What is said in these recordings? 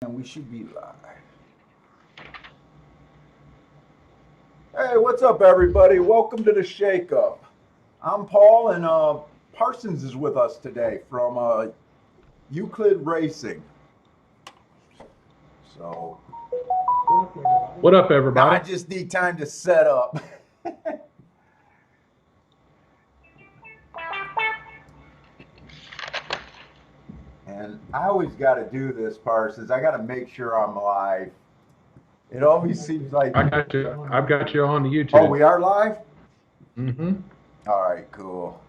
And we should be live. Hey, what's up, everybody? Welcome to the Shake Up. I'm Paul, and Parsons is with us today from Euclid Racing. So, What up, now everybody? I just need time to set up. And I always got to do this, Parsons. I got to make sure I'm live. It always seems like. I got you. I've got you on the YouTube. Oh, we are live? Mm-hmm. All right, cool.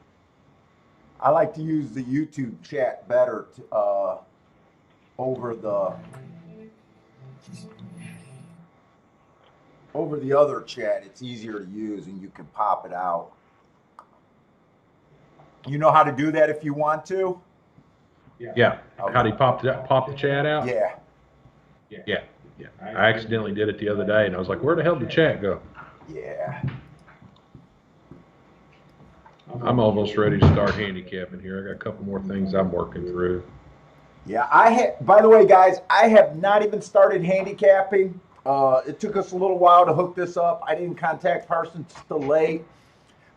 I like to use the YouTube chat better over the other chat. It's easier to use, and you can pop it out. You know how to do that if you want to? Yeah. Okay. How do you pop the chat out? Yeah. Yeah. I accidentally did it the other day, and I was like, "Where the hell did the chat go?" Yeah. I'm almost ready to start handicapping here. I got a couple more things I'm working through. Yeah, by the way, guys, I have not even started handicapping. It took us a little while to hook this up. I didn't contact Parsons till late.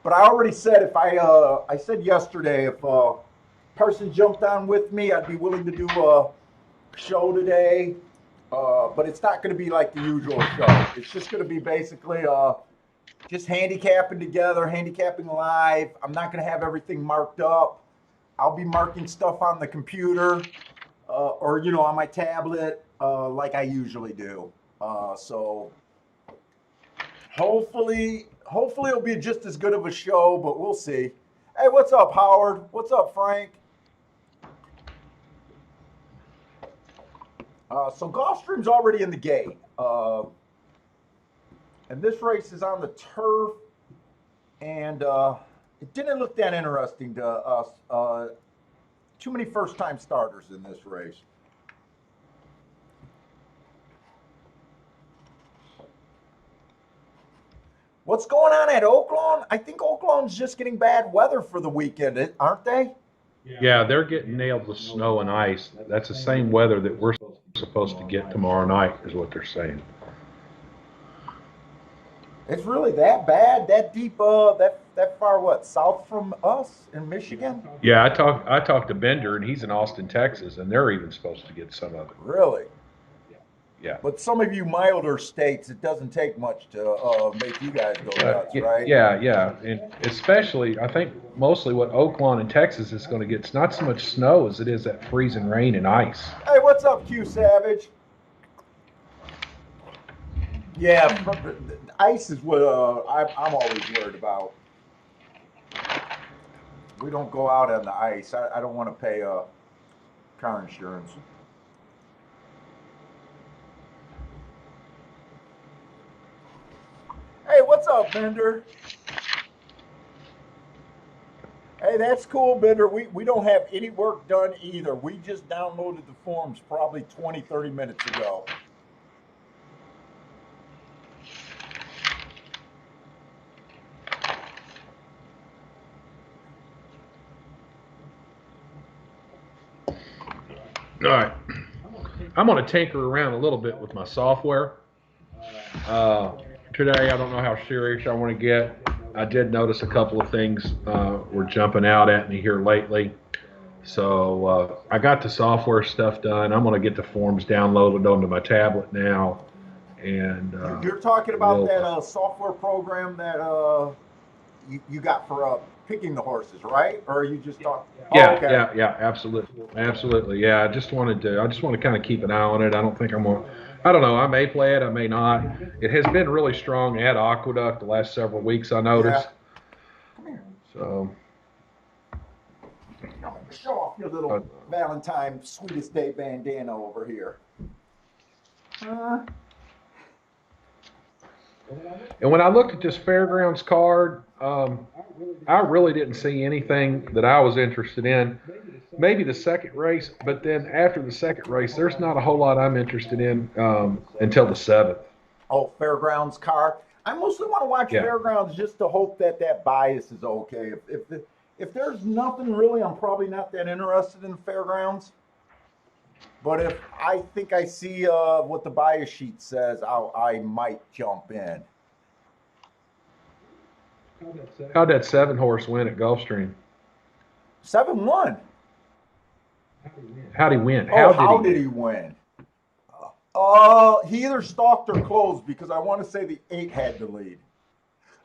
But I already said I said yesterday if Parsons jumped on with me, I'd be willing to do a show today. But it's not going to be like the usual show. It's just going to be basically just handicapping together, handicapping live. I'm not going to have everything marked up. I'll be marking stuff on the computer or, on my tablet like I usually do. So hopefully it'll be just as good of a show, but we'll see. Hey, what's up, Howard? What's up, Frank? So Gulfstream's already in the gate. And this race is on the turf. And it didn't look that interesting to us. Too many first-time starters in this race. What's going on at Oaklawn? I think Oaklawn's just getting bad weather for the weekend, aren't they? Yeah, they're getting nailed with snow and ice. That's the same weather that we're supposed to get tomorrow night, is what they're saying. It's really that bad, that deep, that far, what, south from us in Michigan? Yeah, I talked to Bender, and he's in Austin, Texas, and they're even supposed to get some of it. Really? Yeah. But some of you milder states, it doesn't take much to make you guys go nuts, right? Yeah. And especially, I think mostly what Oaklawn and Texas is going to get, it's not so much snow as it is that freezing rain and ice. Hey, what's up, Q Savage? Yeah, ice is what I'm always worried about. We don't go out on the ice. I don't want to pay car insurance. Hey, what's up, Bender? Hey, that's cool, Bender. We don't have any work done either. We just downloaded the forms probably 20, 30 minutes ago. All right. I'm going to tinker around a little bit with my software. Today, I don't know how serious I want to get. I did notice a couple of things were jumping out at me here lately. So I got the software stuff done. I'm going to get the forms downloaded onto my tablet now. And you're talking about that software program that you got for picking the horses, right? Or are you just talking? Yeah, oh, okay. yeah, absolutely. Yeah, I just want to kind of keep an eye on it. I don't think I don't know. I may play it, I may not. It has been really strong at Aqueduct the last several weeks, I noticed. Yeah. Come here. So. Show off your little Valentine Sweetest Day bandana over here. And when I looked at this Fairgrounds card, I really didn't see anything that I was interested in. Maybe the second race, but then after the second race, there's not a whole lot I'm interested in until the 7th. Oh, Fairgrounds card. I mostly want to watch Fairgrounds just to hope that bias is okay. If there's nothing really, I'm probably not that interested in Fairgrounds. But if I think I see what the bias sheet says, I might jump in. How'd that 7 horse win at Gulfstream? 7-1. How'd he win? Oh, How how did did he he win? win? He either stalked or closed because I want to say the 8 had the lead.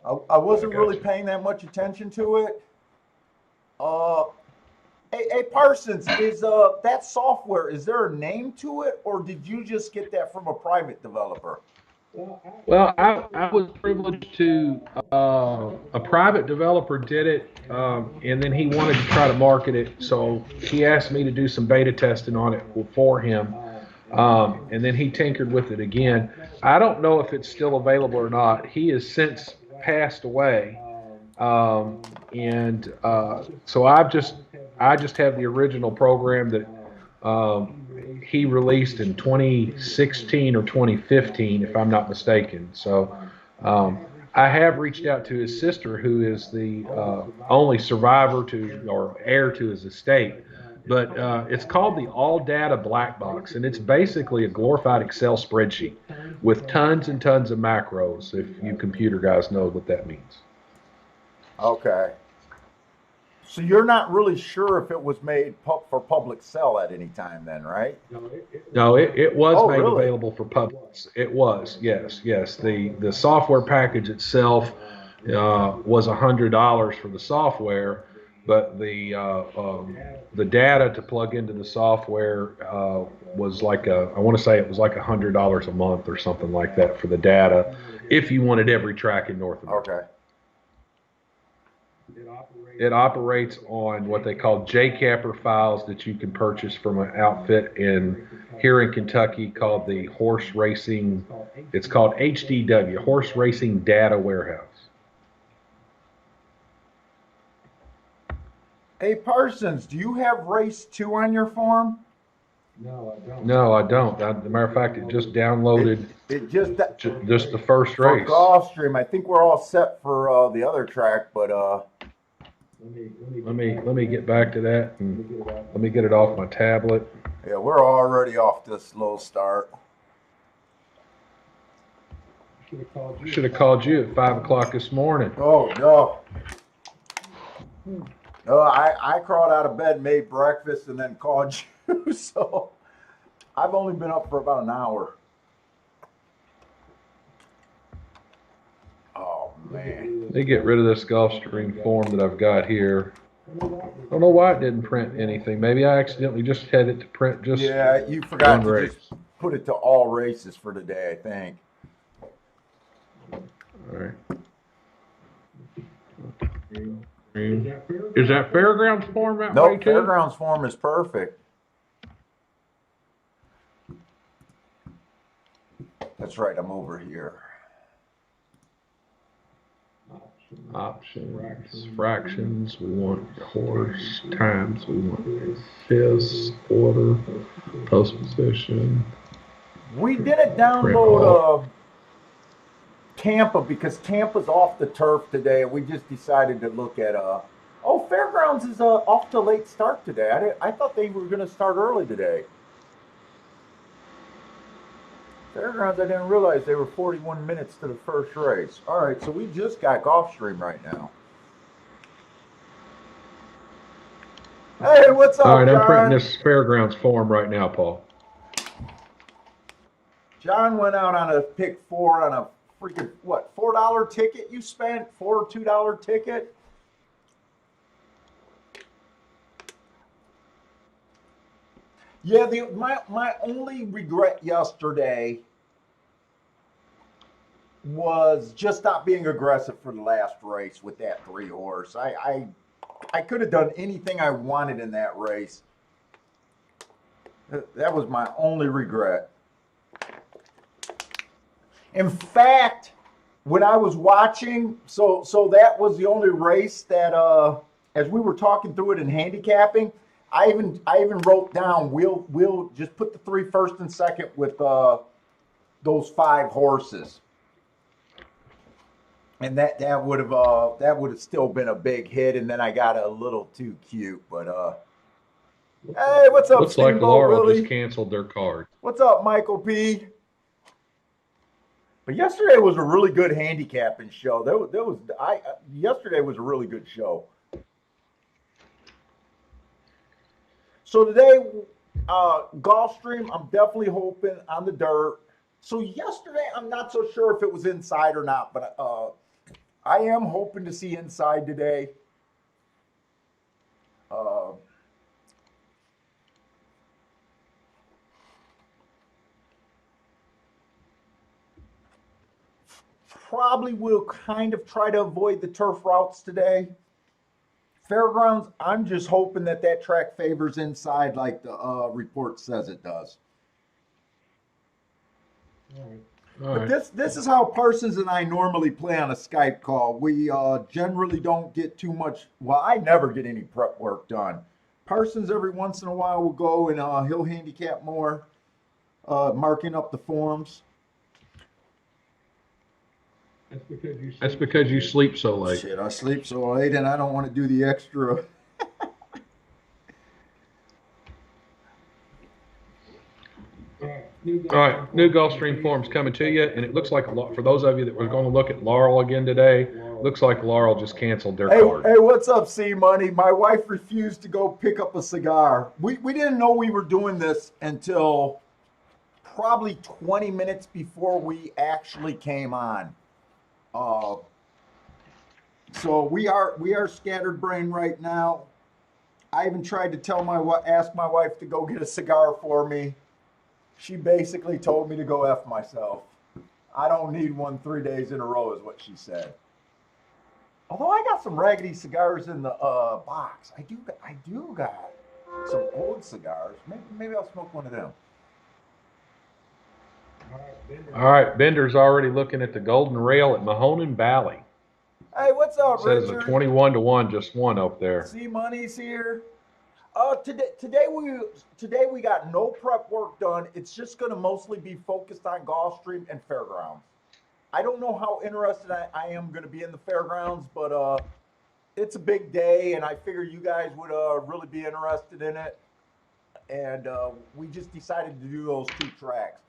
I I wasn't really got you. paying that much attention to it. Uh, hey, Parsons, is that software? Is there a name to it, or did you just get that from a private developer? Well, I was privileged to, a private developer did it, and then he wanted to try to market it. So he asked me to do some beta testing on it for him. And then he tinkered with it again. I don't know if it's still available or not. He has since passed away. And so I just have the original program that he released in 2016 or 2015, if I'm not mistaken. So I have reached out to his sister, who is the only survivor to or heir to his estate. But it's called the All Data Black Box, and it's basically a glorified Excel spreadsheet with tons and tons of macros, if you computer guys know what that means. Okay. So you're not really sure if it was made for public sale at any time, then, right? No, it was Oh, made really? available for public. It was, yes, yes. The software package itself was $100 for the software, but the data to plug into the software was like I want to say it was like $100 a month or something like that for the data, if you wanted every track in North America. Okay. It operates on what they call JCapper files that you can purchase from an outfit here in Kentucky called the Horse Racing. It's called HDW, Horse Racing Data Warehouse. Hey, Parsons, do you have race 2 on your form? No, I don't. As a matter of fact, it just downloaded It just just the first for race. Gulfstream. I think we're all set for the other track, but Let me get back to that and let me get it off my tablet. yeah, we're already off this slow start. I should have called you at 5 o'clock this morning. Oh no. No, I crawled out of bed, made breakfast, and then called you. So I've only been up for about an hour. Oh man. They get rid of this Gulfstream form that I've got here. I don't know why it didn't print anything. Maybe I accidentally just had it to print just Yeah, you forgot one to race. just put it to all races for today, I think. All right. Is that Fairgrounds form that way Nope, too? Fairgrounds form is perfect. That's right, I'm over here. Options, fractions, we want horse, times, we want fifths, order, post position. We didn't Print off. download Tampa because Tampa's off the turf today, and we just decided to look at oh, Fairgrounds is off to a late start today. I thought they were going to start early today. Fairgrounds, I didn't realize they were 41 minutes to the first race. All right, so we just got Gulfstream right now. Hey, what's up, All right, John? I'm printing this Fairgrounds form right now, Paul. John went out on a pick 4 on a freaking, what, $4 ticket you spent? $4 or $2 ticket? Yeah, my only regret yesterday was just not being aggressive for the last race with that 3-horse. I could have done anything I wanted in that race. That was my only regret. In fact, when I was watching, so that was the only race that as we were talking through it in handicapping, I even wrote down we'll just put the 3 first and second with those 5 horses. And that would have still been a big hit, and then I got a little too cute, but Hey, what's up, Looks like Steamboat Laurel just Willie? canceled their card. What's up, Michael P? But yesterday was a really good handicapping show. Yesterday was a really good show. So today, Gulfstream, I'm definitely hoping on the dirt. So yesterday, I'm not so sure if it was inside or not, but I am hoping to see inside today. Uh, Probably will kind of try to avoid the turf routes today. Fairgrounds, I'm just hoping that that track favors inside like the report says it does. All But right. this is how Parsons and I normally play on a Skype call. We generally don't get too much. Well, I never get any prep work done. Parsons every once in a while will go and he'll handicap more, marking up the forms. That's because you sleep so late. Shit, I sleep so late and I don't want to do the extra. All right, new Gulfstream forms coming to you, and it looks like for those of you that were going to look at Laurel again today, looks like Laurel just canceled their card. Hey, what's up, C Money? My wife refused to go pick up a cigar. We didn't know we were doing this until probably 20 minutes before we actually came on. So we are scattered brain right now. I even tried to ask my wife to go get a cigar for me. She basically told me to go F myself. I don't need one 3 days in a row, is what she said. Although I got some raggedy cigars in the box. I do got some old cigars. Maybe I'll smoke one of them. All right, Bender's already looking at the Golden Rail at Mahoning Valley. Hey, what's up, Says Richard? a 21-1, just one up there. C Money's here. Today we got no prep work done. It's just going to mostly be focused on Gulfstream and Fairgrounds. I don't know how interested I am going to be in the Fairgrounds, but it's a big day, and I figure you guys would really be interested in it. And we just decided to do those two tracks.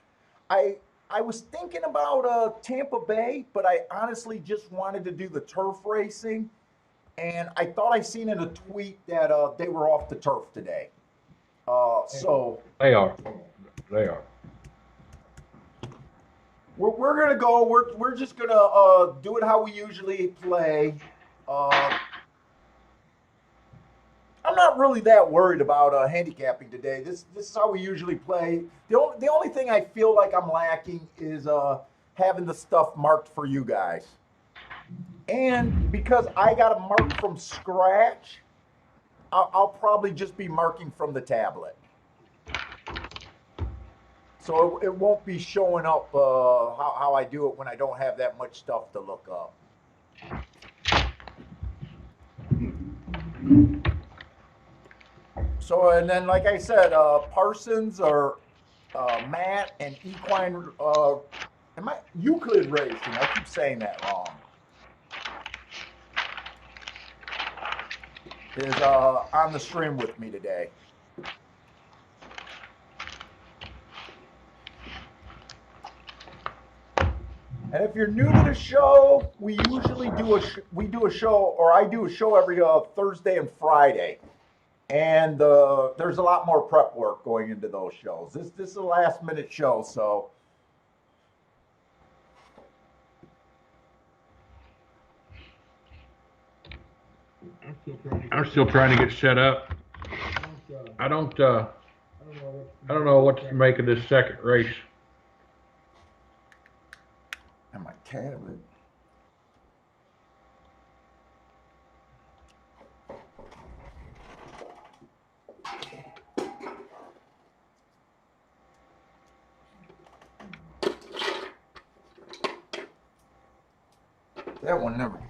I was thinking about Tampa Bay, but I honestly just wanted to do the turf racing. And I thought I seen in a tweet that they were off the turf today. So They are. we're gonna go. We're just gonna do it how we usually play. I'm not really that worried about handicapping today. This is how we usually play. The only thing I feel like I'm lacking is having the stuff marked for you guys. And because I got to mark from scratch, I'll probably just be marking from the tablet. So it won't be showing up how I do it when I don't have that much stuff to look up. So, and then, like I said, Parsons or Matt and Equine, Euclid Racing, I keep saying that wrong, is on the stream with me today. And if you're new to the show, we usually do a show, or I do a show every Thursday and Friday. And there's a lot more prep work going into those shows. This is a last minute show, so. I'm still trying to get set up. I don't know what to make of this second race. And my tablet. That one never.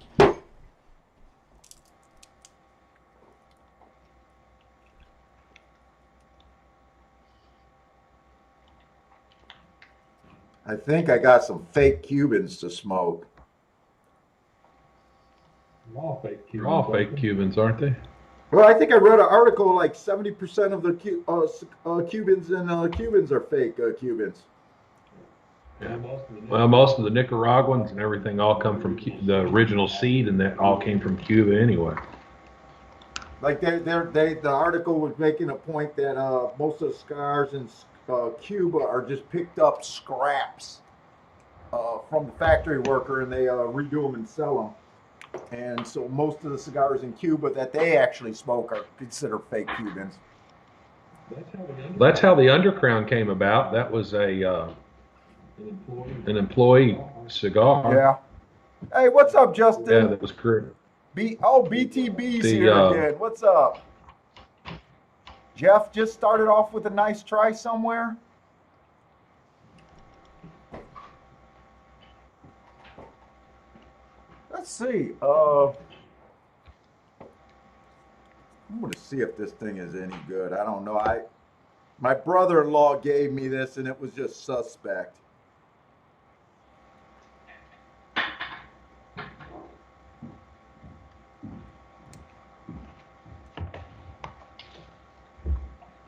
I think I got some fake Cubans to smoke. They're all fake Cubans, aren't they? Well, I think I read an article like 70% of the Cubans and Cubans are fake Cubans. Yeah. Well, most of the Nicaraguans and everything all come from the original seed, and that all came from Cuba anyway. Like the article was making a point that most of the cigars in Cuba are just picked up scraps from the factory worker, and they redo them and sell them. And so most of the cigars in Cuba that they actually smoke are considered fake Cubans. That's how the Underground came about. That was an employee cigar. Yeah. Hey, what's up, Justin? Yeah, that was correct. BTB's here again. What's up? Jeff just started off with a nice try somewhere. Let's see. I'm going to see if this thing is any good. I don't know. My brother-in-law gave me this, and it was just suspect.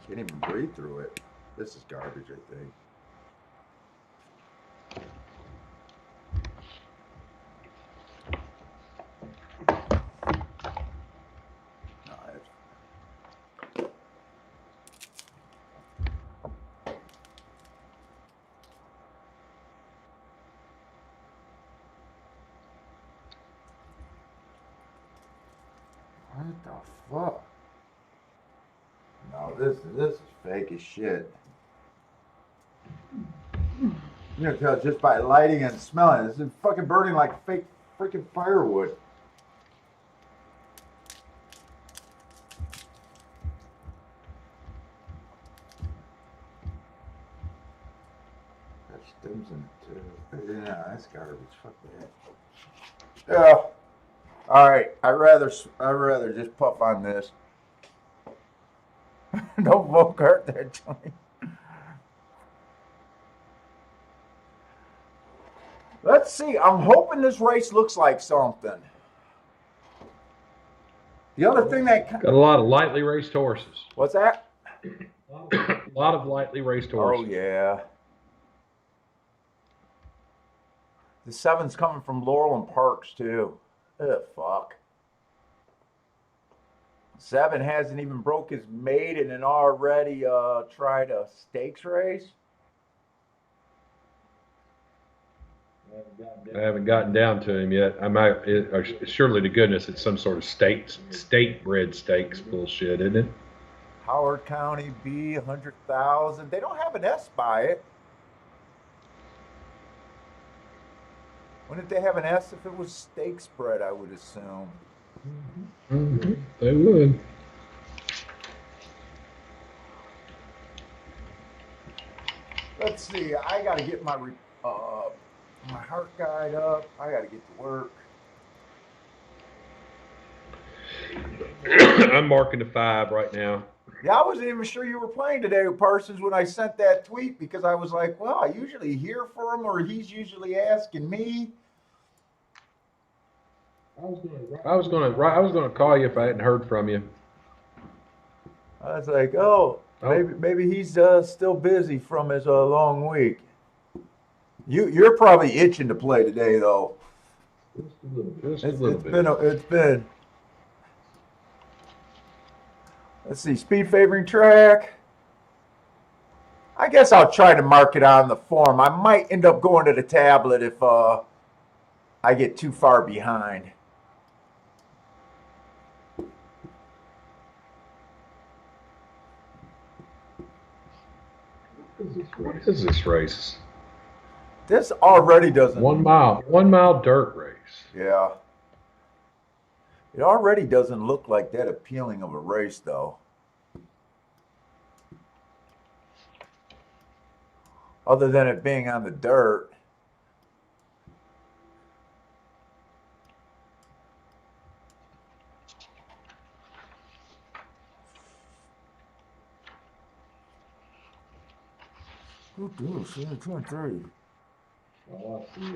Can't even breathe through it. This is garbage, I think. What the fuck? No, this is fake as shit. You can tell just by lighting and smelling. This is fucking burning like fake freaking firewood. Got stems in it too. Yeah, that's garbage. Fuck that. Yeah. All right. I'd rather just puff on this. Don't vote hurt that joint. Let's see. I'm hoping this race looks like something. The other thing that got a lot of lightly raced horses. What's that? A lot of lightly raced horses. Oh yeah. The 7's coming from Laurel and Parks too. Ugh, fuck. 7 hasn't even broke his maiden and already tried a stakes race. I haven't gotten down to him yet. Surely to goodness it's some sort of state bred stakes bullshit, isn't it? Howard County B, 100,000. They don't have an S by it. Wouldn't they have an S if it was stakes bred, I would assume. Mm-hmm. They would. Let's see. I got to get my heart guide up. I got to get to work. I'm marking the 5 right now. Yeah, I wasn't even sure you were playing today, Parsons, when I sent that tweet because I was like, well, I usually hear from him or he's usually asking me. I was gonna call you if I hadn't heard from you. I was like, maybe he's still busy from his long week. You're probably itching to play today, though. Just a little bit. It's been. Let's see, speed favoring track. I guess I'll try to mark it on the form. I might end up going to the tablet if I get too far behind. What is this race? This already doesn't. 1 mile dirt race. Yeah. It already doesn't look like that appealing of a race, though. Other than it being on the dirt.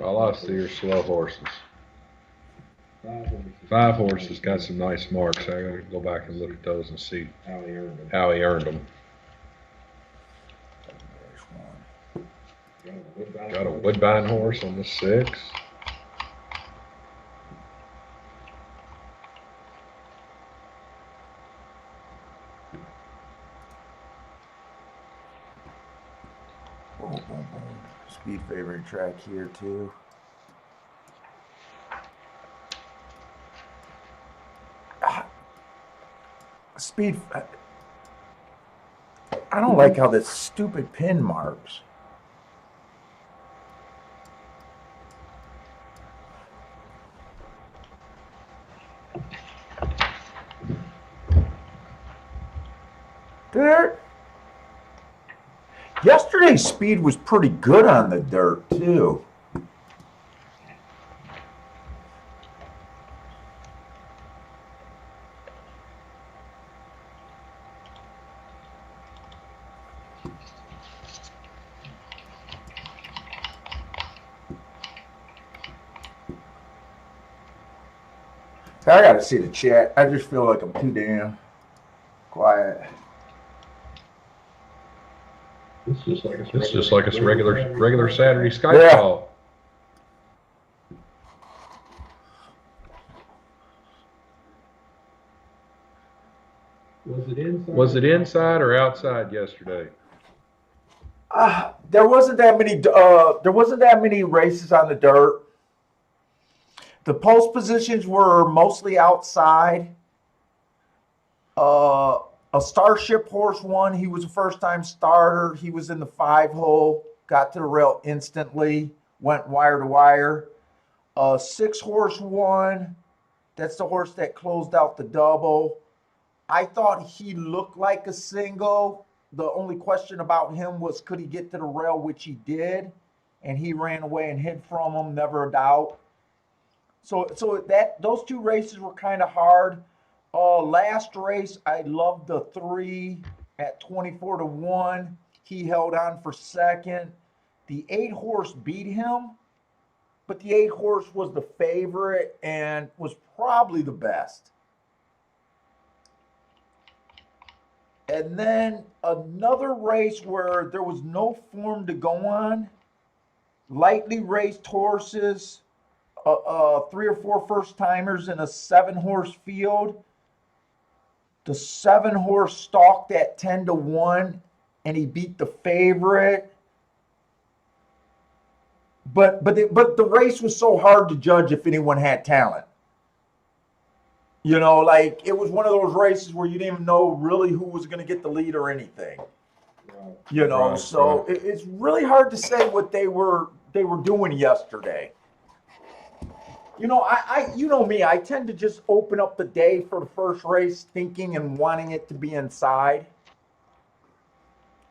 All I see are slow horses. 5 horses got some nice marks. I gotta go back and look at those and see how he earned them. Got a Woodbine horse on the 6. Boom, boom, boom. Speed favoring track here too. Speed. I don't like how this stupid pin marks. Dirt. Yesterday's speed was pretty good on the dirt too. I gotta see the chat. I just feel like I'm too damn quiet. It's just like a regular Saturday Skype call. Was it inside or outside yesterday? There wasn't that many races on the dirt. The post positions were mostly outside. A Starship horse won. He was a first-time starter. He was in the 5-hole, got to the rail instantly, went wire to wire. 6 horse won. That's the horse that closed out the double. I thought he looked like a single. The only question about him was could he get to the rail, which he did, and he ran away and hid from him, never a doubt. So those 2 races were kind of hard. Last race, I loved the 3 at 24-1. He held on for second. The 8 horse beat him, but the 8 horse was the favorite and was probably the best. And then another race where there was no form to go on, lightly raced horses, 3 or 4 first timers in a 7 horse field. The 7 horse stalked at 10-1 and he beat the favorite. But the race was so hard to judge if anyone had talent. You know, like it was one of those races where you didn't even know really who was going to get the lead or anything. You know, so it's really hard to say what they were doing yesterday. You know, you know me, I tend to just open up the day for the first race thinking and wanting it to be inside.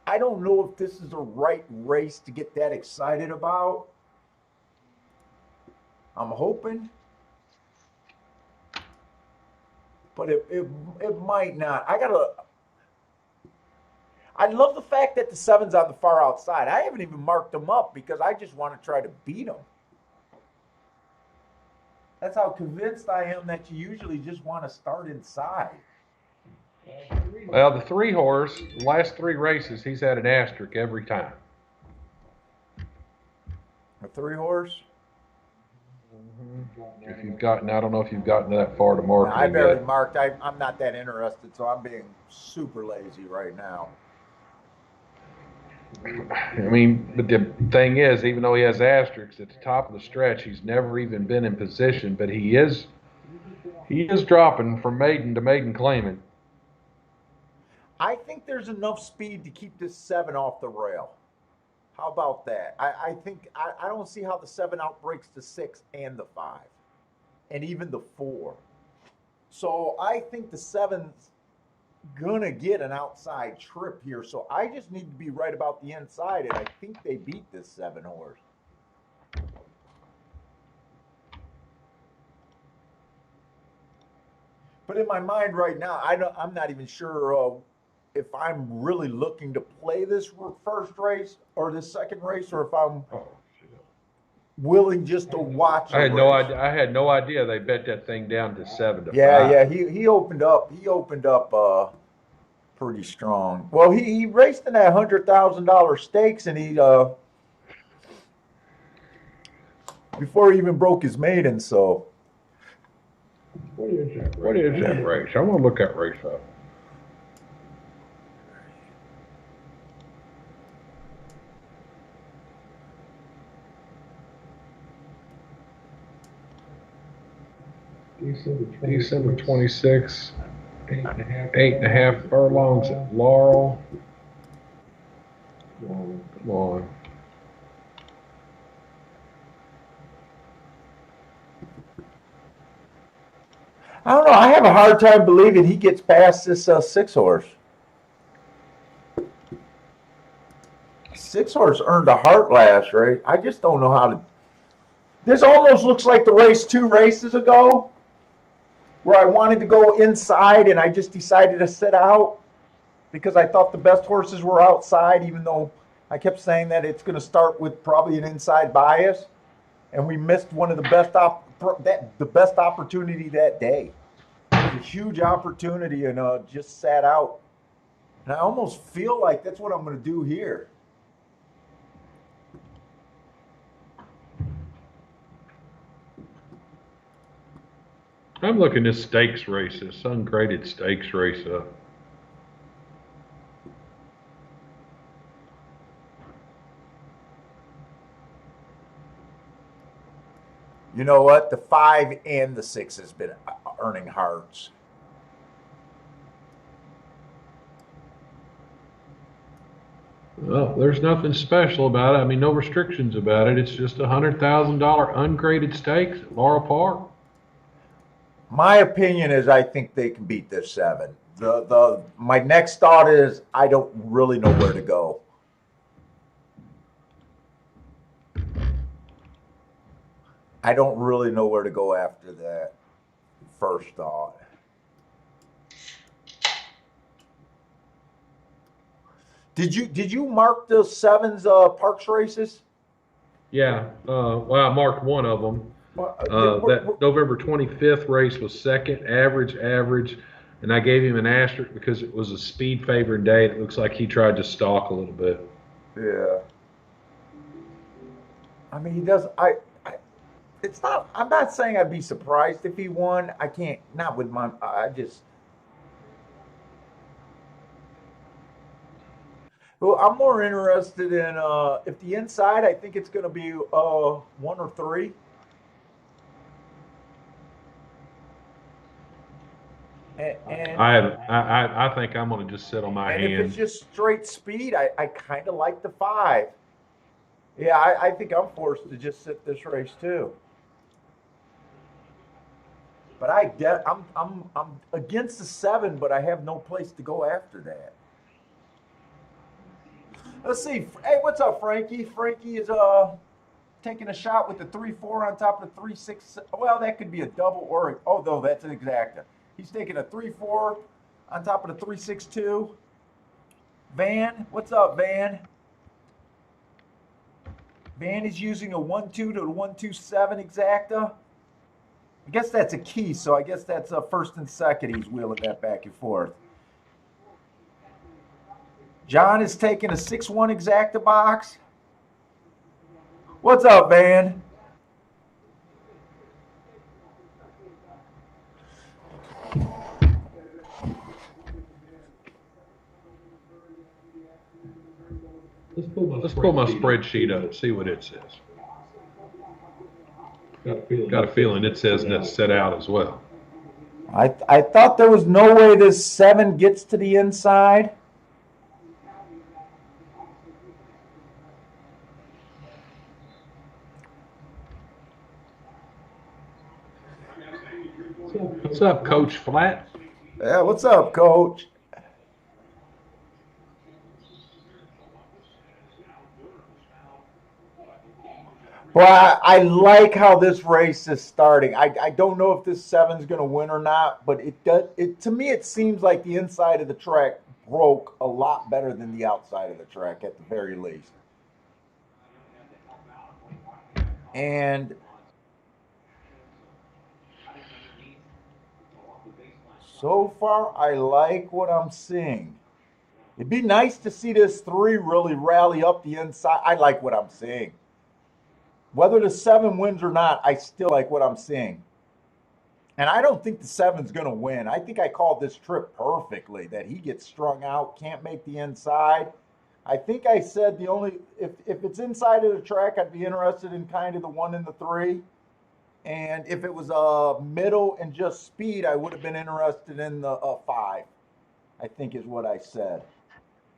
I don't know if this is the right race to get that excited about. I'm hoping. But it might not. I love the fact that the 7's on the far outside. I haven't even marked them up because I just want to try to beat them. That's how convinced I am that you usually just want to start inside. Well, the 3 horse, the last 3 races, he's had an asterisk every time. A 3 horse? If you've gotten, I don't know if you've gotten that far to mark. I barely marked. I'm not that interested, so I'm being super lazy right now. I mean, but the thing is, even though he has asterisks at the top of the stretch, he's never even been in position. But he is dropping from maiden to maiden claiming. I think there's enough speed to keep this 7 off the rail. How about that? I think I don't see how the 7 outbreaks the 6 and the 5, and even the 4. So I think the 7's gonna get an outside trip here. So I just need to be right about the inside, and I think they beat this 7 horse. But in my mind right now, I'm not even sure if I'm really looking to play this first race or this second race, or if I'm willing just to watch. I had no idea. I had no idea they bet that thing down to 7-5. Yeah. He opened up. He opened up pretty strong. Well, he raced in that $100,000 stakes, and he before he even broke his maiden. So What is that? What is that race? I want to look that race up. December 26th, 8.5 furlongs at Laurel. Come on. I don't know. I have a hard time believing he gets past this 6-horse. 6-horse earned a heart last race. I just don't know how to. This almost looks like the race 2 races ago, where I wanted to go inside and I just decided to sit out because I thought the best horses were outside, even though I kept saying that it's going to start with probably an inside bias, and we missed one of the best opportunity that day. It was a huge opportunity and just sat out. And I almost feel like that's what I'm going to do here. I'm looking at stakes races, ungraded stakes race up. You know what? The 5 and the 6 has been earning hearts. Well, there's nothing special about it. I mean, no restrictions about it. It's just a $100,000 ungraded stakes at Laurel Park. My opinion is I think they can beat this 7. My next thought is I don't really know where to go. I don't really know where to go after that first thought. Did you mark the 7's Parks races? Yeah. Well, I marked one of them. That November 25th race was second, average, and I gave him an asterisk because it was a speed favored day. And it looks like he tried to stalk a little bit. Yeah. I mean, he does. It's not. I'm not saying I'd be surprised if he won. I can't. Not with my. I just. Well, I'm more interested in if the inside. I think it's going to be 1 or 3. And I think I'm going to just sit on my and hands. if it's just straight speed, I kind of like the 5. Yeah, I think I'm forced to just sit this race too. But I'm against the 7, but I have no place to go after that. Let's see. Hey, what's up, Frankie? Frankie is taking a shot with the 3-4 on top of the 3-6. Well, that could be a double or no, that's an exacta. He's taking a 3-4 on top of the 3-6-2. Van, what's up, Van? Van is using a 1-2 to a 1-2-7 exacta. I guess that's a key, so I guess that's a first and second. He's wheeling that back and forth. John is taking a 6-1 exacta box. What's up, Van? Let's pull my spreadsheet up and see what it says. Got a feeling it says that's set out as well. I thought there was no way this 7 gets to the inside. What's up, Coach Flat? Yeah, what's up, Coach? Well, I like how this race is starting. I don't know if this 7's going to win or not, but it does. To me, it seems like the inside of the track broke a lot better than the outside of the track, at the very least. And so far, I like what I'm seeing. It'd be nice to see this 3 really rally up the inside. I like what I'm seeing. Whether the 7 wins or not, I still like what I'm seeing. And I don't think the 7's going to win. I think I called this trip perfectly, that he gets strung out, can't make the inside. I think I said the only, if it's inside of the track, I'd be interested in kind of the 1 and the 3. And if it was a middle and just speed, I would have been interested in the 5, I think is what I said.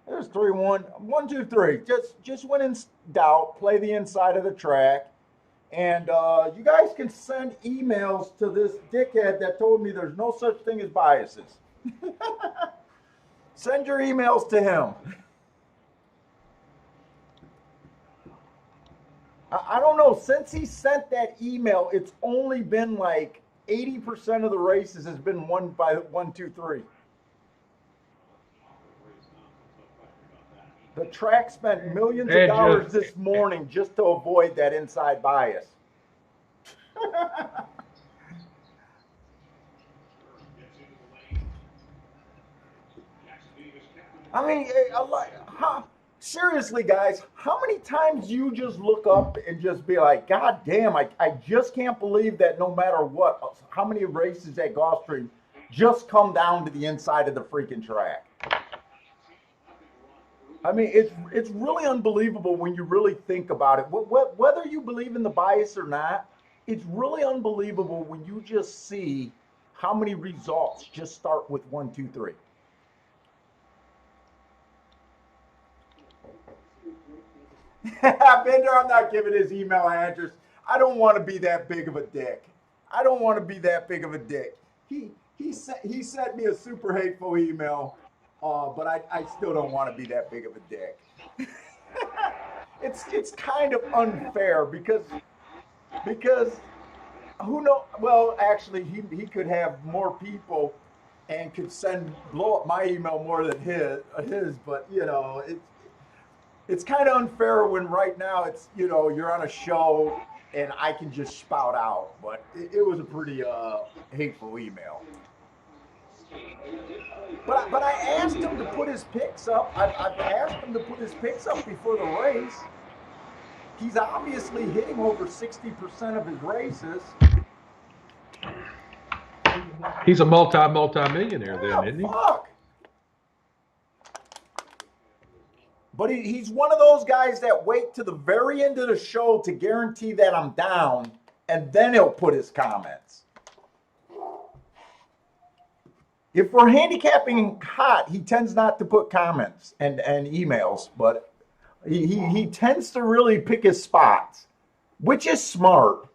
There's 3, 1, 1, 2, 3. Just when in doubt, play the inside of the track. And you guys can send emails to this dickhead that told me there's no such thing as biases. Send your emails to him. I don't know. Since he sent that email, it's only been like 80% of the races has been won by 1, 2, 3. The track spent millions of dollars this morning just to avoid that inside bias. I mean, seriously, guys, how many times you just look up and just be like, God damn, I just can't believe that no matter what, how many races at Gulfstream just come down to the inside of the freaking track. I mean, it's really unbelievable when you really think about it. Whether you believe in the bias or not, it's really unbelievable when you just see how many results just start with 1, 2, 3. Bender, I'm not giving his email address. I don't want to be that big of a dick. I don't want to be that big of a dick. He sent me a super hateful email. But I still don't want to be that big of a dick. It's kind of unfair because who know? Well, actually, he could have more people and could blow up my email more than his. But it's kind of unfair when right now it's you're on a show and I can just spout out. But it was a pretty hateful email. But I asked him to put his picks up. I've asked him to put his picks up before the race. He's obviously hitting over 60% of his races. He's a multi-millionaire then, isn't he? Fuck. But he's one of those guys that wait to the very end of the show to guarantee that I'm down, and then he'll put his comments. If we're handicapping hot, he tends not to put comments and emails, but he tends to really pick his spots, which is smart.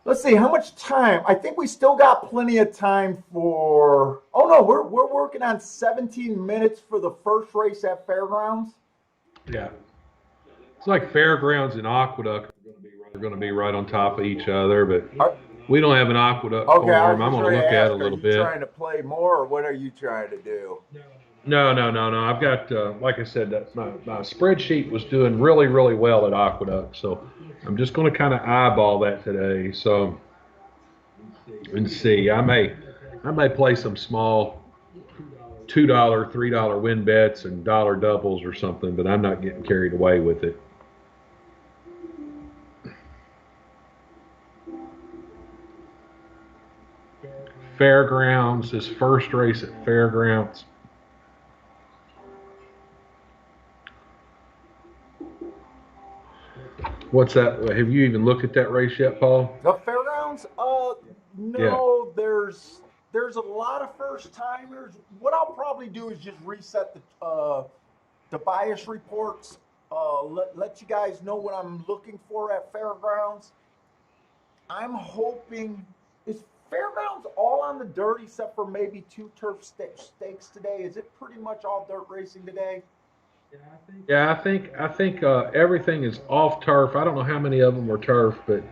Let's see, how much time? I think we still got plenty of time for... Oh, no, we're working on 17 minutes for the first race at Fairgrounds. Yeah. It's like Fairgrounds and Aqueduct are going to be right on top of each other, but we don't have an Aqueduct form. I'm going to look at it a little bit. Are you trying to play more, or what are you trying to do? No. I've got, like I said, my spreadsheet was doing really, really well at Aqueduct, so I'm just going to kind of eyeball that today. So, and see, I may play some small $2, $3 win bets and dollar doubles or something, but I'm not getting carried away with it. Fairgrounds, his first race at Fairgrounds. What's that? Have you even looked at that race yet, Paul? The Fairgrounds? No, yeah. There's a lot of first timers. What I'll probably do is just reset the bias reports. Let you guys know what I'm looking for at Fairgrounds. I'm hoping is Fairgrounds all on the dirt except for maybe 2 turf stakes today. Is it pretty much all dirt racing today? Yeah, I think everything is off turf. I don't know how many of them were turf, but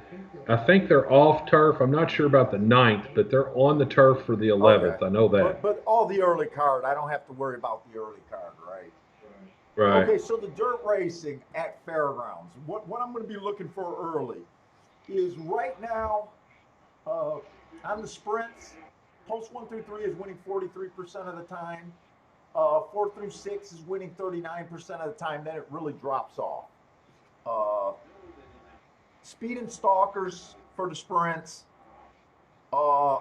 I think they're off turf. I'm not sure about the 9th, but they're on the turf for the 11th. Okay. I know that. But all the early card, I don't have to worry about the early card, right? Right. Okay, so the dirt racing at fairgrounds. What I'm going to be looking for early is right now uh, on the sprints. Post 1 through 3 is winning 43% of the time. 4 through 6 is winning 39% of the time. Then it really drops off. Uh, Speed and stalkers for the sprints. Uh,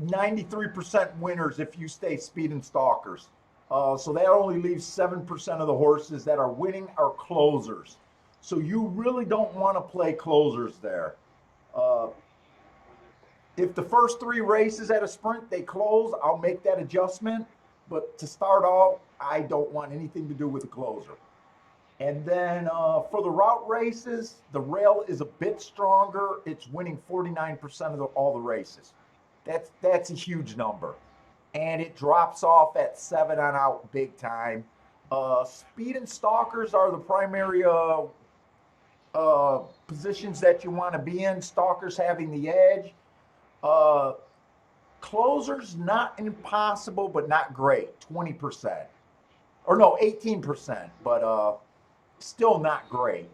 93% winners if you stay speed and stalkers. So that only leaves 7% of the horses that are winning are closers. So you really don't want to play closers there. Uh, if the first 3 races at a sprint they close, I'll make that adjustment. But to start off, I don't want anything to do with the closer. And then for the route races, the rail is a bit stronger. It's winning 49% of all the races. That's a huge number, and it drops off at 7 on out big time. Speed and stalkers are the primary positions that you want to be in. Stalkers having the edge. Uh, Closers not impossible, but not great. 20%, or no, 18%, but still not great.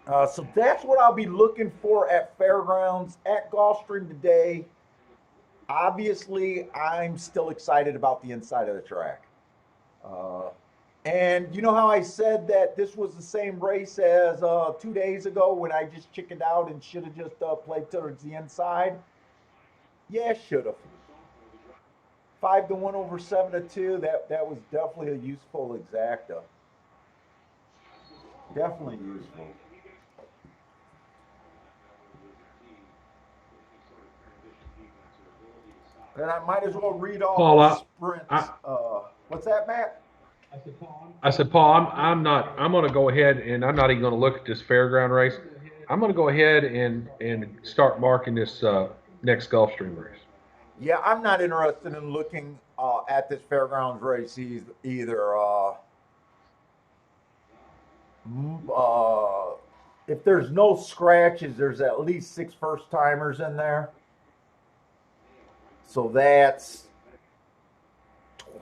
So that's what I'll be looking for at fairgrounds at Gulfstream today. Obviously, I'm still excited about the inside of the track. Uh, and you know how I said that this was the same race as 2 days ago when I just chickened out and should have just played towards the inside? Yeah, should have. 5 to 1 over 7 to 2. That was definitely a useful exacta. Definitely useful. And I might as well read off Paul, the I, sprints. What's that, Matt? I said, Paul, I'm not. I'm going to go ahead and I'm not even going to look at this fairground race. I'm going to go ahead and start marking this next Gulfstream race. Yeah, I'm not interested in looking at this fairgrounds race either. If there's no scratches, there's at least 6 first timers in there. So that's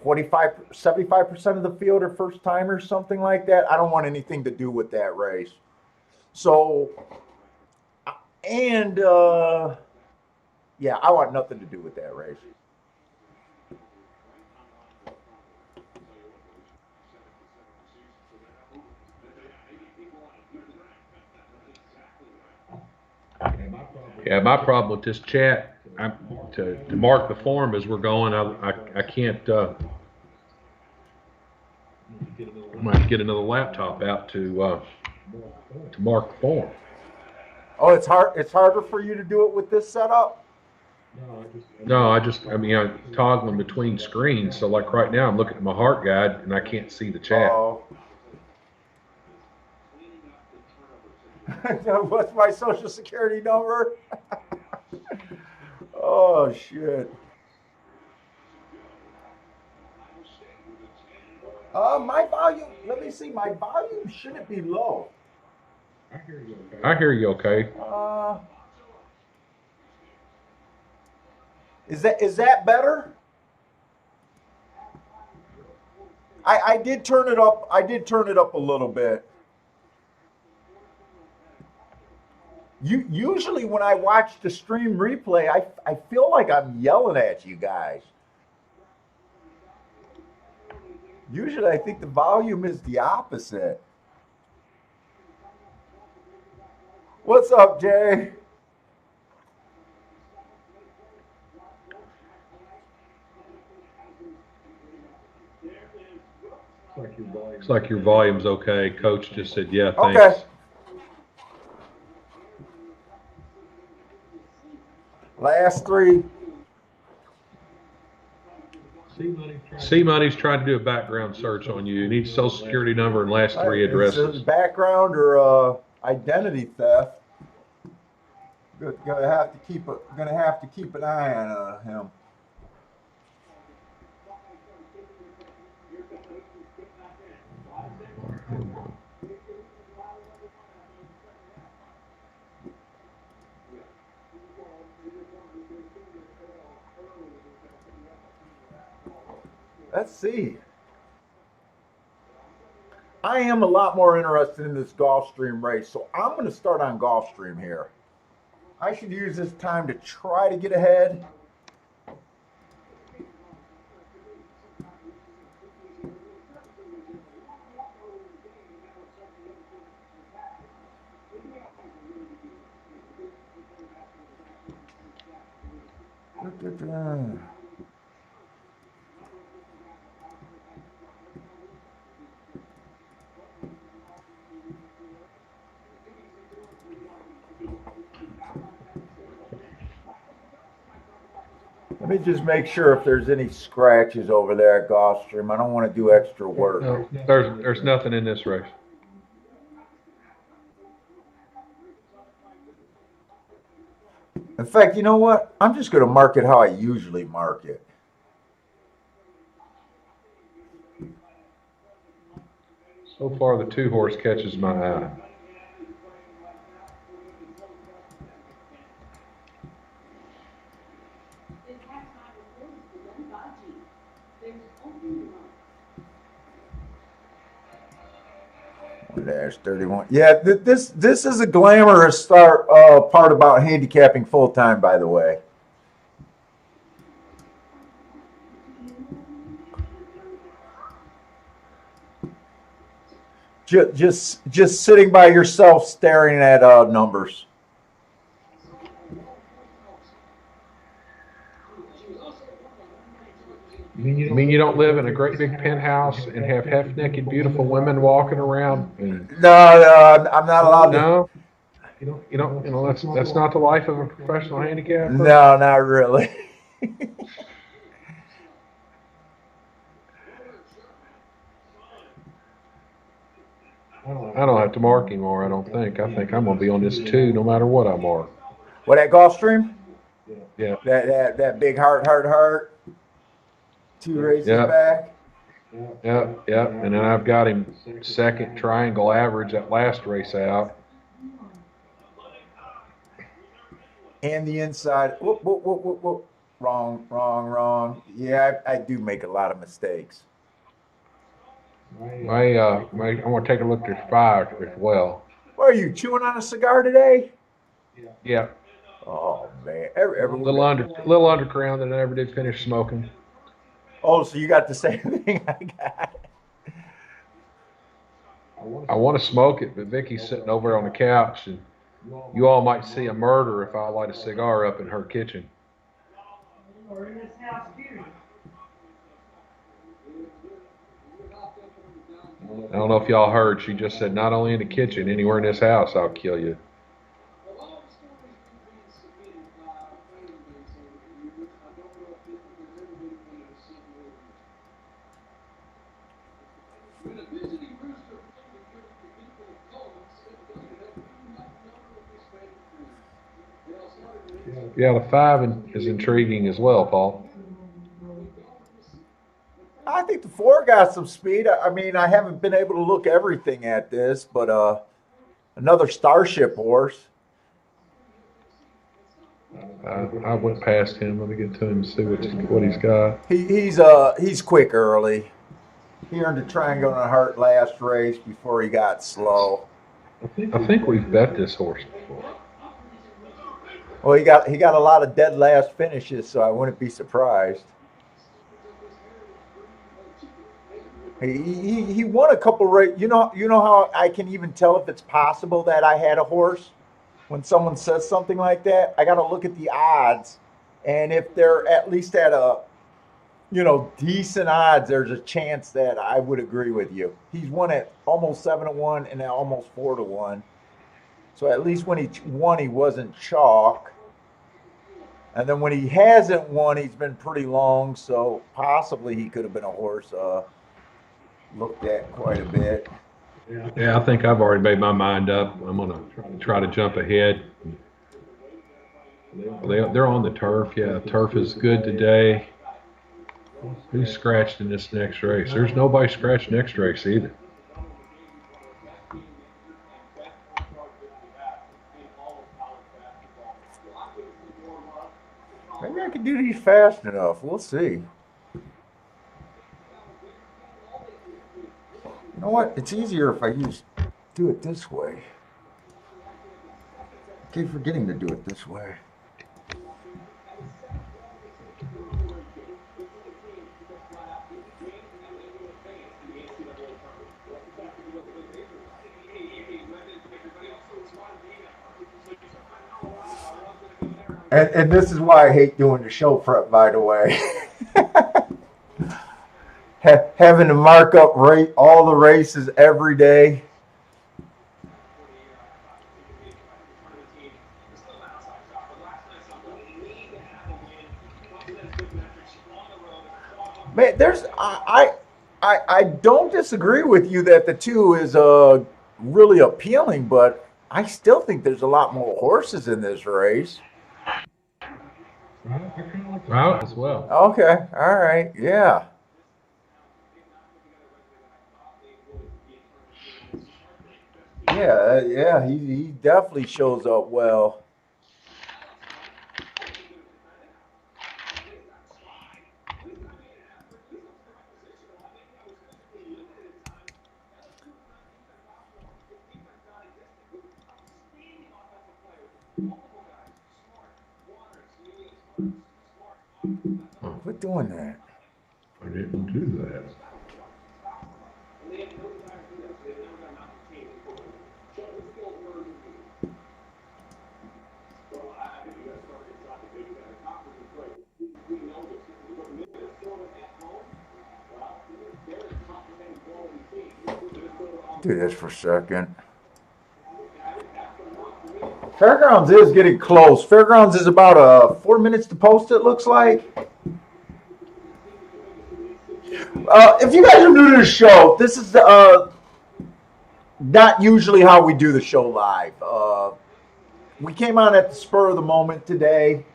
25, 75% of the field are first timers, something like that. I don't want anything to do with that race. So, and yeah, I want nothing to do with that race. Yeah, my problem with this chat, to mark the form as we're going, I can't. I might get another laptop out to mark the form. Oh, it's hard. It's harder for you to do it with this setup. No, I mean, I'm toggling between screens. So, like right now, I'm looking at my heart guide and I can't see the chat. Oh, what's my social security number? Oh shit. My volume. Let me see. My volume shouldn't be low. I hear you okay. Is that better? I did turn it up. I did turn it up a little bit. Usually when I watch the stream replay, I feel like I'm yelling at you guys. Usually I think the volume is the opposite. What's up, Jay? Looks like your volume's okay. Coach just said, yeah, Okay. thanks. Last 3. C Money's trying to do a background search on you. It needs social security number and last 3 It's addresses. background or identity theft. Gonna have to keep an eye on him. Let's see. I am a lot more interested in this Gulfstream race, so I'm going to start on Gulfstream here. I should use this time to try to get ahead. Let me just make sure if there's any scratches over there at Gulfstream. I don't want to do extra work. No, there's nothing in this race. In fact, you know what? I'm just going to mark it how I usually mark it. So far, the 2-horse catches my eye. There's 31. Yeah, this is a glamorous part about handicapping full time, by the way. Just sitting by yourself, staring at numbers. You mean you don't live in a great big penthouse and have half-naked, beautiful women walking around? No, I'm not allowed to. No, you know that's not the life of a professional handicapper. No, not really. I don't have to mark anymore. I don't think. I think I'm gonna be on this 2 no matter what I mark. What, that Gulfstream? Yeah. That big heart. 2 races back. Yeah. And then I've got him second triangle average that last race out. And the inside. Whoop. Wrong. Yeah, I do make a lot of mistakes. I want to take a look at 5 as well. What, are you chewing on a cigar today? Yeah. Oh man, little underground that I never did finish smoking. Oh, so you got the same thing I got. I want to smoke it, but Vicky's sitting over on the couch, and you all might see a murder if I light a cigar up in her kitchen. Or in this house, too. I don't know if y'all heard. She just said, not only in the kitchen, anywhere in this house, I'll kill you. Yeah, the 5 is intriguing as well, Paul. I think the 4 got some speed. I mean, I haven't been able to look everything at this, but another Starship horse. I went past him. Let me get to him and see what he's got. He's quick early. He earned a triangle and a heart last race before he got slow. I think we've bet this horse before. Well, he got a lot of dead last finishes, so I wouldn't be surprised. He won a couple races. You know how I can even tell if it's possible that I had a horse when someone says something like that? I got to look at the odds, and if they're at least at a decent odds, there's a chance that I would agree with you. He's won at almost 7-1 and at almost 4-1. So at least when he won, he wasn't chalk. And then when he hasn't won, he's been pretty long. So possibly he could have been a horse looked at quite a bit. Yeah, I think I've already made my mind up. I'm going to try to jump ahead. They're on the turf. Yeah, turf is good today. Who's scratched in this next race? There's nobody scratched next race either. Maybe I can do these fast enough. We'll see. know what? It's easier if I do it this way. I keep forgetting to do it this way. And this is why I hate doing the show prep, by the way. Having to mark up all the races every day. Man, I don't disagree with you that the 2 is really appealing, but I still think there's a lot more horses in this race. Out as well. Okay, all right, yeah. Yeah, he definitely shows up well. Quit doing that. I didn't do that. Do this for a second. Fairgrounds is getting close. Fairgrounds is about 4 minutes to post, it looks like. If you guys are new to the show, this is not usually how we do the show live. We came on at the spur of the moment today.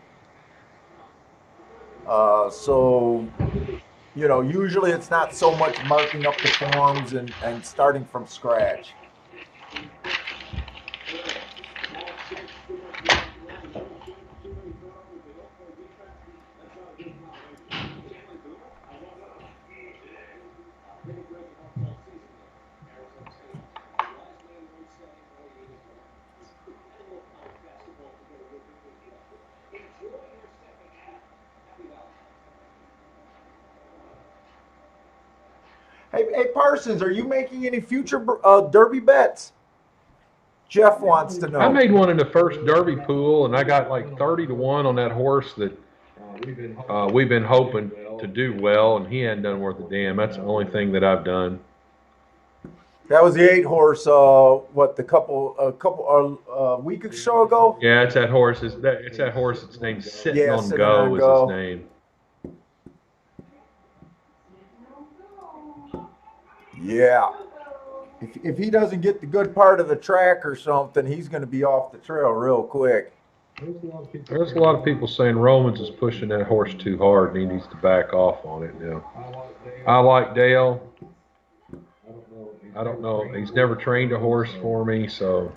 So, usually it's not so much marking up the forms and starting from scratch. Hey, Parsons, are you making any future Derby bets? Jeff wants to know. I made one in the first Derby pool, and I got like 30-1 on that horse that we've been hoping to do well, and he hadn't done worth a damn. That's the only thing that I've done. That was the 8 horse. A week or so ago. Yeah, it's that horse. It's that horse. It's named Sitting on Go. Is his name. Yeah. If he doesn't get the good part of the track or something, he's going to be off the trail real quick. There's a lot of people saying Romans is pushing that horse too hard and he needs to back off on it now. I like Dale. I don't know. He's never trained a horse for me, so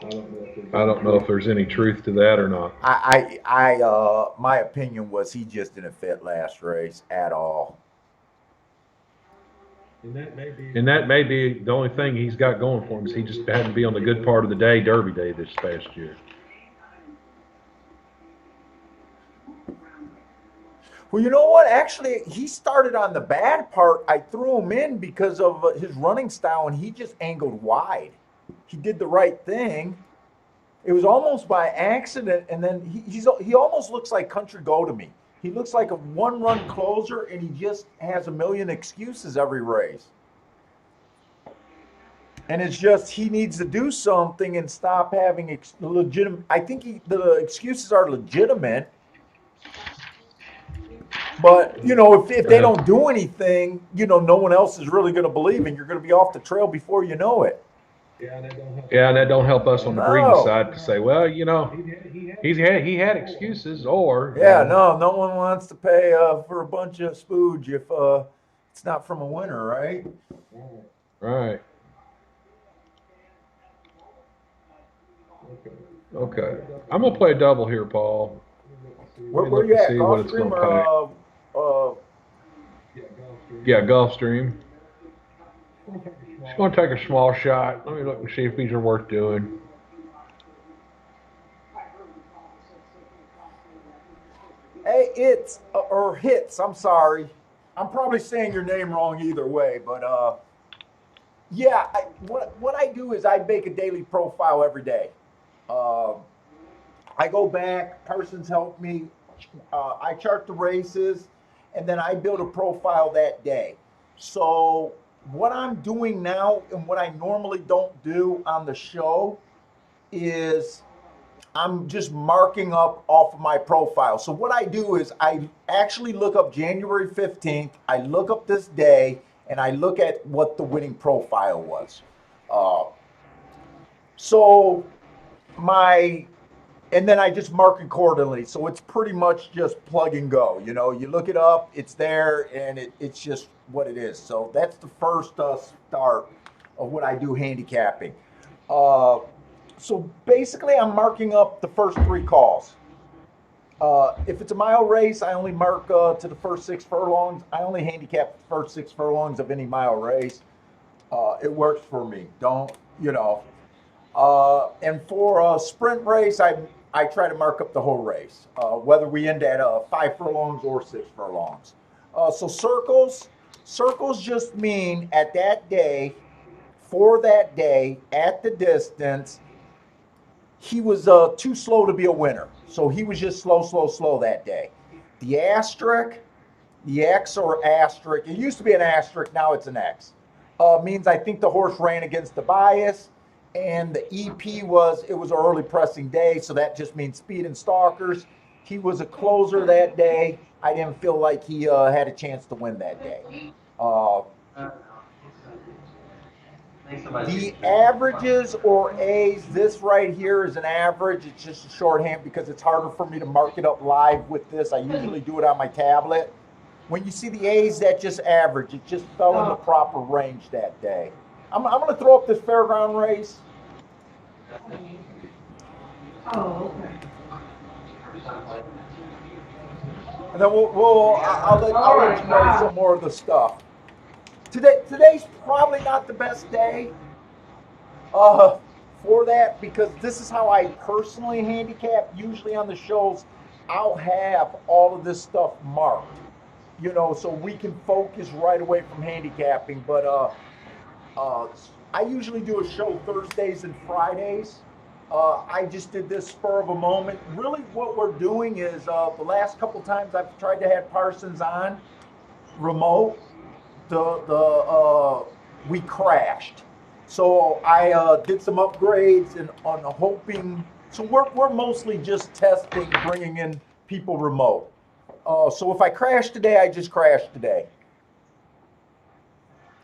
I don't know if there's any truth to that or not. My opinion was he just didn't fit last race at all. And that may be the only thing he's got going for him is he just had to be on the good part of the day, Derby Day, this past year. Well, you know what? Actually, he started on the bad part. I threw him in because of his running style, and he just angled wide. He did the right thing. It was almost by accident, and then he almost looks like Country Go to me. He looks like a one-run closer, and he just has a million excuses every race. And it's just he needs to do something and stop having legitimate. I think the excuses are legitimate. But, if they don't do anything, no one else is really going to believe, and you're going to be off the trail before you know it. Yeah, and that don't help us on the breeding side to say, well, he had excuses, or no one wants to pay for a bunch of spooge if it's not from a winner, right? Right. Okay. I'm gonna play a double here, Paul. Where you at? Gulfstream or yeah, Gulfstream. Just going to take a small shot. Let me look and see if these are worth doing. Hey, or hits. I'm sorry. I'm probably saying your name wrong either way, but yeah. What I do is I make a daily profile every day. Uh, I go back. Persons help me. I chart the races, and then I build a profile that day. So what I'm doing now, and what I normally don't do on the show, is I'm just marking up off of my profile. So what I do is I actually look up January 15th, I look up this day, and I look at what the winning profile was. Uh, so my and then I just mark accordingly. So it's pretty much just plug and go. You know, you look it up, it's there, and it's just what it is. So that's the first start of what I do handicapping. Uh, so basically, I'm marking up the first three calls. If it's a mile race, I only mark to the first 6 furlongs. I only handicap the first 6 furlongs of any mile race. It works for me. Don't, you know. And for a sprint race, I try to mark up the whole race, whether we end at 5 furlongs or 6 furlongs. So circles just mean at that day, for that day, at the distance, he was too slow to be a winner. So he was just slow that day. The asterisk, the X or asterisk, it used to be an asterisk, now it's an X, means I think the horse ran against the bias. And the EP it was an early pressing day, so that just means speed and stalkers. He was a closer that day. I didn't feel like he had a chance to win that day. Uh, the averages or A's, this right here is an average. It's just a shorthand because it's harder for me to mark it up live with this. I usually do it on my tablet. When you see the A's, that just average. It just fell in the proper range that day. I'm going to throw up this fairground race. Oh, okay. And then I'll let you know some more of the stuff. Today's probably not the best day for that because this is how I personally handicap. Usually on the shows, I'll have all of this stuff marked, you know, so we can focus right away from handicapping. But I usually do a show Thursdays and Fridays. I just did this spur of a moment. Really, what we're doing is the last couple times I've tried to have Parsons on remote, we crashed. So I did some upgrades and on hoping. So we're mostly just testing, bringing in people remote. So if I crash today, I just crash today.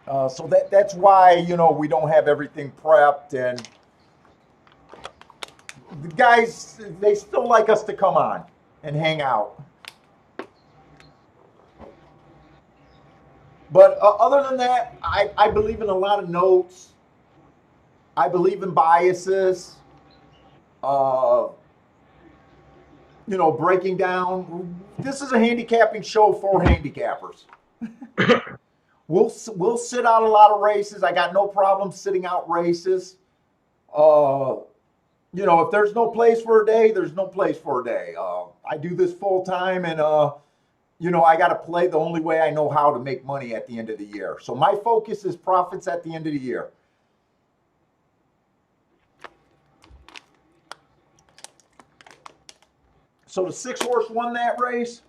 So that's why, you know, we don't have everything prepped, and the guys, they still like us to come on and hang out. But other than that, I believe in a lot of notes. I believe in biases. Uh, you know, breaking down. This is a handicapping show for handicappers. We'll sit out a lot of races. I got no problem sitting out races. You know, if there's no place for a day, there's no place for a day. I do this full time, and you know, I got to play the only way I know how to make money at the end of the year. So my focus is profits at the end of the year. So the 6 horse won that race.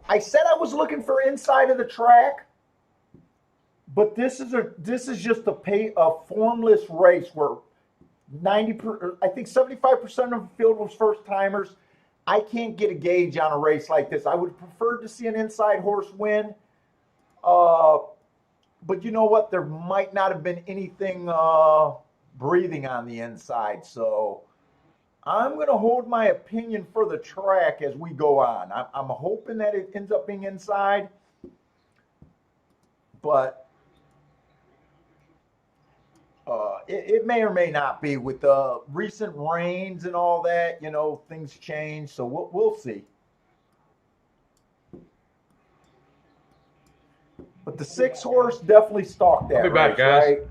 I said I was looking for inside of the track, but this is just a formless race where I think 75% of the field was first timers. I can't get a gauge on a race like this. I would prefer to see an inside horse win, but you know what? There might not have been anything breathing on the inside, so I'm going to hold my opinion for the track as we go on. I'm hoping that it ends up being inside, but it may or may not be. With the recent rains and all that, you know, things change, so we'll see. But the 6 horse definitely stalked that I'll be back, race, guys. right?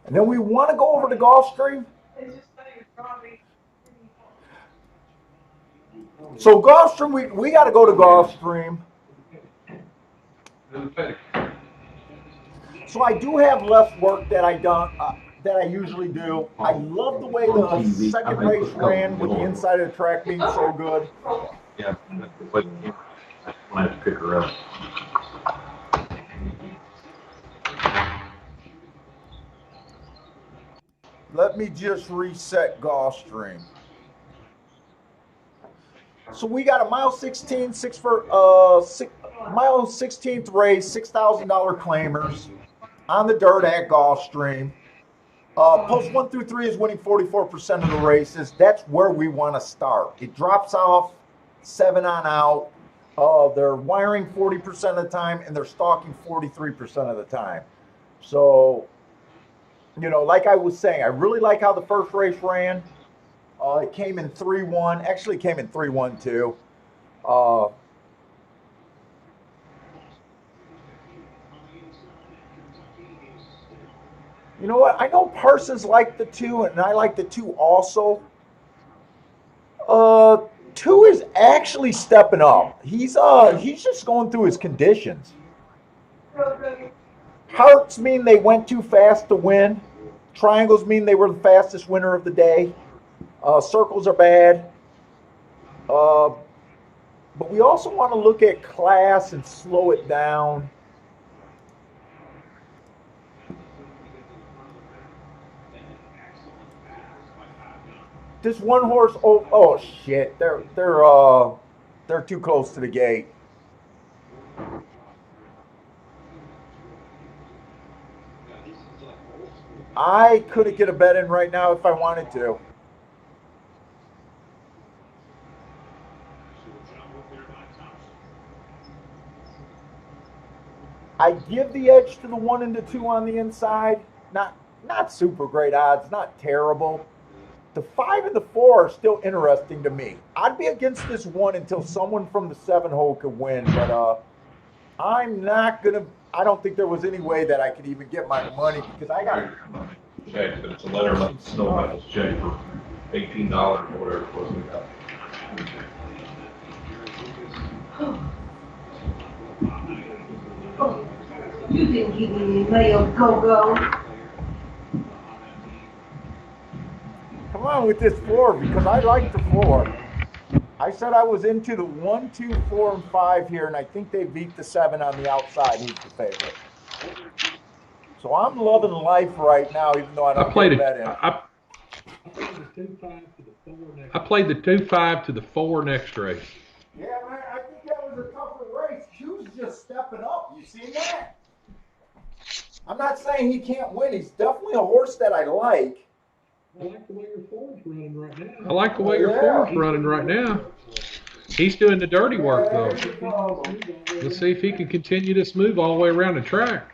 And then we want to go over to Gulfstream. So Gulfstream, we got to go to Gulfstream. So I do have less work that I usually do. I love the way the second race ran with the inside of the track being so good. Yeah, but I have to pick her up. Let me just reset Gulfstream. So we got a mile 16, mile 16th race, $6,000 claimers on the dirt at Gulfstream. Post 1 through 3 is winning 44% of the races. That's where we want to start. It drops off 7 on out. They're wiring 40% of the time and they're stalking 43% of the time. So, like I was saying, I really like how the first race ran. It came in 3-1. Actually, it came in 3-1 too. You know what? I know Parsons liked the 2, and I like the 2 also. 2 is actually stepping up. He's just going through his conditions. Hearts mean they went too fast to win. Triangles mean they were the fastest winner of the day. Circles are bad. But we also want to look at class and slow it down. This one horse, oh shit, they're too close to the gate. I couldn't get a bet in right now if I wanted to. I give the edge to the 1 and the 2 on the inside. Not super great odds, not terrible. The 5 and the 4 are still interesting to me. I'd be against this 1 until someone from the 7 hole could win, but I'm not gonna. I don't think there was any way that I could even get my money because I got. Check, but it's a letter like snow metals check for $18 or whatever it was we got. You didn't give me any mail, Go-Go. Come on with this 4 because I like the 4. I said I was into the 1, 2, 4, and 5 here, and I think they beat the 7 on the outside. Who's the favorite? So I'm loving life right now, even though I don't get a bet in. I played the 2-5 to the 4 next race. Yeah, man, I think that was a tougher race. Q's just stepping up. You seen that? I'm not saying he can't win. He's definitely a horse that I like. I like the way your 4's running right now. I like the way your 4's running right now. He's doing the dirty work, though. Let's see if he can continue this move all the way around the track.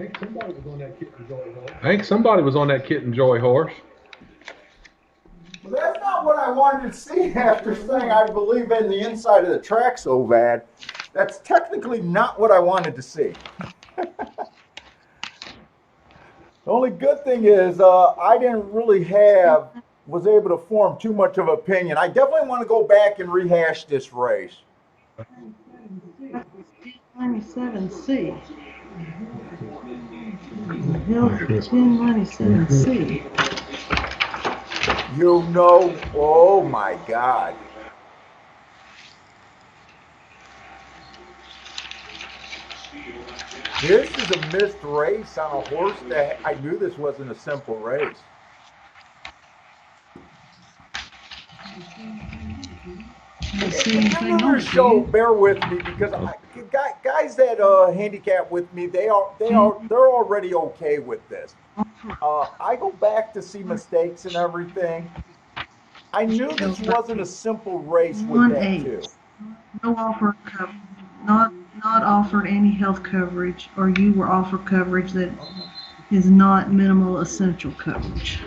I think somebody was on that Kitten Joy horse. Well, that's not what I wanted to see after saying I believe in the inside of the track so bad. That's technically not what I wanted to see. The only good thing is I didn't really was able to form too much of an opinion. I definitely want to go back and rehash this race. 1097C. Hill 1097C. You know, oh my God. This is a missed race on a horse that I knew this wasn't a simple race. If you're new to the show, bear with me because guys that handicap with me, they're already okay with this. I go back to see mistakes and everything. I knew this wasn't a simple race with that too. No offer coverage, not offered any health coverage, or you were offered coverage that is not minimal essential coverage.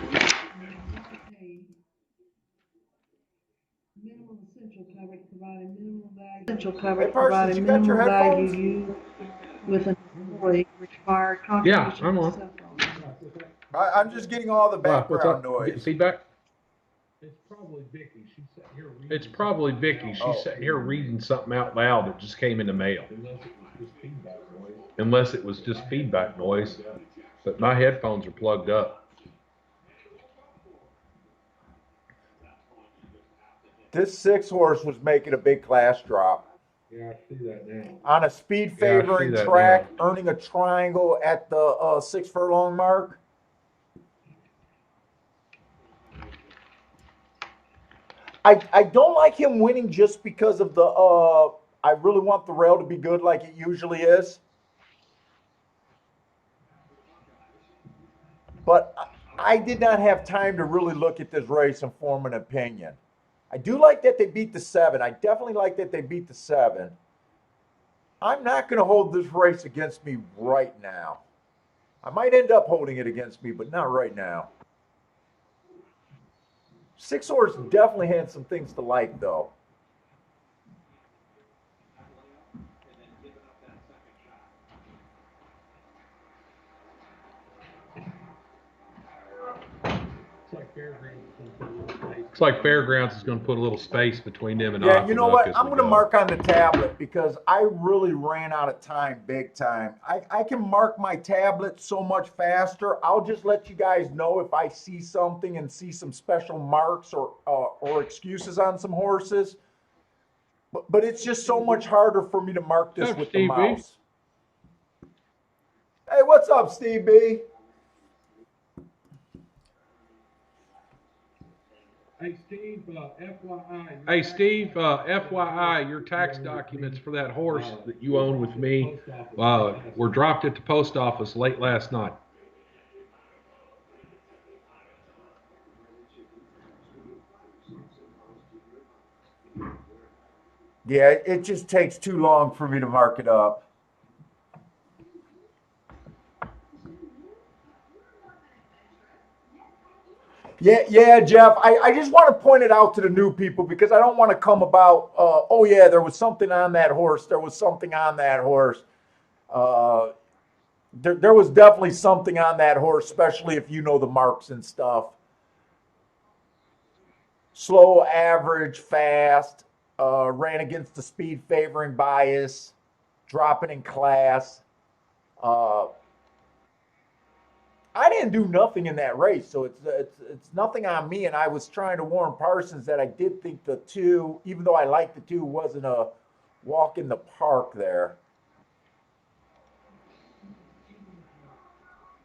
Minimal essential coverage providing minimal value. Essential coverage providing minimal value to you with an employee required contribution. Yeah, I'm on. I'm just getting all the background noise. Getting feedback? It's probably Vicky. She's sitting here reading something out loud that just came in the mail. Unless it was just feedback noise. But my headphones are plugged up. This 6 horse was making a big class drop. Yeah, I see that now. On a speed favoring track, earning a triangle at the 6 furlong mark. I don't like him winning just because of the I really want the rail to be good like it usually is. But I did not have time to really look at this race and form an opinion. I do like that they beat the 7. I definitely like that they beat the 7. I'm not going to hold this race against me right now. I might end up holding it against me, but not right now. 6 horse definitely had some things to like, though. Looks like Fairgrounds is going to put a little space between them and yeah, you know what? I'm going to mark on the tablet because I really ran out of time big time. I can mark my tablet so much faster. I'll just let you guys know if I see something and see some special marks or excuses on some horses. But it's just so much harder for me to mark this with the mouse. Hey, what's up, Steve B? Hey, Steve, FYI, your tax documents for that horse that you own with me were dropped at the post office late last night. Yeah, it just takes too long for me to mark it up. Yeah, Jeff. I just want to point it out to the new people because I don't want to come about, oh, yeah, there was something on that horse. There was something on that horse. There was definitely something on that horse, especially if you know the marks and stuff. Slow, average, fast, ran against the speed favoring bias, dropping in class. I didn't do nothing in that race, so it's nothing on me. And I was trying to warn Parsons that I did think the 2, even though I liked the 2, wasn't a walk in the park there.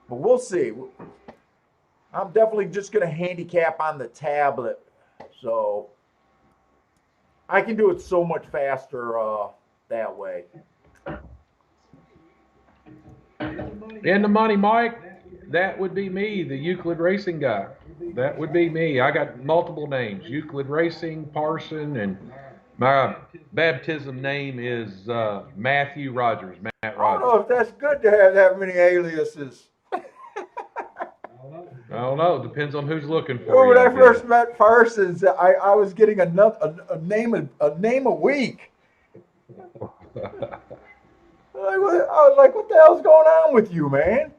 But we'll see. I'm definitely just going to handicap on the tablet, so I can do it so much faster that way. In the money, Mike. That would be me, the Euclid Racing guy. That would be me. I got multiple names: Euclid Racing, Parson, and My baptism name is Matthew Rogers, Matt I don't Rogers. know if that's good to have that many aliases. I don't know. It depends on who's looking for When you. I first met Parsons, I was getting a name a week. I was like, what the hell's going on with you, man?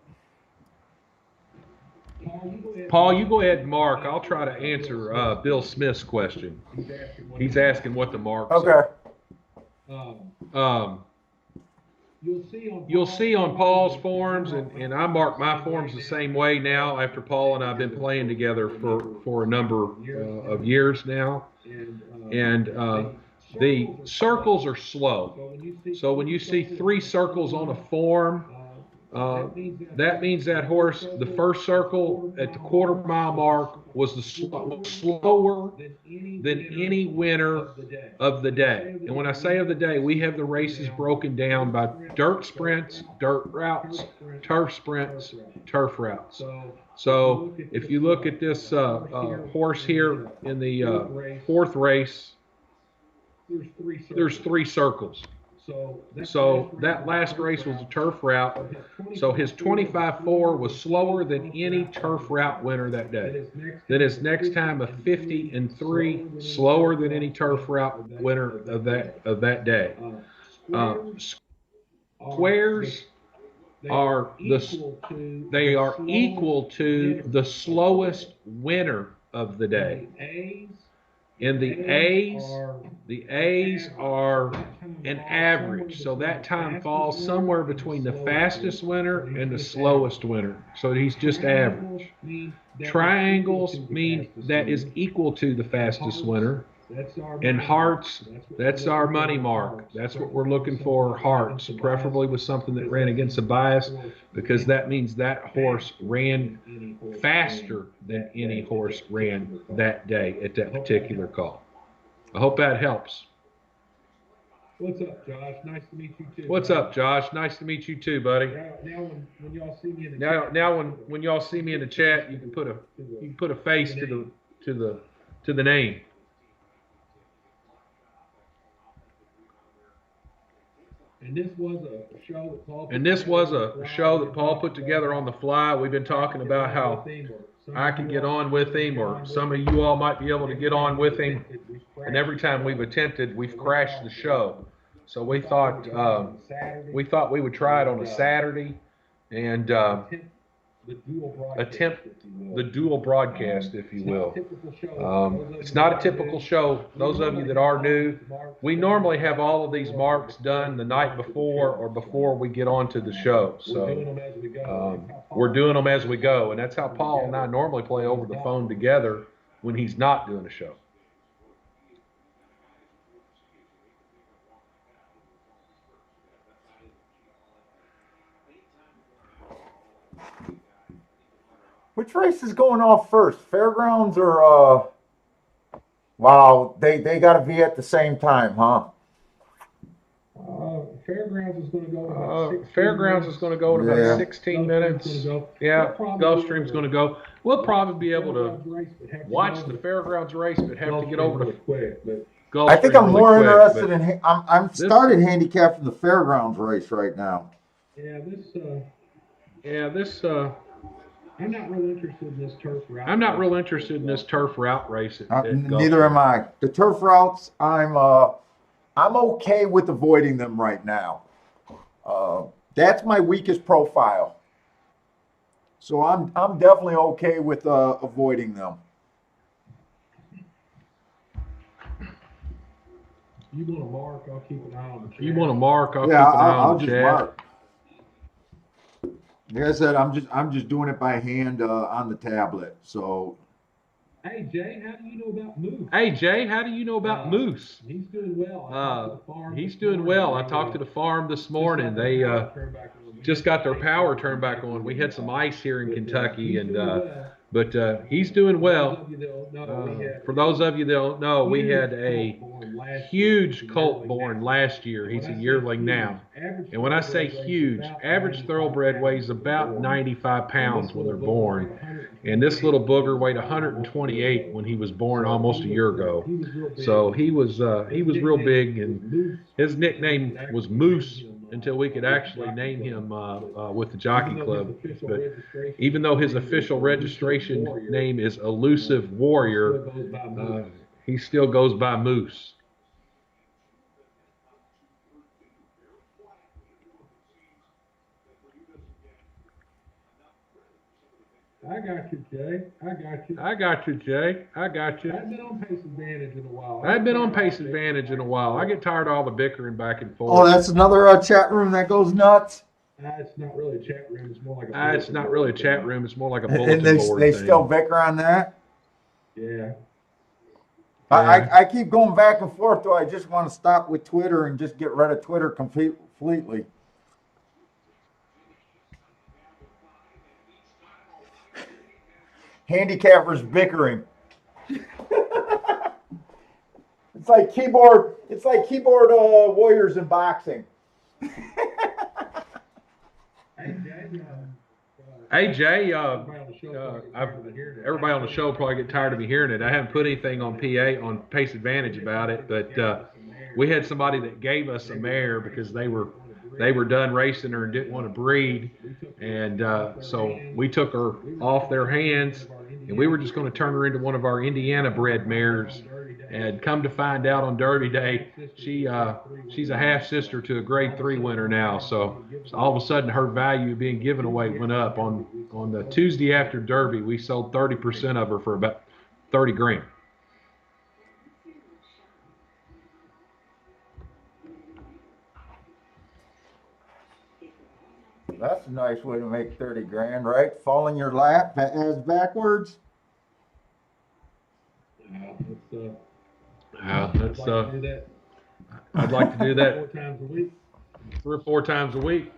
Paul, you go ahead and mark. I'll try to answer Bill Smith's question. He's asking what the marks Okay. are. You'll see on Paul's forms, and I mark my forms the same way now after Paul and I have been playing together for a number of years now. And the circles are slow. So when you see 3 circles on a form, that means that horse, the first circle at the quarter-mile mark was slower than any winner of the day. And when I say of the day, we have the races broken down by dirt sprints, dirt routes, turf sprints, turf routes. So if you look at this horse here in the 4th race, there's 3 circles. So that last race was a turf route. So his 25-4 was slower than any turf route winner that day. Then his next time a 50-3, slower than any turf route winner of that day. Squares are equal to the slowest winner of the day. And the A's are an average. So that time falls somewhere between the fastest winner and the slowest winner. So he's just average. Triangles mean that is equal to the fastest winner. And hearts, that's our money mark. That's what we're looking for, hearts, preferably with something that ran against a bias, because that means that horse ran faster than any horse ran that day at that particular call. I hope that helps. What's up, Josh? Nice to meet you too. What's up, Josh? Nice to meet you too, buddy. Now when y'all see me in the Now when y'all see me in the chat, you can put a face to the name. And this was a show that Paul put together on the fly. We've been talking about how I can get on with him, or some of you all might be able to get on with him. And every time we've attempted, we've crashed the show. So we thought we would try it on a Saturday and attempt the dual broadcast, if you will. It's not a typical show. Those of you that are new, we normally have all of these marks done the night before or before we get onto the show. So we're doing them as we go, and that's how Paul and I normally play over the phone together when he's not doing a show. Which race is going off first? Fairgrounds or wow, they gotta be at the same time, huh? Fairgrounds is going to go in about 16 minutes. Yeah, Gulfstream's going to go. We'll probably be able to watch the Fairgrounds race, but have to get over to Gulfstream. I think I'm really more quick, interested in. I'm started handicapping the Fairgrounds race right now. I'm not real interested in this turf route. I'm not real interested in this turf route race. Neither am I. The turf routes, I'm okay with avoiding them right now. That's my weakest profile. So I'm definitely okay with avoiding them. You want to mark? I'll keep an eye on the chat. You want to mark? I'll keep an eye on the chat. Mark. Like I said, I'm just doing it by hand on the tablet. So. Hey Jay, how do you know about Moose? Moose? He's doing well. He's doing well. I talked to the farm this morning. They just got their power turned back on. We had some ice here in Kentucky, and But he's doing well. For those of you that don't know, we Huge had a colt born last huge year. colt born last year. He's a When I say yearling huge, now. average And when I say thoroughbred weighs huge, about average 95 thoroughbred weighs pounds about born. 95 And pounds this when they're little booger born. weighed And this little 128 booger weighed almost a year 128 ago. when he was born So almost a year ago. he was real big. So he was His real nickname big, was and Moose his until we nickname could was actually Moose name him until we could with the actually jockey name club. him But with the jockey even though club. his official But registration even though his name is official Elusive registration Warrior, name is Elusive Warrior, he still goes by Moose. he still goes by Moose. I got you, Jay. I got you. I got you, Jay. I got you. I haven't been on Pace Advantage in a while. I've been on Pace Advantage in a while. I get tired of all the bickering back and Oh, forth. that's another chat room that goes nuts. It's not really a chat room. It's more like a. It's not really a chat room. It's more like a And bulletin board they thing. still bicker on that. Yeah. I keep going back and forth. Do I just want to stop with Twitter and just get rid of Twitter completely? Handicappers bickering. It's like keyboard. It's like keyboard warriors in boxing. Hey, Jay, everybody on the show probably get tired of me hearing it. I haven't put anything on Pace Advantage about it, but we had somebody that gave us a mare because they were done racing her and didn't want to breed, and so we took her off their hands, and we were just going to turn her into one of our Indiana bred mares. And come to find out on Derby Day, she's a half sister to a Grade 3 winner now. So all of a sudden, her value being given away went up. On the Tuesday after Derby, we sold 30% of her for about 30 grand. That's a nice way to make 30 grand, right? Fall in your lap as backwards. I'd like to do that 4 times a week. 3 or 4 times a week.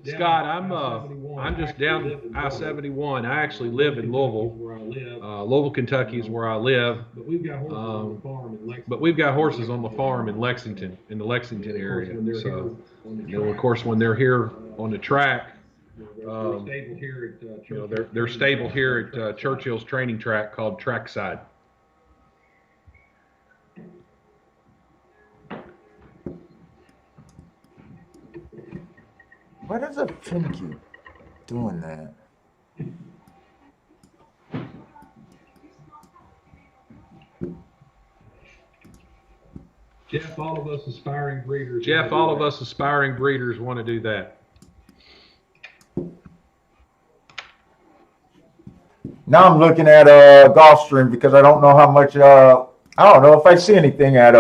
Scott, I'm just down I-71. I actually live in Louisville. Louisville, Kentucky is where I live. But we've got horses on the farm in Lexington. But we've got horses on the farm in Lexington, in the Lexington area. So, of course, when they're here on the track, they're stabled here at Churchill's training track called Trackside. Why does a fin keep doing that? Jeff, all of us aspiring breeders. Want to do that. Now I'm looking at Gulfstream because I don't know how much. I don't know if I see anything at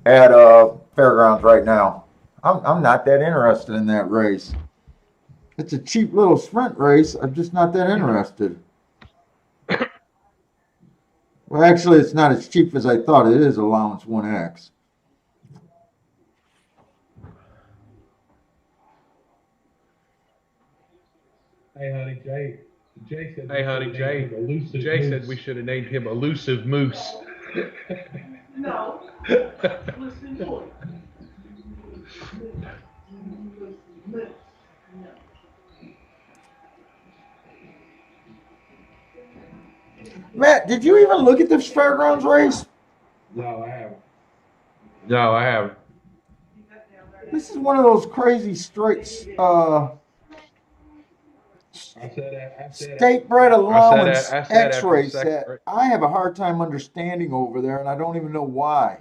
Fairgrounds right now. I'm not that interested in that race. It's a cheap little sprint race. I'm just not that interested. Well, actually, it's not as cheap as I thought. It is allowance 1X. Hey, honey, Jay. Jay said. Hey, honey, Jay said we should have named him Elusive Moose. No. Listen to it. Matt, did you even look at this Fairgrounds race? No, I haven't. No, I haven't. This is one of those crazy straight state bred allowance X-rays that I have a hard time understanding over there, and I don't even know why.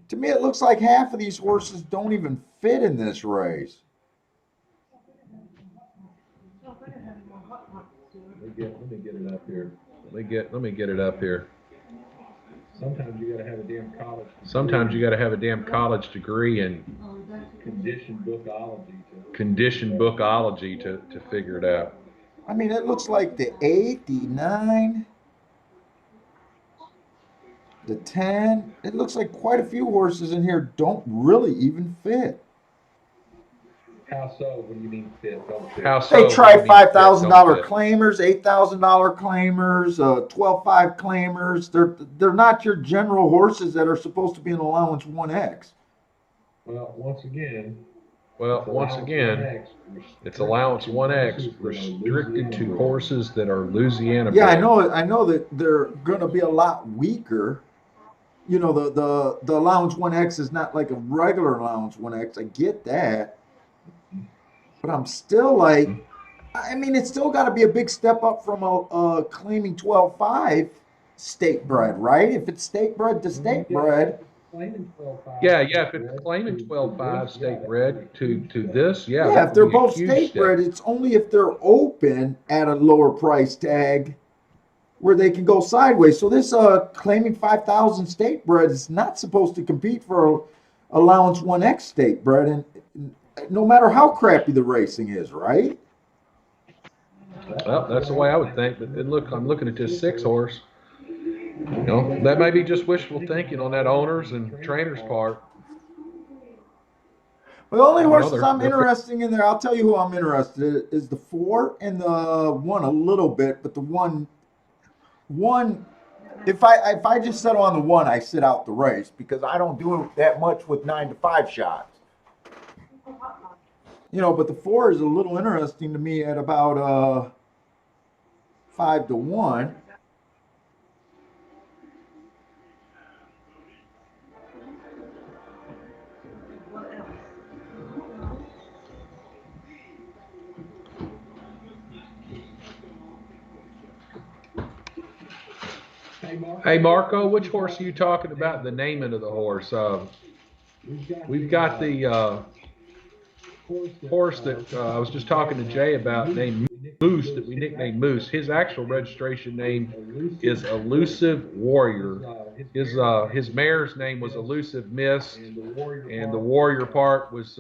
To me, it looks like half of these horses don't even fit in this race. Let me get it up here. Let me get it up here. Sometimes you gotta have a damn college. Sometimes you got to have a damn college degree in condition bookology to figure it out. I mean, it looks like the 8, the 9, the 10. It looks like quite a few horses in here don't really even fit. How so? What do you mean fit? Don't fit? How so? They What do try you mean fit? Don't $5,000 fit? claimers, $8,000 claimers, 12.5 claimers. They're not your general horses that are supposed to be in allowance 1X. Well, once again, it's allowance 1X restricted to horses that are Louisiana Yeah, I bred. know that they're going to be a lot weaker. You know, the allowance 1X is not like a regular allowance 1X. I get that. But I'm still like, I mean, it's still got to be a big step up from a claiming 12.5 state bred, right? If it's state bred to state bred, Yeah, if it's claiming 12.5 state bred to this, yeah, that if they're would be a both huge state step. bred, it's only if they're open at a lower price tag where they can go sideways. So this claiming 5,000 state bred is not supposed to compete for allowance 1X state bred, and no matter how crappy the racing is, right? Well, that's the way I would think. But then look, I'm looking at this 6 horse. You know, that may be just wishful thinking on that owner's and trainer's part. Well, the only You know, horses I'm interested in there, I'll tell you who I'm interested in, is the 4 and the 1 a little bit, but the one, if I just settle on the 1, I sit out the race because I don't do that much with 9 to 5 shots. You know, but the 4 is a little interesting to me at about 5 to 1. Hey, Marco, which horse are you talking about? The naming of the horse? We've got the horse that I was just talking to Jay about, named Moose, that we nicknamed Moose. His actual registration name is Elusive Warrior. His mare's name was Elusive Miss, and the Warrior part was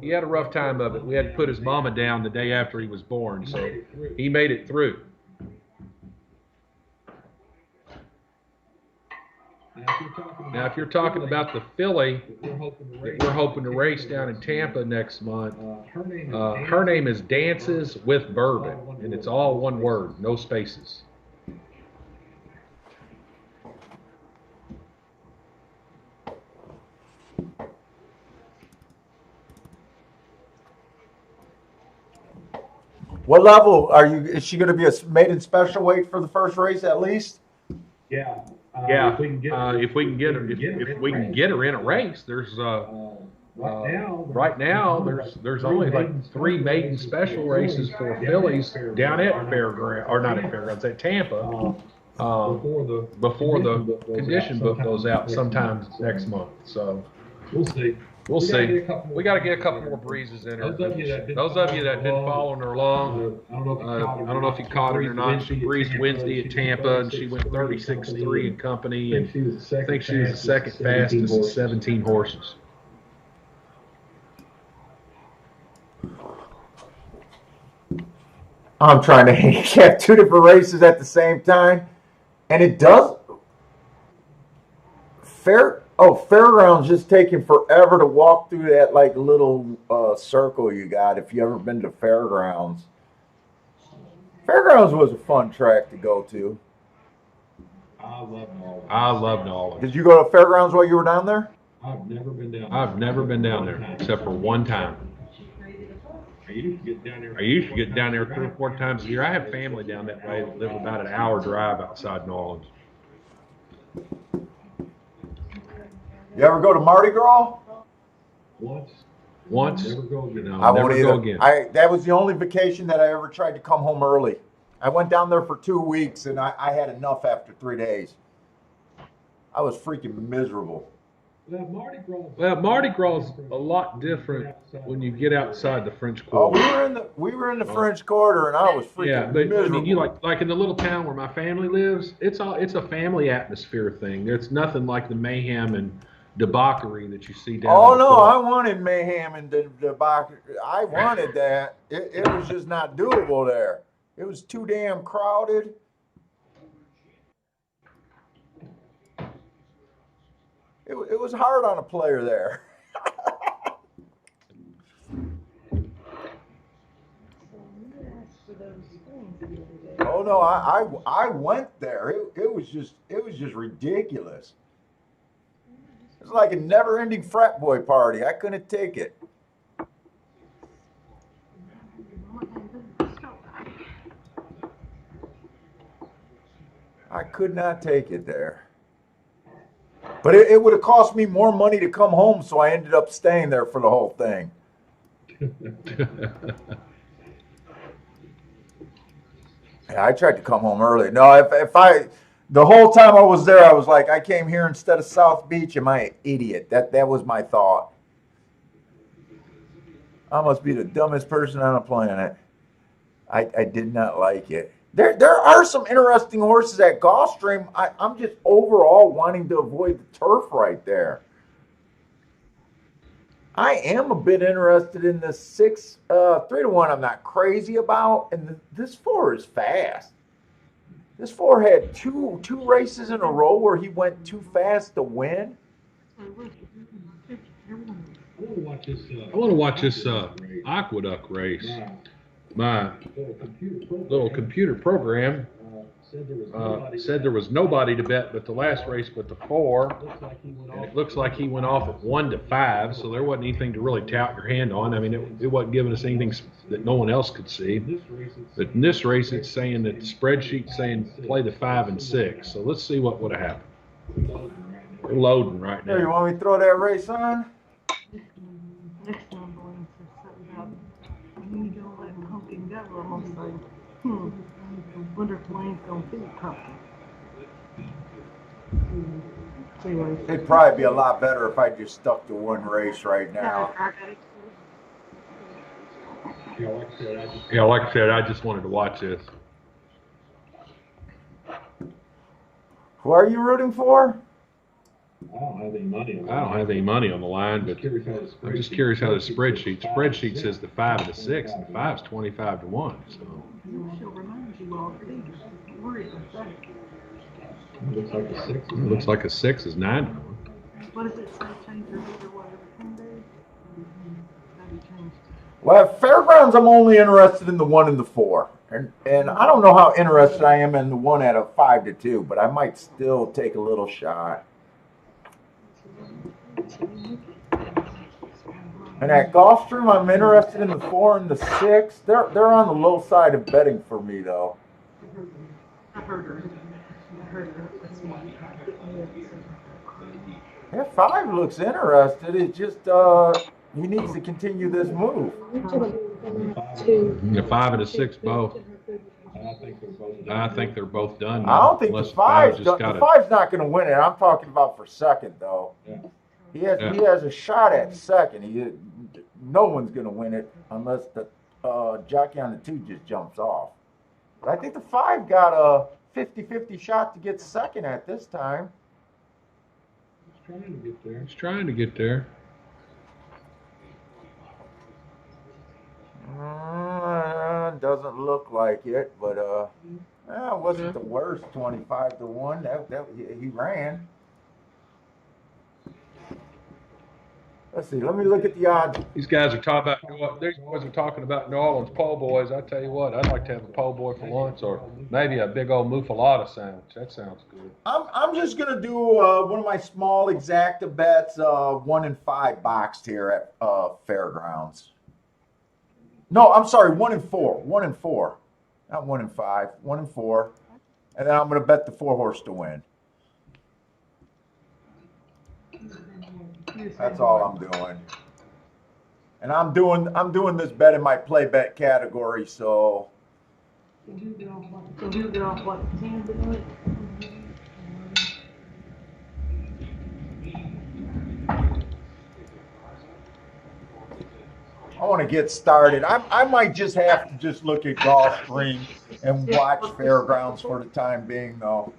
he had a rough time of it. We had to put his mama down the day after he was born, so he made it through. Now, if you're talking about the filly that we're hoping to race down in Tampa next month, her name is Dances with Bourbon, and it's all one word, no spaces. What level are you? Is she going to be a maiden special weight for the first race at least? Yeah. If we can get her in a race, there's right now there's only like 3 maiden special races for fillies down at Fairgrounds, or not at Fairgrounds, at Tampa. Before the condition book goes out sometime next month. So We'll see. we'll see. We got to get a couple more breezes in her. Those of you that been following her along, I don't know if you caught it or not. She breezed Wednesday at Tampa, and she went 36.3 in company, and I think she was the second fastest of 17 horses. I'm trying to handicap 2 different races at the same time, and it does. Fairgrounds just taking forever to walk through that like little circle you got. If you ever been to Fairgrounds, Fairgrounds was a fun track to go to. I love Nolan. Did you go to Fairgrounds while you were down there? I've never been down. I've never been down there except for one time. I used to get down there 3 or 4 times a year. I have family down that way that live about an hour drive outside New Orleans. You ever go to Mardi Gras? Once. Never go again. No, I won't never either. go again. That was the only vacation that I ever tried to come home early. I went down there for 2 weeks, and I had enough after 3 days. I was freaking miserable. Well, Mardi Gras. Well, Mardi Gras is a lot different when you get outside the French Oh, Quarter. we were in the French Quarter, and I was freaking Yeah, but I miserable. mean, you like in the little town where my family lives, it's a family atmosphere thing. It's nothing like the mayhem and debauchery that you see down Oh in the no, I Port. wanted mayhem and the box. I wanted that. It was just not doable there. It was too damn crowded. It was hard on a player there. Oh no, I went there. It was just ridiculous. It was like a never-ending frat boy party. I couldn't take it. I could not take it there. But it would have cost me more money to come home, so I ended up staying there for the whole thing. Yeah, I tried to come home early. No, the whole time I was there, I was like, I came here instead of South Beach. Am I an idiot? That was my thought. I must be the dumbest person on the planet. I did not like it. There are some interesting horses at Gulfstream. I'm just overall wanting to avoid the turf right there. I am a bit interested in the 3-1. I'm not crazy about, and this 4 is fast. This 4 had two races in a row where he went too fast to win. I want to watch this aqueduct race. My little computer program said there was nobody to bet but the last race but the 4, and it looks like he went off at 1-5, so there wasn't anything to really tout your hand on. I mean, it wasn't giving us anything that no one else could see. But in this race, it's saying that the spreadsheet's saying play the 5 and 6. So let's see what would have happened. We're loading right Here, you now. want me to throw that race on? Next time, Blaine says something about when you don't let pumpkin go, I'm gonna say, wonder if Blaine's gonna feed pumpkin. Anyway. It'd probably be a lot better if I just stuck to one race right now. Yeah, like I said, I just wanted to watch this. Who are you rooting for? I don't have any money on I don't have any money on the line, but I'm just curious how the spreadsheet says the 5 and the 6, and the 5's 25 to 1. So She'll remind you all, please. Don't worry about that. It looks like a 6. it looks like a 6 is 9 to 1. What does it say? Change your leader, whatever, 10 days? That'd be changed. Well, at Fairgrounds, I'm only interested in the 1 and the 4. And I don't know how interested I am in the 1 at a 5 to 2, but I might still take a little shot. And at Gulfstream, I'm interested in the 4 and the 6. They're on the low side of betting for me, though. I heard her. That's why. Yeah, 5 looks interested. It just he needs to continue this move. The 5 and the 6 both. I think they're both done now. I don't think the unless 5's just done. got The 5's not going to win it. I'm talking about for second, though. Yeah. He has a shot at second. No one's going to win it unless the jockey on the 2 just jumps off. But I think the 5 got a 50-50 shot to get second at this time. He's trying to get there. He's trying to get there. Doesn't look like it, but it wasn't the worst. 25 to 1. That he ran. Let's see. Let me look at the odds. These guys are talking about. These boys are talking about New Orleans po' boys. I tell you what, I'd like to have a po' boy for lunch, or maybe a big old muffalata sandwich. That sounds good. I'm just gonna do one of my small exacta bets. 1 and 5 boxed here at Fairgrounds. No, I'm sorry. 1 and 4. 1 and 4. Not 1 and 5. 1 and 4. And then I'm gonna bet the 4 horse to win. That's all I'm doing. And I'm doing this bet in my play bet category, so So he'll get off what, 10 tonight? want to get started. I might just have to just look at Gulfstream and watch Fairgrounds for the time being, though.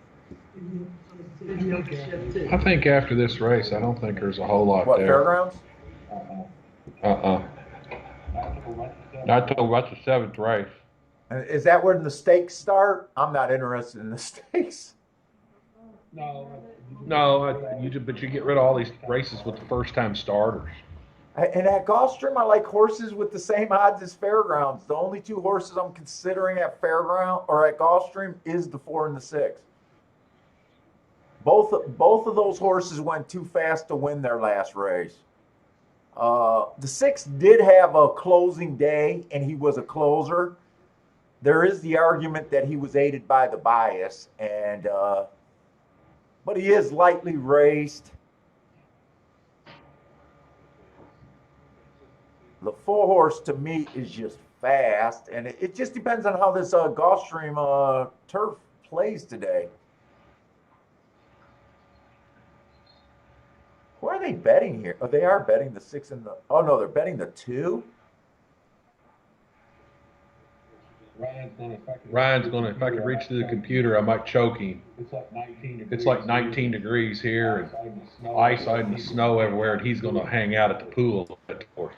I think after this race, I don't think there's a whole lot What, there. Fairgrounds? Not till about the 7th race. Is that where the stakes start? I'm not interested in the stakes. No, but you get rid of all these races with the first-time starters. And at Gulfstream, I like horses with the same odds as Fairgrounds. The only two horses I'm considering at Fairground or at Gulfstream is the 4 and the 6. Both of those horses went too fast to win their last race. The 6 did have a closing day, and he was a closer. There is the argument that he was aided by the bias, and but he is lightly raced. The 4 horse to me is just fast, and it just depends on how this Gulfstream turf plays today. Who are they betting here? Oh, they are betting the 6 and the. Oh no, they're betting the 2. Ryan's gonna. If I could reach to the computer, I might choke him. It's like 19 degrees here, and ice and snow everywhere, and he's gonna hang out at the pool a little bit for us.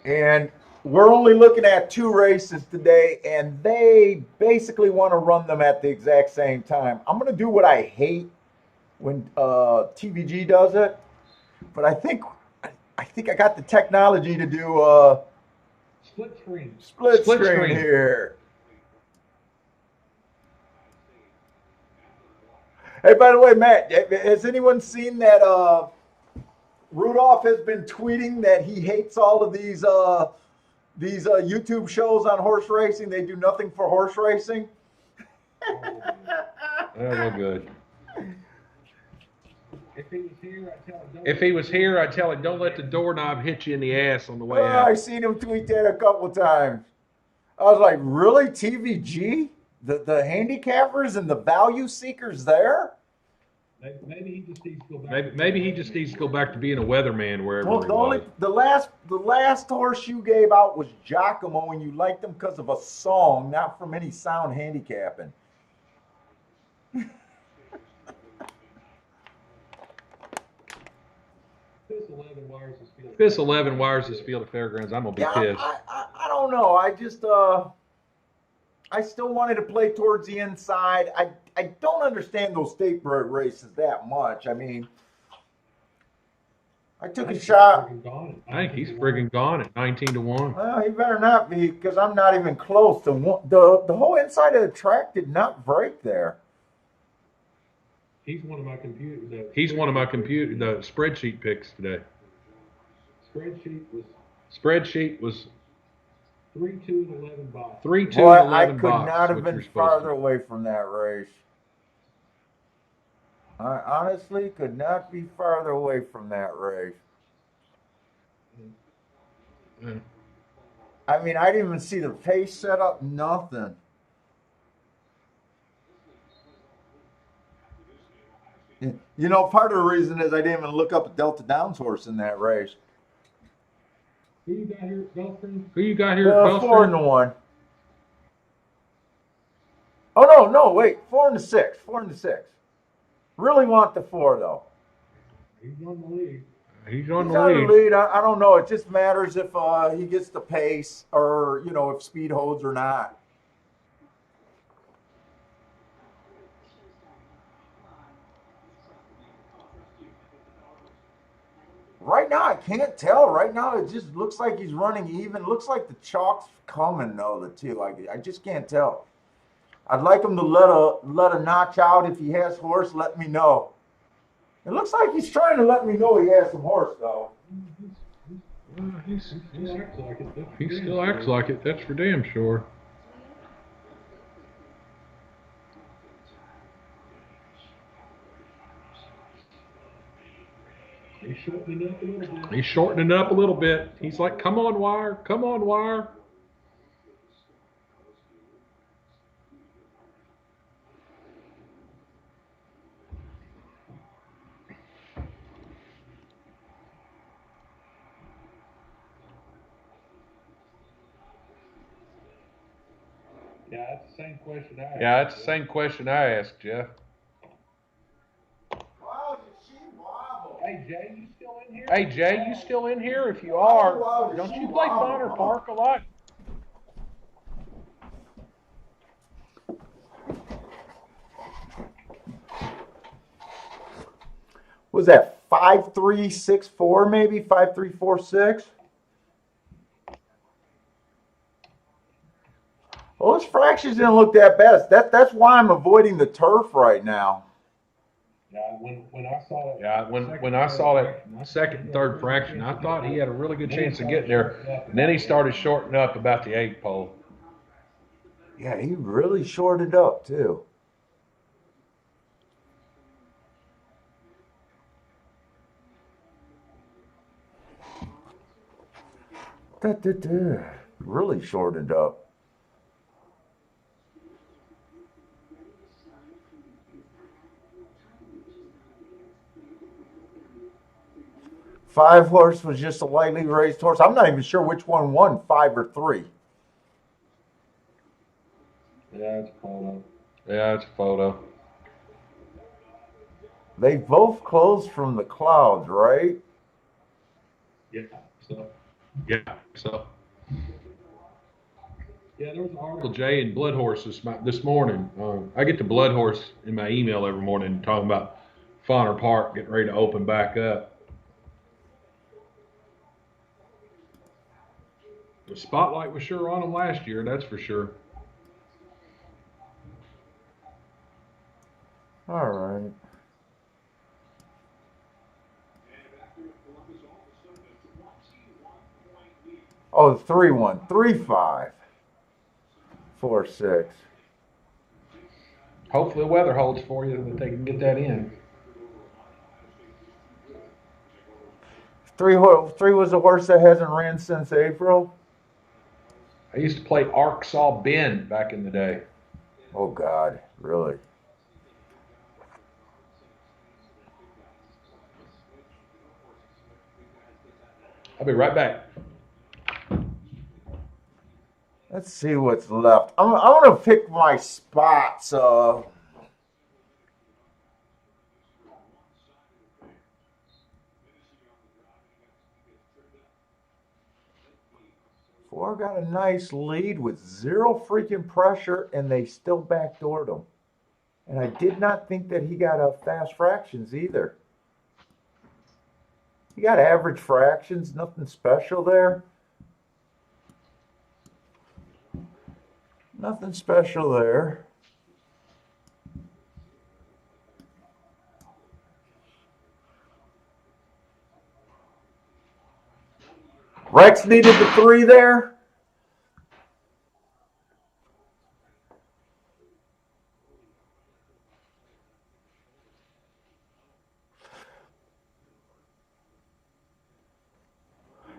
And we're only looking at 2 races today, and they basically want to run them at the exact same time. I'm going to do what I hate when TVG does it, but I think I got the technology to do split screen here. Hey, by the way, Matt, has anyone seen that Rudolph has been tweeting that he hates all of these YouTube shows on horse racing? They do nothing for horse racing. Well, good. If he was here, I'd tell him, don't let the doorknob hit you in the ass on the way Oh, out. I've seen him tweet that a couple times. I was like, really, TVG? The handicappers and the value seekers there? maybe he just needs to go back. Maybe he just needs to go back to being a weatherman wherever Well, he was. the last horse you gave out was Giacomo, and you liked him because of a song, not from any sound handicapping. If this 11 wires this field of Fairgrounds, I'm gonna be pissed. I don't know. I just I still wanted to play towards the inside. I don't understand those state races that much. I mean, I took a shot. I think he's friggin' gone at 19-1. Well, he better not be, because I'm not even close to one. The whole inside of the track did not break there. He's one of my computer. The spreadsheet picks today. Spreadsheet was 3-2 and 11 box. 3-2 Boy, and 11 I could box, not have what been you're supposed farther to. away from that race. I honestly could not be farther away from that race. Yeah. I mean, I didn't even see the pace set up, nothing. You know, part of the reason is I didn't even look up a Delta Downs horse in that race. Who you got here at Gulfstream? Who you got here at 4 and Gulfstream? the 1. Oh no, wait, 4 and the 6. 4 and the 6. Really want the 4 though. He's on the lead. He's on He's the on the lead. lead. I don't know. It just matters if he gets the pace or, you know, if speed holds or not. Right now, I can't tell. Right now, it just looks like he's running even. Looks like the chalk's coming, though, the 2. I just can't tell. I'd like him to let a notch out. If he has horse, let me know. It looks like he's trying to let me know he has some horse, though. He still acts like it. That's for damn sure. He's shortening it up a little bit. He's shortening it up a little bit. He's like, come on, wire. Come on, wire. Yeah, that's the same question I asked. Yeah, that's the same question I asked, Jeff. Wow, she wobbled. Hey, Jay, you still in here? Hey, Jay, you still in here? If you are, wow, don't she you play wobbled. Bonner Park a lot? Was that 5364 maybe 5346? Well, those fractions didn't look that bad. That's why I'm avoiding the turf right now. Yeah, when I saw it. Yeah, when I saw that second and third fraction, I thought he had a really good chance of getting there. And then he started shorting up about the 8 pole. Yeah, he really shorted up too. Really shorted up. Five horse was just a lightly raised horse. I'm not even sure which one won, 5 or 3. Yeah, it's a photo. Yeah, it's a photo. They both closed from the clouds, right? Yeah, so. Yeah, so. Yeah, there was an Uncle article. Jay and Blood Horse this morning. I get the Blood Horse in my email every morning talking about Fauner Park getting ready to open back up. The spotlight was sure on them last year, that's for sure. All right. Oh, 3-1, 3-5, 4-6. Hopefully the weather holds for you that they can get that in. 3 was a horse that hasn't ran since April. I used to play Arkansas Bend back in the day. Oh God, really? I'll be right back. Let's see what's left. I'm gonna pick my spots. Four got a nice lead with 0 freaking pressure, and they still backdoored him. And I did not think that he got a fast fractions either. He got average fractions, nothing special there. Nothing special there. Rex needed the 3 there.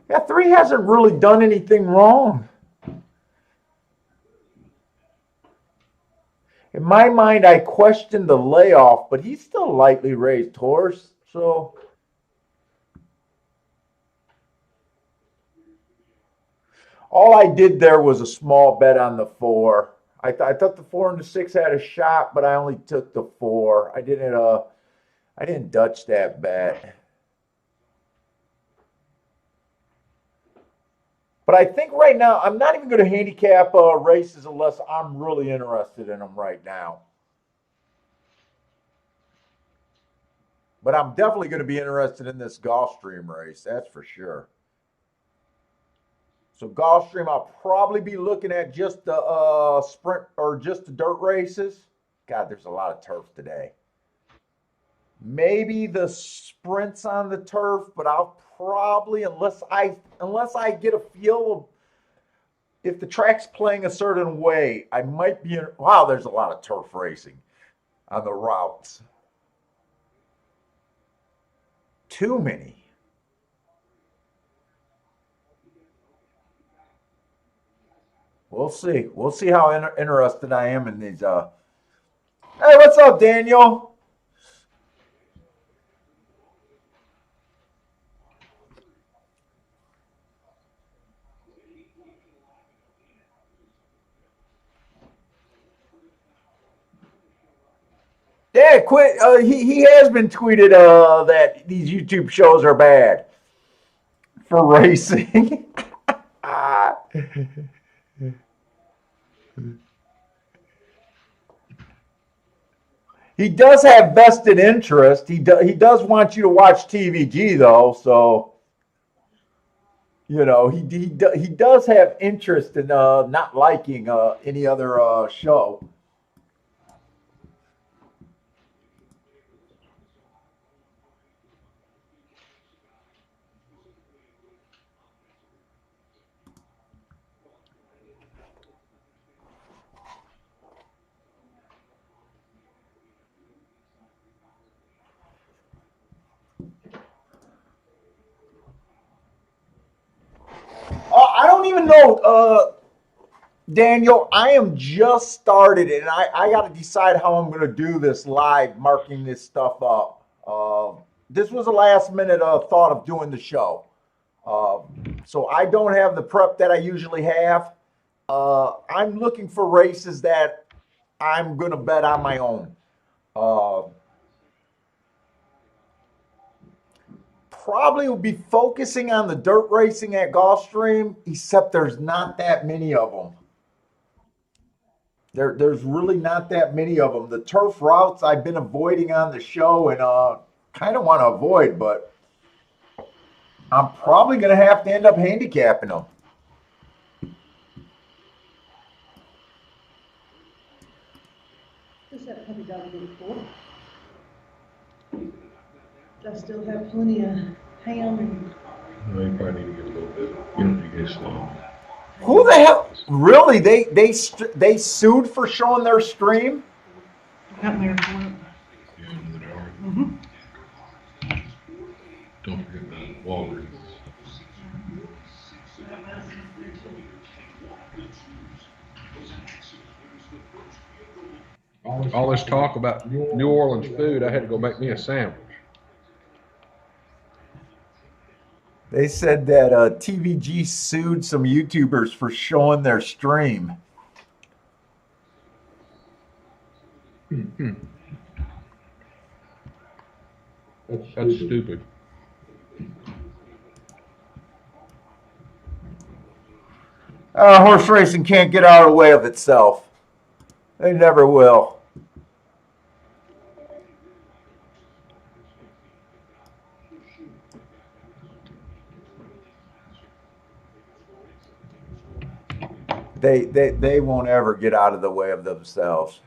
Yeah, 3 hasn't really done anything wrong. In my mind, I questioned the layoff, but he's still lightly raised horse, so all I did there was a small bet on the 4. I thought the 4 and the 6 had a shot, but I only took the 4. I didn't Dutch that bet. But I think right now I'm not even going to handicap races unless I'm really interested in them right now. But I'm definitely going to be interested in this Gulfstream race, that's for sure. So Gulfstream, I'll probably be looking at just the sprint or just the dirt races. God, there's a lot of turf today. Maybe the sprints on the turf, but I'll probably, unless I get a feel of if the track's playing a certain way, I might be in. Wow, there's a lot of turf racing on the routes. Too many. We'll see. We'll see how interested I am in these. Hey, what's up, Daniel? Yeah, quit. He has been tweeted that these YouTube shows are bad for racing. He does have vested interest. He does want you to watch TVG though, so you know he does have interest in not liking any other show. I don't even know, Daniel. I am just started, and I got to decide how I'm going to do this live, marking this stuff up. This was a last minute thought of doing the show. So I don't have the prep that I usually have. I'm looking for races that I'm going to bet on my own. Uh, Probably will be focusing on the dirt racing at Gulfstream, except there's not that many of them. There's really not that many of them. The turf routes I've been avoiding on the show and kind of want to avoid, but I'm probably going to have to end up handicapping them. Just that puppy dog really cool. I still have plenty of ham and. No, you probably need to get a little bit. You don't need to get slow. Who the hell? Really? They sued for showing their stream? Got me for it. Yeah, another hour. Mm-hmm. Don't forget the Walgreens. All this talk about New Orleans food, I had to go make me a sandwich. They said that TVG sued some YouTubers for showing their stream. That's stupid. Horse racing can't get out of the way of itself. They never will. They won't ever get out of the way of themselves.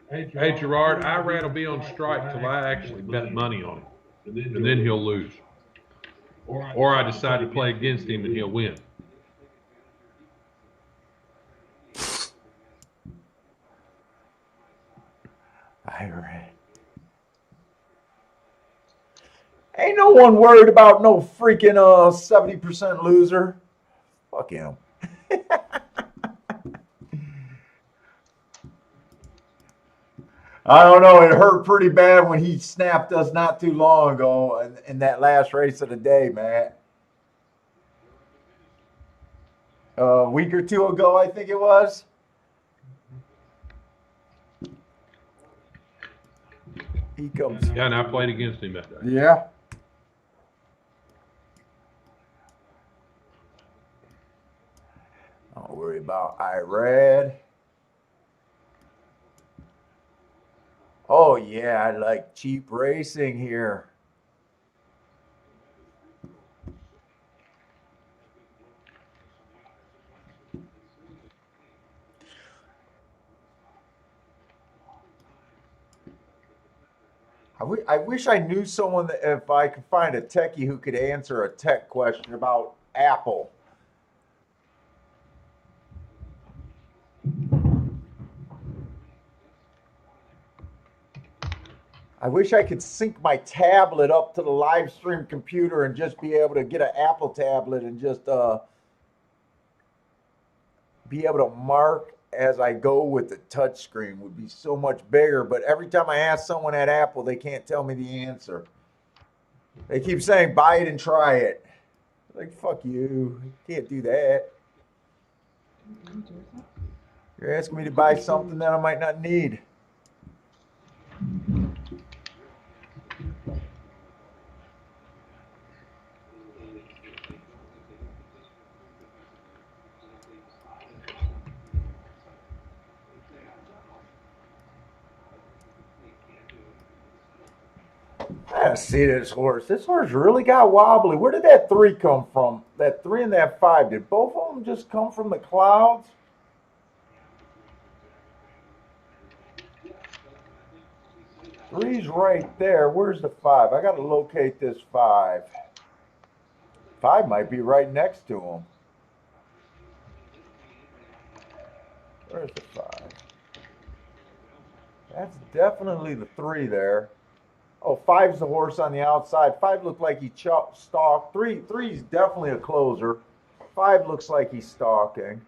Hey, Gerard, Irad will be on strike till I actually bet money on it. And then he'll lose. Or I decide to play against him and he'll win. Irad. Ain't no one worried about no freaking 70% loser. Fuck him. I don't know. It hurt pretty bad when he snapped us not too long ago in that last race of the day, man. A week or two ago, I think it was. He comes. Yeah, and I played against him that day. Yeah. Don't worry about Irad. Oh, yeah, I like cheap racing here. I wish I knew someone that if I could find a techie who could answer a tech question about Apple. I wish I could sync my tablet up to the live stream computer and just be able to get an Apple tablet and just be able to mark as I go with the touch screen would be so much bigger. But every time I ask someone at Apple, they can't tell me the answer. They keep saying buy it and try it. Like, fuck you. You can't do that. You're asking me to buy something that I might not need. I gotta see this horse. This horse really got wobbly. Where did that 3 come from? That 3 and that 5. Did both of them just come from the clouds? 3's right there. Where's the 5? I gotta locate this 5. 5 might be right next to him. Where's the 5? That's definitely the 3 there. Oh, 5's the horse on the outside. 5 looked like he stalked. 3's definitely a closer. 5 looks like he's stalking.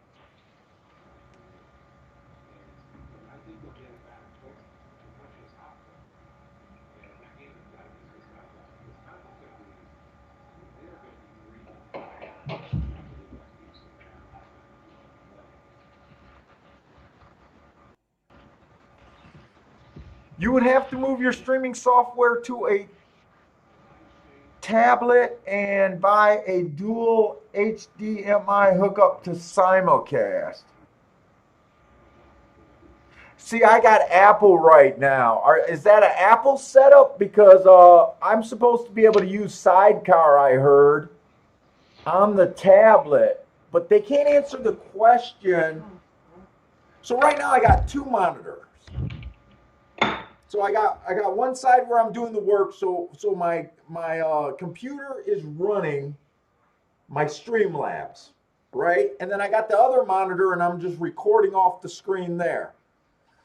You would have to move your streaming software to a tablet and buy a dual HDMI hookup to simulcast. See, I got Apple right now. Is that an Apple setup? Because I'm supposed to be able to use Sidecar, I heard, on the tablet, but they can't answer the question. So right now I got 2 monitors. So I got one side where I'm doing the work. So my computer is running my Streamlabs, right? And then I got the other monitor and I'm just recording off the screen there.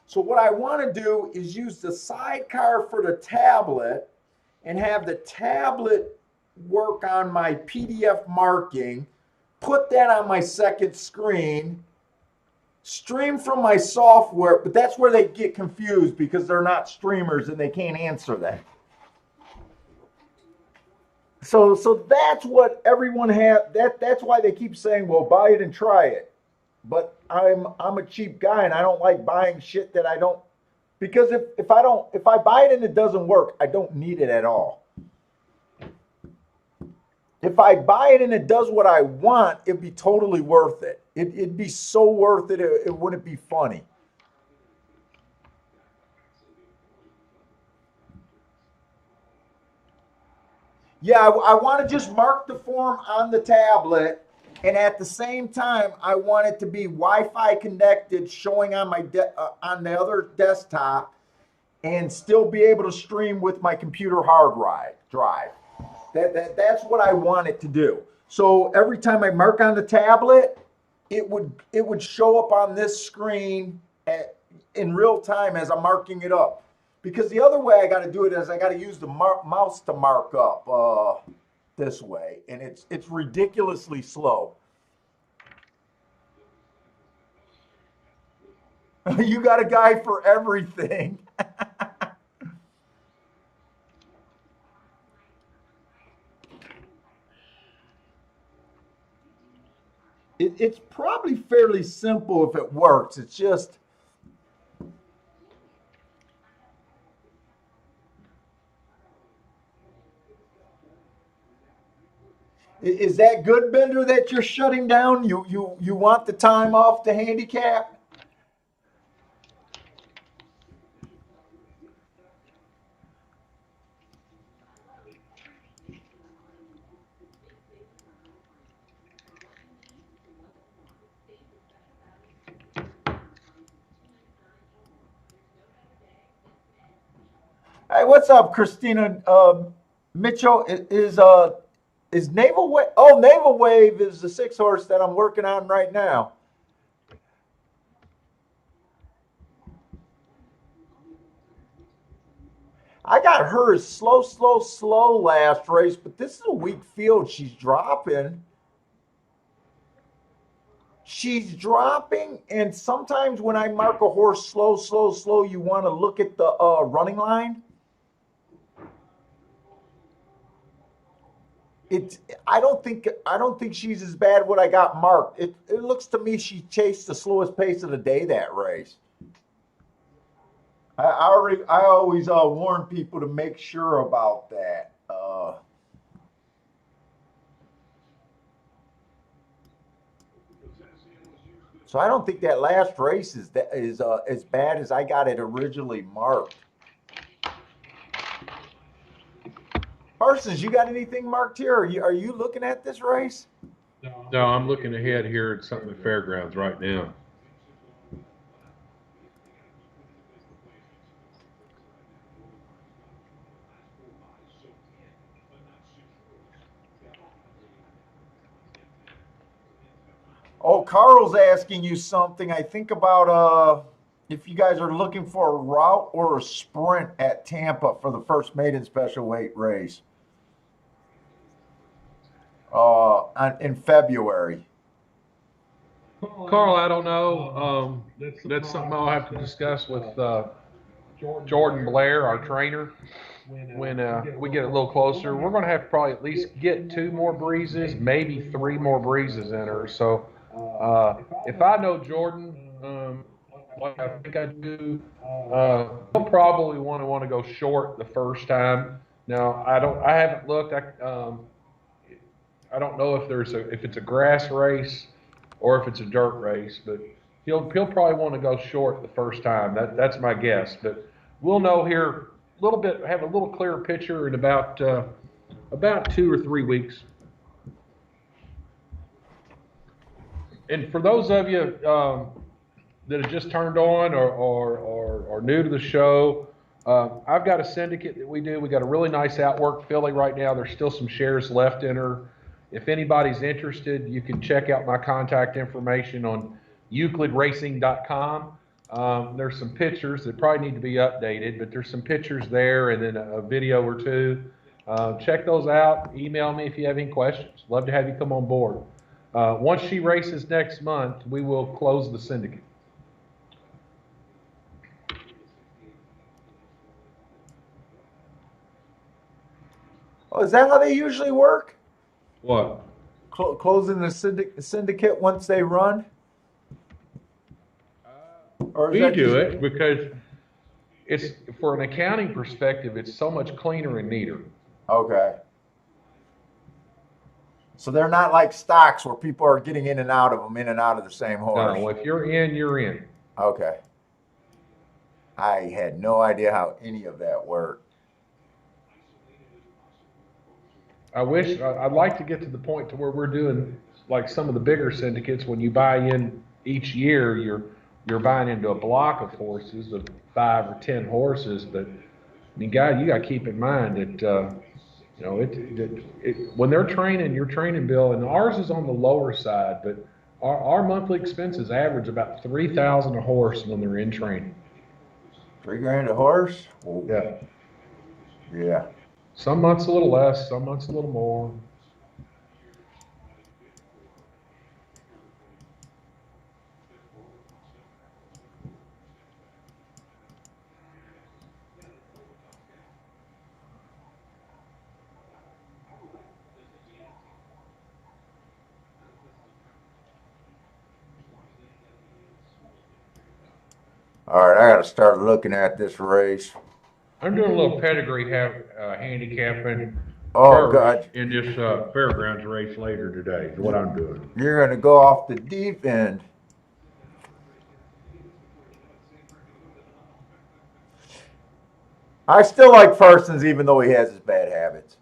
So what I want to do is use the Sidecar for the tablet and have the tablet work on my PDF marking, put that on my second screen, stream from my software, but that's where they get confused because they're not streamers and they can't answer that. So that's what everyone that's why they keep saying, well, buy it and try it. But I'm a cheap guy and I don't like buying shit that I don't, because if I buy it and it doesn't work, I don't need it at all. If I buy it and it does what I want, it'd be totally worth it. It'd be so worth it, it wouldn't be funny. Yeah, I want to just mark the form on the tablet, and at the same time, I want it to be Wi-Fi connected, showing on my on the other desktop, and still be able to stream with my computer hard drive. That's what I want it to do. So every time I mark on the tablet, it would show up on this screen in real time as I'm marking it up. Because the other way I got to do it is I got to use the mouse to mark up this way, and it's ridiculously slow. You got a guy for everything. It's probably fairly simple if it works. It's just, is that good, Bender, that you're shutting down? You want the time off the handicap? Hey, what's up, Christina Mitchell? Is Naval Wave? Oh, Naval Wave is the 6 horse that I'm working on right now. I got her slow last race, but this is a weak field. She's dropping. And sometimes when I mark a horse slow, you want to look at the running line. It's I don't think she's as bad what I got marked. It looks to me she chased the slowest pace of the day that race. I always warn people to make sure about that. So I don't think that last race is as bad as I got it originally marked. Parsons, you got anything marked here? Are you looking at this race? No, I'm looking ahead here at something at Fairgrounds right now. Oh, Carl's asking you something. I think about if you guys are looking for a route or a sprint at Tampa for the first maiden special weight race in February. Carl, I don't know. That's something I'll have to discuss with Jordan Blair, our trainer, when we get a little closer. We're going to have to probably at least get 2 more breezes, maybe 3 more breezes in her. So if I know Jordan, like I think I do, he'll probably want to go short the first time. Now I haven't looked. I don't know if it's a grass race or if it's a dirt race, but he'll probably want to go short the first time. That's my guess. But we'll know here a little bit, have a little clearer picture in about 2 or 3 weeks. And for those of you that have just turned on or new to the show, I've got a syndicate that we do. We got a really nice outwork filly right now. There's still some shares left in her. If anybody's interested, you can check out my contact information on euclidracing.com. There's some pictures that probably need to be updated, but there's some pictures there and then a video or two. Check those out. Email me if you have any questions. Love to have you come on board. Once she races next month, we will close the syndicate. Oh, is that how they usually work? What? Closing the syndicate once they run? Or is We that do just- it because it's for an accounting perspective, it's so much cleaner and neater. Okay. So they're not like stocks where people are getting in and out of them, in and out of the same horse. No, if you're in, you're in. Okay. I had no idea how any of that worked. I'd like to get to the point to where we're doing like some of the bigger syndicates. When you buy in each year, you're buying into a block of horses of 5 or 10 horses. But I mean, God, you got to keep in mind that you know when they're training, your training bill, and ours is on the lower side, but our monthly expenses average about $3,000 a horse when they're in training. $3,000 a horse? Oh, Yeah. yeah. Some months a little less, some months a little more. All right, I got to start looking at this race. I'm doing a little pedigree handicapping Oh, first God. in this fairgrounds race later today is what I'm doing. You're going to go off the deep end. I still like Parsons even though he has his bad habits.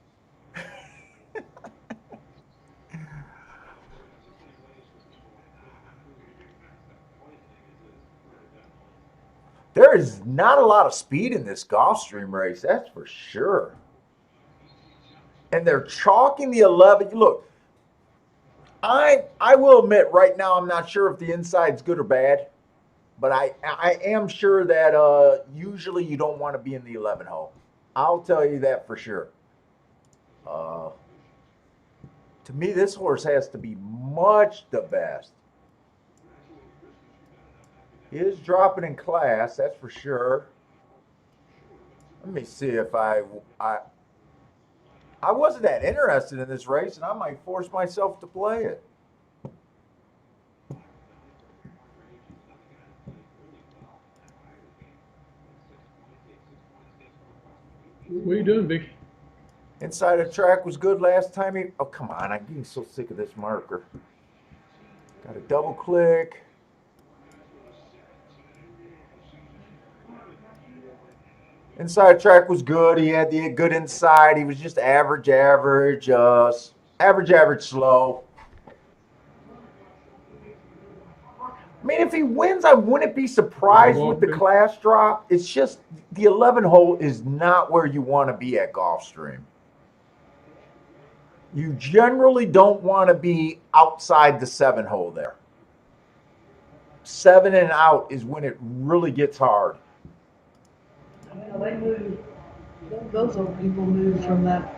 There is not a lot of speed in this Gulfstream race, that's for sure. And they're chalking the 11. Look, I will admit right now I'm not sure if the inside's good or bad, but I am sure that usually you don't want to be in the 11 hole. I'll tell you that for sure. To me, this horse has to be much the best. He is dropping in class, that's for sure. Let me see if I wasn't that interested in this race, and I might force myself to play it. What are you doing, Vicky? Inside the track was good last time. Oh, come on. I'm getting so sick of this marker. Got a double click. Inside track was good. He had the good inside. He was just average, slow. I mean, if he wins, I wouldn't be surprised with the class drop. It's just the 11 hole is not where you want to be at Gulfstream. You generally don't want to be outside the 7 hole there. 7 and out is when it really gets hard. Well, they moved, those old people moved from that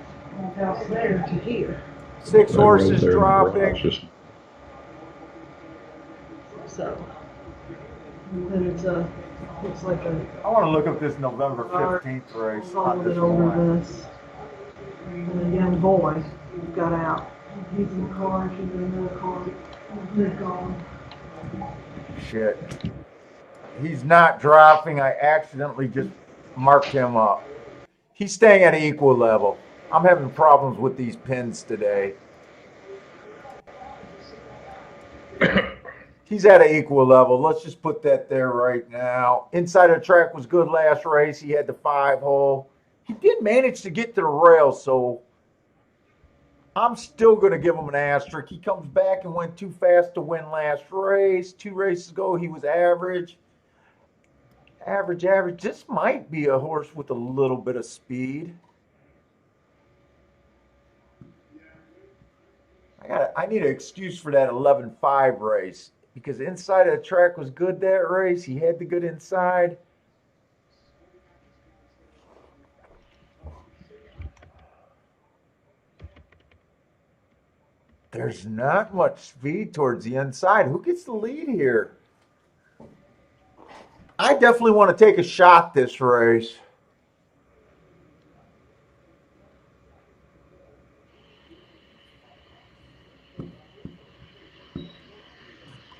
house there to here. 6 horses dropping. So, then it's looks like a I want to look up this November 15th race. a little bit older than us. And a young boy got out. He's in the car, she's in another car. They're gone. Shit. He's not dropping. I accidentally just marked him up. He's staying at an equal level. I'm having problems with these pins today. He's at an equal level. Let's just put that there right now. Inside of the track was good last race. He had the 5 hole. He did manage to get to the rail, so I'm still going to give him an asterisk. He comes back and went too fast to win last race. 2 races ago, he was average. Average. This might be a horse with a little bit of speed. I need an excuse for that 11-5 race because inside of the track was good that race. He had the good inside. There's not much speed towards the inside. Who gets the lead here? I definitely want to take a shot this race.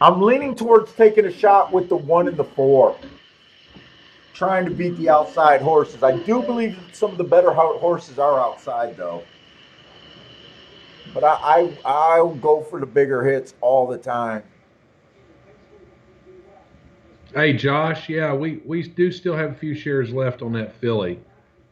I'm leaning towards taking a shot with the 1 and the 4. Trying to beat the outside horses. I do believe some of the better horses are outside, though. But I'll go for the bigger hits all the time. Hey, Josh, yeah, we do still have a few shares left on that filly.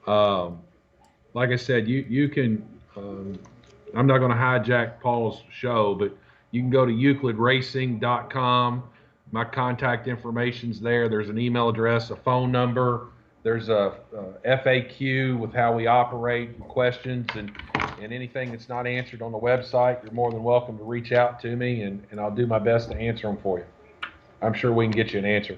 Like I said, you can, I'm not going to hijack Paul's show, but you can go to euclidracing.com. My contact information's there. There's an email address, a phone number. There's a FAQ with how we operate, questions, and anything that's not answered on the website. You're more than welcome to reach out to me, and I'll do my best to answer them for you. I'm sure we can get you an answer.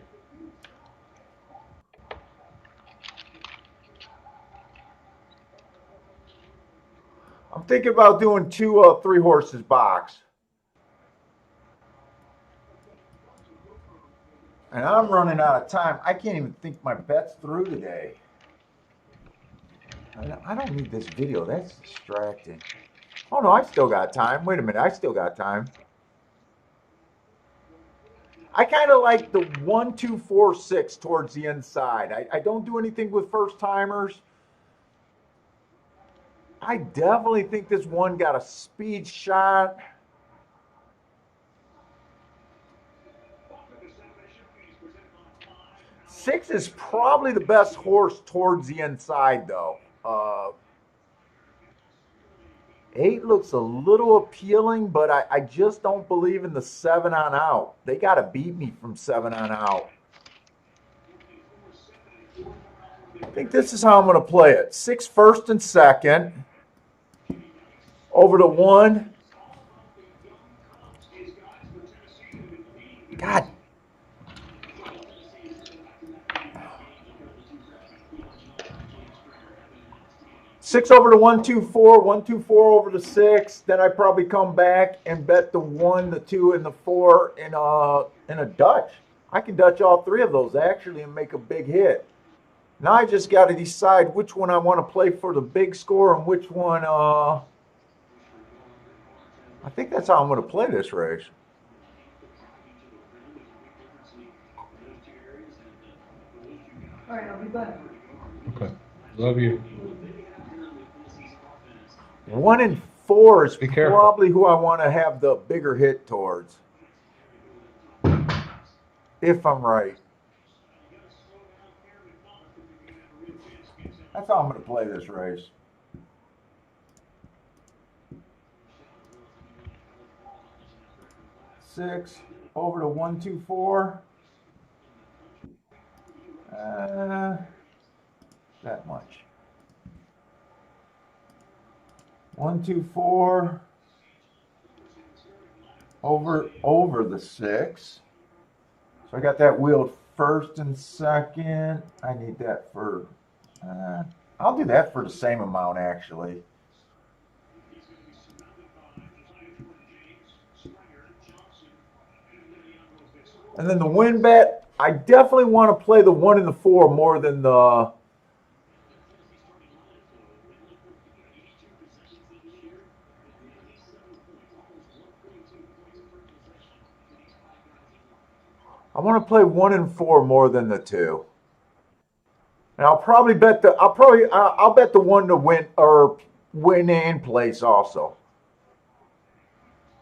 I'm thinking about doing 2 3 horses box. And I'm running out of time. I can't even think my bets through today. I don't need this video. That's distracting. Oh, no, I still got time. Wait a minute. I still got time. I kind of like the 1, 2, 4, 6 towards the inside. I don't do anything with first timers. I definitely think this one got a speed shot. Six is probably the best horse towards the inside, though. 8 looks a little appealing, but I just don't believe in the 7 on out. They got to beat me from 7 on out. I think this is how I'm going to play it. 6 first and second. Over to 1. God. Six over to 1, 2, 4, 1, 2, 4 over to 6. Then I probably come back and bet the 1, the 2, and the 4 in a Dutch. I can Dutch all 3 of those actually and make a big hit. Now I just got to decide which one I want to play for the big score and which one. I think that's how I'm going to play this race. All right, I'll be back. Okay. Love you. 1 and 4 is Be careful. probably who I want to have the bigger hit towards. If I'm right. That's how I'm going to play this race. Six over to 1, 2, 4. That much. 1, 2, 4. Over the 6. So I got that wheeled first and second. I need that for. I'll do that for the same amount actually. And then the win bet, I definitely want to play the 1 and the 4 more than the. I want to play 1 and 4 more than the 2. And I'll probably bet the. I'll bet the 1 to win or win and place also.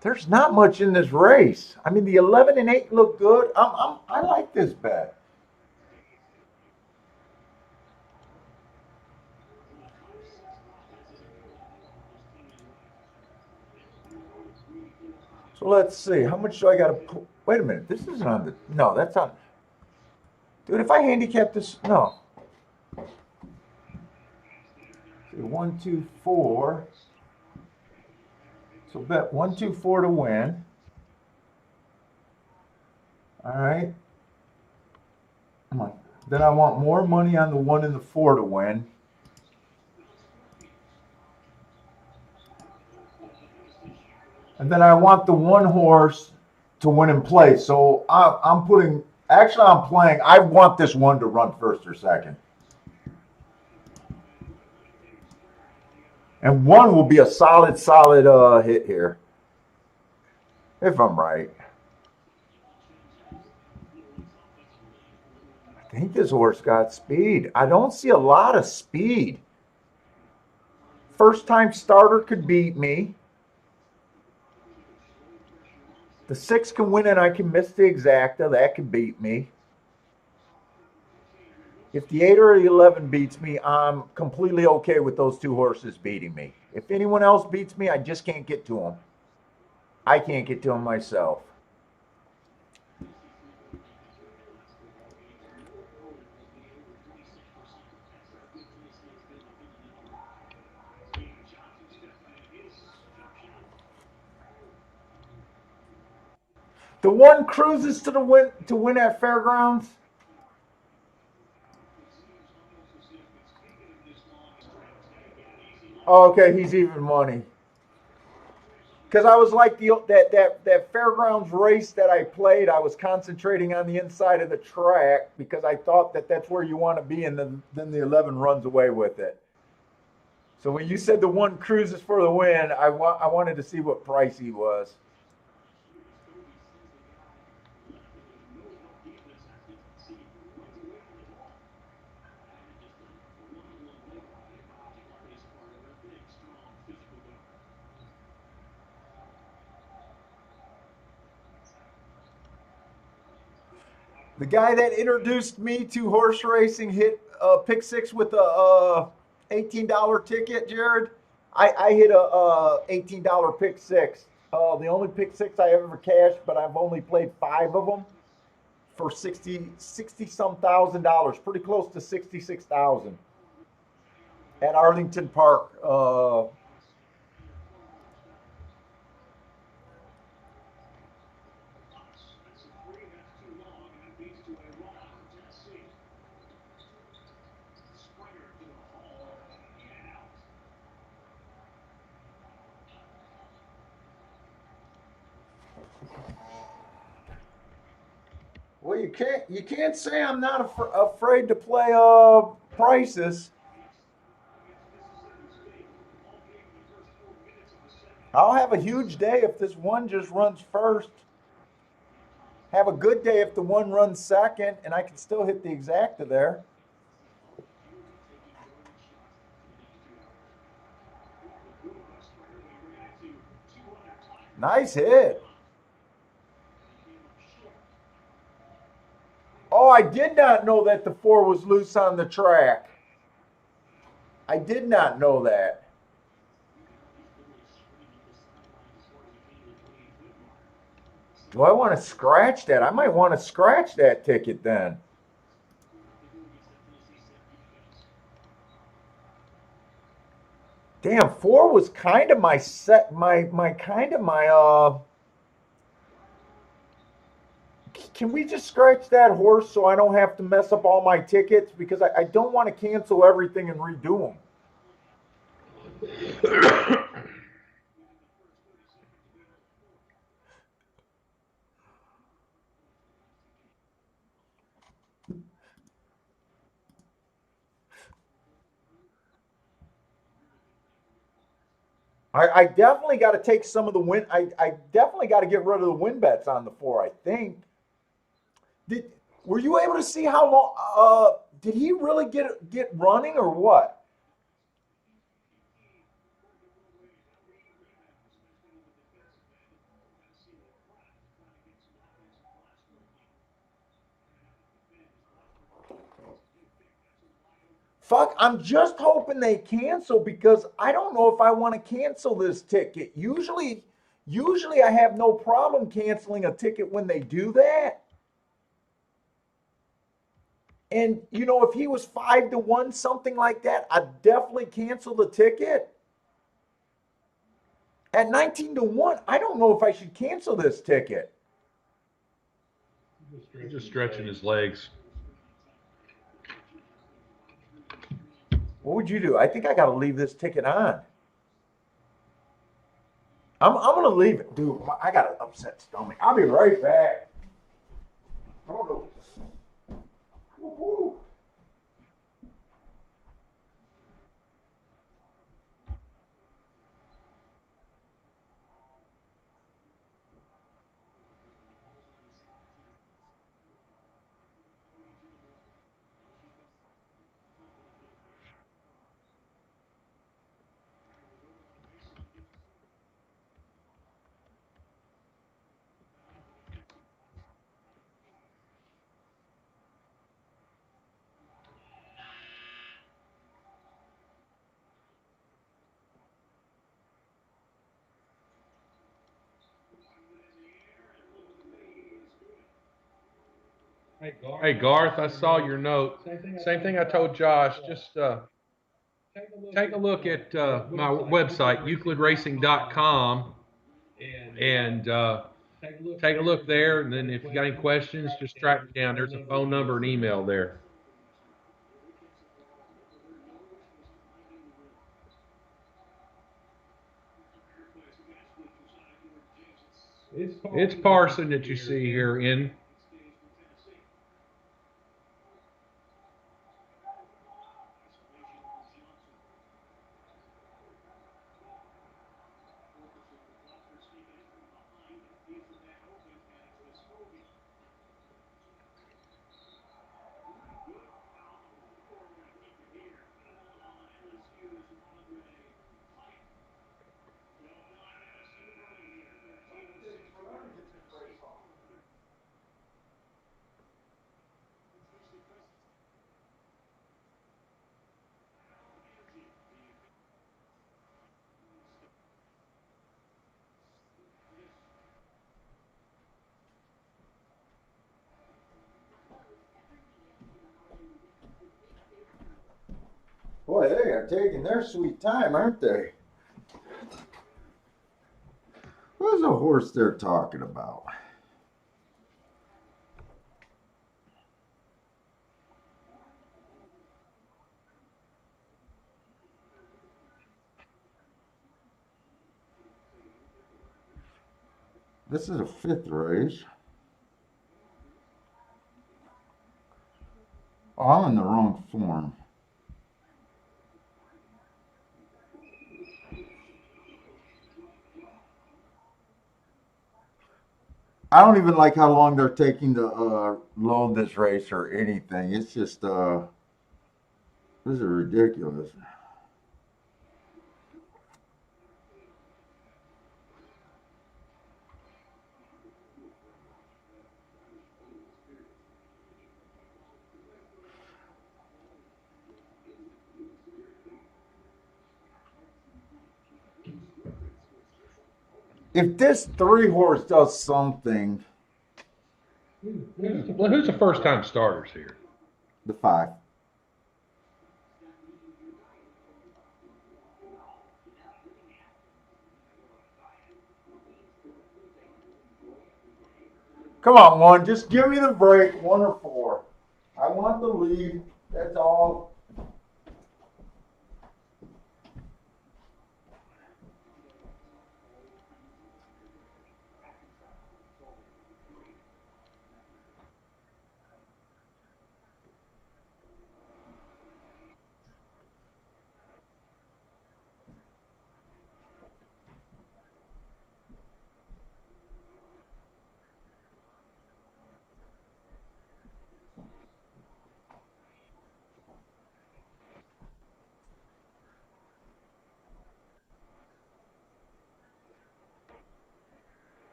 There's not much in this race. I mean, the 11 and 8 look good. I like this bet. So let's see. How much do I got to put? Wait a minute. This isn't on the. No, that's on. Dude, if I handicap this. No. 1, 2, 4. So bet 1, 2, 4 to win. All right. Come on. Then I want more money on the 1 and the 4 to win. And then I want the 1 horse to win and play. So I'm putting. Actually, I'm playing. I want this 1 to run first or second. And 1 will be a solid hit here. If I'm right. I think this horse got speed. I don't see a lot of speed. First time starter could beat me. The 6 can win and I can miss the exacta. That could beat me. If the 8 or the 11 beats me, I'm completely okay with those 2 horses beating me. If anyone else beats me, I just can't get to them. I can't get to them myself. The 1 cruises to win at Fairgrounds. Oh, okay, he's even money. Because I was like that Fairgrounds race that I played, I was concentrating on the inside of the track because I thought that's where you want to be, and then the 11 runs away with it. So when you said the 1 cruises for the win, I wanted to see what price he was. The guy that introduced me to horse racing hit pick 6 with a $18 ticket, Jared. I hit a $18 pick 6. The only pick 6 I ever cashed, but I've only played 5 of them for 60 some thousand dollars, pretty close to 66,000 at Arlington Park. Well, you can't say I'm not afraid to play prices. I'll have a huge day if this one just runs first. Have a good day if the one runs second, and I can still hit the exacta there. Nice hit. Oh, I did not know that the 4 was loose on the track. I did not know that. Do I want to scratch that? I might want to scratch that ticket then. Damn, 4 was kind of my set, can we just scratch that horse so I don't have to mess up all my tickets? Because I don't want to cancel everything and redo them. I definitely got to take some of the win. I definitely got to get rid of the win bets on the 4. I think. Were you able to see how long? Did he really get running or what? Fuck, I'm just hoping they cancel because I don't know if I want to cancel this ticket. Usually I have no problem canceling a ticket when they do that. And you know, if he was 5-1, something like that, I'd definitely cancel the ticket. At 19-1, I don't know if I should cancel this ticket. He's just stretching his legs. What would you do? I think I got to leave this ticket on. I'm going to leave it. Dude, I got an upset stomach. I'll be right back. I don't know. Woo-hoo. Hey Garth, I saw your note. Same thing I told Josh. Just take a look at my website, euclidracing.com, and take a look there. And then if you got any questions, just track me down. There's a phone number and email there. It's Parson that you see here in. Boy, they are taking their sweet time, aren't they? What's the horse they're talking about? This is a 5th race. Oh, I'm in the wrong form. I don't even like how long they're taking to load this race or anything. It's just this is ridiculous. If this 3-horse does something, Who's the first time starters here? the 5. Come on, 1. Just give me the break, 1 or 4. I want the lead. That's all.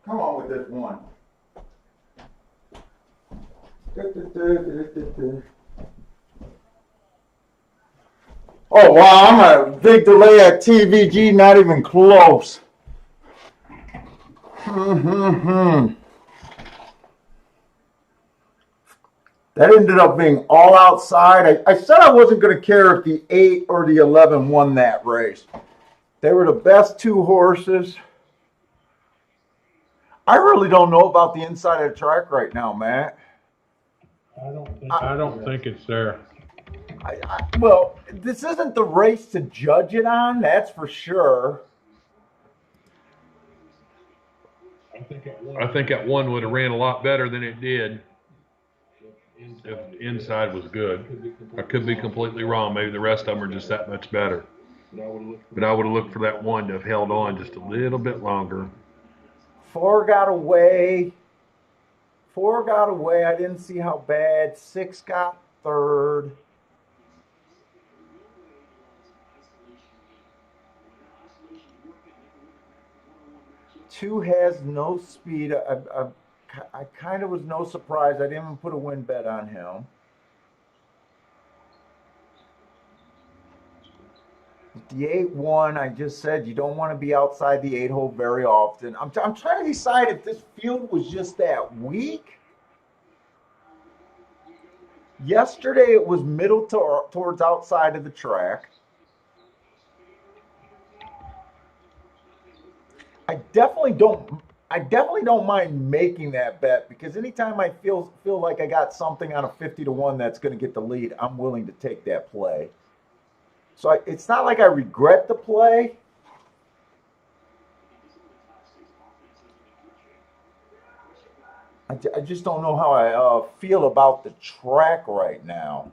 Come on with this 1. Oh, wow, I'm a big delay at TVG, not even close. That ended up being all outside. I said I wasn't going to care if the 8 or the 11 won that race. They were the best 2 horses. I really don't know about the inside of the track right now, Matt. I don't think it's there. Well, this isn't the race to judge it on, that's for sure. I think that one would have ran a lot better than it did if inside was good. I could be completely wrong. Maybe the rest of them are just that much better. But I would have looked for that one to have held on just a little bit longer. 4 got away. 4 got away. I didn't see how bad. 6 got third. Two has no speed. I kind of was no surprise. I didn't even put a win bet on him. The 8-1, I just said you don't want to be outside the 8 hole very often. I'm trying to decide if this field was just that weak. Yesterday it was middle towards outside of the track. I definitely don't mind making that bet because anytime I feel like I got something on a 50-1 that's going to get the lead, I'm willing to take that play. So it's not like I regret the play. I just don't know how I feel about the track right now.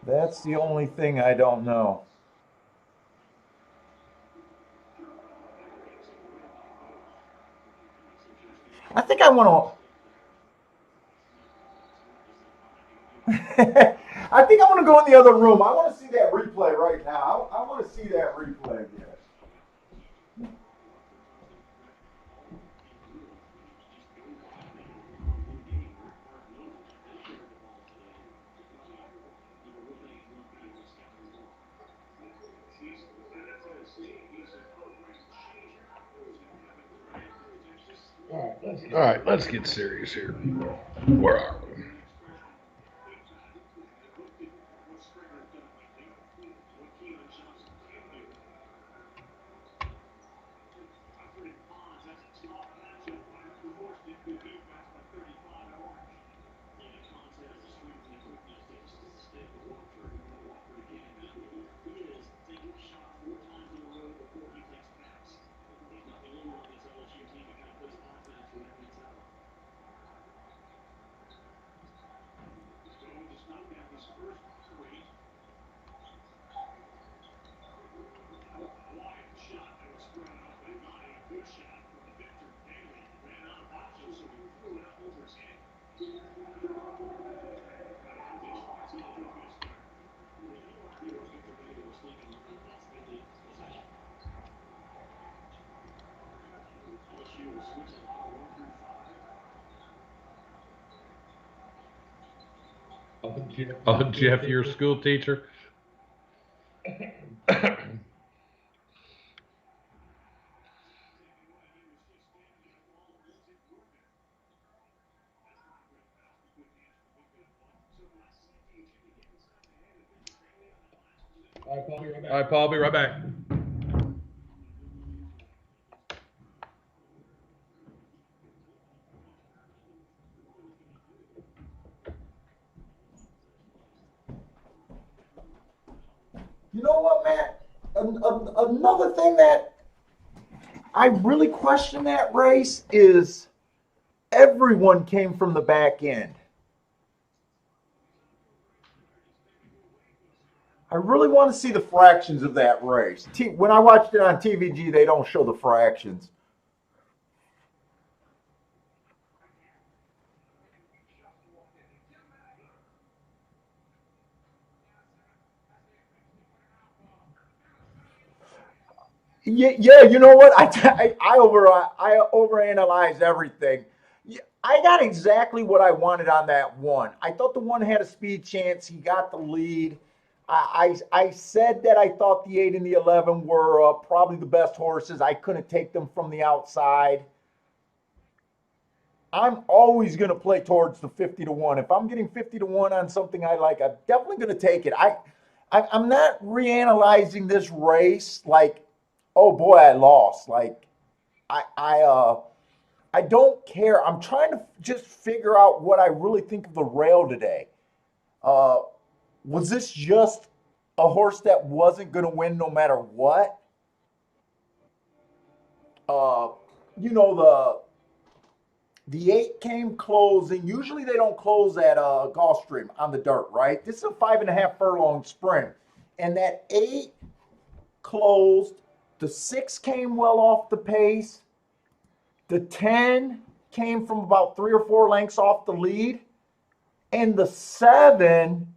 That's the only thing I don't know. I think I want to. I think I want to go in the other room. I want to see that replay right now. I want to see that replay again. All right, let's get serious here. Where are we? Oh, Jeff, your school teacher? Paul, be right All back. right, Paul, I'll be right back. You know what, Matt? Another thing that I really question that race is everyone came from the back end. I really want to see the fractions of that race. When I watched it on TVG, they don't show the fractions. Yeah, you know what? I overanalyze everything. I got exactly what I wanted on that one. I thought the one had a speed chance. He got the lead. I said that I thought the 8 and the 11 were probably the best horses. I couldn't take them from the outside. I'm always going to play towards the 50 to 1. If I'm getting 50 to 1 on something I like, I'm definitely going to take it. I'm not reanalyzing this race like, oh boy, I lost. Like I I uh I don't care. I'm trying to just figure out what I really think of the rail today. Uh was this just a horse that wasn't going to win no matter what? Uh you know the 8 came closing. Usually they don't close at Gulfstream on the dirt, right? This is a 5.5 furlong sprint. And that 8 closed. The 6 came well off the pace. The 10 came from about 3 or 4 lengths off the lead. And the 7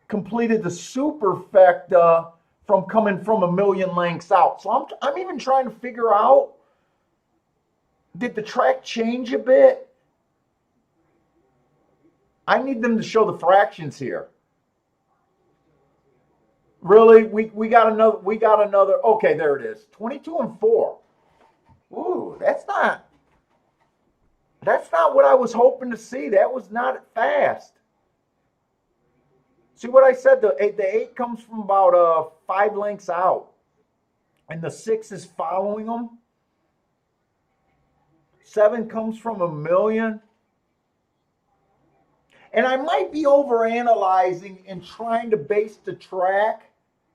completed the superfecta from coming from a million lengths out. So I'm even trying to figure out, did the track change a bit? I need them to show the fractions here. Really? We got another. Okay, there it is. 22 and 4. Ooh, that's not what I was hoping to see. That was not fast. See what I said? The 8 comes from about 5 lengths out, and the 6 is following them. 7 comes from a million. And I might be overanalyzing and trying to base the track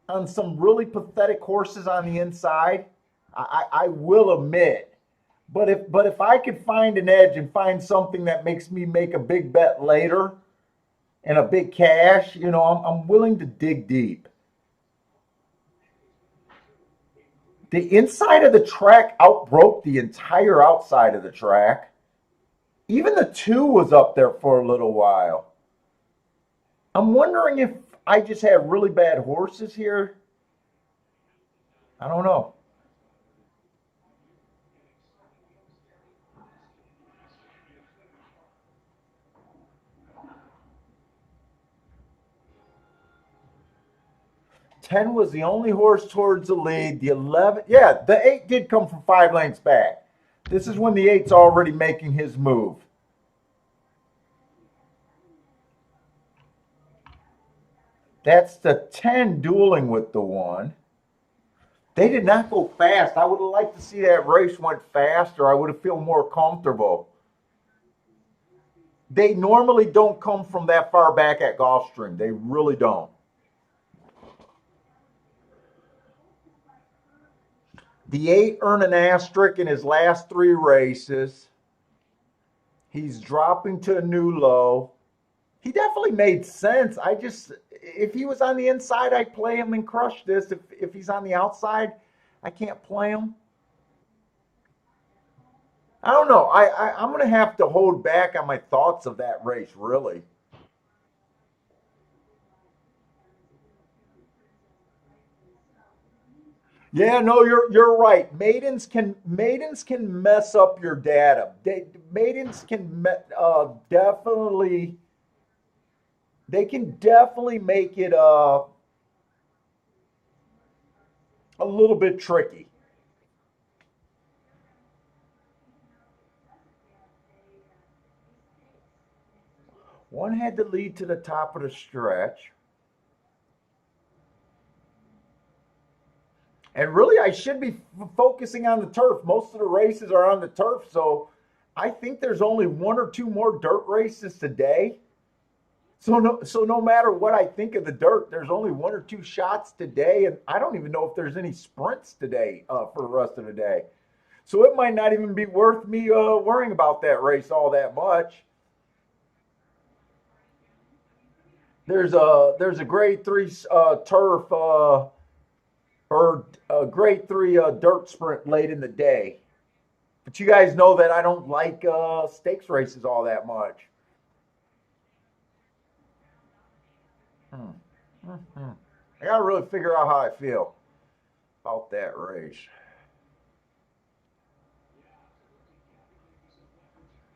on some really pathetic horses on the inside. I will admit. But if I could find an edge and find something that makes me make a big bet later and a big cash, I'm willing to dig deep. The inside of the track outbroke the entire outside of the track. Even the 2 was up there for a little while. I'm wondering if I just had really bad horses here. I don't know. Ten was the only horse towards the lead. The 11, yeah, the 8 did come from 5 lengths back. This is when the 8's already making his move. That's the 10 dueling with the 1. They did not go fast. I would have liked to see that race went faster. I would have felt more comfortable. They normally don't come from that far back at Gulfstream. They really don't. The 8 earned an asterisk in his last 3 races. He's dropping to a new low. He definitely made sense. If he was on the inside, I'd play him and crush this. If he's on the outside, I can't play him. I don't know. I'm going to have to hold back on my thoughts of that race, really. Yeah, no, you're right. Maidens can mess up your data. Maidens can definitely they can definitely make it a little bit tricky. One had to lead to the top of the stretch. And really, I should be focusing on the turf. Most of the races are on the turf, so I think there's only one or two more dirt races today. So no matter what I think of the dirt, there's only one or two shots today, and I don't even know if there's any sprints today for the rest of the day. So it might not even be worth me worrying about that race all that much. There's a grade three turf or a grade three dirt sprint late in the day. But you guys know that I don't like stakes races all that much. Hmm. Hmm. I gotta really figure out how I feel about that race.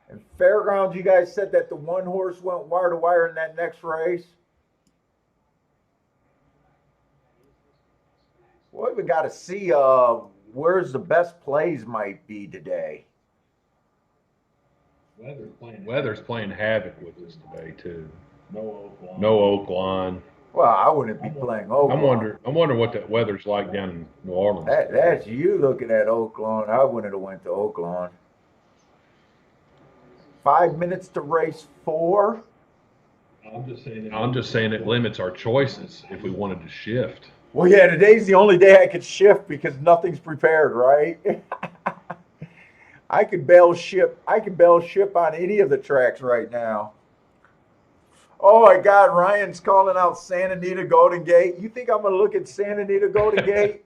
And fairgrounds, you guys said that the one horse went wire to wire in that next race. Well, we got to see where's the best plays might be today. Weather's playing havoc with us today too. No oak line. No oak line. Well, I wouldn't be playing Oakland. I'm wondering what that weather's like down in New Orleans. That's you looking at Oakland. I wouldn't have went to Oakland. 5 minutes to race 4. I'm just saying it limits our choices if we wanted to shift. Well, yeah, today's the only day I could shift because nothing's prepared, right? I could bail ship. I could bail ship on any of the tracks right now. Oh my God, Ryan's calling out Santa Anita Golden Gate. You think I'm gonna look at Santa Anita Golden Gate?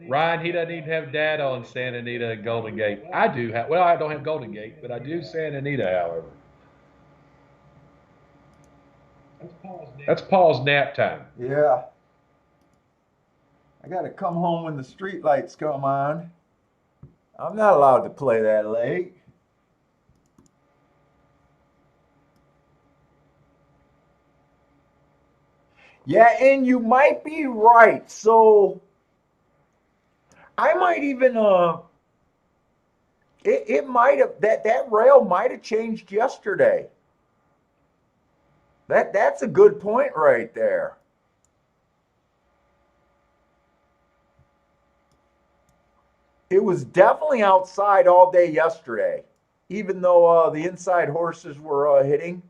Ryan, he doesn't even have data on Santa Anita and Golden Gate. I do have. Well, I don't have Golden Gate, but I do Santa Anita, however. That's Paul's nap time. Yeah. I gotta come home when the street lights come on. I'm not allowed to play that late. Yeah, and you might be right. So I might even it might have that rail might have changed yesterday. That's a good point right there. It was definitely outside all day yesterday, even though the inside horses were hitting.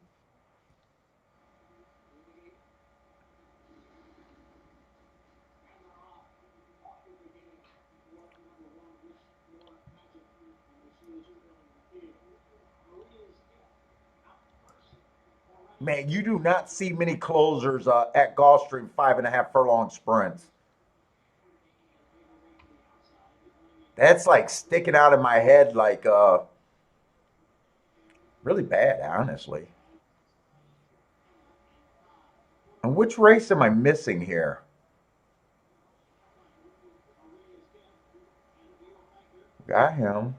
Man, you do not see many closers at Gulfstream 5.5 furlong sprints. That's like sticking out in my head like really bad, honestly. And which race am I missing here? Got him.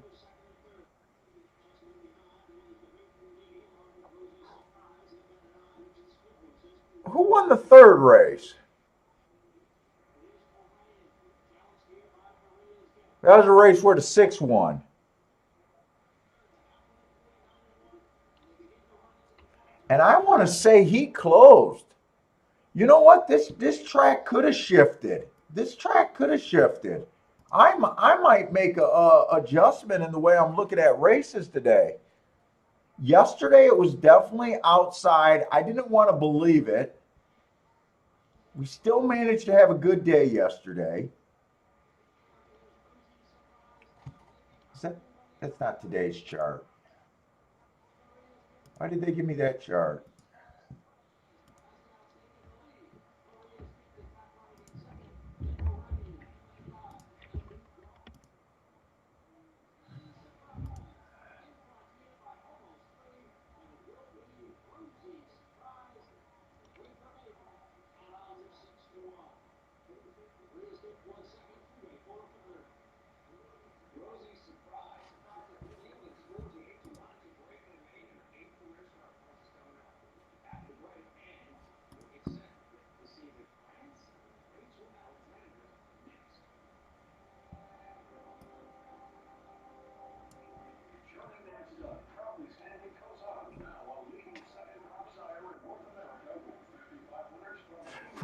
Who won the third race? That was a race where the 6 won. And I want to say he closed. You know what? This track could have shifted. This track could have shifted. I might make a adjustment in the way I'm looking at races today. Yesterday it was definitely outside. I didn't want to believe it. We still managed to have a good day yesterday. That's not today's chart. Why did they give me that chart?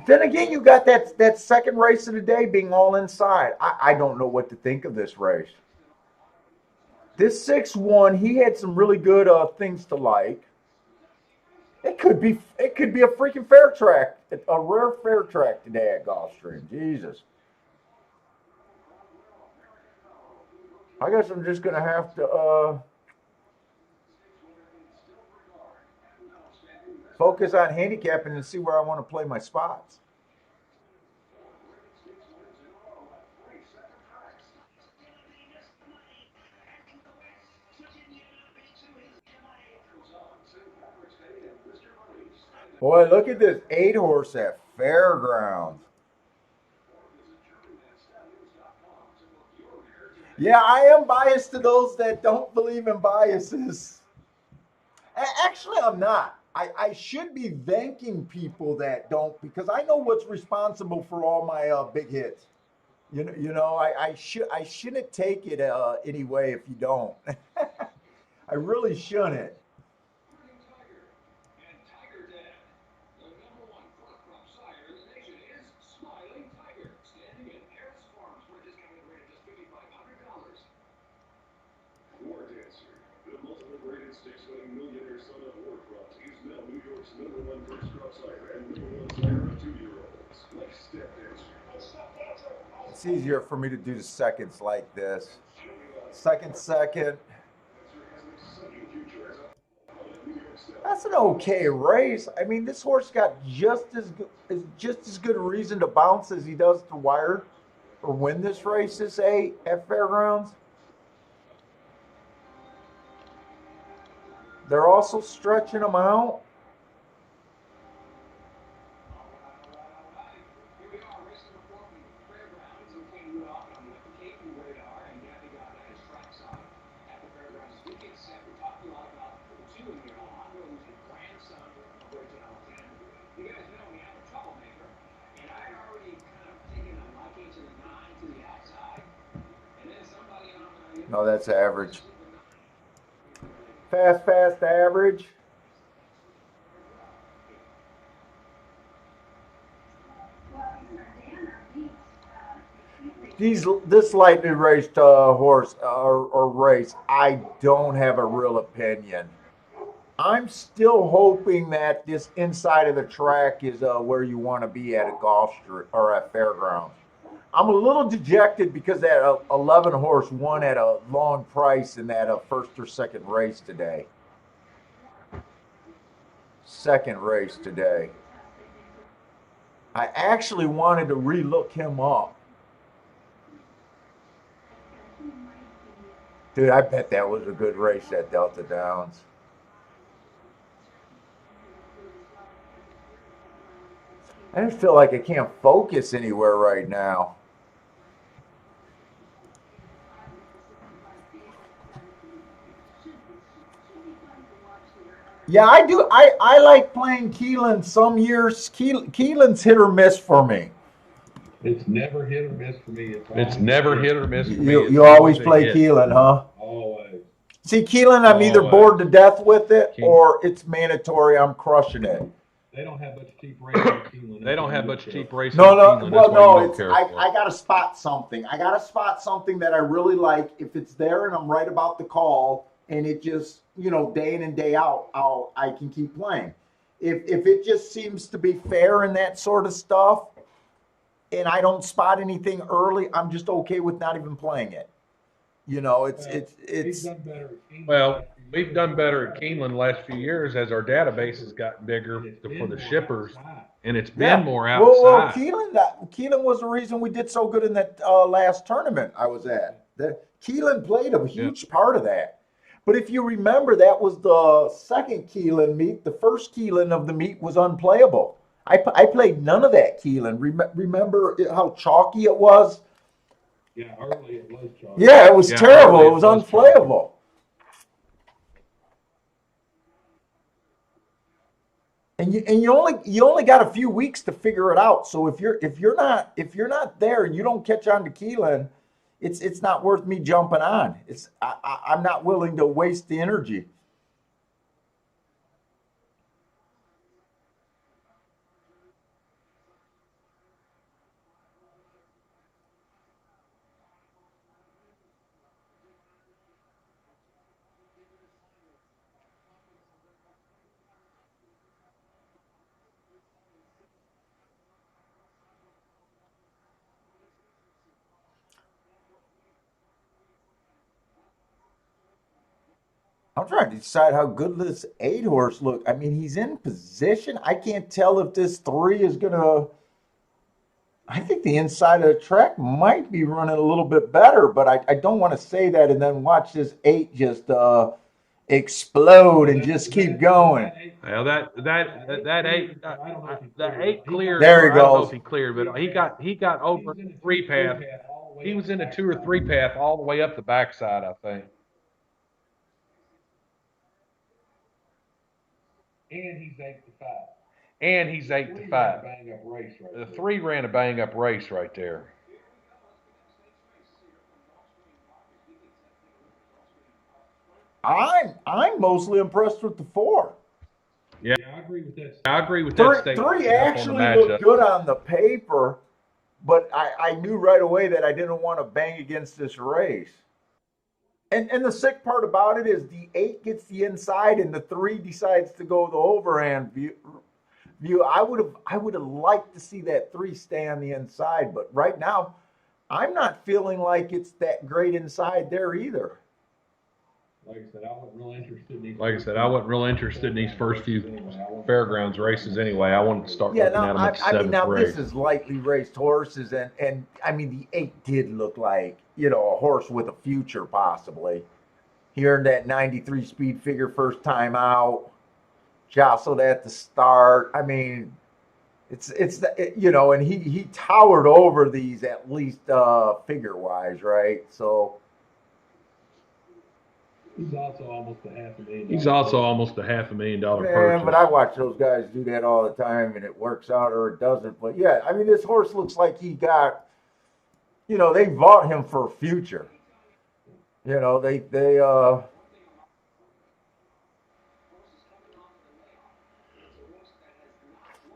Then again, you got that second race of the day being all inside. I don't know what to think of this race. This 6-1, he had some really good things to like. It could be a freaking fair track, a rare fair track today at Gulfstream. Jesus. I guess I'm just gonna have to focus on handicapping and see where I want to play my spots. Boy, look at this 8-horse at Fairgrounds. Yeah, I am biased to those that don't believe in biases. Actually, I'm not. I should be thanking people that don't, because I know what's responsible for all my big hits. I shouldn't take it anyway if you don't. I really shouldn't. It's easier for me to do the seconds like this. Second. That's an okay race. I mean, this horse got just as good a reason to bounce as he does to wire or win this race this at Fairgrounds. They're also stretching him out. No, that's average. Fast average. This lightly raced horse or race, I don't have a real opinion. I'm still hoping that this inside of the track is where you want to be at a Gulfstream or at Fairgrounds. I'm a little dejected because that 11 horse won at a long price in that first or second race today. Second race today. I actually wanted to relook him up. Dude, I bet that was a good race at Delta Downs. I just feel like I can't focus anywhere right now. Yeah, I do. I like playing Keelan some years. Keelan's hit or miss for me. It's never hit or miss for me. It's never hit or miss for me. You always play Keelan, huh? Always. See, Keelan, I'm either bored to death with it or it's mandatory. I'm crushing it. They don't have much cheap racing in Keelan. They don't have much cheap racing. No. Keelan. Well, no. It's I got to spot something. I got to spot something that I really like. If it's there and I'm right about the call, and it just, day in and day out, I can keep playing. If it just seems to be fair and that sort of stuff, and I don't spot anything early, I'm just okay with not even playing it. It's done better at Keelan. Well, we've done better at Keeneland the last few years as our database has gotten bigger for the shippers, and it's been more outside. Well, Keelan was the reason we did so good in that last tournament I was at. Keelan played a huge part of that. But if you remember, that was the second Keelan meet. The first Keelan of the meet was unplayable. I played none of that Keelan. Remember how chalky it was? Yeah, early it was chalky. Yeah, it was terrible. It was unplayable. And you only got a few weeks to figure it out. So if you're not there and you don't catch on to Keelan, it's not worth me jumping on. I'm not willing to waste the energy. I'm trying to decide how good this 8 horse look. I mean, he's in position. I can't tell if this 3 is gonna. I think the inside of the track might be running a little bit better, but I don't want to say that and then watch this 8 just explode and just keep going. Well, that eight, the eight cleared, There he or I don't know if goes. he cleared, but he got over the 3 path. He was in a 2 or 3 path all the way up the backside, I think. And he's 8 to 5. And he's 8 to 5. Bang up race right The there. 3 ran a bang up race right there. I'm mostly impressed with the 4. Yeah, I agree with that. I agree with Three, that statement. three Up on the actually matchup. looked good on the paper, but I knew right away that I didn't want to bang against this race. And the sick part about it is the 8 gets the inside and the 3 decides to go the overhand view. I would have liked to see that 3 stay on the inside, but right now I'm not feeling like it's that great inside there either. Like I said, I wasn't real interested in these. Like I said, I wasn't real interested in these first few fairgrounds races anyway. I wanted to start Yeah, looking no, at them at the I mean, seventh now race. this is lightly raced horses, and I mean, the 8 did look like, you know, a horse with a future possibly. He earned that 93 speed figure first time out, jostled at the start. I mean, you know, and he towered over these at least figure wise, right? So He's also almost a $500,000. He's also almost a $500,000 man, purchase. but I watch those guys do that all the time, and it works out or it doesn't. But yeah, I mean, this horse looks like he got, you know, they bought him for a future. You know, they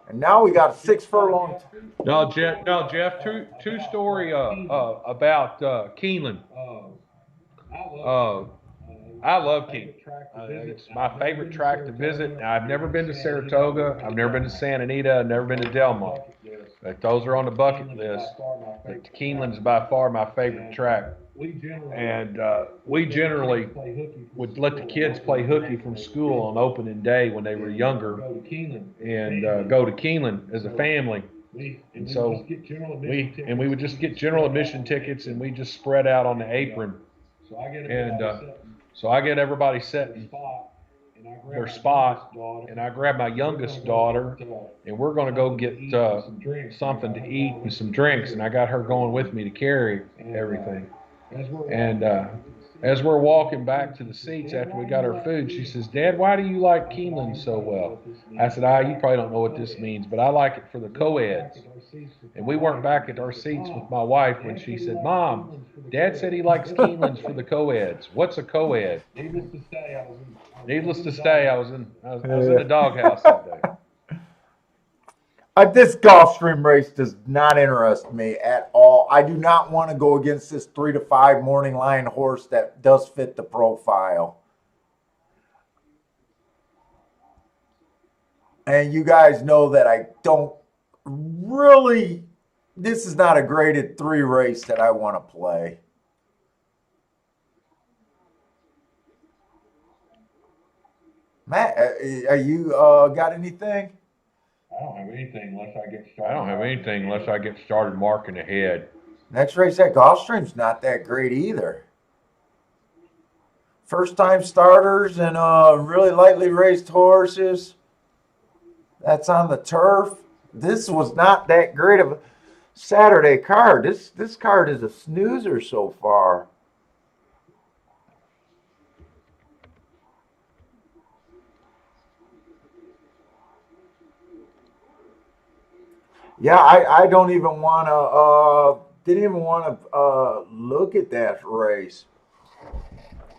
and now we got a 6 furlong. No, Jeff. Two story about Keeneland. I love Keeneland. It's my favorite track to visit. I've never been to Saratoga. I've never been to Santa Anita. I've never been to Del Mar. But those are on the bucket list. But Keeneland's by far my favorite track. And we generally would let the kids play hooky from school on opening day when they were younger, and go to Keeneland as a family. And so we would just get general admission tickets, and we just spread out on the apron. And so I get everybody set in their spot, and I grab my youngest daughter, and we're going to go get something to eat and some drinks, and I got her going with me to carry everything. And as we're walking back to the seats after we got our food, she says, "Dad, why do you like Keeneland so well?" I said, "You probably don't know what this means, but I like it for the co-eds." And we weren't back at our seats with my wife when she said, "Mom, Dad said he likes Keeneland's for the co-eds. What's a co-ed?" Needless to say, I was in the doghouse that day. This Gulfstream race does not interest me at all. I do not want to go against this 3 to 5 morning line horse that does fit the profile. And you guys know that I don't really, this is not a graded 3 race that I want to play. Matt, are you got anything? I don't have anything unless I get started. I don't have anything unless I get started marking ahead. Next race at Gulfstream's not that great either. First time starters and really lightly raced horses. That's on the turf. This was not that great of a Saturday card. This card is a snoozer so far. Yeah, I don't even want to, didn't even want to look at that race.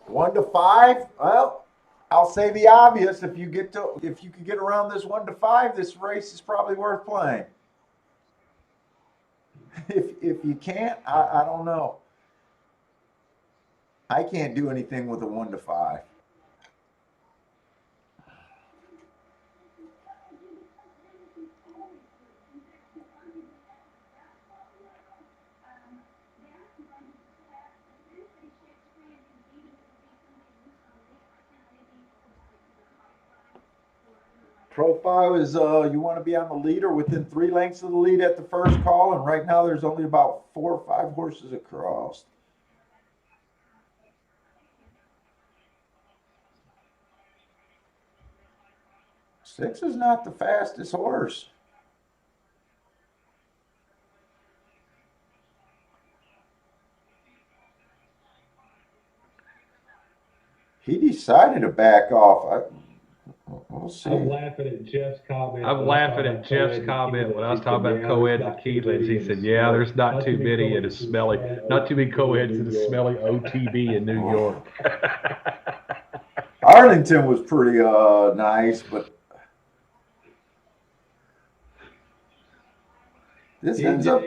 1 to 5, well, I'll say the obvious. If you can get around this 1 to 5, this race is probably worth playing. If you can't, I don't know. I can't do anything with a 1 to 5. Profile is you want to be on the lead or within 3 lengths of the lead at the first call, and right now there's only about 4 or 5 horses across. Six is not the fastest horse. He decided to back off. We'll see. I'm laughing at Jeff's comment. I'm laughing at Jeff's comment when I was talking about co-eds and Keelan's. He said, "Yeah, there's not too many in a smelly, not too many co-eds in a smelly OTB in New York." Arlington was pretty nice, but this ends up.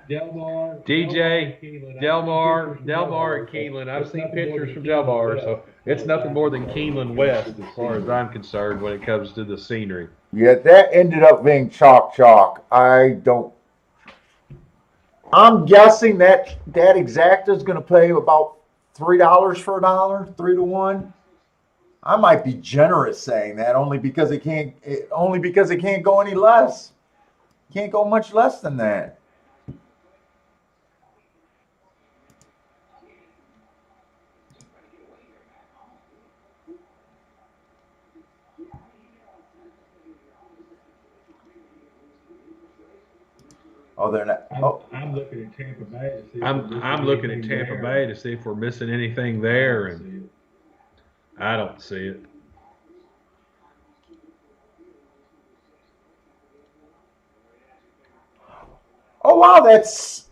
Delmar, DJ, Delmar, and Keeneland. I've seen pictures from Delmar, so it's nothing more than Keeneland West as far as I'm concerned when it comes to the scenery. Yeah, that ended up being chalk. I'm guessing that exacta is going to pay about $3 for a dollar, 3 to 1. I might be generous saying that only because it can't go any less. Can't go much less than that. Oh, they're not. Oh, I'm looking at Tampa Bay to see. I'm looking at Tampa Bay to see if we're missing anything there, and I don't see it. oh wow, that's.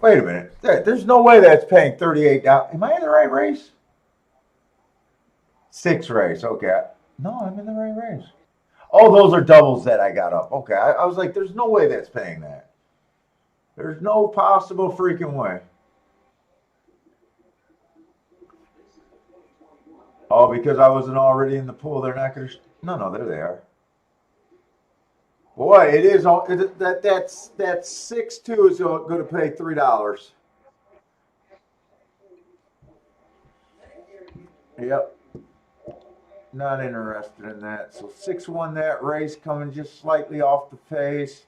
Wait a minute. There's no way that's paying $38. Am I in the right race? 6 race. Okay. No, I'm in the right race. Oh, those are doubles that I got up. Okay. I was like, there's no way that's paying that. There's no possible freaking way. Oh, because I wasn't already in the pool, they're not going to. No, there they are. Boy, it is. That's 6-2 is going to pay $3. Yep. Not interested in that. So 6-1 that race, coming just slightly off the pace.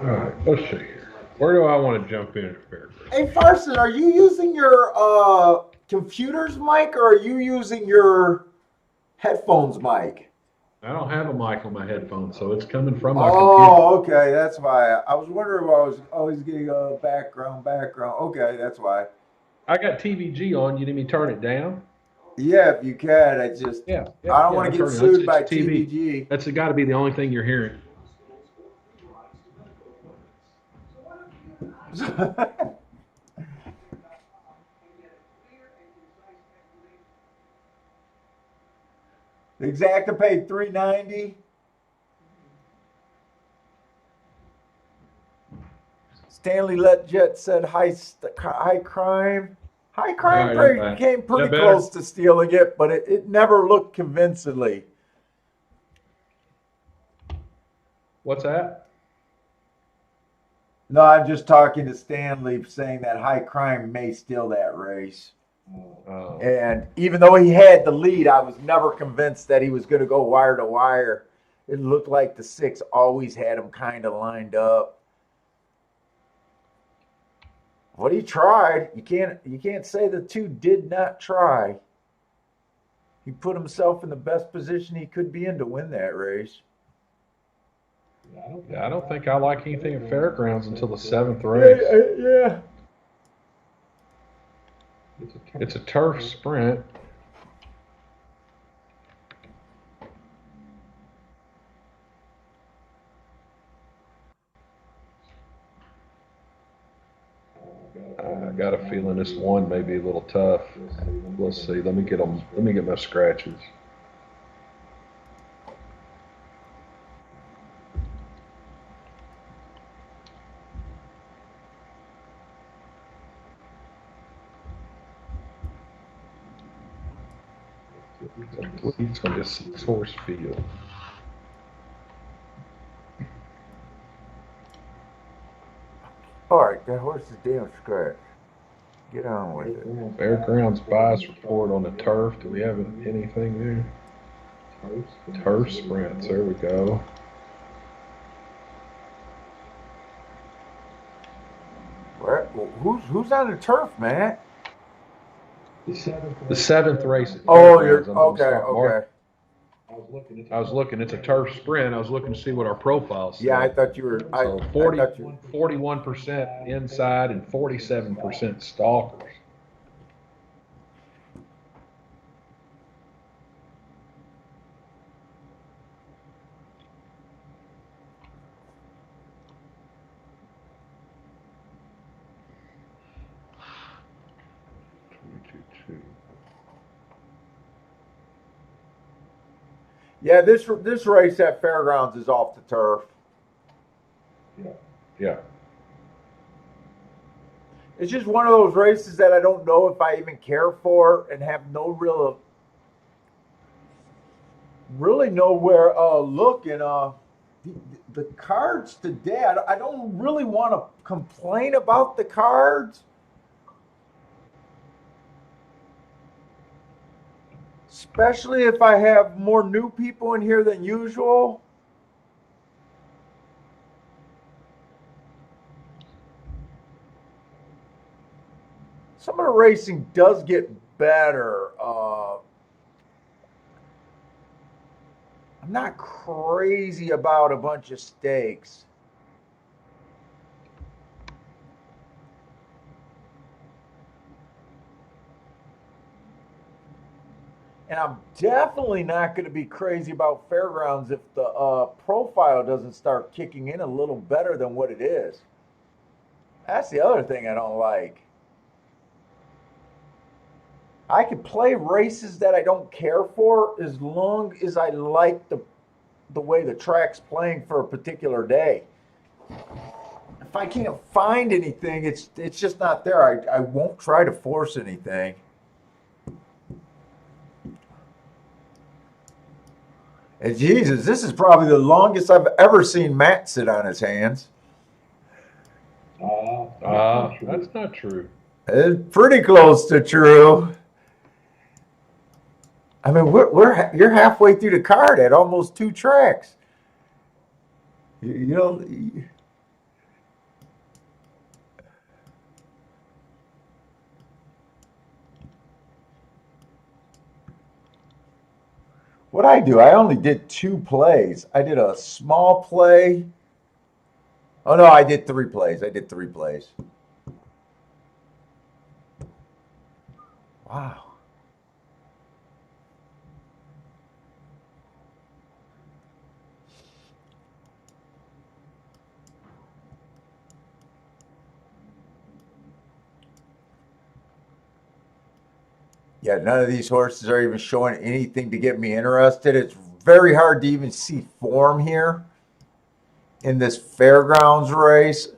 All right, let's see here. Where do I want to jump in at Fairgrounds? Hey, Farson, are you using your computer's mic or are you using your headphones mic? I don't have a mic on my headphones, so it's coming from my computer. Oh, okay, that's why. I was wondering why I was always getting a background. Okay, that's why. I got TVG on. You need me to turn it down? Yeah, if you can. I just, Yeah. I don't want to get sued by TV. TVG. That's got to be the only thing you're hearing. The exacta paid $3.90. Stanley Letjet said high crime. High crime came pretty close to stealing it, but it never looked convincingly. What's that? No, I'm just talking to Stanley saying that high crime may steal that race. Oh. And even though he had the lead, I was never convinced that he was going to go wire to wire. It looked like the 6 always had him kind of lined up. But he tried. You can't say the 2 did not try. He put himself in the best position he could be in to win that race. Yeah, I don't think I like anything at Fairgrounds until the 7th race. Yeah. It's a turf sprint. I got a feeling this one may be a little tough. Let's see. Let me get my scratches. It's on this source field. All right, that horse is damn scratch. Get on with it. Fairgrounds bias report on the turf. Do we have anything there? Turf sprints. There we go. Where, who's on the turf, man? The seventh race. At Oh, Fairgrounds. you're I'm gonna okay. start marking. Okay. I was looking. It's a turf sprint. I was looking to see what our profile said. Yeah, I thought you were. So I thought you. 41% inside and 47% stalkers. Yeah, this race at Fairgrounds is off the turf. Yeah. It's just one of those races that I don't know if I even care for and have no really nowhere look. And the cards today, I don't really want to complain about the cards. Especially if I have more new people in here than usual. Some of the racing does get better. I'm not crazy about a bunch of stakes. And I'm definitely not going to be crazy about Fairgrounds if the profile doesn't start kicking in a little better than what it is. That's the other thing I don't like. I can play races that I don't care for as long as I like the way the track's playing for a particular day. If I can't find anything, it's just not there. I won't try to force anything. And Jesus, this is probably the longest I've ever seen Matt sit on his hands. That's not true. It's pretty close to true. I mean, you're halfway through the card at almost 2 tracks. You know. What I do, I only did 2 plays. I did a small play. Oh no, I did 3 plays. Wow. Yeah, none of these horses are even showing anything to get me interested. It's very hard to even see form here in this Fairgrounds race.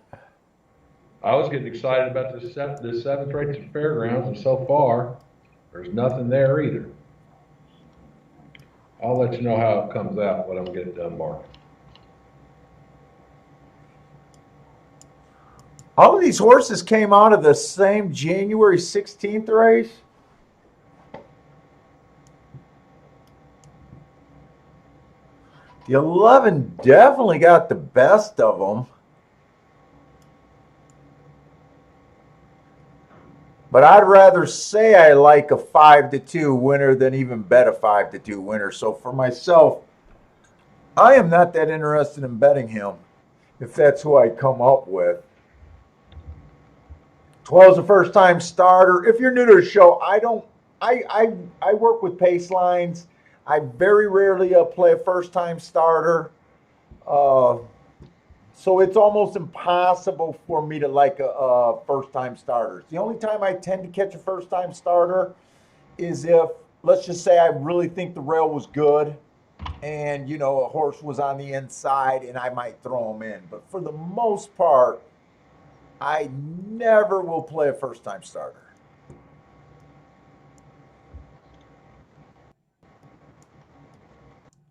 I was getting excited about this seventh race at Fairgrounds, and so far, there's nothing there either. I'll let you know how it comes out when I'm getting done marking. All of these horses came out of the same January 16th race. The 11 definitely got the best of them. But I'd rather say I like a 5-2 winner than even bet a 5-2 winner. So for myself, I am not that interested in betting him if that's who I come up with. 12 is a first-time starter. If you're new to the show, I work with pace lines. I very rarely play a first-time starter. So it's almost impossible for me to like a first-time starter. The only time I tend to catch a first-time starter is if, let's just say I really think the rail was good and, you know, a horse was on the inside and I might throw him in. But for the most part, I never will play a first-time starter.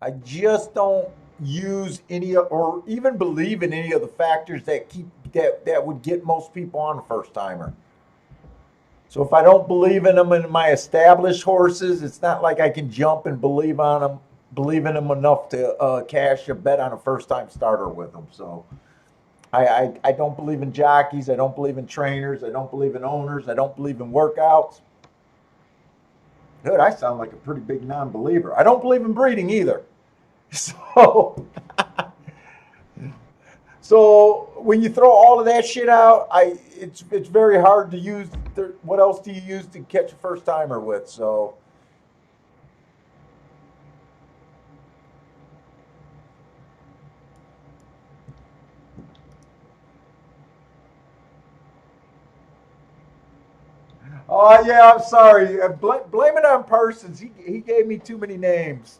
I just don't use any or even believe in any of the factors that would get most people on a first timer. So if I don't believe in them in my established horses, it's not like I can jump and believe in them enough to cash a bet on a first time starter with them. So I don't believe in jockeys. I don't believe in trainers. I don't believe in owners. I don't believe in workouts. Good, I sound like a pretty big non-believer. I don't believe in breeding either. So, so when you throw all of that shit out, it's very hard to use. What else do you use to catch a first timer with? So. Oh yeah, I'm sorry. Blame it on persons. He gave me too many names.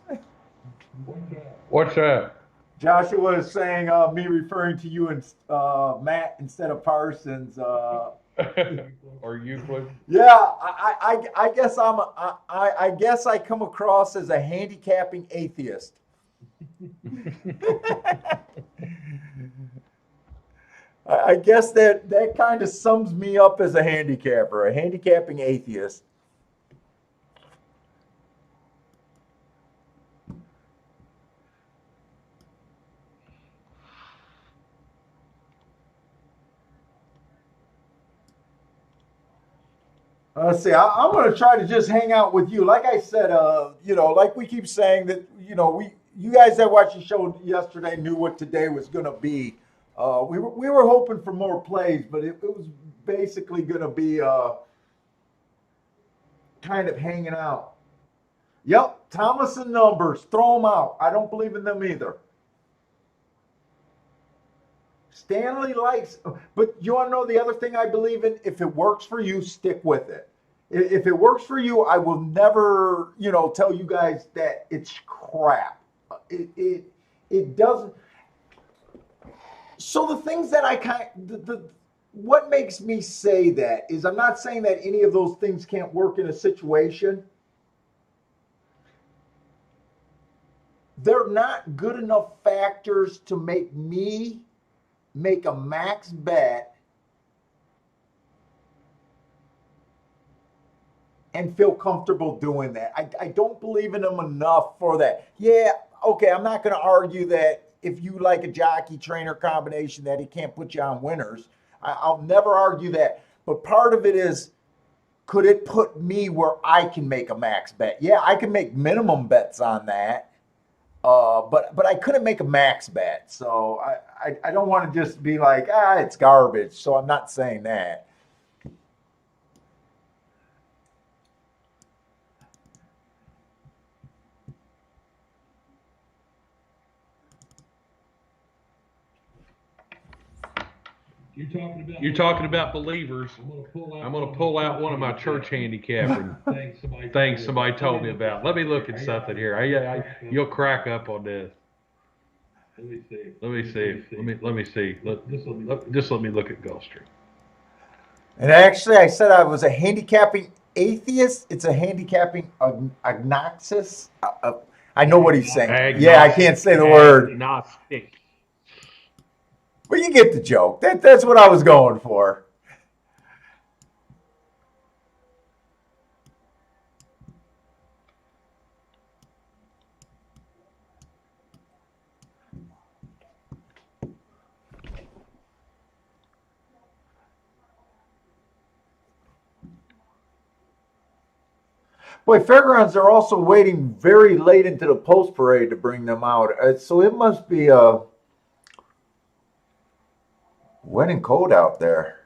What's that? Joshua is saying me referring to you and Matt instead of Parsons. Or Euclid? Yeah, I guess I guess I come across as a handicapping atheist. I guess that kind of sums me up as a handicapper, a handicapping atheist. Let's see. I'm going to try to just hang out with you. Like I said, like we keep saying that, you guys that watched the show yesterday knew what today was going to be. We were hoping for more plays, but it was basically going to be kind of hanging out. Yep, Thomas and numbers. Throw them out. I don't believe in them either. Stanley likes, but you want to know the other thing I believe in? If it works for you, stick with it. If it works for you, I will never, tell you guys that it's crap. It doesn't. So the things that what makes me say that is I'm not saying that any of those things can't work in a situation. They're not good enough factors to make me make a max bet and feel comfortable doing that. I don't believe in them enough for that. Yeah, okay, I'm not going to argue that if you like a jockey trainer combination that he can't put you on winners. I'll never argue that. But part of it is, could it put me where I can make a max bet? Yeah, I can make minimum bets on that. But I couldn't make a max bet. So I don't want to just be like, it's garbage. So I'm not saying that. You're talking about believers. I'm going to pull out one of my church handicapping things somebody told me about. Let me look at something here. You'll crack up on this. Let me see. Let me see. Just let me look at Gulfstream. And actually, I said I was a handicapping atheist. It's a handicapping agnostic. I know what he's saying. Agnostic. Yeah, I can't say the word. Agnostic. But you get the joke. That's what I was going for. Boy, fairgrounds are also waiting very late into the post parade to bring them out. So it must be wet and cold out there.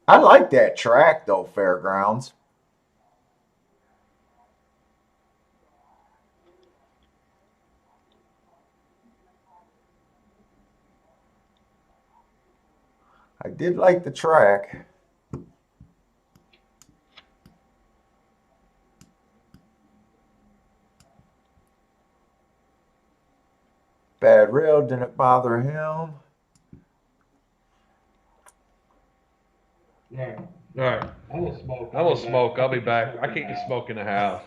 I like that track though, fairgrounds. I did like the track. Bad rail didn't bother him. Yeah. All right. I will smoke. I will smoke. I'll be back. I can't smoke in the house.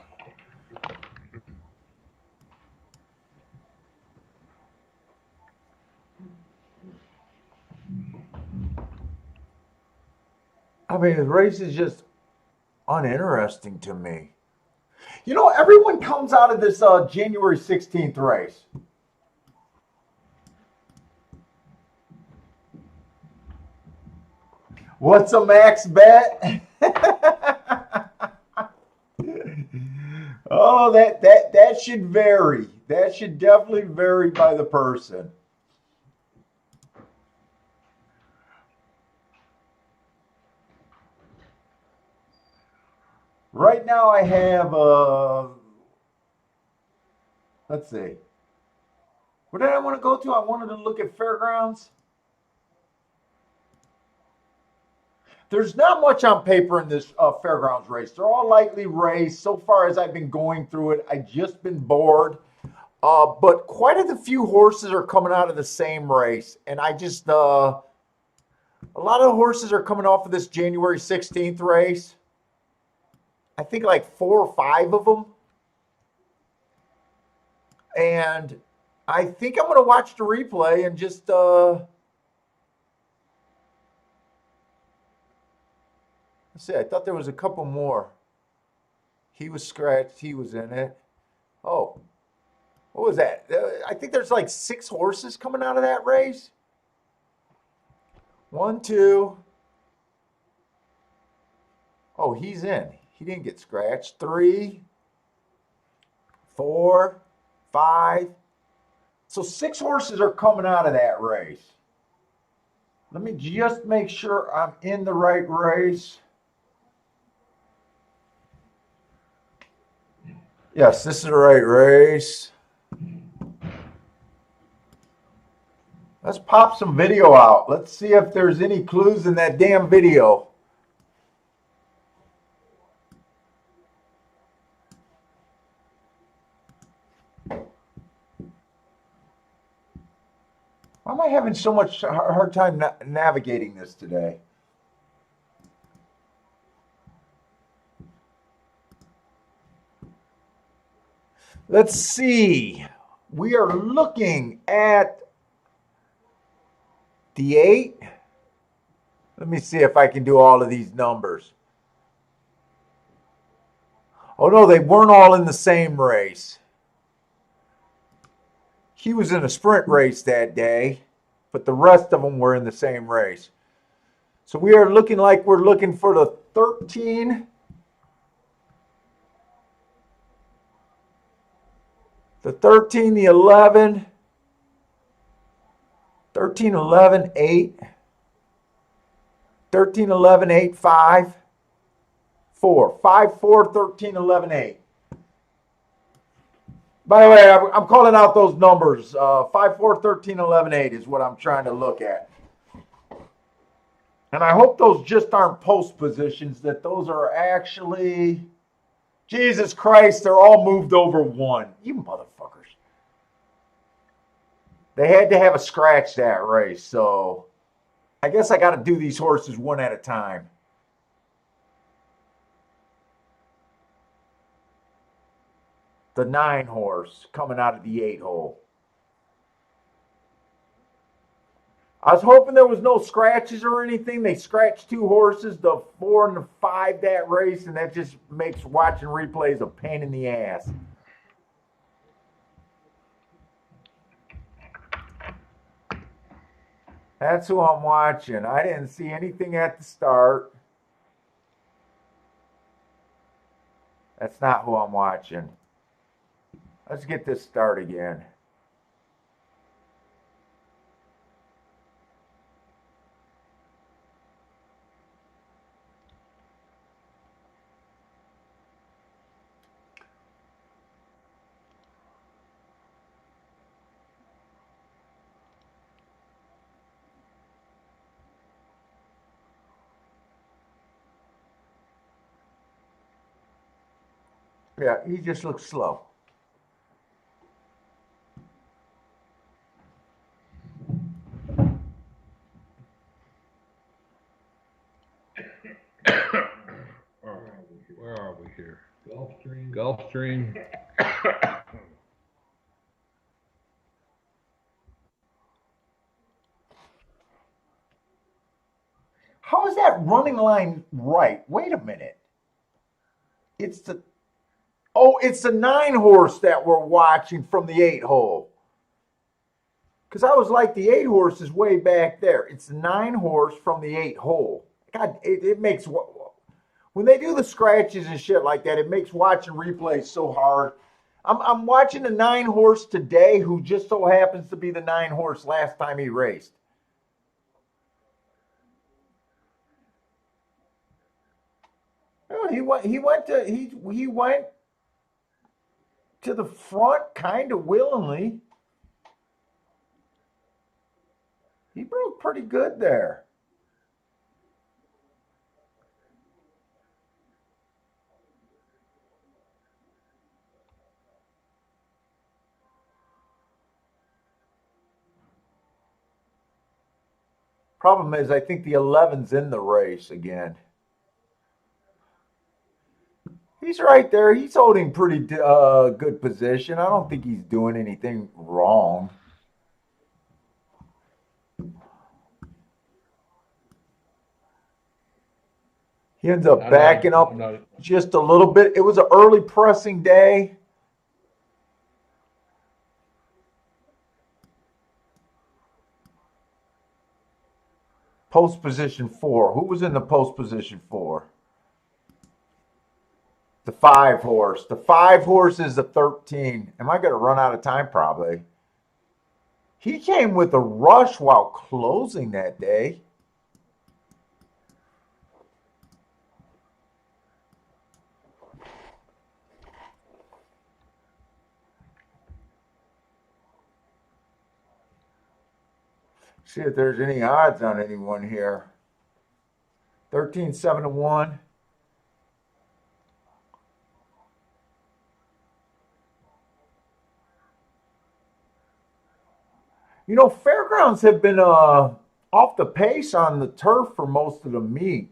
I mean, the race is just uninteresting to me. You know, everyone comes out of this January 16th race. What's a max bet? Oh, that should vary. That should definitely vary by the person. Right now I have let's see. What did I want to go to? I wanted to look at fairgrounds. There's not much on paper in this fairgrounds race. They're all lightly raced. So far as I've been going through it, I've just been bored. But quite a few horses are coming out of the same race. And I just, a lot of horses are coming off of this January 16th race. I think like 4 or 5 of them. And I think I'm going to watch the replay and just, let's see, I thought there was a couple more. He was scratched. He was in it. Oh, what was that? I think there's like 6 horses coming out of that race. 1, 2. Oh, he's in. He didn't get scratched. 3, 4, 5. So 6 horses are coming out of that race. Let me just make sure I'm in the right race. Yes, this is the right race. Let's pop some video out. Let's see if there's any clues in that damn video. Why am I having so much hard time navigating this today? Let's see. We are looking at the 8. Let me see if I can do all of these numbers. Oh no, they weren't all in the same race. He was in a sprint race that day, but the rest of them were in the same race. So we are looking like we're looking for the 13. The 13, the 11. 13, 11, 8. 13, 11, 8, 5. 4. 5, 4, 13, 11, 8. By the way, I'm calling out those numbers. 5, 4, 13, 11, 8 is what I'm trying to look at. And I hope those just aren't post positions, that those are actually, Jesus Christ, they're all moved over 1. You motherfuckers. They had to have a scratch that race, so I guess I got to do these horses one at a time. The 9 horse coming out of the 8 hole. I was hoping there was no scratches or anything. They scratched 2 horses, the 4 and the 5 that race, and that just makes watching replays a pain in the ass. That's who I'm watching. I didn't see anything at the start. That's not who I'm watching. Let's get this start again. Yeah, he just looks slow. Where are we here? Gulfstream. Gulfstream. How is that running line right? Wait a minute. It's the it's the 9-horse that we're watching from the 8-hole. Because I was like, the 8-horse is way back there. It's the 9-horse from the 8-hole. God, it makes when they do the scratches and shit like that, it makes watching replays so hard. I'm watching a 9-horse today who just so happens to be the 9-horse last time he raced. Oh, he went to the front kind of willingly. He broke pretty good there. Problem is, I think the 11's in the race again. He's right there. He's holding pretty good position. I don't think he's doing anything wrong. He ends up backing up just a little bit. It was an early pressing day. Post position 4. Who was in the post position 4? The 5-horse. The 5-horse is the 13. Am I going to run out of time? Probably. He came with a rush while closing that day. See if there's any odds on anyone here. 13-7-1. You know, fairgrounds have been off the pace on the turf for most of the meet.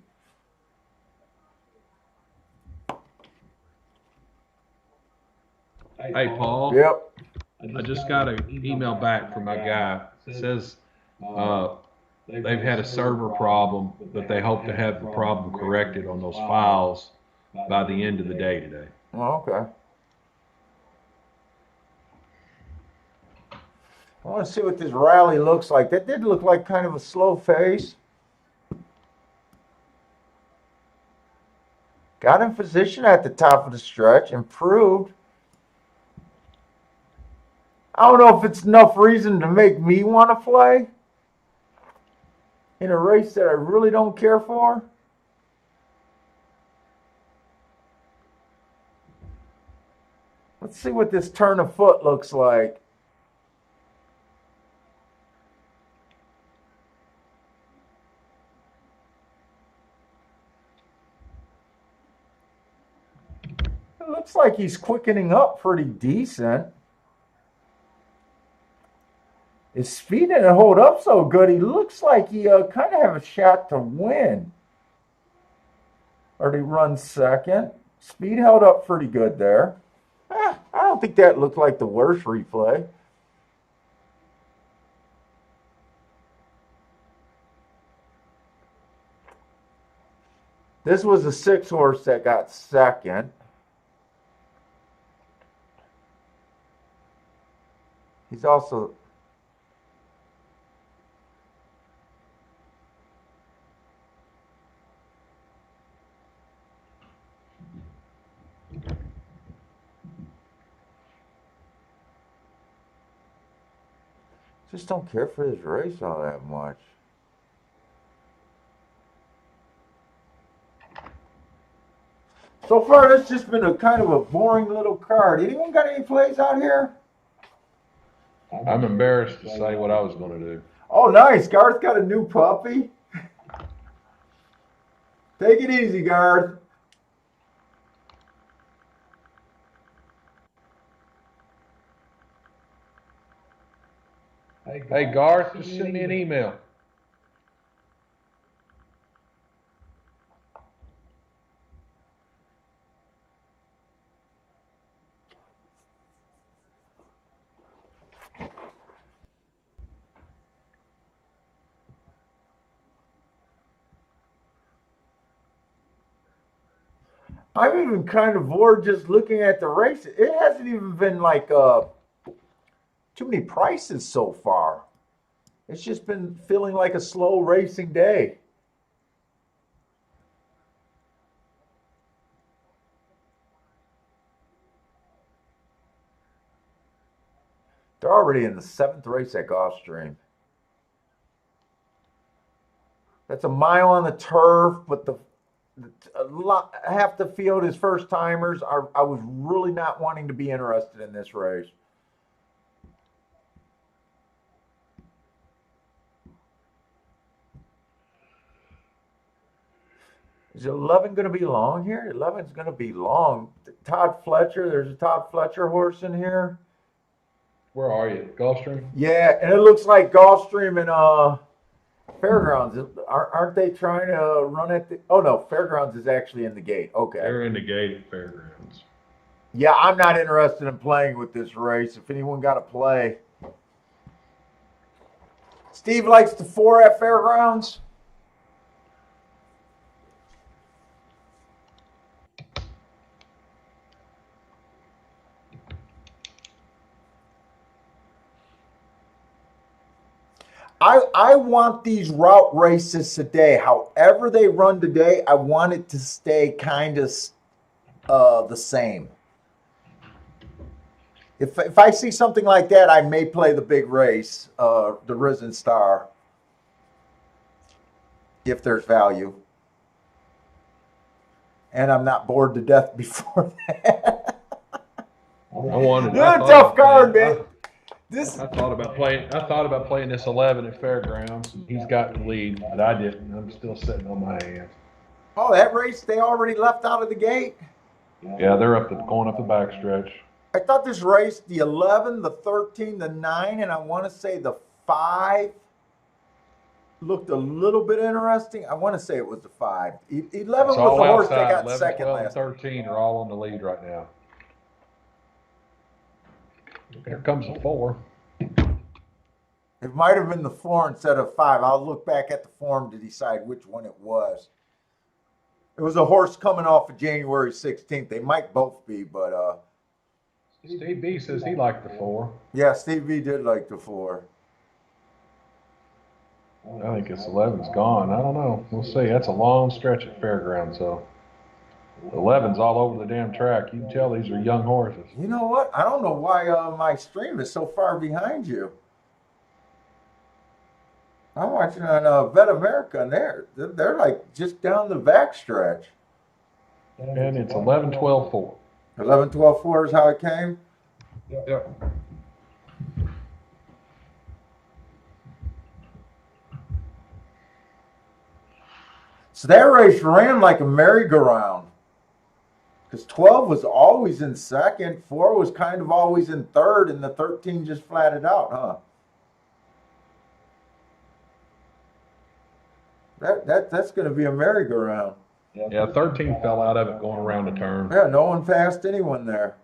Hey, Paul. Yep. I just got an email back from my guy. It says they've had a server problem, but they hope to have the problem corrected on those files by the end of the day today. Oh, okay. I want to see what this rally looks like. That did look like kind of a slow pace. Got in position at the top of the stretch, improved. I don't know if it's enough reason to make me want to play in a race that I really don't care for. Let's see what this turn of foot looks like. It looks like he's quickening up pretty decent. His speed didn't hold up so good. He looks like he kind of have a shot to win. Or he runs second. Speed held up pretty good there. I don't think that looked like the worst replay. This was a 6-horse that got second. He's also... Just don't care for this race all that much. So far, it's just been a kind of a boring little card. Anyone got any plays out here? I'm embarrassed to say what I was going to do. Oh, nice. Garth got a new puppy. Take it easy, Garth. Hey, Garth, just send me an email. I'm even kind of bored just looking at the races. It hasn't even been like too many prices so far. It's just been feeling like a slow racing day. They're already in the 7th race at Gulfstream. That's a mile on the turf, but half the field is first timers. I was really not wanting to be interested in this race. Is 11 going to be long here? 11 is going to be long. Todd Fletcher, there's a Todd Fletcher horse in here. Where are you? Gulfstream? Yeah, and it looks like Gulfstream and Fairgrounds. Aren't they trying to run at the... Oh, no, Fairgrounds is actually in the gate. Okay. They're in the gate at Fairgrounds. Yeah, I'm not interested in playing with this race. If anyone got to play. Steve likes the 4 at Fairgrounds. I want these route races today. However they run today, I want it to stay kind of the same. If I see something like that, I may play the big race, the Risen Star, if there's value. And I'm not bored to death before that. That's a tough card, man. I thought about playing this 11 at Fairgrounds. He's got the lead, but I didn't. I'm still sitting on my hands. Oh, that race they already left out of the gate? Yeah, they're going up the backstretch. I thought this race, the 11, the 13, the 9, and I want to say the 5 looked a little bit interesting. I want to say it was the 5. 11 was the horse that got 11, second 12, last. 13 are all on the lead right now. Here comes the 4. It might have been the 4 instead of 5. I'll look back at the form to decide which one it was. It was a horse coming off of January 16th. They might both be, but Steve B says he liked the 4. yeah, Steve B did like the 4. I think this 11's gone. I don't know. We'll see. That's a long stretch at Fairgrounds, so 11's all over the damn track. You can tell these are young horses. You know what? I don't know why my stream is so far behind you. I'm watching on Bet America, and they're like just down the back stretch. And it's 11, 12, 4. 11, 12, 4 is how it came. Yep. So that race ran like a merry-go-round. Because 12 was always in second, 4 was kind of always in third, and the 13 just flatted out, huh? That's going to be a merry-go-round. Yeah, 13 fell out of it going around the turn. Yeah, no one passed anyone there.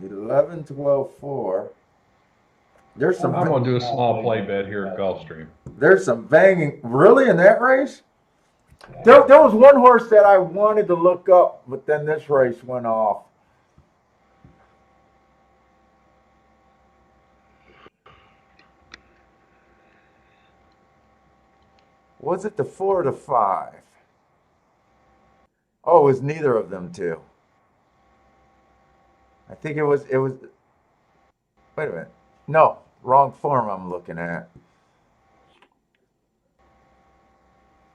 Did 11, 12, 4. There's some. I'm going to do a small play bet here at Gulfstream. There's some banging. Really, in that race? There was one horse that I wanted to look up, but then this race went off. Was it the 4 or the 5? Oh, it was neither of them two. I think it was. Wait a minute. No, wrong form I'm looking at.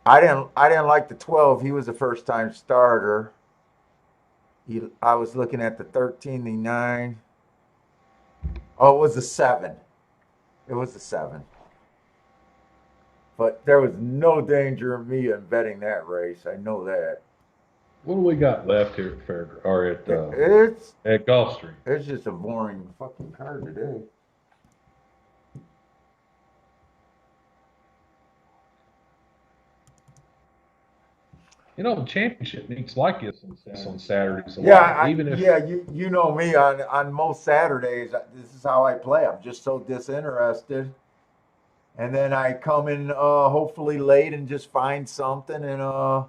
I didn't like the 12. He was a first time starter. I was looking at the 13, the 9. Oh, it was the 7. It was the 7. But there was no danger of me in betting that race. I know that. What do we got left here at at Gulfstream? It's just a boring fucking card today. You know, the championship meets like this on Saturdays. Yeah, Even if you know me on most Saturdays. This is how I play. I'm just so disinterested. and then I come in hopefully late and just find something and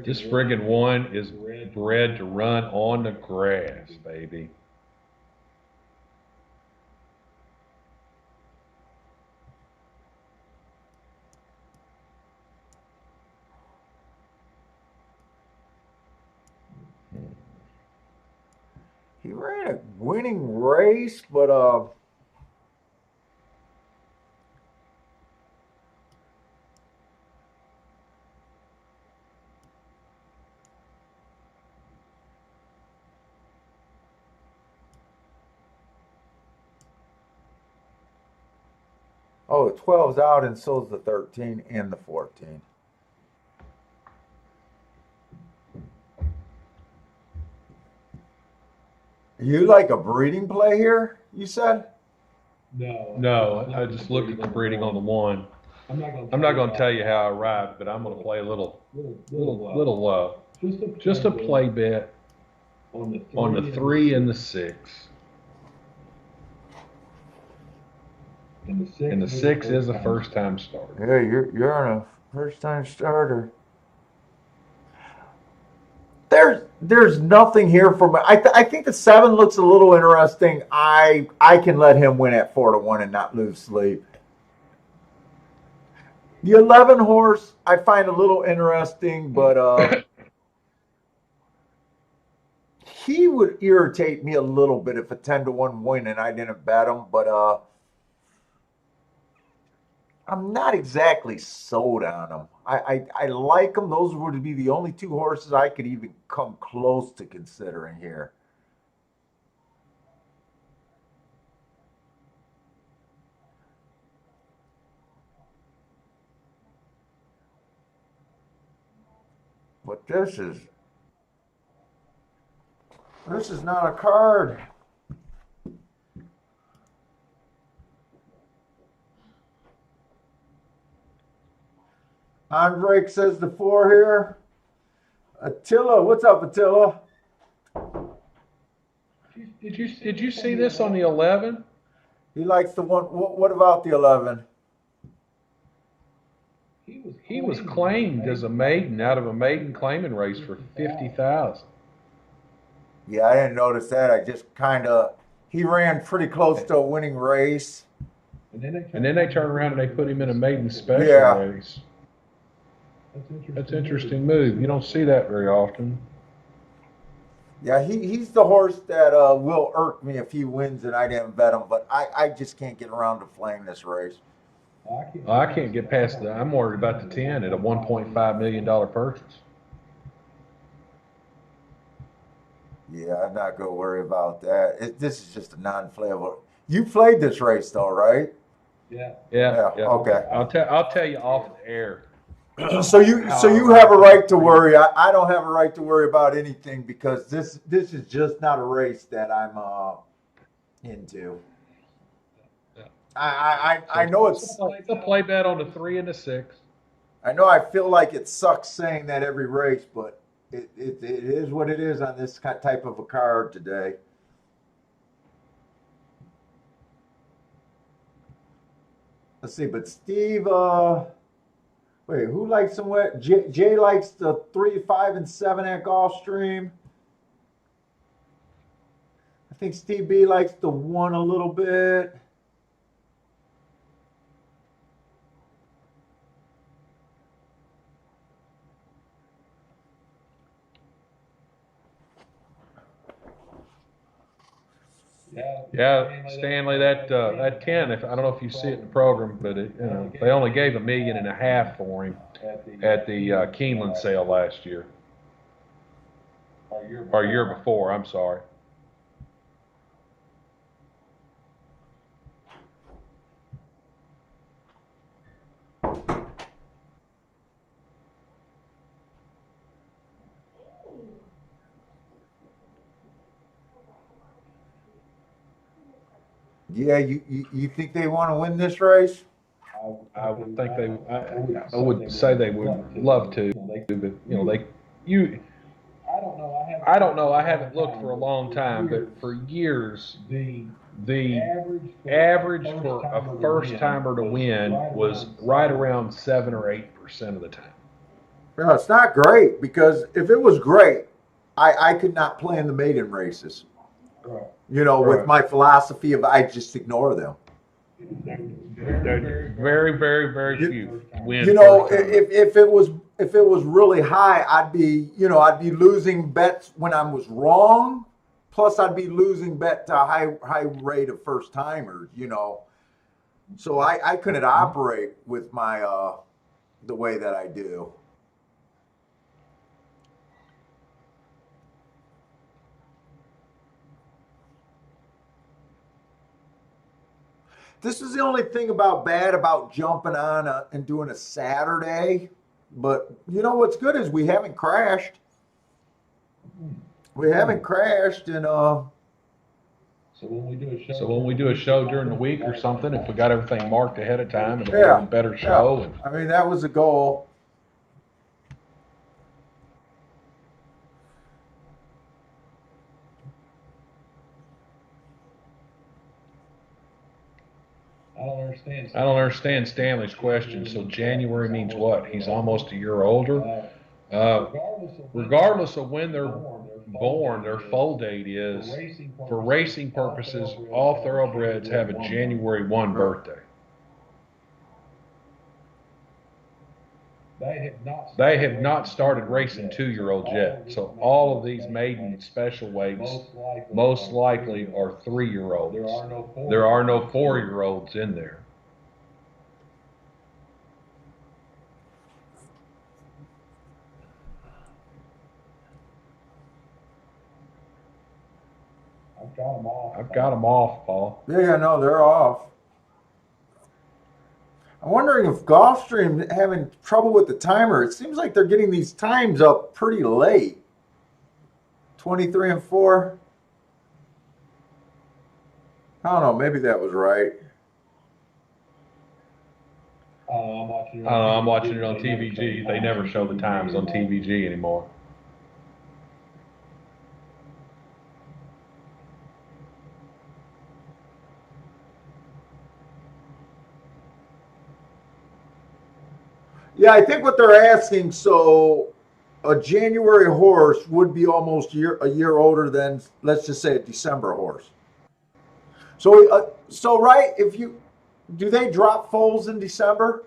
This friggin' one is bred to run on the grass, baby. he ran a winning race, but oh, the 12's out and so's the 13 and the 14. You like a breeding play here, you said? No, I just looked at the breeding on the one. I'm not going to tell you how I arrived, but I'm going to play a little, just a play bet on the 3 and the 6. And the 6 is a first-time starter. Yeah, you're on a first time starter. There's nothing here for me. I think the 7 looks a little interesting. I can let him win at 4-1 and not lose sleep. The 11 horse I find a little interesting, but he would irritate me a little bit if a 10-1 win and I didn't bet him. But I'm not exactly sold on them. I like them. Those would be the only 2 horses I could even come close to considering here. But this is not a card. Andre says the 4 here. Attila, what's up, Attila? Did you see this on the 11? He likes the one. What about the 11? He was claimed as a maiden out of a maiden claiming race for 50,000. Yeah, I didn't notice that. I just he ran pretty close to a winning race. And then they turn around and they put him in a maiden special race. That's an interesting move. You don't see that very often. Yeah, he's the horse that will irk me if he wins and I didn't bet him, but I just can't get around to playing this race. I can't get past the. I'm worried about the 10 at a $1.5 million purchase. Yeah, I'm not gonna worry about that. This is just a non-playable. You played this race though, right? Yeah. Okay. I'll tell you off the air. So you have a right to worry. I don't have a right to worry about anything because this is just not a race that I'm into. I know it's a play bet on the 3 and the 6. I know I feel like it sucks saying that every race, but it is what it is on this type of a card today. Let's see, but Steve, wait, who likes some? Jay likes the 3, 5, and 7 at Gulfstream. I think Steve B likes the 1 a little bit. Yeah, Stanley, that 10. I don't know if you see it in the program, but they only gave $1.5 million for him at the Keeneland sale last year, or year before. I'm sorry. Yeah, you think they want to win this race? I would think I would say they would love to, but I don't know. I haven't looked for a long time, but for years, the average for a first timer to win was right around 7 or 8% of the time. No, it's not great because if it was great, I could not plan the maiden races. You know, with Right. my philosophy of I just ignore them. Very, very, very few win. You know, first time. if it was really high, I'd be losing bets when I was wrong. Plus, I'd be losing bet to a high rate of first timers. You know, so I couldn't operate with my the way that I do. This is the only thing bad about jumping on and doing a Saturday. But you know what's good is we haven't crashed. We haven't crashed, and So when we do a show during the week or something, if we got everything marked ahead of time, it'll Yeah. be a better show. yeah. I mean that was the goal. I don't understand Stanley's question. So January means what? He's almost a year older. Regardless of when they're born, their foal date is, for racing purposes, all thoroughbreds have a January 1 birthday. They have not started racing 2-year-olds yet. So all of these maiden special weights most likely are 3-year-olds. There are no 4-year-olds in there. I've got them off, Paul. Yeah, no, they're off. I'm wondering if Gulfstream having trouble with the timer. It seems like they're getting these times up pretty late. 23 and 4. I don't know. Maybe that was right. I'm watching it on TVG. They never show the times on TVG anymore. Yeah, I think what they're asking, so a January horse would be almost a year older than, let's just say, a December horse. So right, do they drop foals in December?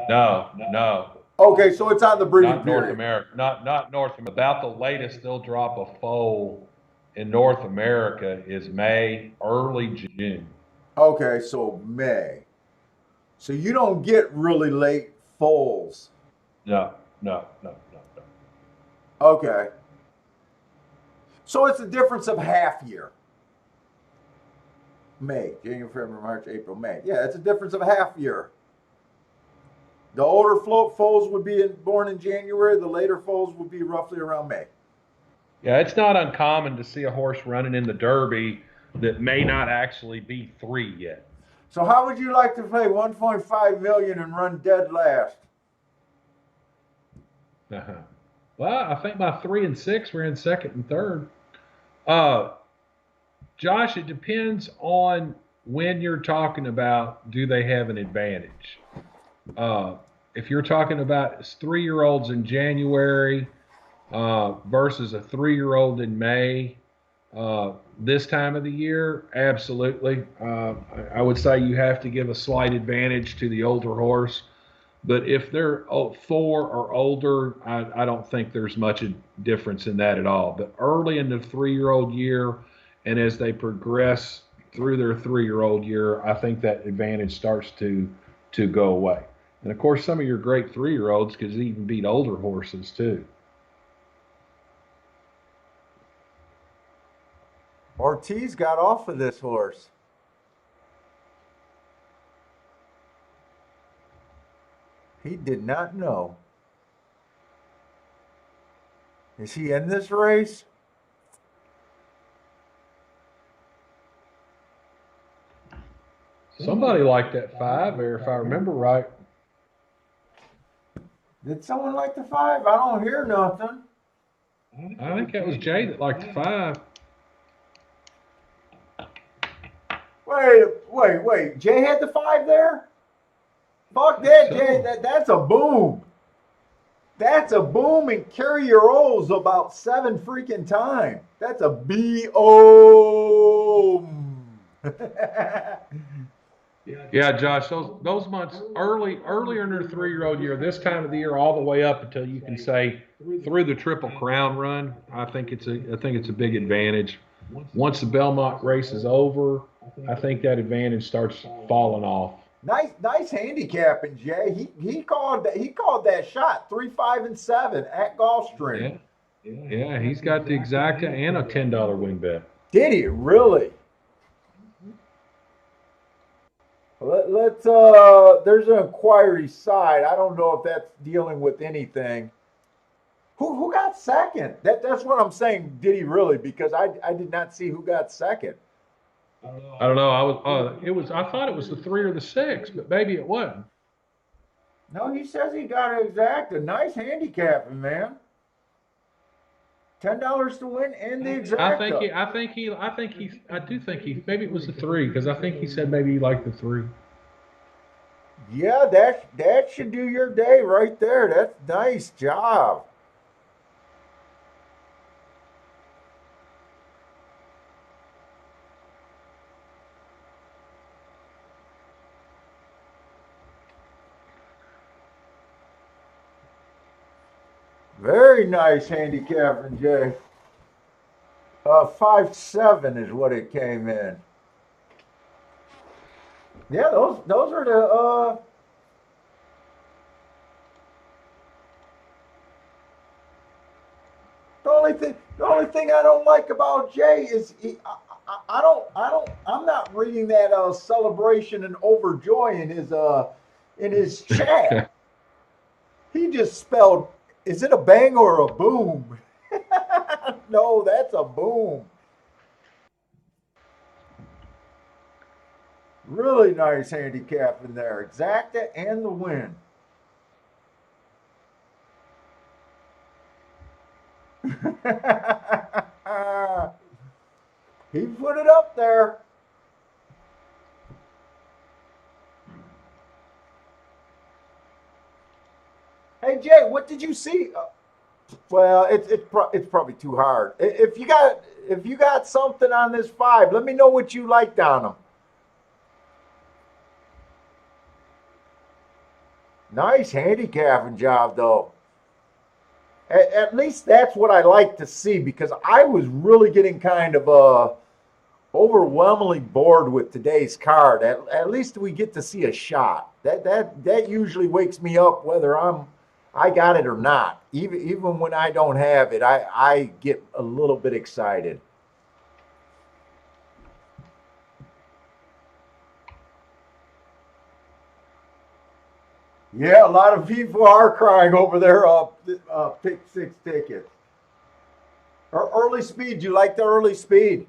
No. Okay, so it's on the breeding Not North period. America. Not North America. About the latest they'll drop a foal in North America is May, early June. Okay, so May. So you don't get really late foals. No. Okay. So it's a difference of half year. May, January, February, March, April, May. Yeah, it's a difference of half year. The older foals would be born in January. The later foals would be roughly around May. Yeah, it's not uncommon to see a horse running in the Derby that may not actually be 3 yet. So how would you like to pay 1.5 million and run dead last? Well, I think my 3 and 6 were in second and third. Josh, it depends on when you're talking about, do they have an advantage? If you're talking about 3-year-olds in January versus a 3-year-old in May, this time of the year, absolutely. I would say you have to give a slight advantage to the older horse. But if they're 4 or older, I don't think there's much difference in that at all. But early in the 3-year-old year, and as they progress through their 3-year-old year, I think that advantage starts to go away. And of course, some of your great 3-year-olds could even beat older horses too. Ortiz got off of this horse. He did not know. Is he in this race? Somebody liked that 5 there, if I remember right. Did someone like the 5? I don't hear nothing. I think that was Jay that liked the 5. Wait. Jay had the 5 there? Fuck that, Jay. That's a boom. That's a boom, and carry your O's about 7 freaking times. That's a B-O. Yeah, Josh, those months earlier in their 3-year-old year, this time of the year, all the way up until you can say through the Triple Crown run, I think it's a big advantage. Once the Belmont race is over, I think that advantage starts falling off. Nice handicapping, Jay. He called that shot 3, 5, and 7 at Gulfstream. Yeah, he's got the exacta and a $10 win bet. Did he really? Let's there's an inquiry side. I don't know if that's dealing with anything. Who got second? That's what I'm saying. Did he really? Because I did not see who got second. I don't know. I thought it was the 3 or the 6, but maybe it wasn't. No, he says he got it exact. A nice handicapping, man. $10 to win and the exact. I do think he maybe it was the 3 because I think he said maybe he liked the 3. Yeah, that should do your day right there. That's nice job. Very nice handicapping, Jay. 5-7 is what it came in. Yeah, those are the only thing I don't like about Jay is I'm not reading that celebration and overjoy in his chat. He just spelled, is it a bang or a boom? No, that's a boom. Really nice handicap in there. Exacta and the win. He put it up there. Hey Jay, what did you see? Well, it's probably too hard. If you got something on this 5, let me know what you liked on them. Nice handicapping job, though. At least that's what I like to see because I was really getting kind of overwhelmingly bored with today's card. At least we get to see a shot. That usually wakes me up whether I got it or not. Even when I don't have it, I get a little bit excited. Yeah, a lot of people are crying over their pick 6 tickets. Or early speed. You like the early speed?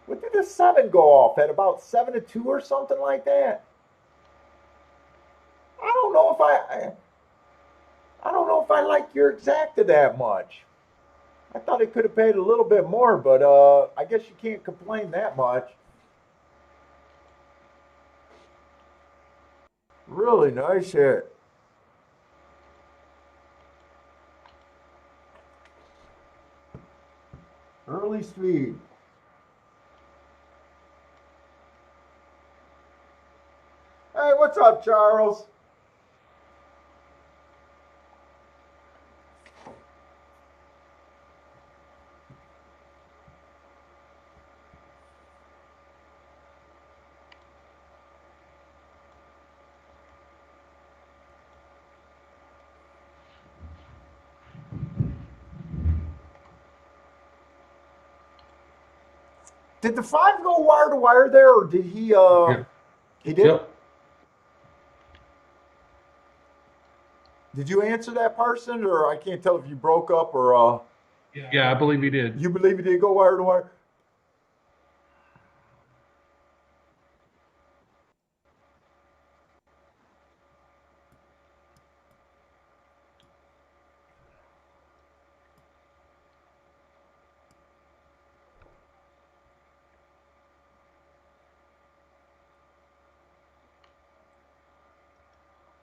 What did the 7 go off at? About 7-2 or something like that? I don't know if I like your exacta that much. I thought it could have paid a little bit more, but I guess you can't complain that much. Really nice hit. Early speed. Hey, what's up, Charles? Did the 5 go wire to wire there, or did he? Yeah. He did. Yep. Did you answer that person, or I can't tell if you broke up or? Yeah, I believe he did. You believe he did go wire to wire?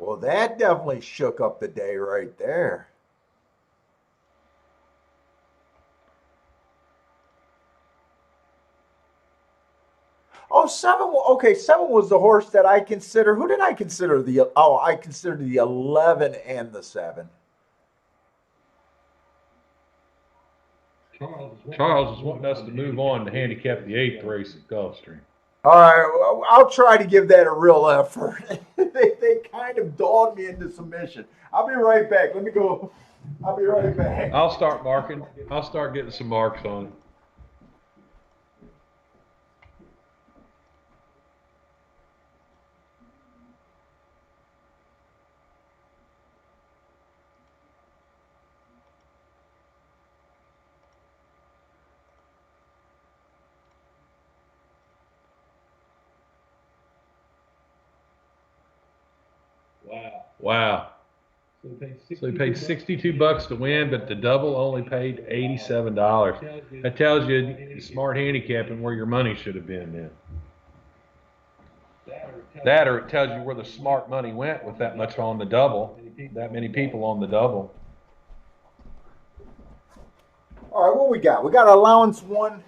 Well, that definitely shook up the day right there. Oh, seven. Okay, seven was the horse that I consider. Who did I consider the? Oh, I considered the 11 and the seven. Charles is wanting us to move on to handicap the 8th race at Gulfstream. All right, well, I'll try to give that a real effort. They kind of dawed me into submission. I'll be right back. Let me go. I'll be right back. I'll start marking. I'll start getting some marks on it. Wow. So he paid $62 to win, but the double only paid $87. That tells you smart handicapping where your money should have been then. That or it tells you where the smart money went with that much on the double, that many people on the double. All right, what we got? We got allowance one.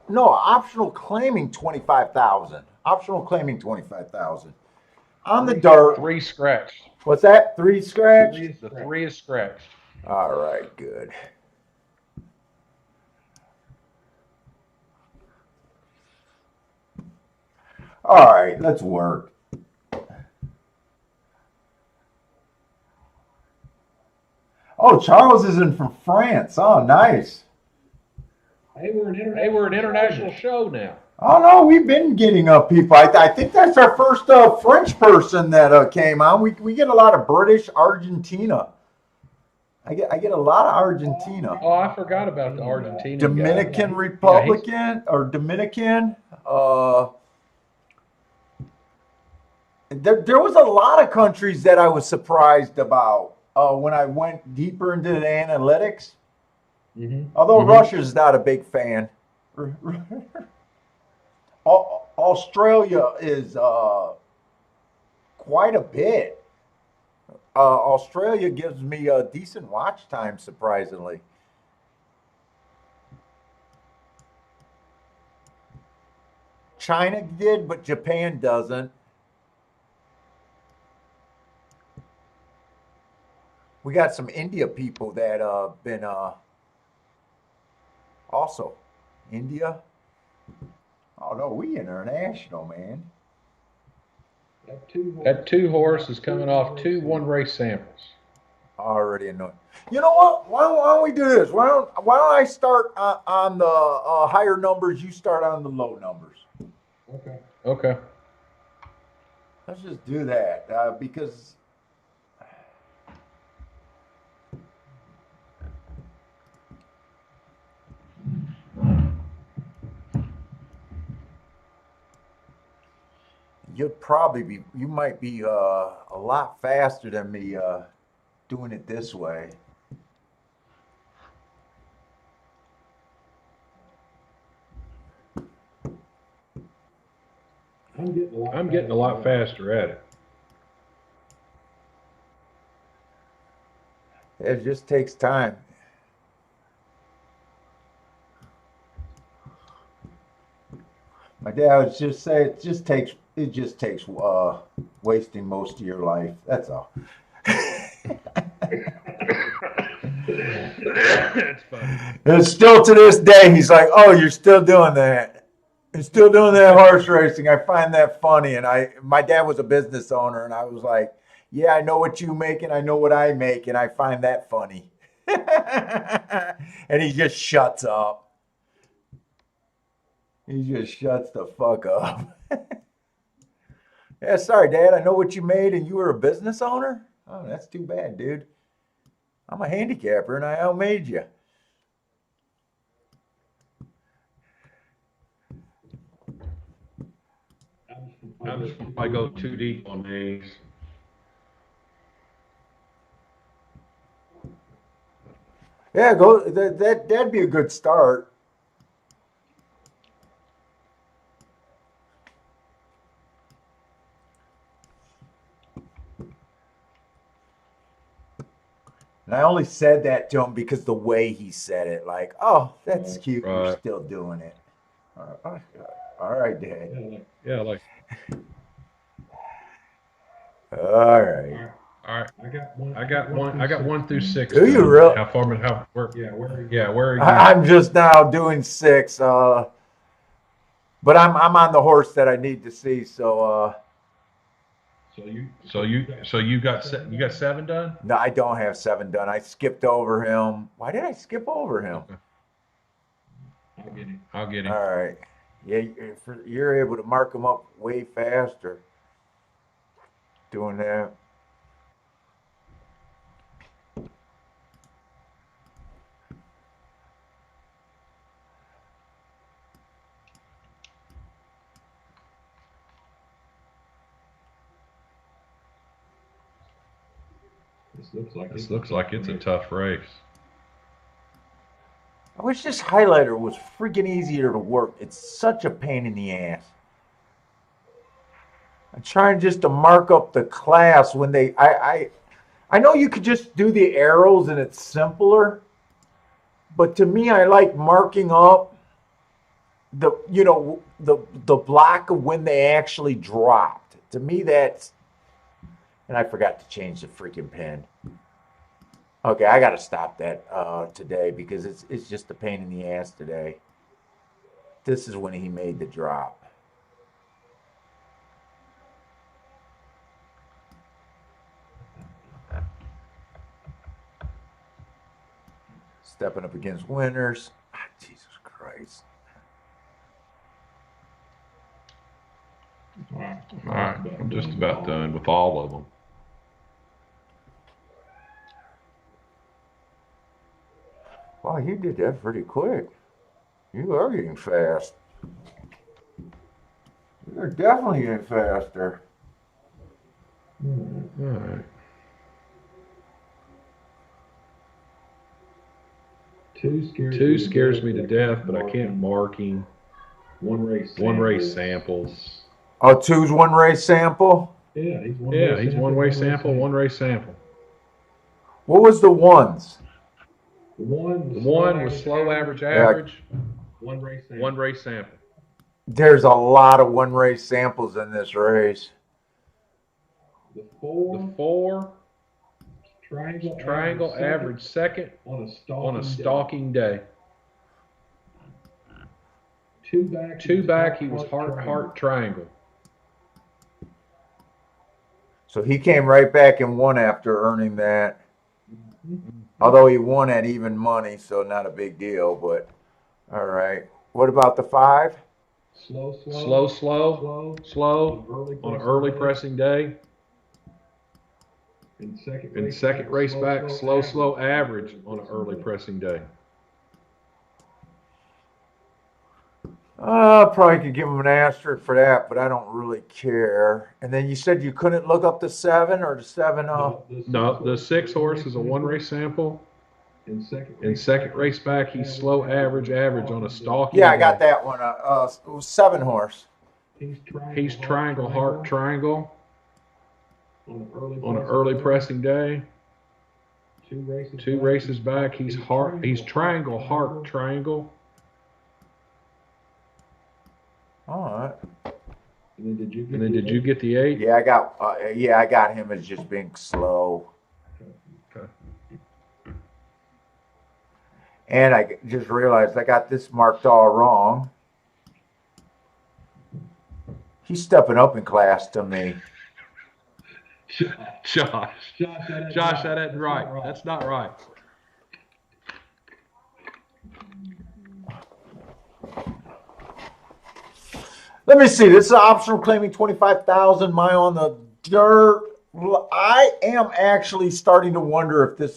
No, optional claiming 25,000. Optional claiming 25,000. On the dirt. 3 scratched. What's that? 3 scratch? The 3 is scratched. All right, good. All right, let's work. Oh, Charles is in from France. Oh, nice. Hey, we're An international show now. Oh no, we've been getting people. I think that's our first French person that came on. We get a lot of British, Argentina. I get a lot of Argentina. Oh, I forgot about the Argentina Dominican guy. Republican or Dominican. There was a lot of countries that I was surprised about when I went deeper into the analytics. Although Russia's not a big fan. Australia is quite a bit. Australia gives me a decent watch time, surprisingly. China did, but Japan doesn't. We got some India people that been also India. Oh no, we international, man. That 2 horse is coming off 2 1-race samples. Already annoyed. You know what? Why don't we do this? Why don't I start on the higher numbers? You start on the low numbers. Okay. Let's just do that because you might be a lot faster than me doing it this way. I'm getting a lot faster at it. It just takes time. My dad would just say it just takes wasting most of your life. That's all. That's funny. And still to this day, he's like, "Oh, you're still doing that? You're still doing that horse racing?" I find that funny. And my dad was a business owner, and I was like, "Yeah, I know what you make, and I know what I make, and I find that funny." And he just shuts up. He just shuts the fuck up. Yeah, sorry, Dad. I know what you made, and you were a business owner? Oh, that's too bad, dude. I'm a handicapper, and I outmade you. I go too deep on these. Yeah, go. That'd be a good start. And I only said that to him because the way he said it, like, "Oh, that's cute. You're Right. still doing it." All right, Dad. Yeah, like, Yeah, like, All right. all right. I got one. I got 1 through 6. Do you done. really? How far? Where? Yeah, where are you? Yeah, where are you? I'm just now doing 6. But I'm on the horse that I need to see. So So you you got 7 done? no, I don't have 7 done. I skipped over him. Why did I skip over him? Okay. I'll get it. I'll get him. All right. Yeah, you're able to mark them up way faster doing that. This looks like it's a tough race. I wish this highlighter was freaking easier to work. It's such a pain in the ass. I'm trying just to mark up the class when I know you could just do the arrows and it's simpler, but to me I like marking up the block of when they actually dropped. To me that's, and I forgot to change the freaking pen. Okay, I got to stop that today because it's just a pain in the ass today. This is when he made the drop. Stepping up against winners. Jesus Christ. All right. All right, I'm just about done with all of them. Wow, you did that pretty quick. You are getting fast. You're definitely getting faster. All right. Two scares me to death, but I can't mark him. One race. One race samples. Oh, 2's one race sample? Yeah, he's one. Yeah, he's one race sample, one race sample. What was the ones? The The one was slow average, One race. one race sample. There's a lot of one race samples in this race. The The 4 triangle average second on on a stalking day. Two back, he was heart triangle. So he came right back and won after earning that. Although he won at even money, so not a big deal, but all right. What about the 5? Slow on an early pressing day. In second race back, slow average on an early pressing day. Probably could give him an asterisk for that, but I don't really care. And then you said you couldn't look up the 7 or the 7 No, the 6 horse is a one race sample. In second race back, he's slow average on a stalking. Yeah, I got that one. It was 7 horse. He's triangle heart triangle on an early pressing day. Two races back, he's triangle heart triangle. All right. And then did you get the 8? Yeah, I got him as just being slow. Okay. And I just realized I got this marked all wrong. He's stepping up in class to me. Josh, that ain't right. That's not right. Let me see. This is optional claiming 25,000 mile on the dirt. I am actually starting to wonder if this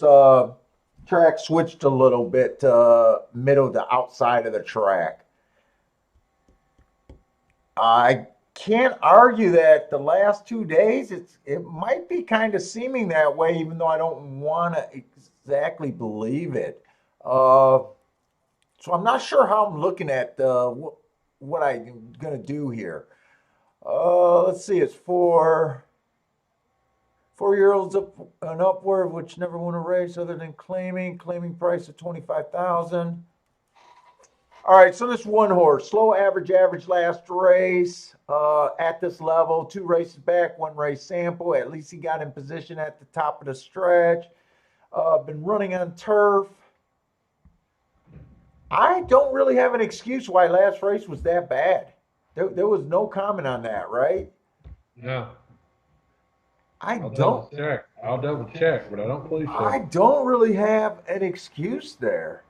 track switched a little bit to middle to outside of the track. I can't argue that the last 2 days it might be kind of seeming that way, even though I don't want to exactly believe it. So I'm not sure how I'm looking at what I'm gonna do here. Let's see. It's for 4-year-olds up and upward, which never won a race other than claiming price of 25,000. All right, so this one horse, slow average last race at this level, 2 races back, 1 race sample. At least he got in position at the top of the stretch. Been running on turf. I don't really have an excuse why last race was that bad. There was no comment on that, right? No. I don't I'll double check, but I don't believe so. I don't really have an excuse there.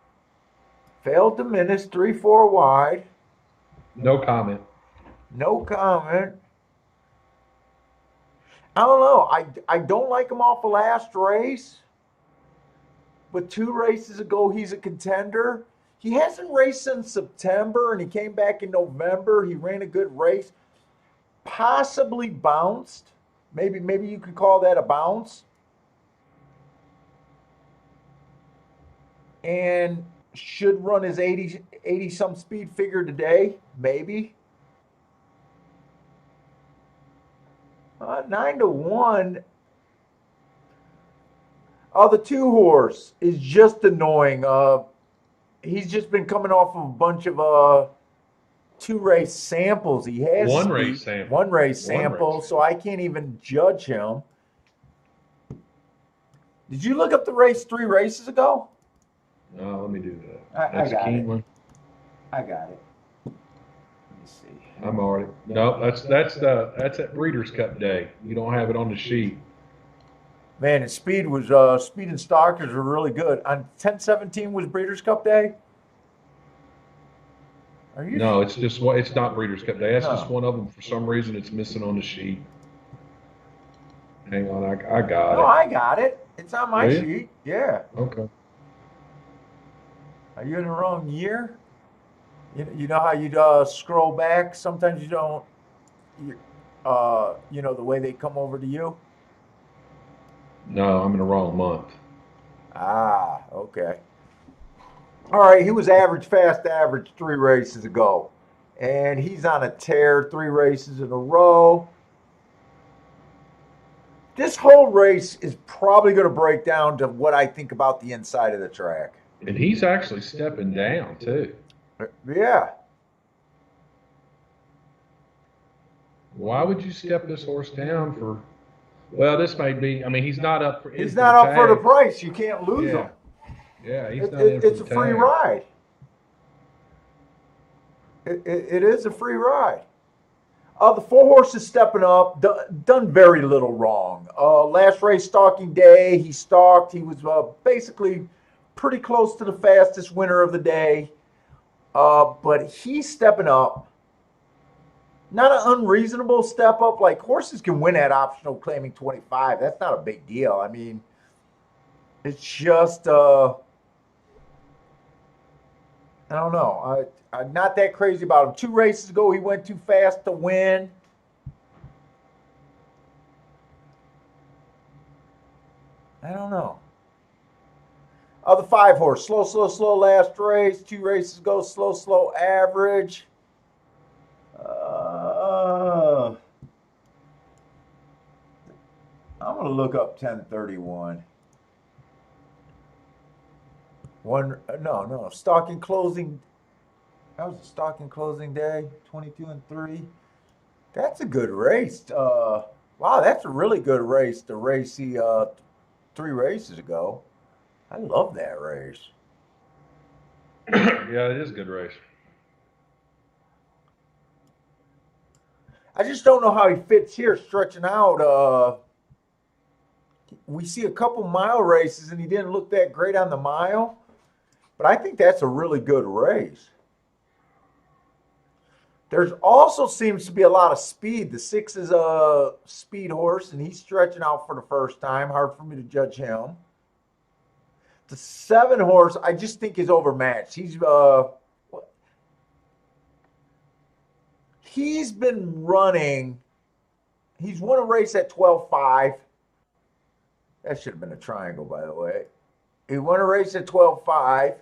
Failed to menace 3-4 wide. No comment. No comment. I don't know. I don't like him off the last race. But 2 races ago, he's a contender. He hasn't raced since September, and he came back in November. He ran a good race. Possibly bounced. Maybe you could call that a bounce. And should run his 80 some speed figure today. Maybe. 9-1. The 2 horse is just annoying. He's just been coming off of a bunch of 2 race samples. He has One race sample. One race sample, so I can't even judge him. Did you look up the race 3 races ago? No, let me do that. I got a keen it. one. I got it. Let me see. I'm already. No, that's at Breeders' Cup Day. You don't have it on the sheet. Man, and speed and stalkers were really good. On 10-17 was Breeders' Cup Day. Are you? No, it's just what. It's not Breeders' Cup Day. That's No. just one of them. For some reason, it's missing on the sheet. Hang on, I got No, it. I got it. It's on my Really? sheet. Yeah. Okay. Are you in the wrong year? You know how you scroll back? Sometimes you don't. The way they come over to you. No, I'm in the wrong month. Ah, okay. All right, he was average 3 races ago. And he's on a tear 3 races in a row. This whole race is probably going to break down to what I think about the inside of the track. And he's actually stepping down too. Yeah. Why would you step this horse down for? Well, this may be. I mean, he's not up for. He's not up for the price. You can't lose Yeah. him. Yeah, he's not in for It's the a free tag. ride. It is a free ride. The 4 horses stepping up, done very little wrong. Last race stalking day, he stalked. He was basically pretty close to the fastest winner of the day. But he's stepping up. Not an unreasonable step up. Like, horses can win at optional claiming 25. That's not a big deal. I mean, it's just, I don't know. I'm not that crazy about him. 2 races ago, he went too fast to win. I don't know. The 5 horse, slow last race. 2 races ago, slow average. I'm going to look up 1031. Stocking closing. That was a stocking closing day, 22-3. That's a good race. Wow, that's a really good race to race the 3 races ago. I love that race. Yeah, it is a good race. I just don't know how he fits here, stretching out. We see a couple mile races, and he didn't look that great on the mile. But I think that's a really good race. There's also seems to be a lot of speed. The 6 is a speed horse, and he's stretching out for the first time. Hard for me to judge him. The 7 horse, I just think is overmatched. He's been running. He's won a race at 12.5. That should have been a triangle, by the way. He won a race at 12.5.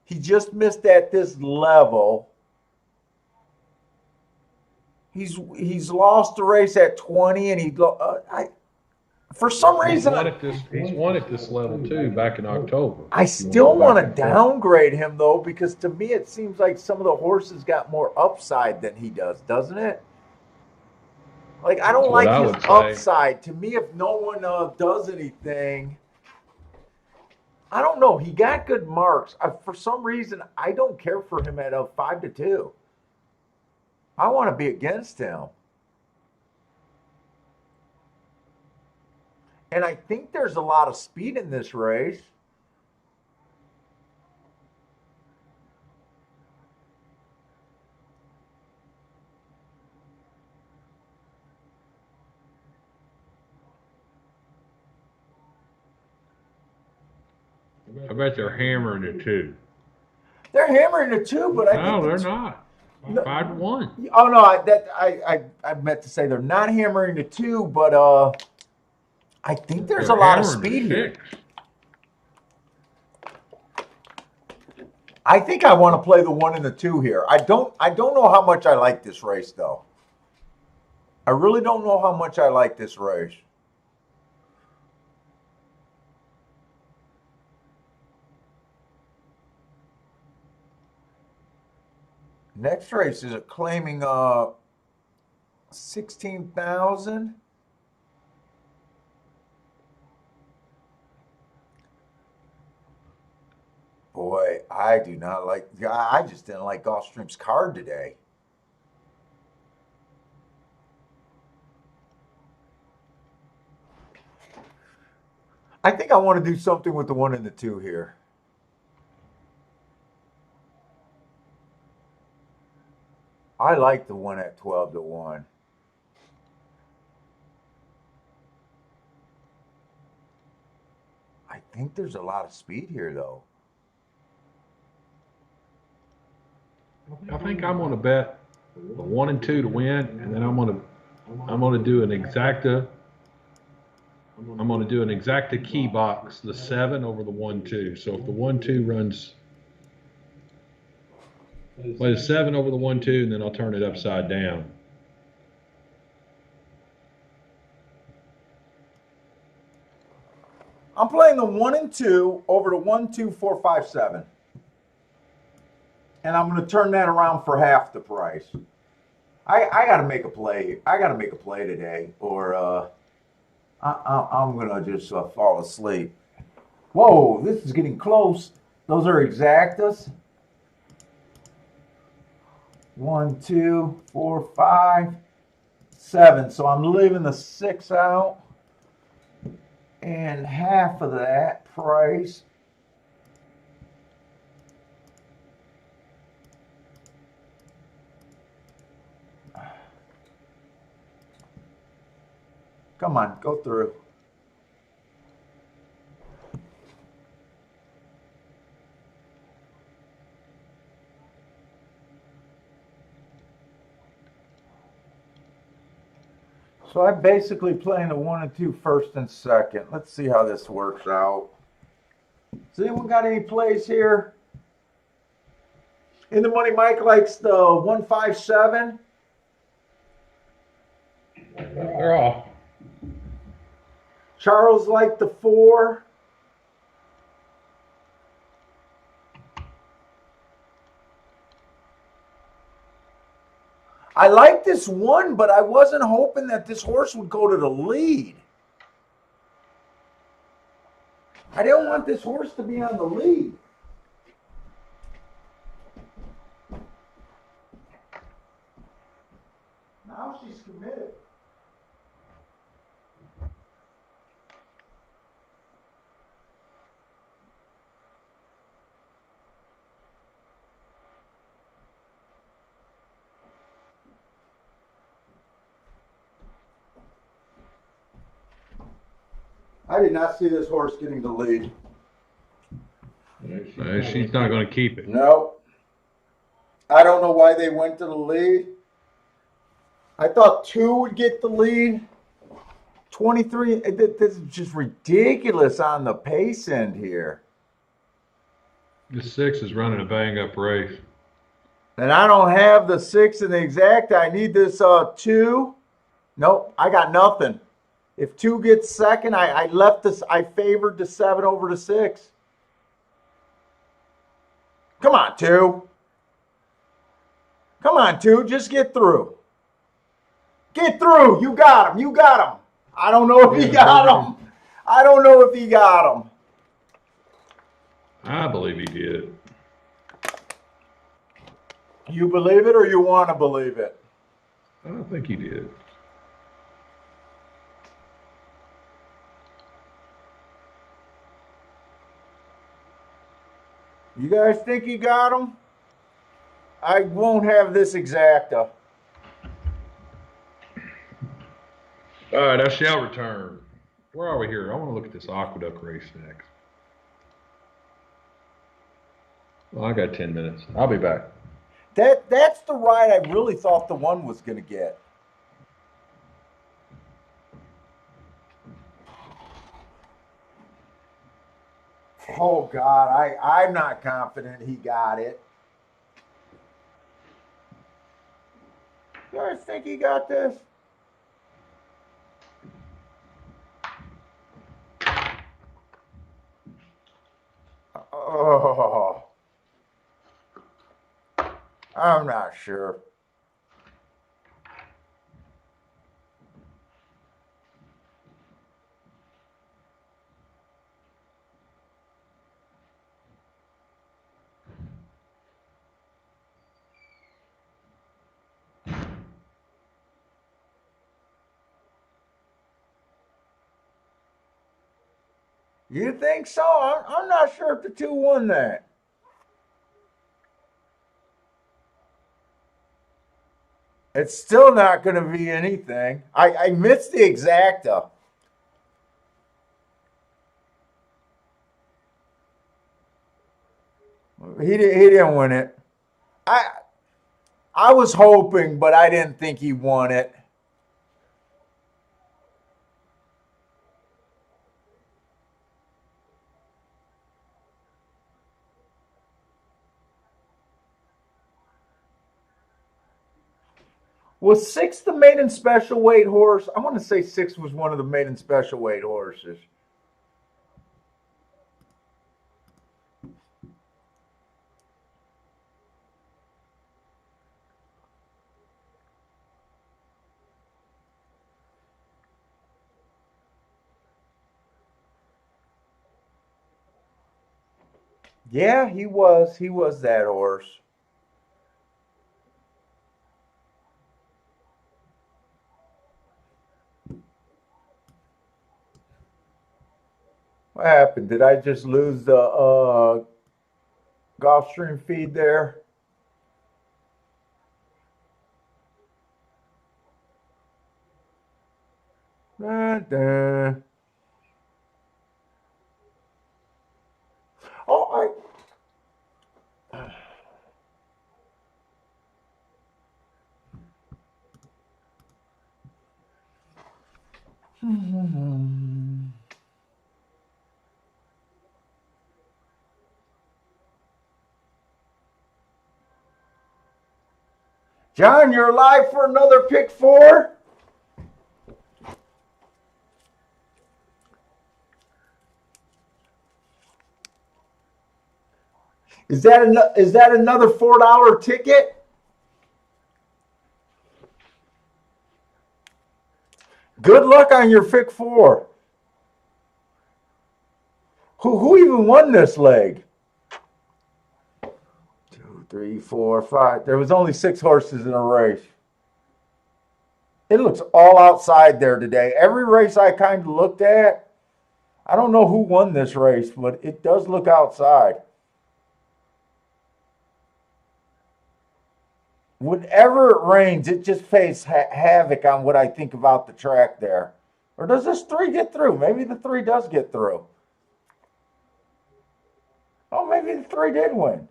He just missed at this level. He's lost the race at 20, and For some He's reason, won at this level too back in October. I still want to downgrade him though, because to me it seems like some of the horses got more upside than he does, doesn't it? Like I don't That's what like I his would say. upside. To me, if no one does anything, I don't know. He got good marks. For some reason, I don't care for him at a 5-2. I want to be against him. And I think there's a lot of speed in this race. I bet they're hammering it too. They're hammering it too, but I No, think they're not. 5-1. Oh no, I meant to say they're not hammering the 2, but I think there's a lot of speed here. I think I want to play the 1 and the 2 here. I don't know how much I like this race though. I really don't know how much I like this race. Next race is claiming 16,000. Boy, I do not like. I just didn't like Gulfstream's card today. I think I want to do something with the 1 and the 2 here. I like the 1 at 12-1. I think there's a lot of speed here, though. I think I'm going to bet the 1 and 2 to win, and then I'm going to do an exacta. I'm going to do an exacta key box, the 7 over the 1-2. So if the 1-2 runs, play the 7 over the 1-2, and then I'll turn it upside down. I'm playing the 1 and 2 over the 1, 2, 4, 5, 7. And I'm going to turn that around for half the price. I got to make a play. I got to make a play today, or I'm going to just fall asleep. Whoa, this is getting close. Those are exactas. 1, 2, 4, 5, 7. So I'm leaving the 6 out. And half of that price. Come on, go through. So I'm basically playing the 1 and 2 first and second. Let's see how this works out. Has anyone got any plays here? In the money, Mike likes the 157. They're off. Charles liked the 4. I like this 1, but I wasn't hoping that this horse would go to the lead. I didn't want this horse to be on the lead. Now she's committed. I did not see this horse getting the lead. She's not going to keep it. No. I don't know why they went to the lead. I thought 2 would get the lead. 23. This is just ridiculous on the pace end here. The 6 is running a bang-up race. And I don't have the 6 in the exact. I need this 2. Nope, I got nothing. If 2 gets second, I left this. I favored the 7 over the 6. Come on, 2. Come on, 2. Just get through. Get through. You got him. You got him. I don't know if he got him. I don't know if he got him. I believe he did. You believe it or you want to believe it? I don't think he did. You guys think he got him? I won't have this exacta. All right, I shall return. Where are we here? I want to look at this aqueduct race next. Well, I got 10 minutes. I'll be back. That's the ride I really thought the 1 was going to get. Oh God, I'm not confident he got it. You guys think he got this? Oh, I'm not sure. You think so? I'm not sure if the 2 won that. It's still not going to be anything. I missed the exacta. He didn't win it. I was hoping, but I didn't think he won it. Was 6 the maiden special weight horse? I want to say 6 was one of the maiden special weight horses. Yeah, he was. He was that horse. What happened? Did I just lose the Gulfstream feed there? Da. Oh, John, you're alive for another pick 4? Is that another $4 ticket? Good luck on your pick 4. Who even won this leg? 2, 3, 4, 5. There was only 6 horses in a race. It looks all outside there today. Every race I kind of looked at, I don't know who won this race, but it does look outside. Whenever it rains, it just plays havoc on what I think about the track there. Or does this 3 get through? Maybe the 3 does get through. Oh, maybe the 3 did win.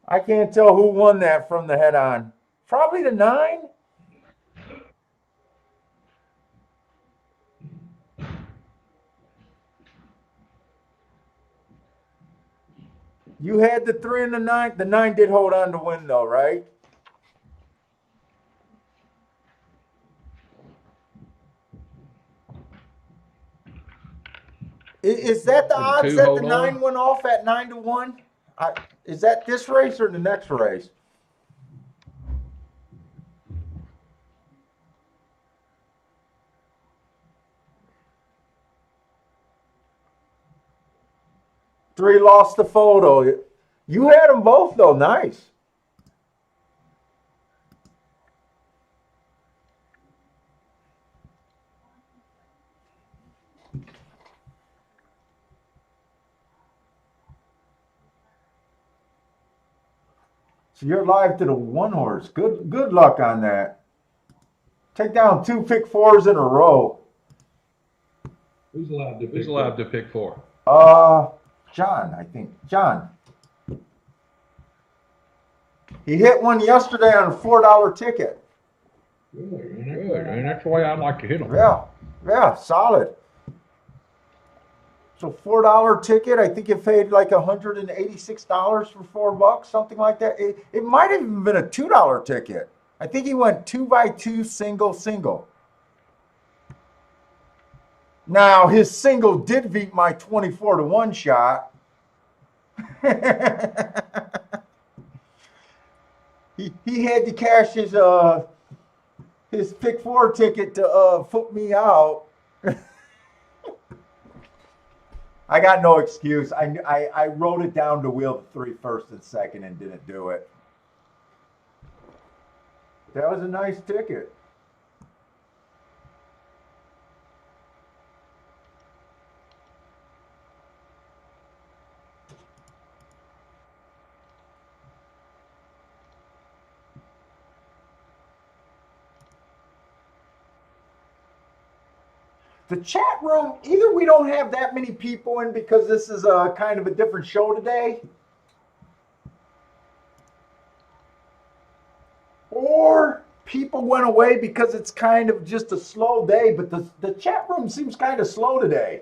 I can't tell who won that from the head on. Probably the 9. You had the 3 and the 9. The 9 did hold on to win, though, right? Is that the Did the odds 2 that the hold 9 on? went off at 9-1? Is that this race or the next race? Three lost the photo. You had them both, though. Nice. So you're live to the 1 horse. Good luck on that. Take down 2 pick 4s in a row. Who's allowed to pick? Who's allowed to pick 4? John, I think. John. He hit one yesterday on a $4 ticket. Good, Good, and that's the way I'd like to hit them. Yeah, solid. So $4 ticket, I think it paid like $186 for $4, something like that. It might have even been a $2 ticket. I think he went 2x2 single. Now his single did beat my 24-1 shot. he had to cash his pick 4 ticket to foot me out. I got no excuse. I wrote it down to wheel the 3 first and second and didn't do it. That was a nice ticket. The chat room, either we don't have that many people in because this is a kind of a different show today, or people went away because it's kind of just a slow day, but the chat room seems kind of slow today.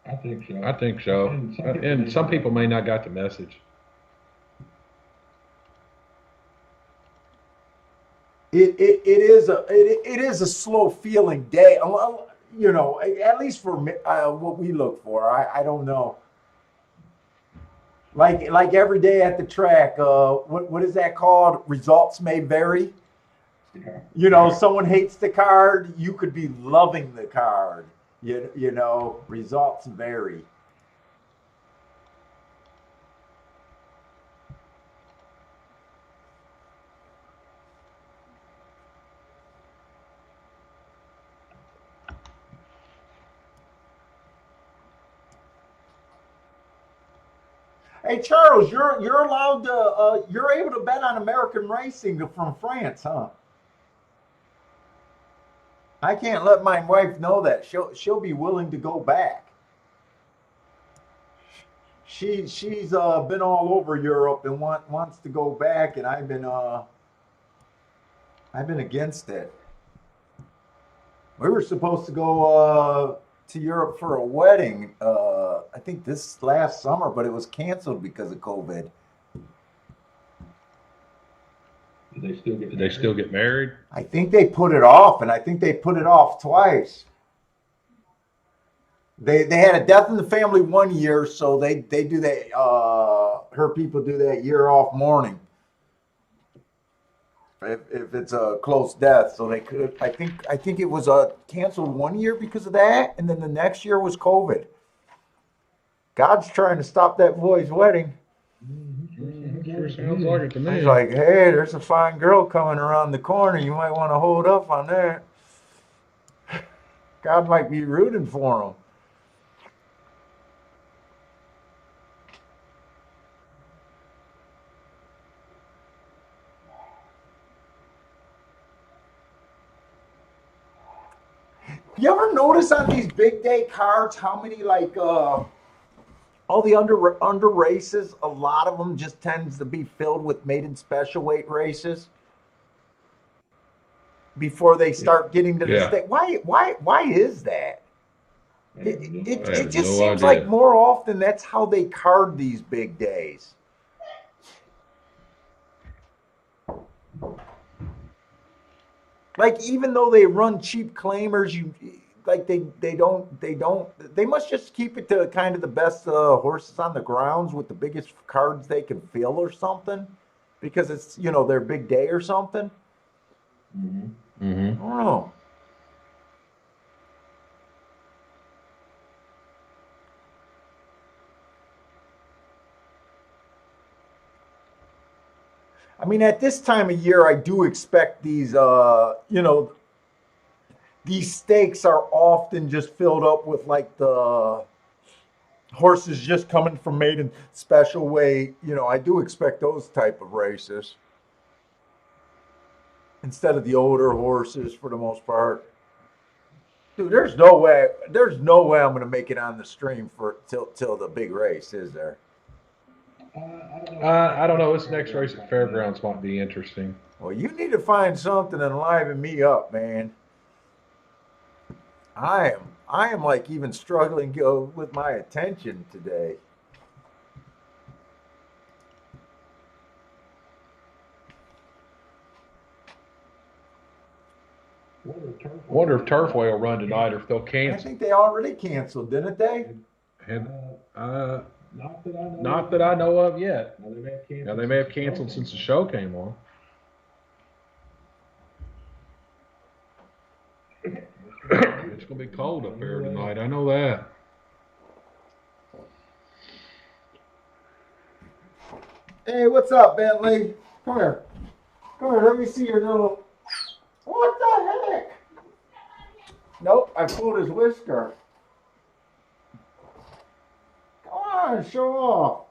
I think so. I think so. And some people may not got the message. It is a slow feeling day. You know, at least for me, what we look for. I don't know. Like every day at the track, what is that called? Results may vary. Yeah. You know, someone hates the card, you could be loving the card. You know, results vary. Hey Charles, you're allowed to you're able to bet on American racing from France, huh? I can't let my wife know that. She'll be willing to go back. She's been all over Europe and wants to go back, and I've been against it. We were supposed to go to Europe for a wedding. I think this last summer, but it was canceled because of COVID. Did they still get Did they still get married? I think they put it off, and I think they put it off twice. They had a death in the family 1 year, so they do that. Her people do that year off mourning if it's a close death. So they could. I think it was canceled 1 year because of that, and then the next year was COVID. God's trying to stop that boy's wedding. Sure sounds like it to me. He's like, hey, there's a fine girl coming around the corner. You might want to hold up on that. God might be rooting for him. You ever notice on these big day cards how many all the under races, a lot of them just tends to be filled with maiden special weight races before they start getting to the Yeah. state. Why is that? I have It just no seems idea. like more often that's how they card these big days. Like even though they run cheap claimers, you like they must just keep it to kind of the best horses on the grounds with the biggest cards they can fill or something, because it's their big day or something. I don't know. I mean, at this time of year, I do expect these stakes are often just filled up with like the horses just coming from maiden special weight. I do expect those type of races instead of the older horses for the most part. Dude, there's no way I'm gonna make it on the stream for till the big race, is there? I don't know. This next race at Fairgrounds might be interesting. Well, you need to find something and liven me up, man. I am like even struggling with my attention today. Wonder if Turfway will run tonight or if they'll I cancel. think they already canceled, didn't they? And, Not that I know. not that I know of yet. Now, they may have canceled. Now they may have canceled since the show came on. It's gonna be cold up there tonight. I know that. Hey, what's up, Bentley? Come here. Come here, let me see your little... What the heck? Nope, I pulled his whisker. Come on, show off.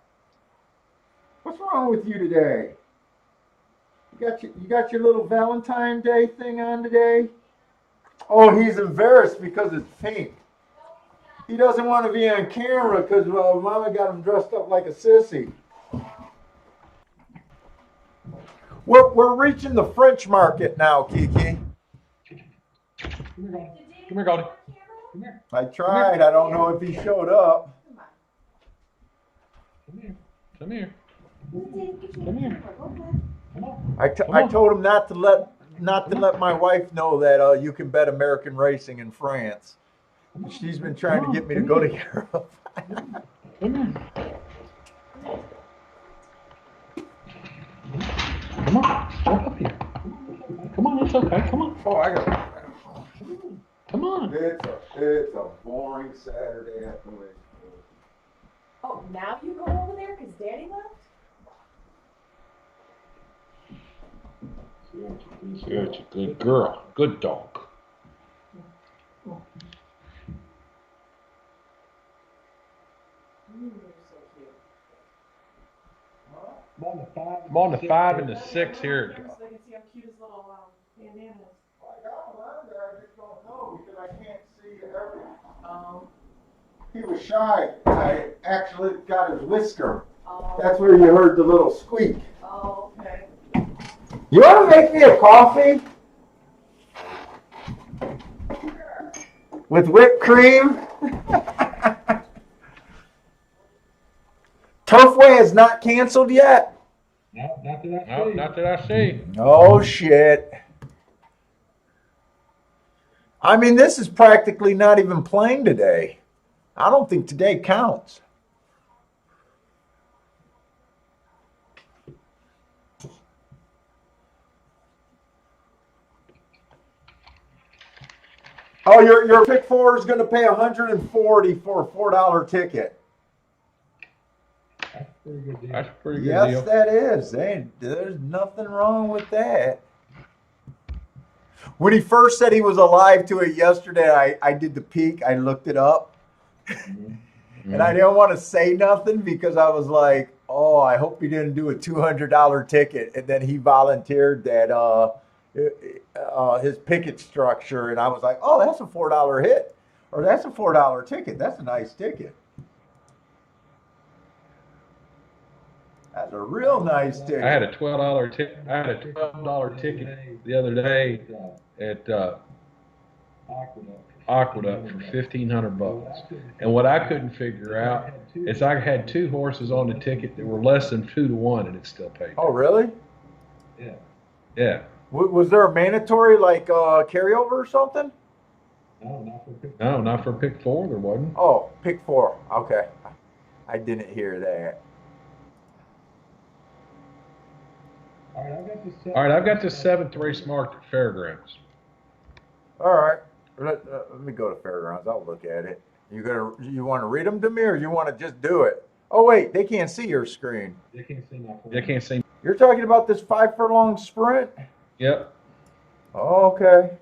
What's wrong with you today? You got your little Valentine's Day thing on today? Oh, he's embarrassed because it's pink. He doesn't want to be on camera because Mama got him dressed up like a sissy. We're reaching the French market now, Kiki. Come here, Goldie. Come here. I tried. I don't know if he showed up. Come here. Come here. Come here. Come on. I told him not to let my wife know that you can bet American racing in France. She's been trying to get me to go to Europe. Come here. Come on. Jump up here. Come on, it's okay. Come on. Oh, I got. Come on. It's a boring Saturday afternoon. Oh, now you go over there because Daddy left? You're a good girl. Good dog. You're so cute. I'm on the 5 and the 6 here. So they can see how cute his little bandana is. I got one on there. I just don't know because I can't see everything. He was shy. I actually got his whisker. That's where you heard the little squeak. Oh, okay. You want to make me a coffee? With whipped cream? Turfway is not canceled yet? No, not that I see. No, not that I see. Oh, shit. I mean, this is practically not even playing today. I don't think today counts. Oh, your pick four is going to pay $140 for a $4 ticket. That's a pretty good deal. That's a pretty good Yes, deal. that is. There's nothing wrong with that. When he first said he was alive to it yesterday, I did the peek. I looked it up. And I didn't want to say nothing because I was like, oh, I hope he didn't do a $200 ticket. And then he volunteered that his picket structure. And I was like, oh, that's a $4 hit. Or that's a $4 ticket. That's a nice ticket. That's a real nice ticket. I had a $12 ticket. I had a $12 ticket the other day at Aqueduct for aqueduct for $1,500. And what I couldn't figure out is I had 2 horses on the ticket that were less than 2-to-1, and it still paid. Oh, really? Yeah. Yeah. Was there a mandatory like carryover or something? No, not for pick. No, not for pick 4. There wasn't. Oh, pick 4. Okay, I didn't hear that. All right, All right, I've got the 7th race marked at Fairgrounds. All right, let me go to Fairgrounds. I'll look at it. You want to read them to me, or you want to just do it? Oh wait, they can't see your screen. They can't see my phone. They can't see. You're talking about this 5 furlong sprint? Yep. Oh, okay.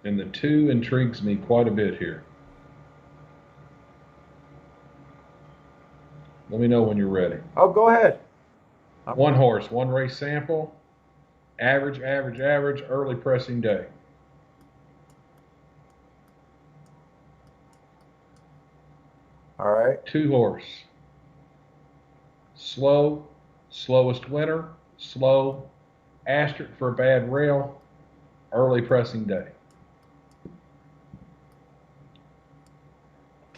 And the 2 intrigues me quite a bit here. Let me know when you're ready. Oh, go ahead. 1 horse, 1 race sample, average, early pressing day. All right. 2 horse, slow, slowest winner, slow, asterisk for a bad rail, early pressing day.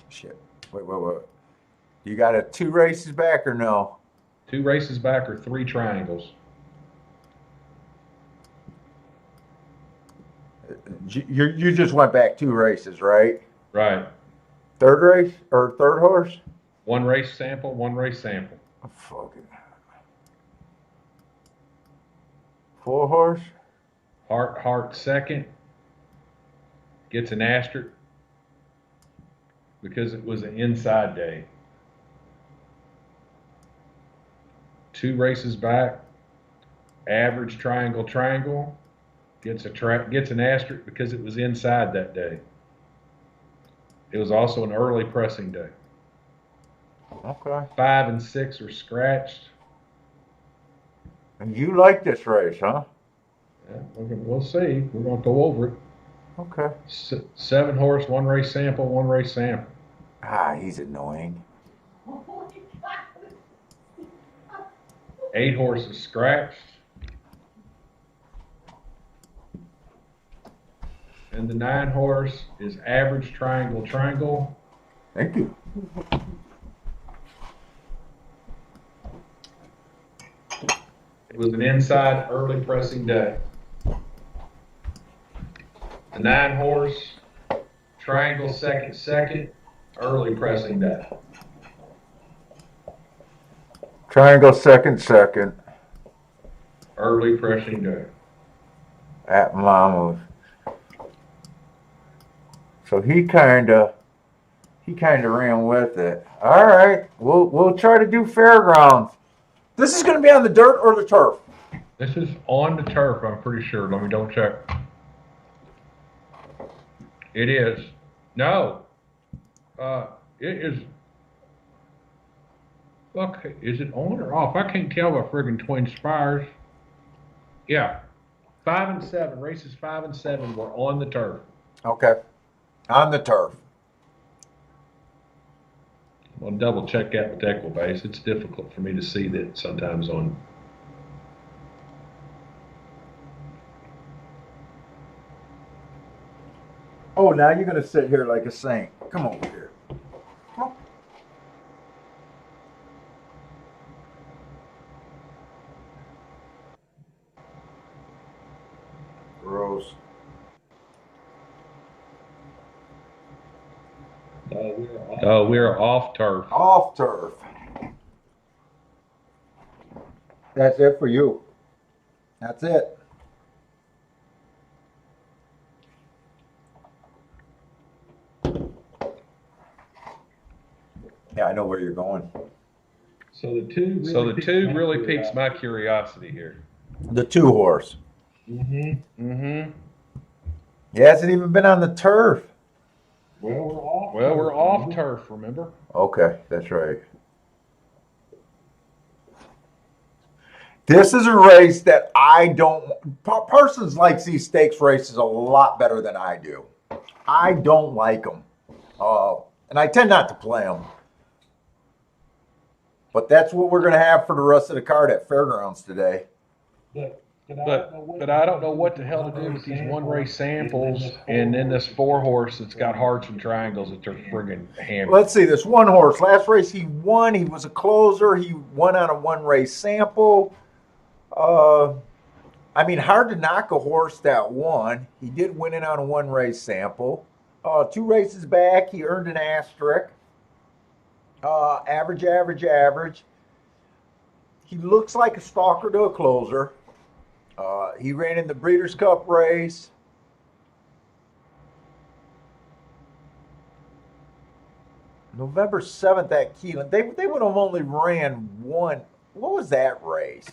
Shit. Wait. You got a 2 races back or no? 2 races back or 3 triangles. You just went back 2 races, right? Right. 3rd race or 3rd horse? 1 race sample, 1 race sample. Oh, fuck it. 4 horse? Heart second. Gets an asterisk because it was an inside day. 2 races back, average triangle, gets an asterisk because it was inside that day. It was also an early pressing day. Okay. 5 and 6 are scratched. And you like this race, huh? Yeah, we'll see. We're going to go over it. Okay. 7 horse, 1 race sample, 1 race sample. Ah, he's annoying. Oh my God. 8 horses scratched. And the 9 horse is average triangle. Thank you. It was an inside early pressing day. The 9 horse, triangle second, early pressing day. Triangle second. Early pressing day. At Mama's. So he kinda ran with it. All right, we'll try to do Fairgrounds. This is gonna be on the dirt or the turf? This is on the turf, I'm pretty sure. Let me double check. It is. No. It is. Look, is it on or off? I can't tell by friggin' Twin Spires. Yeah. 5 and 7, races 5 and 7 were on the turf. Okay, on the turf. I'll double check that with Equibase. It's difficult for me to see that sometimes on. Oh, now you're gonna sit here like a saint. Come over here. Come on. Gross. We're off turf. Off turf. That's it for you. That's it. Yeah, I know where you're going. So the 2 really piques my curiosity here. The 2 horse. Mm-hmm. He hasn't even been on the turf. Well, We're off turf, remember? Okay, that's right. This is a race that I don't. Parsons likes these stakes races a lot better than I do. I don't like them, and I tend not to play them. But that's what we're going to have for the rest of the card at Fairgrounds today. But But I don't know what the hell to do with these one race samples and then this 4-horse that's got hearts and triangles that they're friggin' hammered. Let's see, this one horse. Last race he won. He was a closer. He won on a one race sample. I mean, hard to knock a horse that won. He did win it on a one race sample. 2 races back, he earned an asterisk. Average, average, average. He looks like a stalker to a closer. He ran in the Breeders' Cup race. November 7th at Keeneland. They would have only ran one. What was that race?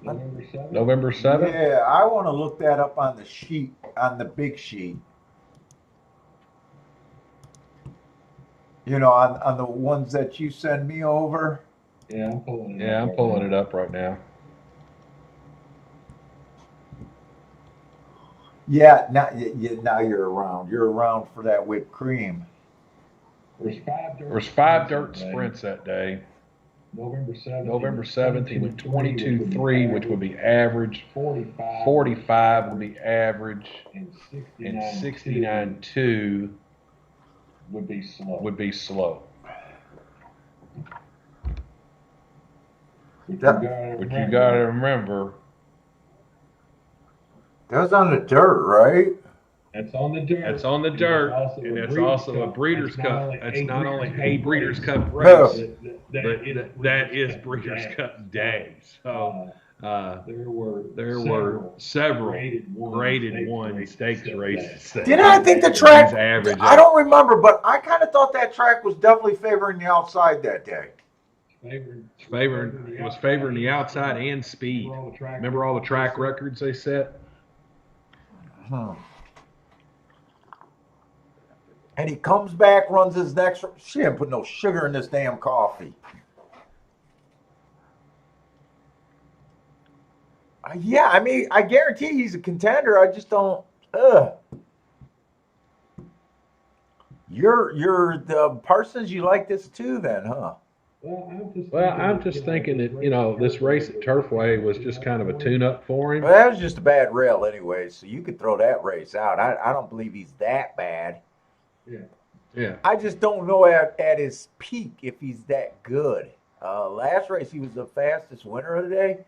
November 7th? Yeah, I want to look that up on the sheet, on the big sheet. You know, on the ones that you send me over. Yeah, I'm pulling it. Yeah, I'm pulling it up right now. Yeah, now you're around. You're around for that whipped cream. There's 5 dirt sprints that day. November 7th, he went 22.3, which would be average. 45 would be average. and And 69.2 would be slow. would be slow. That- But you gotta remember, That was on the dirt, right? That's on the dirt. it's on the dirt, and it's also a Breeders' Cup. It's not only a Breeders' Cup No. race, That but that is Breeders' Cup Day. So there were several graded one stakes races. Did I think the track? He's average. I don't remember, but I kind of thought that track was definitely favoring the outside that day. It was favoring the outside and speed. Remember all the track records they set? And he comes back, runs his next. She didn't put no sugar in this damn coffee. Yeah, I mean, I guarantee he's a contender. I just don't. You're the Parsons. You like this too, then, huh? Well, I'm just thinking that, this race at Turfway was just kind of a tune-up for him. Well, that was just a bad rail, anyway. So you could throw that race out. I don't believe he's that bad. Yeah. I just don't know at his peak if he's that good. Last race he was the fastest winner of the day.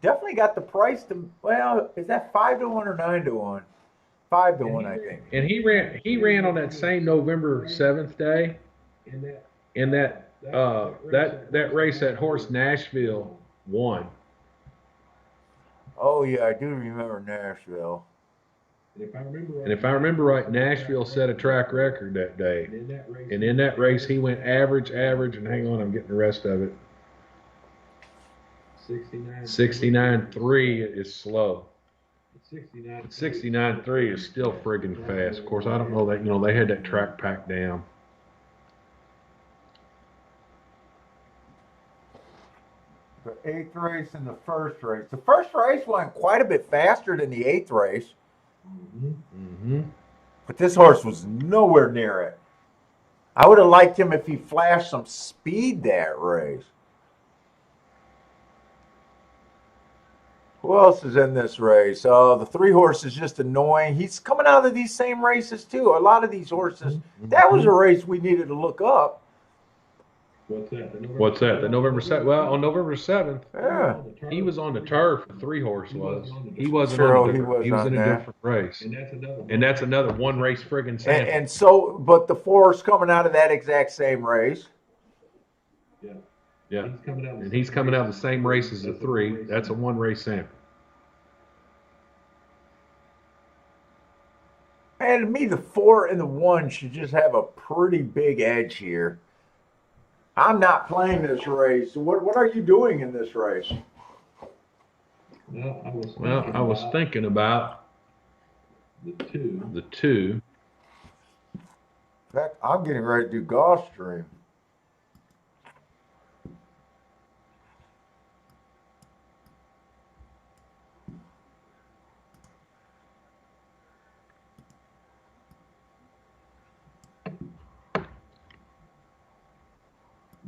Definitely got the price to. Well, is that 5-1 or 9-1? 5-1, I think. And he ran on that same November 7th day. In that race, that horse Nashville won. Oh yeah, I do remember Nashville. And if I remember right, Nashville set a track record that day. And in that race, he went average, and hang on, I'm getting the rest of it. 69.3 is slow. 69.3 is still friggin' fast. Of course, I don't know that, they had that track packed down. The 8th race and the first race. The first race went quite a bit faster than the 8th race. Mm-hmm. But this horse was nowhere near it. I would have liked him if he flashed some speed that race. Who else is in this race? The 3-horse is just annoying. He's coming out of these same races too. A lot of these horses. That was a race we needed to look up. What's that? The November 7th? Well, on November 7th, Yeah. he was on the turf. The 3-horse was. He wasn't Sure, on the he dirt. was He was on in a that. different race. And that's another one race friggin' sample. And so, but the 4's coming out of that exact same race. Yeah. And he's coming out of the same race as the 3. That's a one race sample. And to me, the 4 and the 1 should just have a pretty big edge here. I'm not playing this race. What are you doing in this race? Well, I was thinking about the 2. In fact, I'm getting ready to do Gulfstream.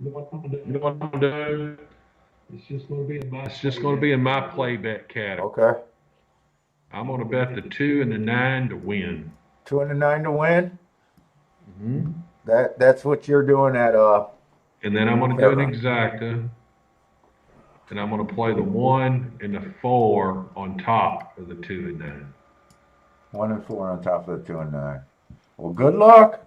You know what I'm doing? It's just going to be in my. It's just going to be in my play bet category. Okay. I'm going to bet the 2 and the 9 to win. 2 and the 9 to win. Mm-hmm. That's what you're doing at And then I'm going to do an exacta. And I'm going to play the 1 and the 4 on top of the 2 and 9. 1 and 4 on top of the 2 and 9. Well, good luck.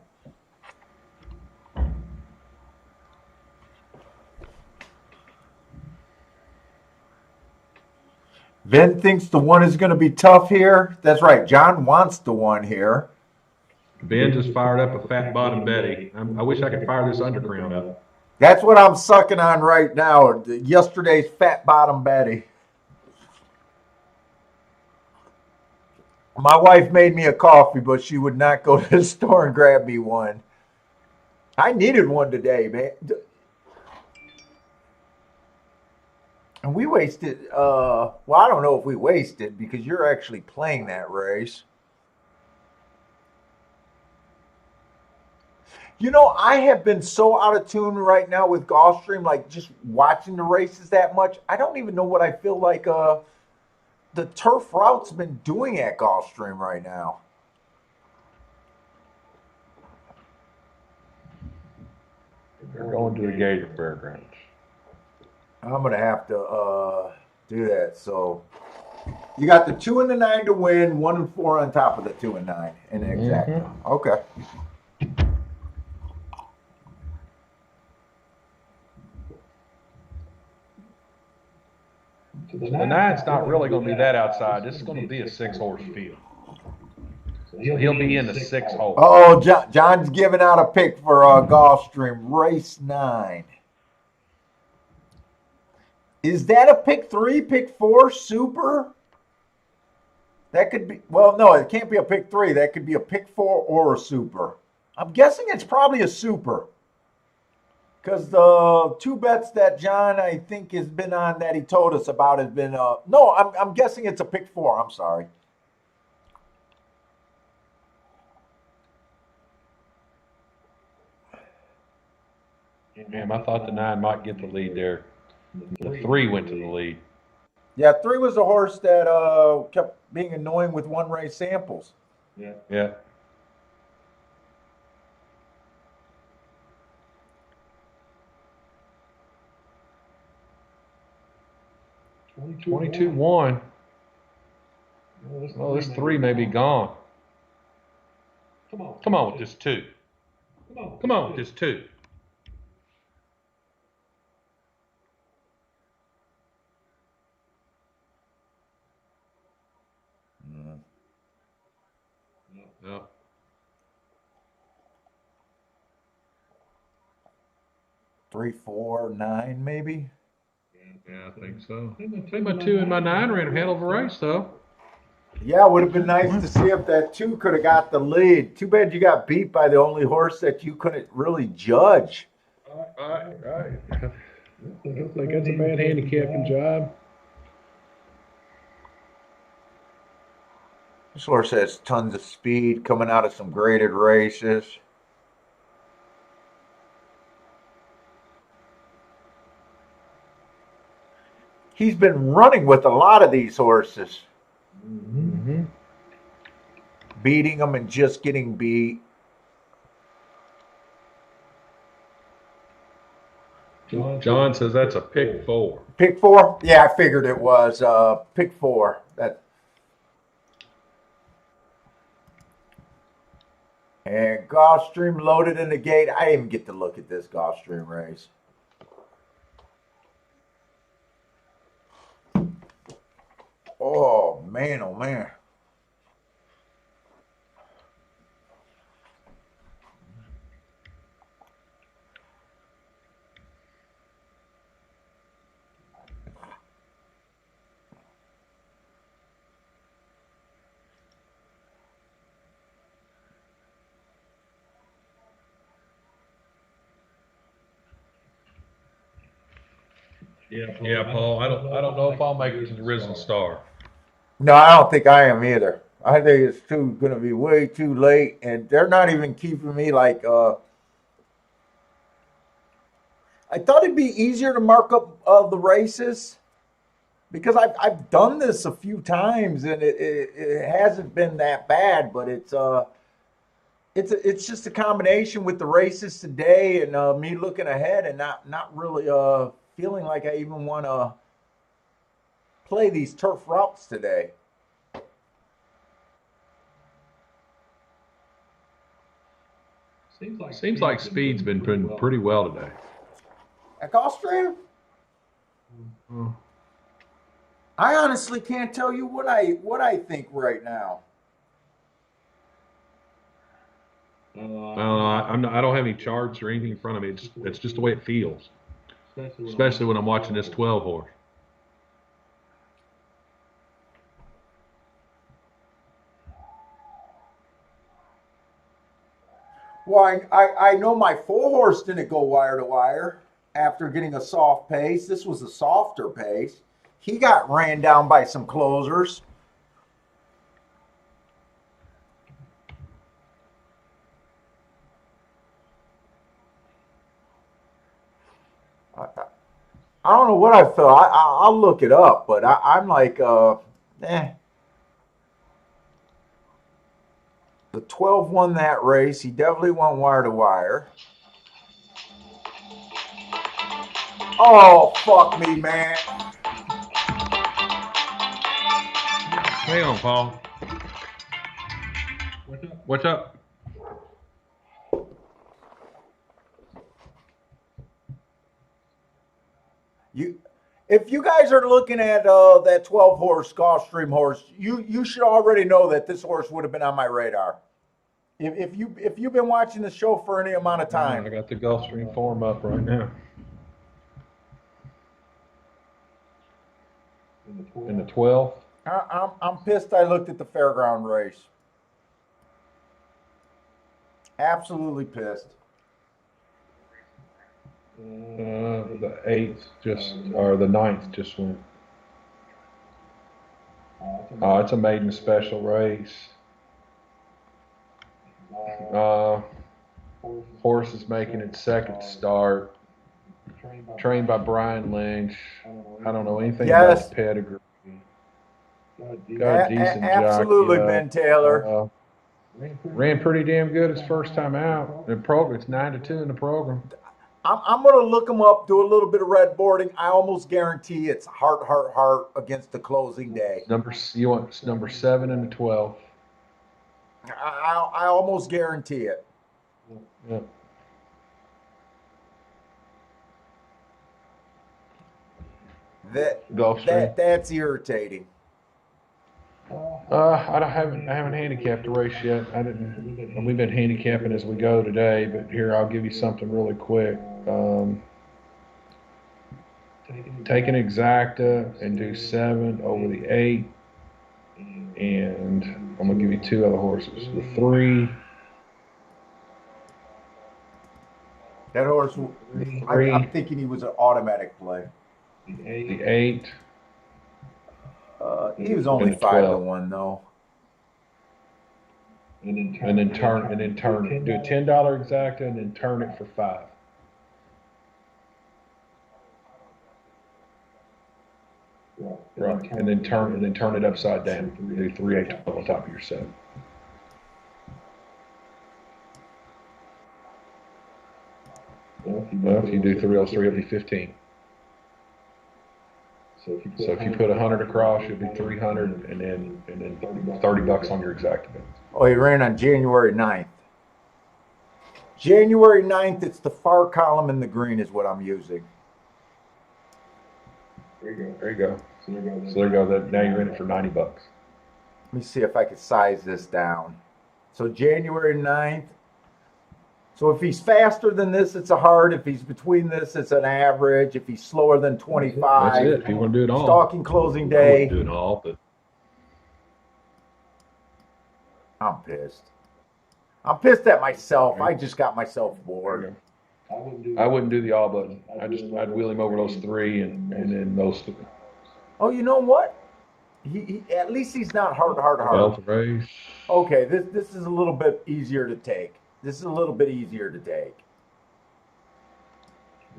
Ben thinks the 1 is going to be tough here. That's right. John wants the 1 here. Ben just fired up a fat bottom Betty. I wish I could fire this underground up. That's what I'm sucking on right now. Yesterday's fat bottom Betty. My wife made me a coffee, but she would not go to the store and grab me one. I needed one today, man. And we wasted, well, I don't know if we wasted because you're actually playing that race. You know, I have been so out of tune right now with Gulfstream, like just watching the races that much. I don't even know what I feel like the turf route's been doing at Gulfstream right now. They're going to the Gator Fairgrounds. I'm going to have to do that. So you got the 2 and the 9 to win, 1 and 4 on top of the 2 and 9 in the exacta. Mm-hmm. Okay. The 9's not really going to be that outside. This is going to be a 6-horse field. So he'll be in the 6 hole. Oh, John's giving out a pick for Gulfstream, race 9. Is that a pick 3, pick 4, super? That could be, well, no, it can't be a pick 3. That could be a pick 4 or a super. I'm guessing it's probably a super. Because the 2 bets that John, I think, has been on that he told us about has been, no, I'm guessing it's a pick 4. I'm sorry. Damn, I thought the 9 might get the lead there. The 3 went to the lead. Yeah, 3 was a horse that kept being annoying with one race samples. Yeah. 22-1. Well, this 3 may be gone. Come on with this 2. Come on with this 2. Yeah. 3, 4, 9, maybe. Yeah, I think so. I think my 2 and my 9 ran a hell of a race, though. Yeah, it would have been nice to see if that 2 could have got the lead. Too bad you got beat by the only horse that you couldn't really judge. Right. I don't think that's a bad handicapping job. This horse has tons of speed coming out of some graded races. He's been running with a lot of these horses. Mm-hmm. Beating them and just getting beat. John says that's a pick 4. Pick 4? Yeah, I figured it was pick 4. And Gulfstream loaded in the gate. I didn't even get to look at this Gulfstream race. Oh, man, oh, man. Yeah, Paul. I don't know if I'll make it to the Risen Star. No, I don't think I am either. I think it's going to be way too late, and they're not even keeping me like I thought it'd be easier to mark up the races because I've done this a few times and it hasn't been that bad, but it's just a combination with the races today and me looking ahead and not really feeling like I even want to play these turf routes today. Seems like speed's been pretty well today. At Gulfstream? I honestly can't tell you what I think right now. I don't know. I don't have any charts or anything in front of me. It's just the way it feels, especially when I'm watching this 12 horse. Well, I know my 4 horse didn't go wire to wire after getting a soft pace. This was a softer pace. He got ran down by some closers. I don't know what I felt. I'll look it up, but I'm like, eh. The 12 won that race. He definitely won wire to wire. Oh, fuck me, man. Hang on, Paul. What's up? If you guys are looking at that 12 horse Gulfstream horse, you should already know that this horse would have been on my radar. If you've been watching the show for any amount of time. I got the Gulfstream form up right now. In the 12th. I'm pissed I looked at the fairground race. Absolutely pissed. The 8th or the 9th just went. It's a maiden special race. Horse is making its second start. Trained by Brian Lynch. I don't know anything about his pedigree. Got a decent absolutely, jockey. Ben Taylor. Ran pretty damn good his first time out. The program, it's 9-2 in the program. I'm going to look him up, do a little bit of red boarding. I almost guarantee it's heart against the closing day. You want number 7 and the 12. I almost guarantee it. Yeah. That's irritating. I haven't handicapped the race yet. We've been handicapping as we go today, but here I'll give you something really quick. Take an exacta and do 7 over the 8, and I'm gonna give you 2 other horses. The 3. That horse, I'm thinking he was an automatic play. The 8. He was only 5-1 though. And then turn it. Do a $10 exacta and then turn it for 5. Right, and then turn it upside down. Do 3 8 12 on top of your 7. Well, if you do 3 L's 3, it'll be 15. So if you put 100 across, it'll be 300, and then $30 on your exacta. Oh, he ran on January 9th. January 9th, it's the far column in the green is what I'm using. There you go. So there you go. Now you're in it for $90. Let me see if I can size this down. So January 9th. So if he's faster than this, it's a hard. If he's between this, it's an average. If he's slower than 25. That's it. If you want to do it all. Stalking closing day. Do it all, but I'm pissed. I'm pissed at myself. I just got myself bored. I wouldn't do the all button. I'd wheel him over those 3 and then those 3. Oh, you know what? He at least he's not hard. Belt race. Okay, this is a little bit easier to take.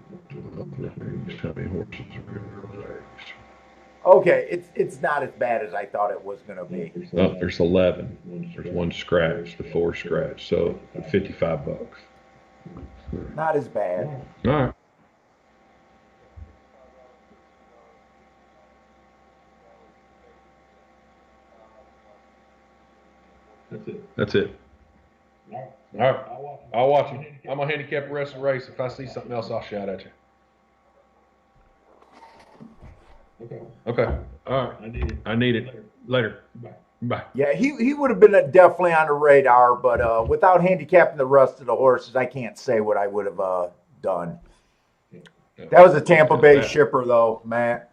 How many horses are in the race? Okay, it's not as bad as I thought it was gonna be. Oh, there's 11. There's one scratch, the 4 scratch. So $55. Not as bad. All right. That's it. All right. I'll watch him. I'm gonna handicap the rest of the race. If I see something else, I'll shout at you. Okay. All right. I need it. Later. Bye. Yeah, he would have been definitely on the radar, but without handicapping the rest of the horses, I can't say what I would have done. That was a Tampa Bay shipper, though, Matt.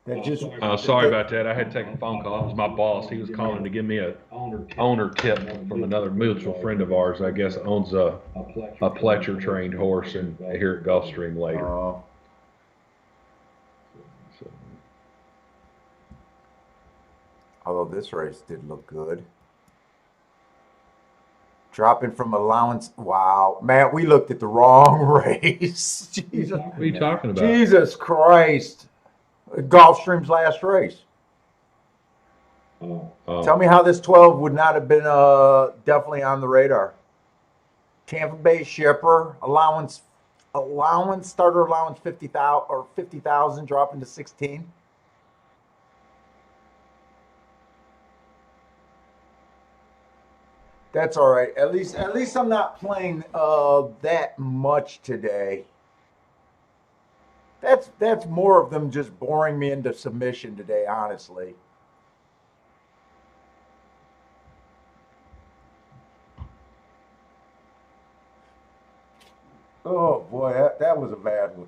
That just sorry about that. I had to take a phone call. It was my boss. He was calling to give me a owner tip from another mutual friend of ours. I guess owns a Pletcher trained horse and here at Gulfstream later. So. Although this race did look good. Dropping from allowance. Wow. Matt, we looked at the wrong race. Jesus. What are you talking about? Jesus Christ. Gulfstream's last race. Tell me how this 12 would not have been definitely on the radar. Tampa Bay shipper, starter allowance 50,000 or 50,000 dropping to 16. That's all right. At least I'm not playing that much today. That's more of them just boring me into submission today, honestly. Oh boy, that was a bad one.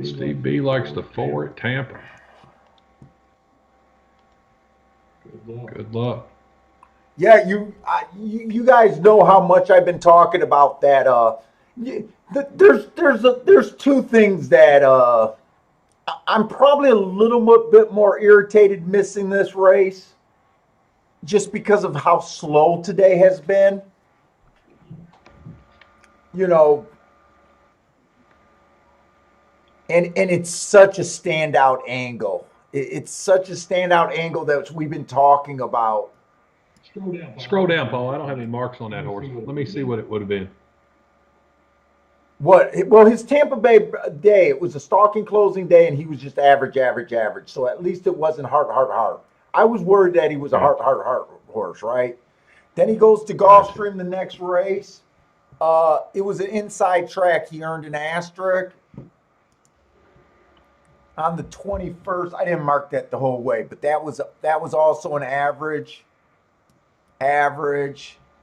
Steve B likes the 4 at Tampa. Good luck. Yeah, you guys know how much I've been talking about that. There's two things that I'm probably a little bit more irritated missing this race, just because of how slow today has been. You know, and it's such a standout angle. It's such a standout angle that we've been talking about. Scroll down, Paul. I don't have any marks on that horse. Let me see what it would have been. What? Well, his Tampa Bay day, it was a stalking closing day, and he was just average. So at least it wasn't heart. I was worried that he was a heart horse, right? Then he goes to Gulfstream the next race. It was an inside track. He earned an asterisk on the 21st. I didn't mark that the whole way, but that was also an average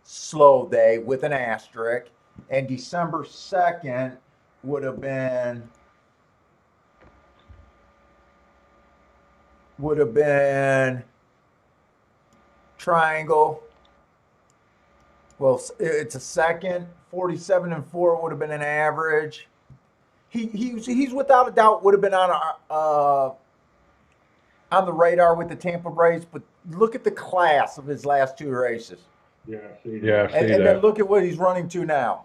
slow day with an asterisk. And December 2nd would have been triangle. Well, it's a second. 47-4 would have been an average. He's without a doubt would have been on the radar with the Tampa race, but look at the class of his last 2 races. Yeah, I see that. And then look at what he's running to now.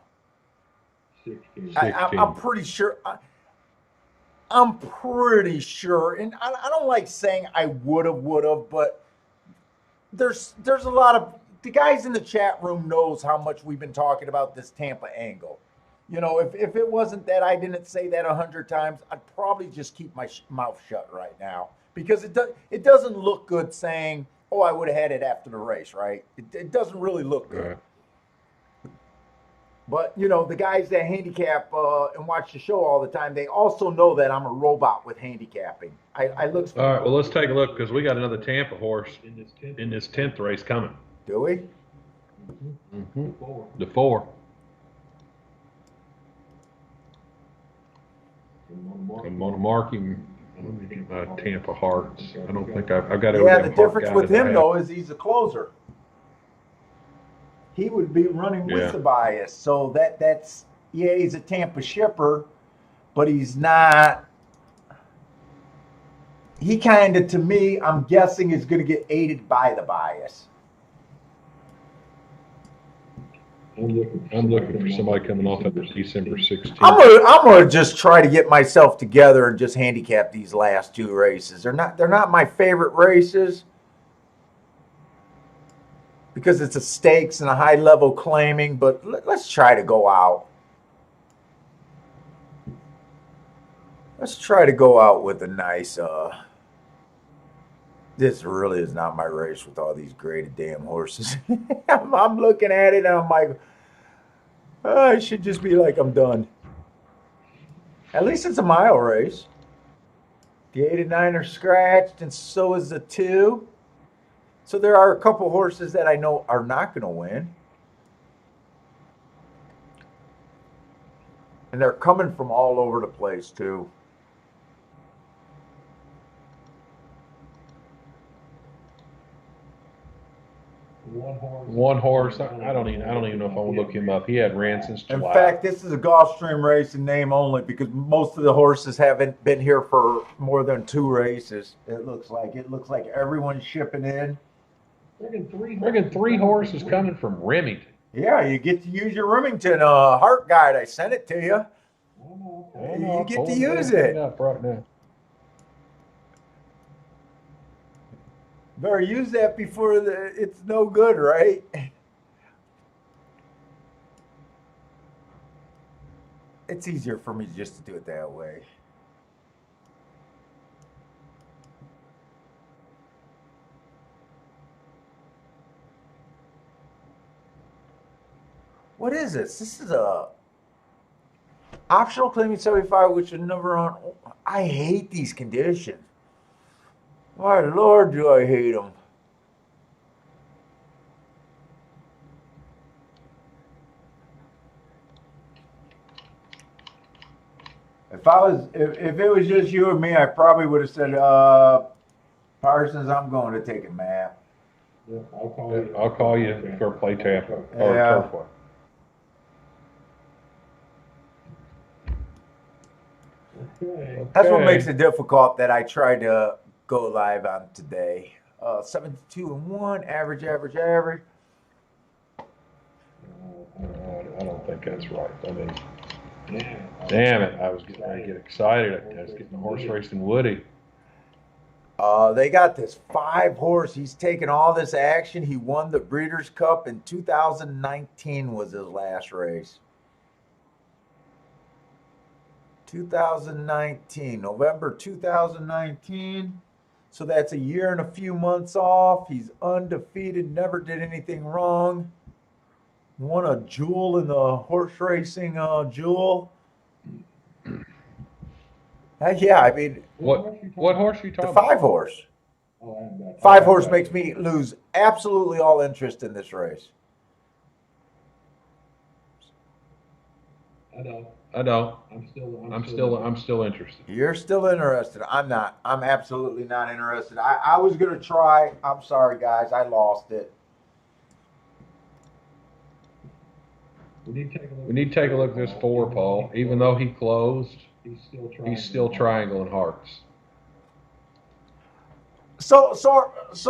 16. I'm pretty sure. I'm pretty sure, and I don't like saying I would have, but there's a lot of the guys in the chat room knows how much we've been talking about this Tampa angle. You know, if it wasn't that I didn't say that 100 times, I'd probably just keep my mouth shut right now, because it doesn't look good saying, oh, I would have had it after the race, right? It doesn't really look good. Right. But, you know, the guys that handicap and watch the show all the time, they also know that I'm a robot with handicapping. I look. All right, well, let's take a look, because we got another Tampa horse in this 10th race coming. Do we? Mm-hmm. The 4. I'm going to mark him. Tampa Hearts. I don't think I've got everything. Yeah, the difference with him, though, is he's a closer. He would be running with the bias. So that's he's a Tampa shipper, but he's not. He kind of, to me, I'm guessing, is going to get aided by the bias. I'm looking for somebody coming off of December 16th. I'm gonna just try to get myself together and just handicap these last two races. They're not my favorite races because it's a stakes and a high level claiming, but let's try to go out. Let's try to go out with a nice this really is not my race with all these graded damn horses. I'm looking at it and I'm like, oh, I should just be like, I'm done. At least it's a mile race. The 8 and 9 are scratched, and so is the 2. So there are a couple horses that I know are not going to win. And they're coming from all over the place, too. One horse. I don't even know if I want to look him up. He had ran since In July. fact, this is a Gulfstream race in name only because most of the horses haven't been here for more than 2 races. It looks like everyone's shipping in. Friggin' 3 horses coming from Remington. Yeah, you get to use your Remington heart guide. I sent it to you. You get to use it. Up right now. Better use that before it's no good, right? It's easier for me just to do it that way. What is this? This is a optional claiming 75, which is never on. I hate these conditions. My Lord, do I hate them. If it was just you and me, I probably would have said, Parsons, I'm going to take a nap. Yeah, I'll I'll call you for play Tampa or Yeah. Turfway. Okay. That's what Okay. makes it difficult that I tried to go live on today. 72 and 1, average. I don't think that's right. I mean, Yeah. damn it! I was getting ready to get excited. I was getting the horse racing Woody. They got this 5 horse. He's taken all this action. He won the Breeders' Cup in 2019 was his last race. 2019, November 2019. So that's a year and a few months off. He's undefeated, never did anything wrong. Won a jewel in the horse racing jewel. Yeah, I mean, What horse are you the talking about? 5 horse. Oh, I haven't got 5 horse makes me lose absolutely all interest in this race. I know. I don't. I'm still interested. You're still interested. I'm not. I'm absolutely not interested. I was going to try. I'm sorry, guys. I lost it. We need to take a look. We need to take a look at this 4, Paul. Even though he closed, he's still triangling hearts. So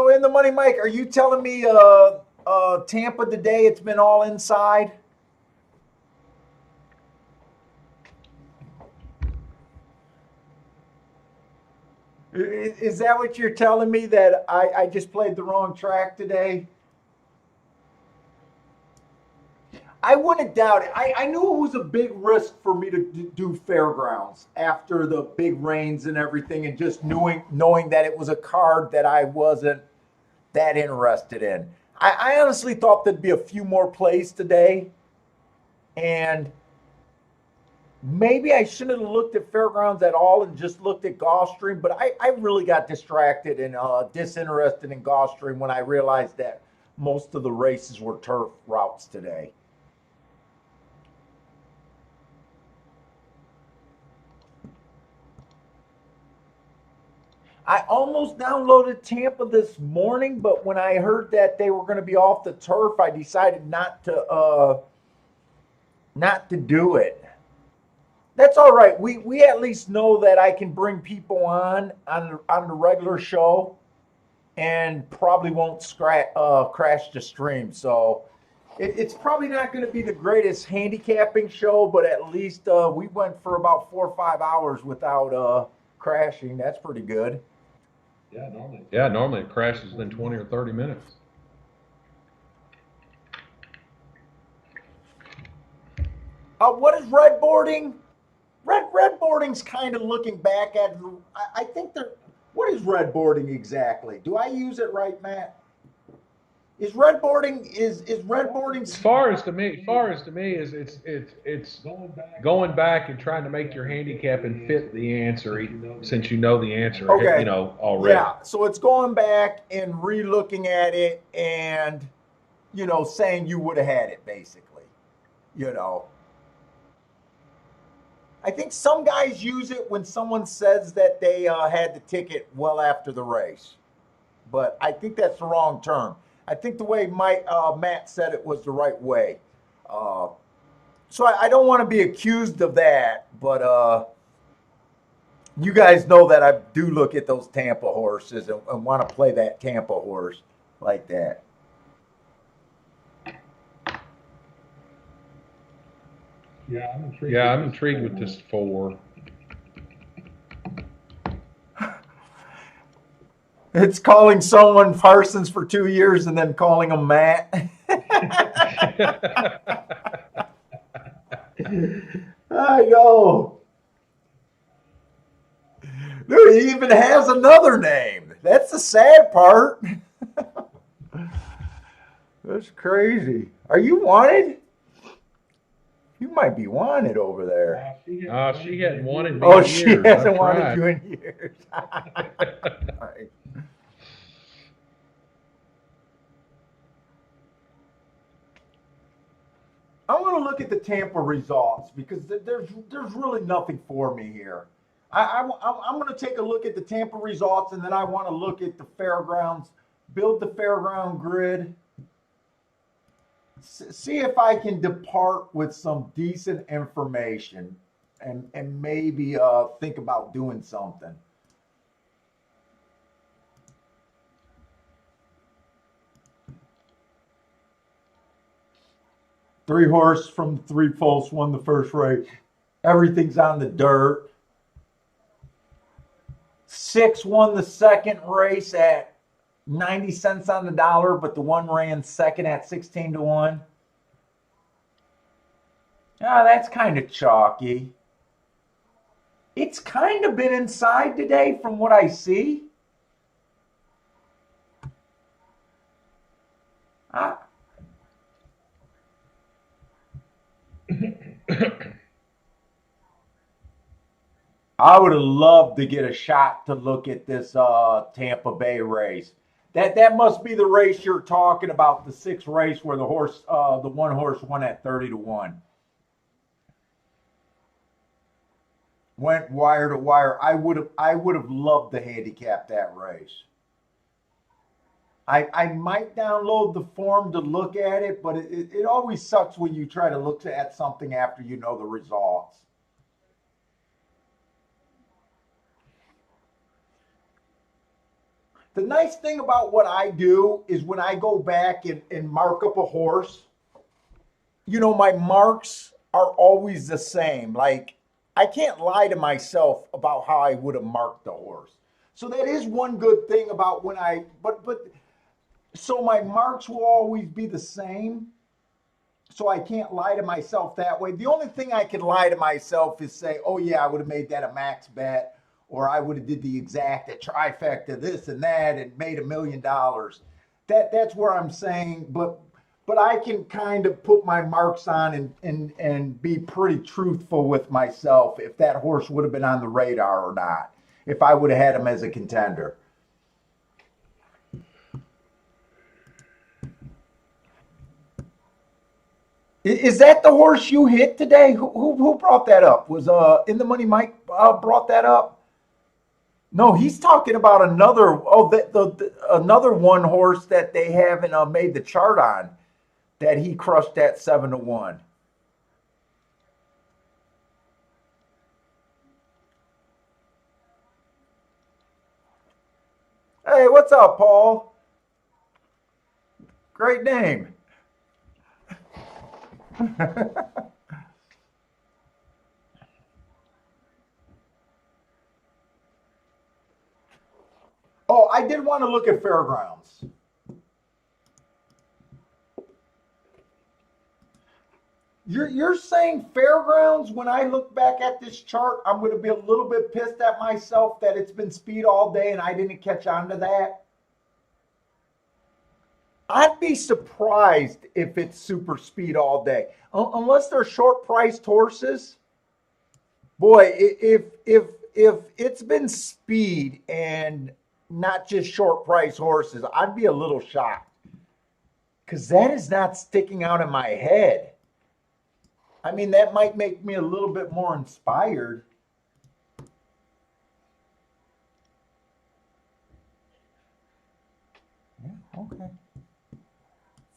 in the money, Mike, are you telling me Tampa today it's been all inside? Is that what you're telling me, that I just played the wrong track today? I wouldn't doubt it. I knew it was a big risk for me to do fairgrounds after the big rains and everything, and just knowing that it was a card that I wasn't that interested in. I honestly thought there'd be a few more plays today, and maybe I shouldn't have looked at fairgrounds at all and just looked at Gulfstream, but I really got distracted and disinterested in Gulfstream when I realized that most of the races were turf routes today. I almost downloaded Tampa this morning, but when I heard that they were going to be off the turf, I decided not to do it. That's all right. We at least know that I can bring people on the regular show, and probably won't crash the stream. So It's probably not going to be the greatest handicapping show, but at least we went for about 4 or 5 hours without crashing. That's pretty good. Yeah, normally. Yeah, normally it crashes within 20 or 30 minutes. What is red boarding? Red boarding's kind of looking back at. I think they're. What is red boarding exactly? Do I use it right, Matt? Is red boarding is red boarding? As far as to me is it's going back and trying to make your handicap and fit the answer since you know the answer, Okay. already. Yeah. So it's going back and re-looking at it and saying you would have had it basically. You know. I think some guys use it when someone says that they had the ticket well after the race, but I think that's the wrong term. I think the way Matt said it was the right way. Uh, so I don't want to be accused of that, but you guys know that I do look at those Tampa horses and want to play that Tampa horse like that. Yeah, I'm intrigued with this 4. It's calling someone Parsons for 2 years and then calling him Matt. I know. Dude, he even has another name. That's the sad part. That's crazy. Are you wanted? You might be wanted over there. She hadn't wanted me Oh, in she years. hasn't I've wanted tried. you in years. All right. I want to look at the Tampa results because there's really nothing for me here. I'm going to take a look at the Tampa results and then I want to look at the fairgrounds, build the fairground grid, see if I can depart with some decent information and maybe think about doing something. Three horse from Three Pulse won the first race. Everything's on the dirt. 6 won the second race at 90 cents on the dollar, but the one ran second at 16 to 1. Ah, that's kind of chalky. It's kind of been inside today from what I see. I would have loved to get a shot to look at this Tampa Bay race. That must be the race you're talking about, the 6th race where the one horse won at 30 to 1. Went wire to wire. I would have loved to handicap that race. I might download the form to look at it, but it always sucks when you try to look at something after you know the results. The nice thing about what I do is when I go back and mark up a horse, my marks are always the same. Like, I can't lie to myself about how I would have marked the horse. So that is one good thing about so my marks will always be the same. So I can't lie to myself that way. The only thing I can lie to myself is say, oh yeah, I would have made that a max bet, or I would have did the exact a trifecta, this and that, and made $1 million. That's where I'm saying, but I can kind of put my marks on and be pretty truthful with myself if that horse would have been on the radar or not, if I would have had him as a contender. Is that the horse you hit today? Who brought that up? Was In the Money Mike brought that up? No, he's talking about another. Oh, another one horse that they haven't made the chart on that he crushed at 7 to 1. Hey, what's up, Paul? Great name. Oh, I did want to look at fairgrounds. You're saying fairgrounds, when I look back at this chart, I'm going to be a little bit pissed at myself that it's been speed all day and I didn't catch on to that? I'd be surprised if it's super speed all day. Unless they're short priced horses. Boy, if it's been speed and not just short price horses, I'd be a little shocked. Because that is not sticking out in my head. I mean, that might make me a little bit more inspired. Yeah, okay.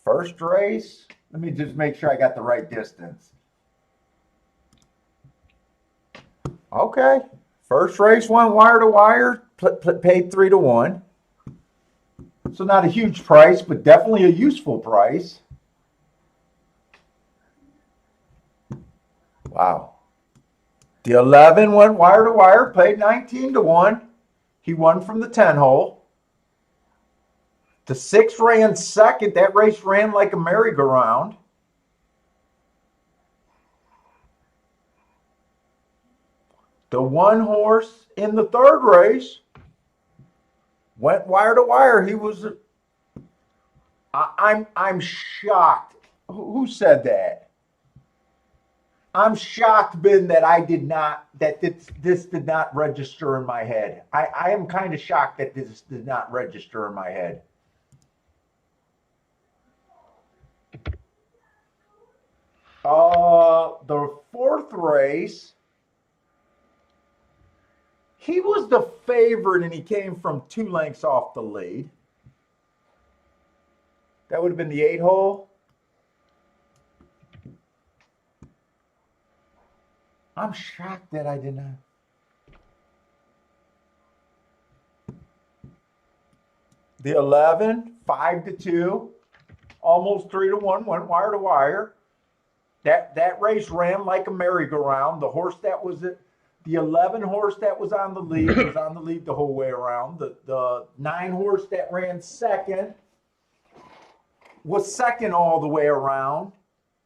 First race. Let me just make sure I got the right distance. Okay. First race went wire to wire, paid 3-1. So not a huge price, but definitely a useful price. Wow. The 11 went wire to wire, paid 19-1. He won from the 10 hole. The 6 ran second. That race ran like a merry-go-round. The 1 horse in the 3rd race went wire to wire. He was. I'm shocked. Who said that? I'm shocked, Ben, that this did not register in my head. I am kind of shocked that this did not register in my head. The 4th race, he was the favorite and he came from 2 lengths off the lead. That would have been the 8 hole. I'm shocked that I did not. The 11, 5-2, almost 3-1, went wire to wire. That race ran like a merry-go-round. The horse that was it, the 11 horse that was on the lead was on the lead the whole way around. The 9 horse that ran second was second all the way around,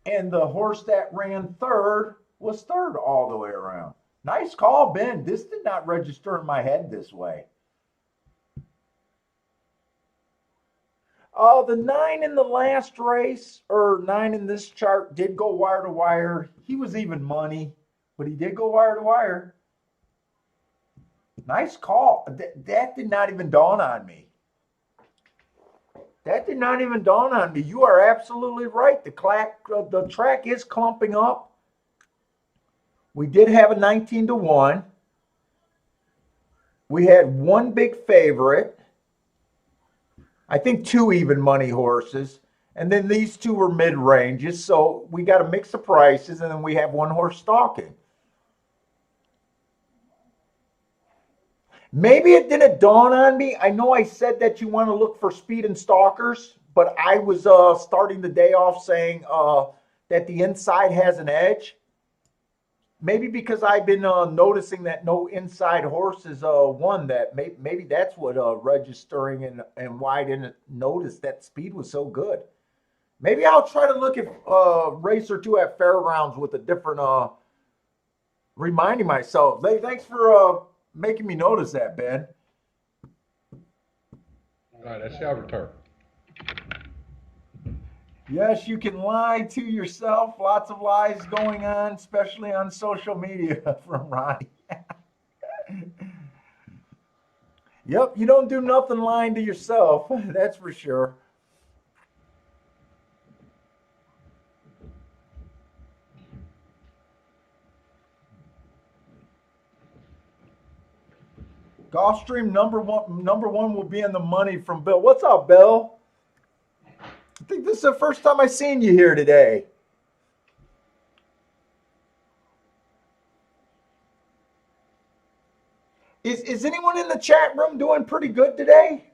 and the horse that ran third was third all the way around. Nice call, Ben. This did not register in my head this way. The 9 in the last race, or 9 in this chart, did go wire to wire. He was even money, but he did go wire to wire. Nice call. That did not even dawn on me. That did not even dawn on me. You are absolutely right. The track is clumping up. We did have a 19-1. We had 1 big favorite. I think 2 even money horses. And then these 2 were mid-ranges. So we got a mix of prices, and then we have 1 horse stalking. Maybe it didn't dawn on me. I know I said that you want to look for speed and stalkers, but I was starting the day off saying that the inside has an edge. Maybe because I've been noticing that no inside horses won that. Maybe that's what registering and why I didn't notice that speed was so good. Maybe I'll try to look at race or 2 at fairgrounds with a different reminding myself. Thanks for making me notice that, Ben. All right, that's our return. Yes, you can lie to yourself. Lots of lies going on, especially on social media from Ronnie. Yep, you don't do nothing lying to yourself. That's for sure. Gulfstream number one will be in the money from Bill. What's up, Bill? I think this is the first time I've seen you here today. Is anyone in the chat room doing pretty good today?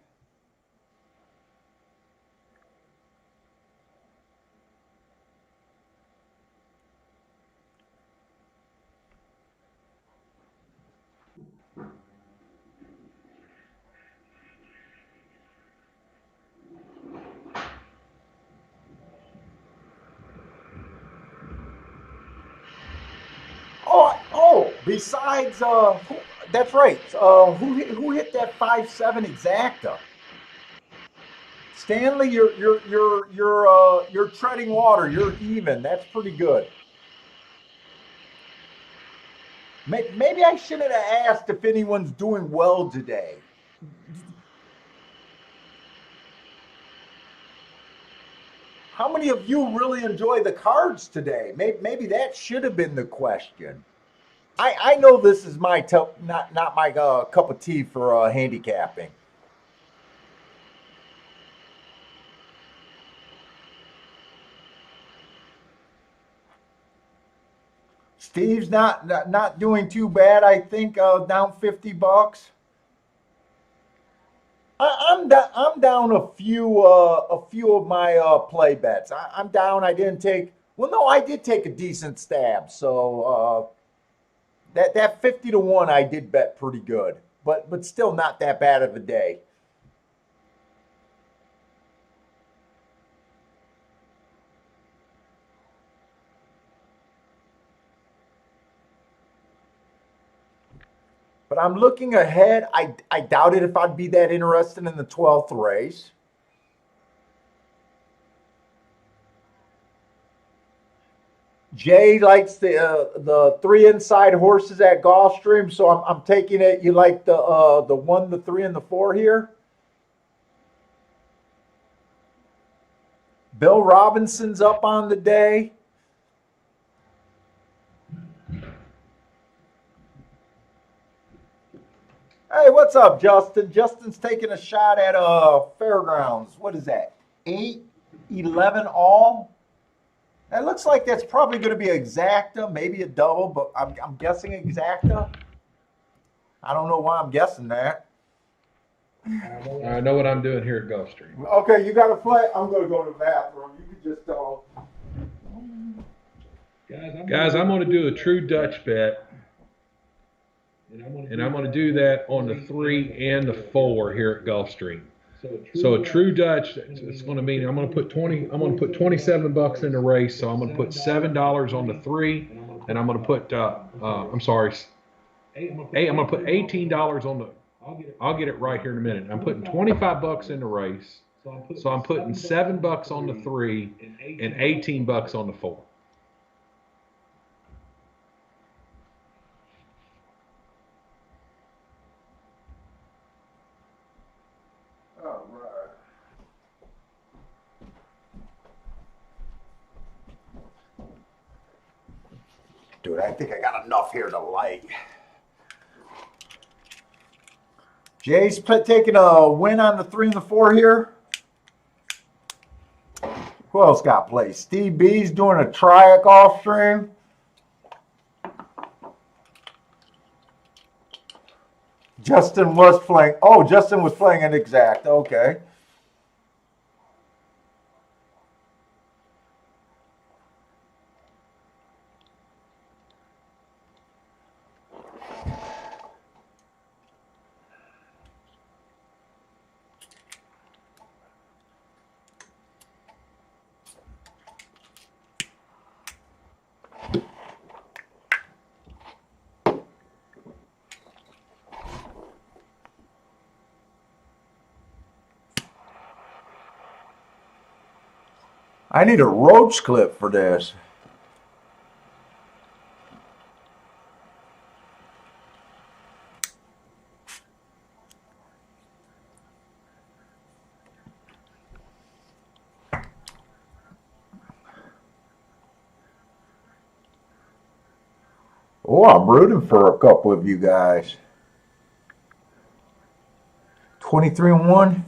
Besides, that's right. Who hit that 5.7 exacta? Stanley, you're treading water. You're even. That's pretty good. Maybe I shouldn't have asked if anyone's doing well today. How many of you really enjoy the cards today? Maybe that should have been the question. I know this is not my cup of tea for handicapping. Steve's not doing too bad. I think down $50. I'm down a few of my play bets. I'm down. I didn't take. Well, no, I did take a decent stab. So that 50 to 1, I did bet pretty good, but still not that bad of a day. But I'm looking ahead. I doubted if I'd be that interested in the 12th race. Jay likes the 3 inside horses at Gulfstream, so I'm taking it. You like the 1, the 3, and the 4 here. Bill Robinson's up on the day. Hey, what's up, Justin? Justin's taking a shot at Fairgrounds. What is that? 8-11 all. It looks like that's probably going to be exacta, maybe a double, but I'm guessing exacta. I don't know why I'm guessing that. I know what I'm doing here at Gulfstream. Okay, you got to play. I'm going to go to the bathroom. You can just Guys, I'm going to do a true Dutch bet. And I'm going to do that on the 3 and the 4 here at Gulfstream. So a true Dutch, it's going to mean I'm going to put $27 in the race. So I'm going to put $7 on the 3, and I'm going to put I'm sorry, I'm going to put $18 on the. I'll get it right here in a minute. I'm putting $25 in the race. So I'm putting $7 on the 3 and $18 on the 4. All right. Dude, I think I got enough here to light. Jay's taking a win on the 3 and the 4 here. Who else got placed? Steve B's doing a try at Gulfstream. Justin was playing. Oh, Justin was playing an exact. Okay. I need a roach clip for this. Oh, I'm rooting for a couple of you guys. 23-1.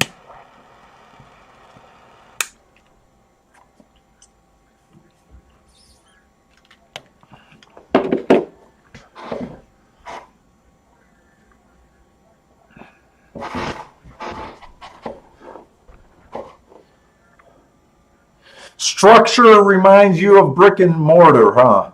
Structure reminds you of brick and mortar, huh?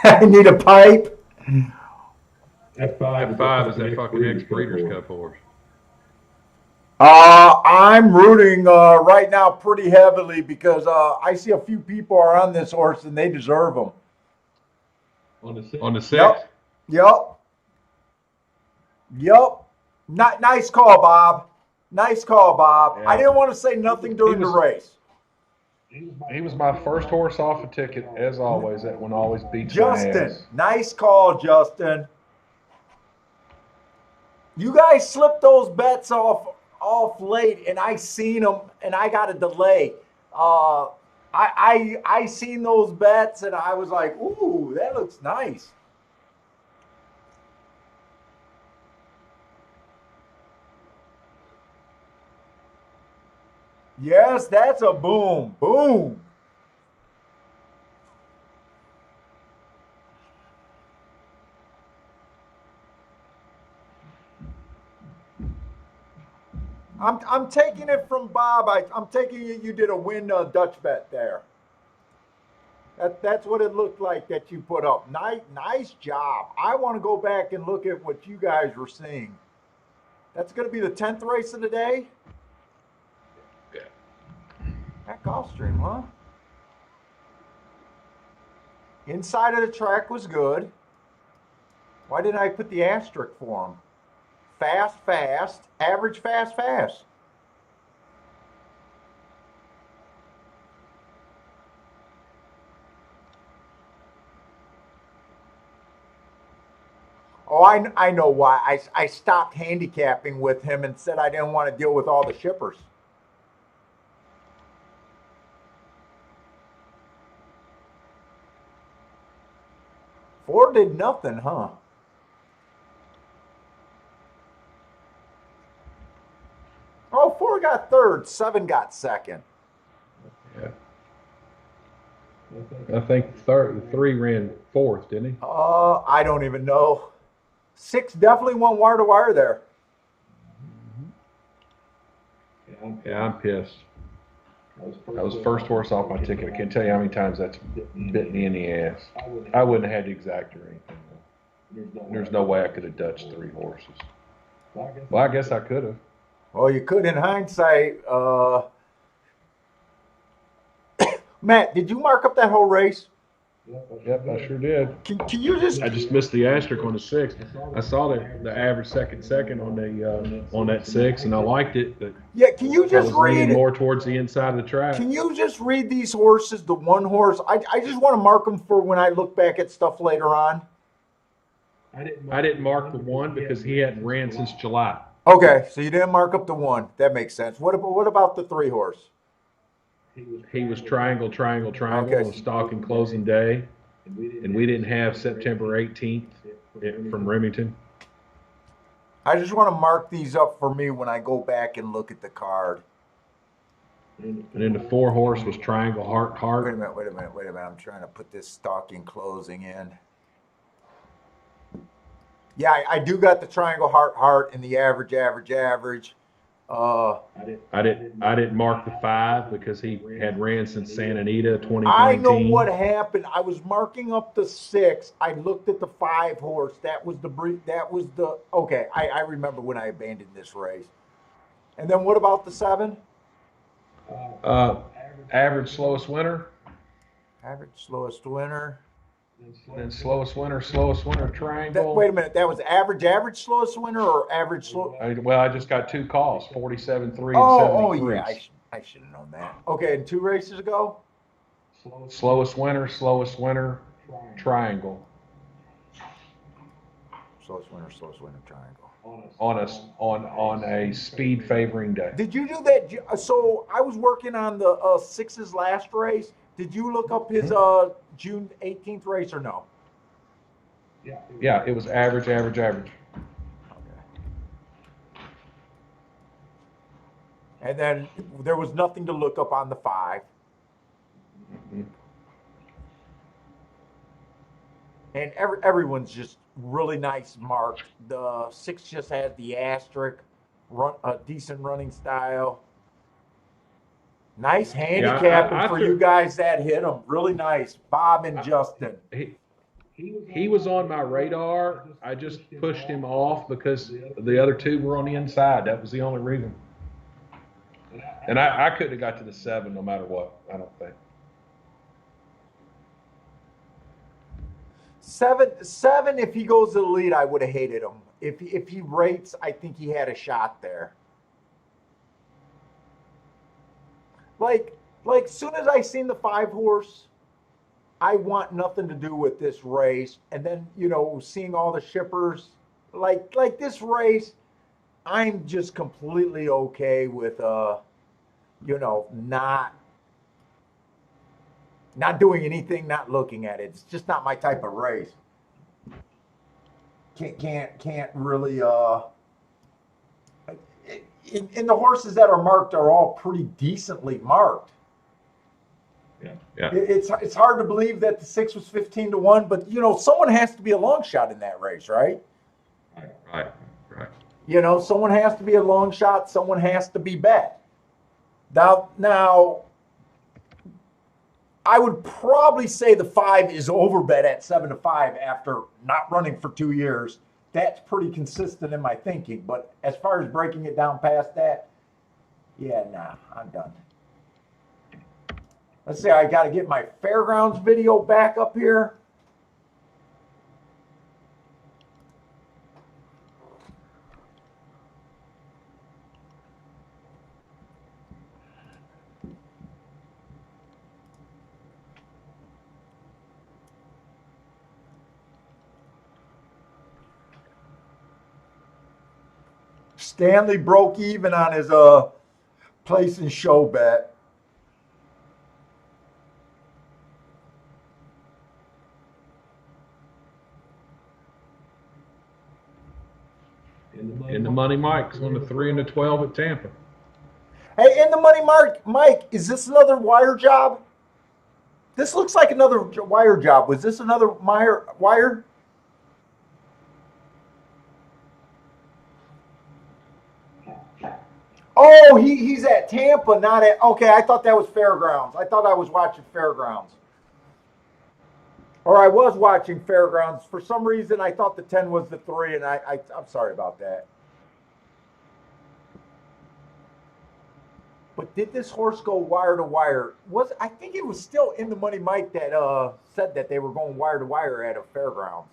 I need a pipe. F5 is that fucking ex-Breeders' Cup horse. I'm rooting right now pretty heavily because I see a few people are on this horse and they deserve them. On the 6? Yep. Nice call, Bob. Nice call, Bob. Yeah. I didn't want to say nothing during the race. He was my first horse off a ticket, as always. That one always beats my Justin, ass. nice call, Justin. You guys slipped those bets off late, and I seen them, and I got a delay. I seen those bets, and I was like, ooh, that looks nice. Yes, that's a boom. Boom. I'm taking it from Bob. I'm taking it you did a win Dutch bet there. That's what it looked like that you put up. Nice job. I want to go back and look at what you guys were seeing. That's going to be the 10th race of the day? Yeah. At Gulfstream, huh? Inside of the track was good. Why didn't I put the asterisk for him? Fast, average, fast. Oh, I know why. I stopped handicapping with him and said I didn't want to deal with all the shippers. Four did nothing, huh? Oh, 4 got third, 7 got second. Yeah. I think 3 ran 4th, didn't he? I don't even know. 6 definitely went wire to wire there. Yeah, I'm pissed. I was first horse off my ticket. I can't tell you how many times that's bit me in the ass. I wouldn't have had the exact or anything. There's no way I could have Dutched 3 horses. Well, I guess I could have. Well, you could in hindsight. Matt, did you mark up that whole race? Yep, I sure did. Can you just? I just missed the asterisk on the 6. I saw the average second on the on that 6, and I liked it. But Yeah, can you I just was read leaning it? more towards the inside of the track. Can you just read these horses, the one horse? I just want to mark them for when I look back at stuff later on. I didn't mark the 1 because he hadn't ran since July. Okay, so you didn't mark up the 1. That makes sense. What about the 3 horse? He was triangle Okay. on stock and closing day, and we didn't have September 18th from Remington. I just want to mark these up for me when I go back and look at the card. And then the 4 horse was triangle heart. Wait a minute. I'm trying to put this stalking closing in. Yeah, I do got the triangle heart and the average. I didn't mark the 5 because he had ran since Santa Anita 2019. I know what happened. I was marking up the 6. I looked at the 5 horse. That was the okay. I remember when I abandoned this race. And then what about the 7? Average slowest winner. Average slowest winner. Then slowest winner triangle. Wait a minute. That was average slowest winner or average slow? Well, I just got 2 calls, 47.3 and 73. Oh yeah. I should have known that. Okay, and 2 races ago. Slowest winner, triangle. Slowest winner triangle. On a speed favoring day. Did you do that? So I was working on the 6's last race. Did you look up his June 18th race or no? Yeah, it was average. Okay. And then there was nothing to look up on the 5. Mm-hmm. And everyone's just really nice marked. The 6 just has the asterisk, a decent running style. Nice handicapping for you guys that hit them. Really nice, Bob and Justin. He was on my radar. I just pushed him off because the other two were on the inside. That was the only reason. And I couldn't have got to the 7 no matter what, I don't think. Seven. If he goes to the lead, I would have hated him. If he rates, I think he had a shot there. Like soon as I seen the 5 horse, I want nothing to do with this race. And then seeing all the shippers, like this race, I'm just completely okay with not doing anything, not looking at it. It's just not my type of race. Can't really and the horses that are marked are all pretty decently marked. Yeah. It's hard to believe that the 6 was 15-1, but someone has to be a long shot in that race, right? Right. Someone has to be a long shot, someone has to be bet. Now I would probably say the 5 is overbet at 7-5 after not running for 2 years. That's pretty consistent in my thinking. But as far as breaking it down past that, yeah, nah, I'm done. Let's see, I got to get my Fairgrounds video back up here. Stanley broke even on his place and show bet. In the money, Mike's on the 3 and the 12 at Tampa. Hey, in the money, Mike, is this another wire job? This looks like another wire job. Was this another wire? Oh, he's at Tampa, not at. Okay, I thought that was Fairgrounds. I thought I was watching Fairgrounds. Or I was watching Fairgrounds. For some reason, I thought the 10 was the 3, and I'm sorry about that. But did this horse go wire to wire? I think it was still in the money, Mike, that said that they were going wire to wire at a Fairgrounds.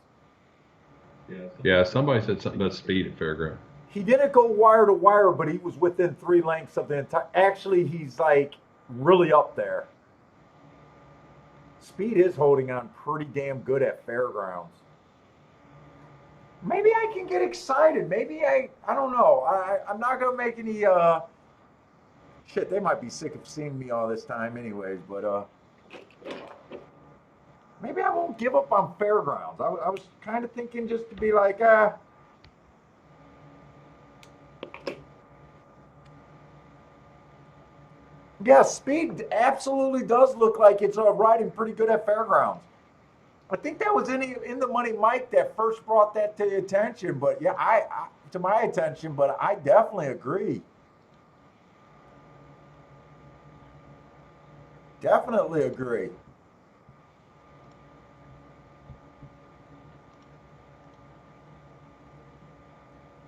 Yeah, somebody said something about speed at Fairground. He didn't go wire to wire, but he was within 3 lengths of the entire. Actually, he's like really up there. Speed is holding on pretty damn good at Fairgrounds. Maybe I can get excited. Maybe I don't know. I'm not gonna make any shit. They might be sick of seeing me all this time, anyways. But maybe I won't give up on Fairgrounds. I was kind of thinking just to be like Yeah, Speed absolutely does look like it's riding pretty good at Fairgrounds. I think that was in the money, Mike, that first brought that to attention. But yeah, to my attention. But I definitely agree. Definitely agree.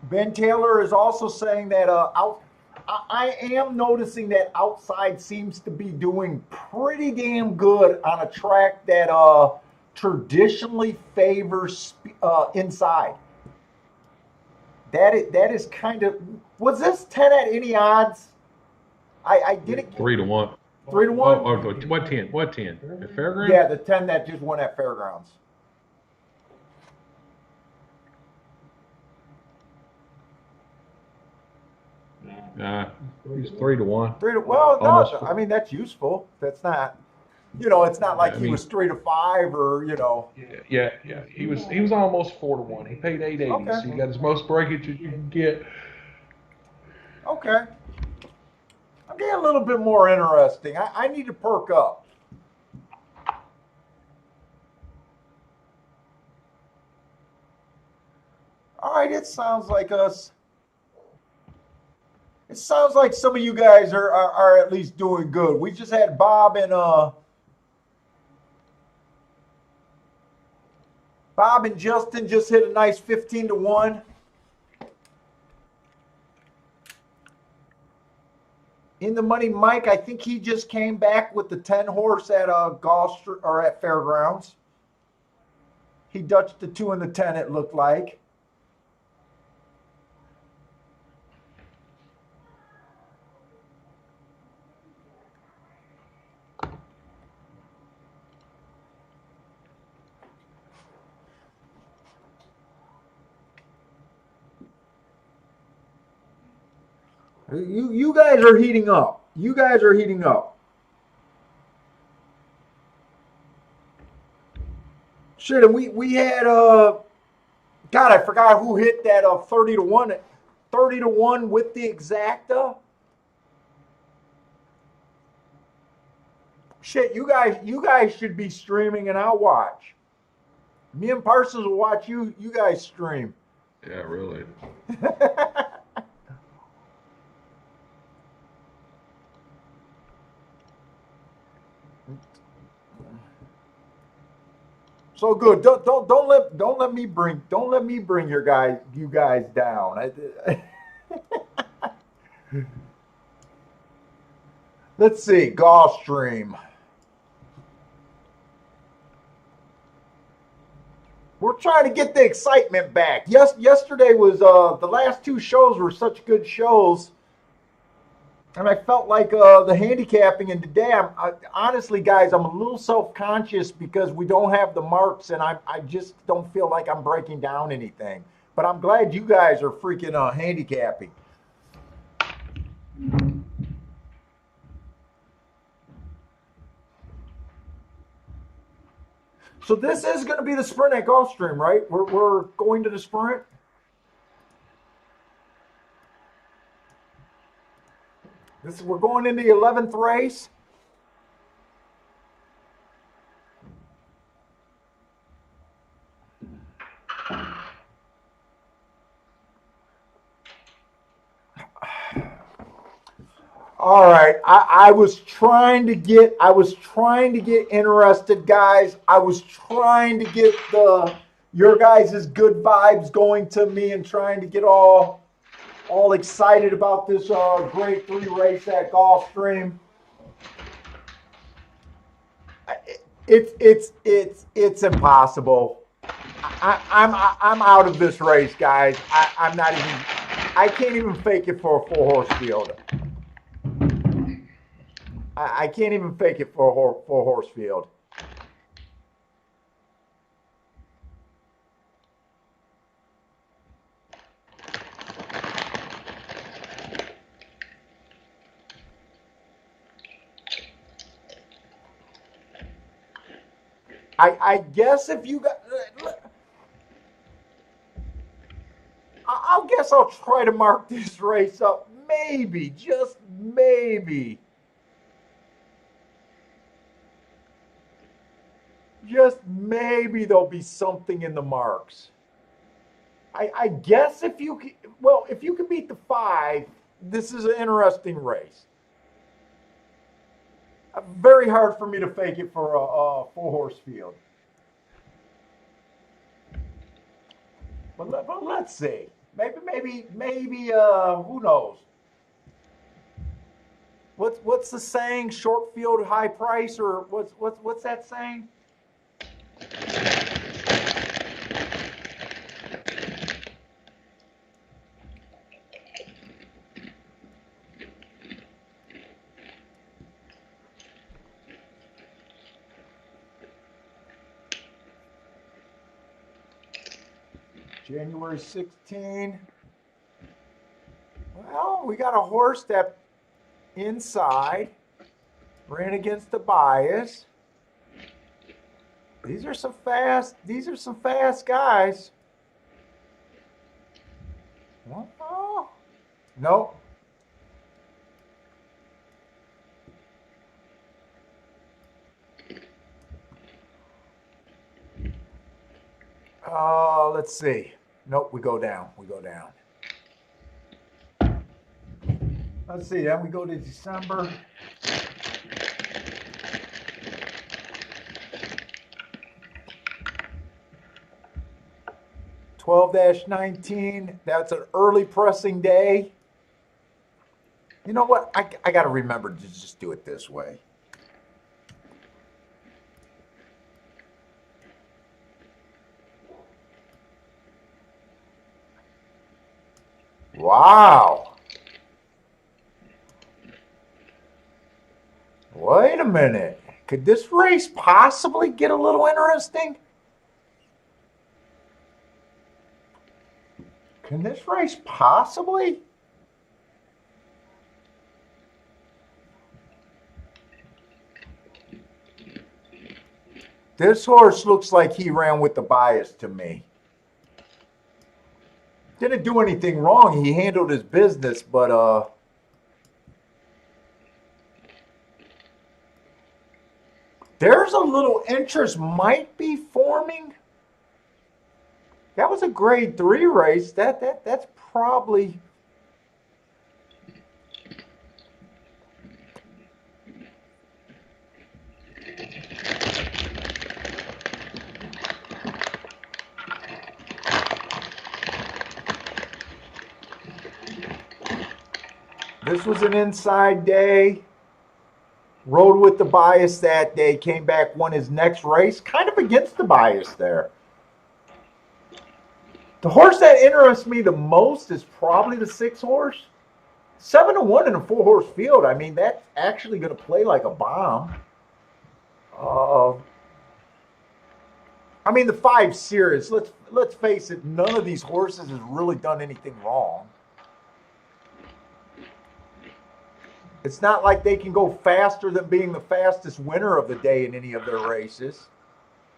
Ben Taylor is also saying that I am noticing that outside seems to be doing pretty damn good on a track that traditionally favors inside. That is kind of. Was this 10 at any odds? I didn't. 3-1. 3-1. Oh, what 10? What 10? At Fairground? Yeah, the 10 that just won at Fairgrounds. He's 3-1. Well, Almost no, 4. I mean that's useful. That's not, it's not like he was 3-5 or Yeah. He was almost 4-1. He paid 880, Okay. so you got as most breakage as you can get. Okay. I'm getting a little bit more interesting. I need to perk up. All right, it sounds like us. It sounds like some of you guys are at least doing good. We just had Bob and Bob and Justin just hit a nice 15-1. In the money, Mike, I think he just came back with the 10 horse at Gulfstream or at Fairgrounds. He dutched the 2 and the 10, it looked like. You guys are heating up. You guys are heating up. Shit, and we had God, I forgot who hit that 30-1. 30-1 with the exacta. Shit, you guys should be streaming and I'll watch. Me and Parsons will watch you guys stream. Yeah, really. So good. Don't let me bring you guys down. Let's see, Gulfstream. We're trying to get the excitement back. Yesterday was the last 2 shows were such good shows. And I felt like the handicapping, and today, honestly, guys, I'm a little self-conscious because we don't have the marks, and I just don't feel like I'm breaking down anything. But I'm glad you guys are freaking handicapping. So this is going to be the sprint at Gulfstream, right? We're going to the sprint. We're going into the 11th race. All right, I was trying to get interested, guys. I was trying to get your guys' good vibes going to me and trying to get all excited about this grade 3 race at Gulfstream. It's impossible. I'm out of this race, guys. I can't even fake it for a 4-horse field. I can't even fake it for a 4-horse field. I guess if you got, I'll try to mark this race up. Maybe, just maybe. Just maybe there'll be something in the marks. I guess if you can beat the 5, this is an interesting race. Very hard for me to fake it for a 4-horse field. But let's see. Maybe who knows? What's the saying? Short field, high price, or what's that saying? January 16. Well, we got a horse that inside ran against the bias. These are some fast guys. Oh, no. Let's see. Nope, we go down. Let's see, then we go to December. 12-19. That's an early pressing day. You know what? I got to remember to just do it this way. Wow. Wait a minute. Could this race possibly get a little interesting? Can this race possibly? This horse looks like he ran with the bias to me. Didn't do anything wrong. He handled his business, but there's a little interest might be forming. That was a grade 3 race. That's probably this was an inside day. Rode with the bias that day, came back, won his next race, kind of against the bias there. The horse that interests me the most is probably the 6 horse. 7-1 in a 4 horse field. I mean, that's actually going to play like a bomb. I mean, the 5 Sirius. Let's face it. None of these horses has really done anything wrong. It's not like they can go faster than being the fastest winner of the day in any of their races.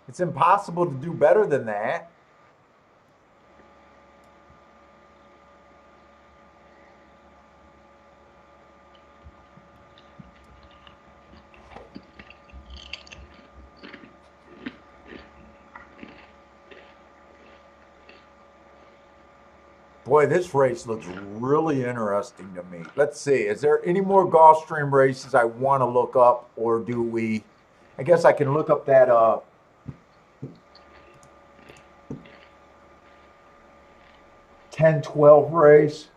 It's impossible to do better than that. Boy, this race looks really interesting to me. Let's see. Is there any more Gulfstream races I want to look up, or do we? I guess I can look up that 10-12 race.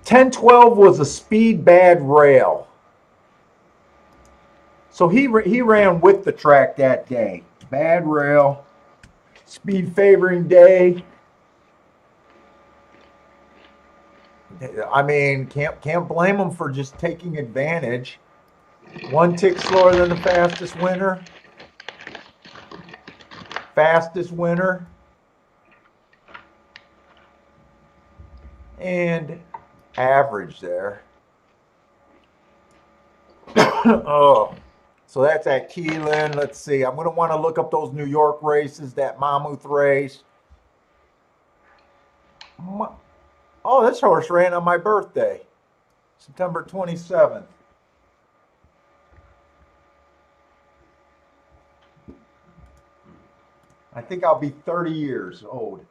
10-12 was a speed bad rail. So he ran with the track that day. Bad rail. Speed favoring day. I mean, can't blame him for just taking advantage. 1 tick slower than the fastest winner. Fastest winner. And average there. Oh. So that's at Keelan. Let's see. I'm going to want to look up those New York races, that Mammoth race. Oh, this horse ran on my birthday, September 27th. I think I'll be 30 years old.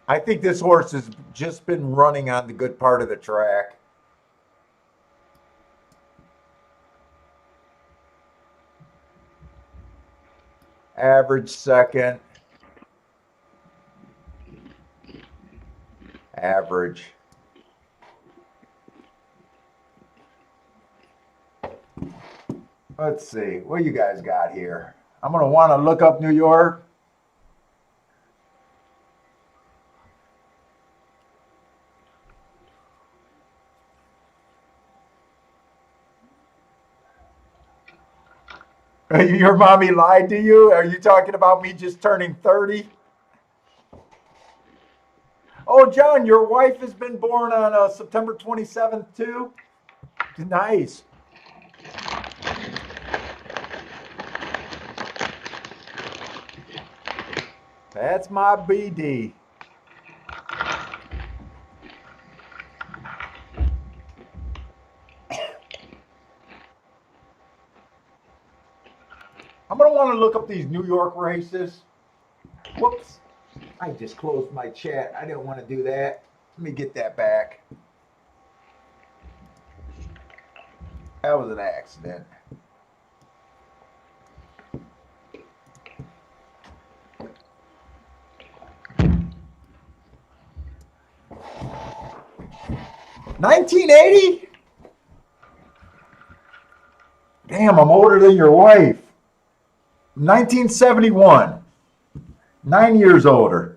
I think this horse has just been running on the good part of the track. Average second. Average. Let's see. What you guys got here? I'm going to want to look up New York. Your mommy lied to you? Are you talking about me just turning 30? Oh, John, your wife has been born on September 27th, too? Nice. That's my BD. I'm going to want to look up these New York races. Whoops. I just closed my chat. I didn't want to do that. Let me get that back. That was an accident. $19.80? Damn, I'm older than your wife. 1971. 9 years older.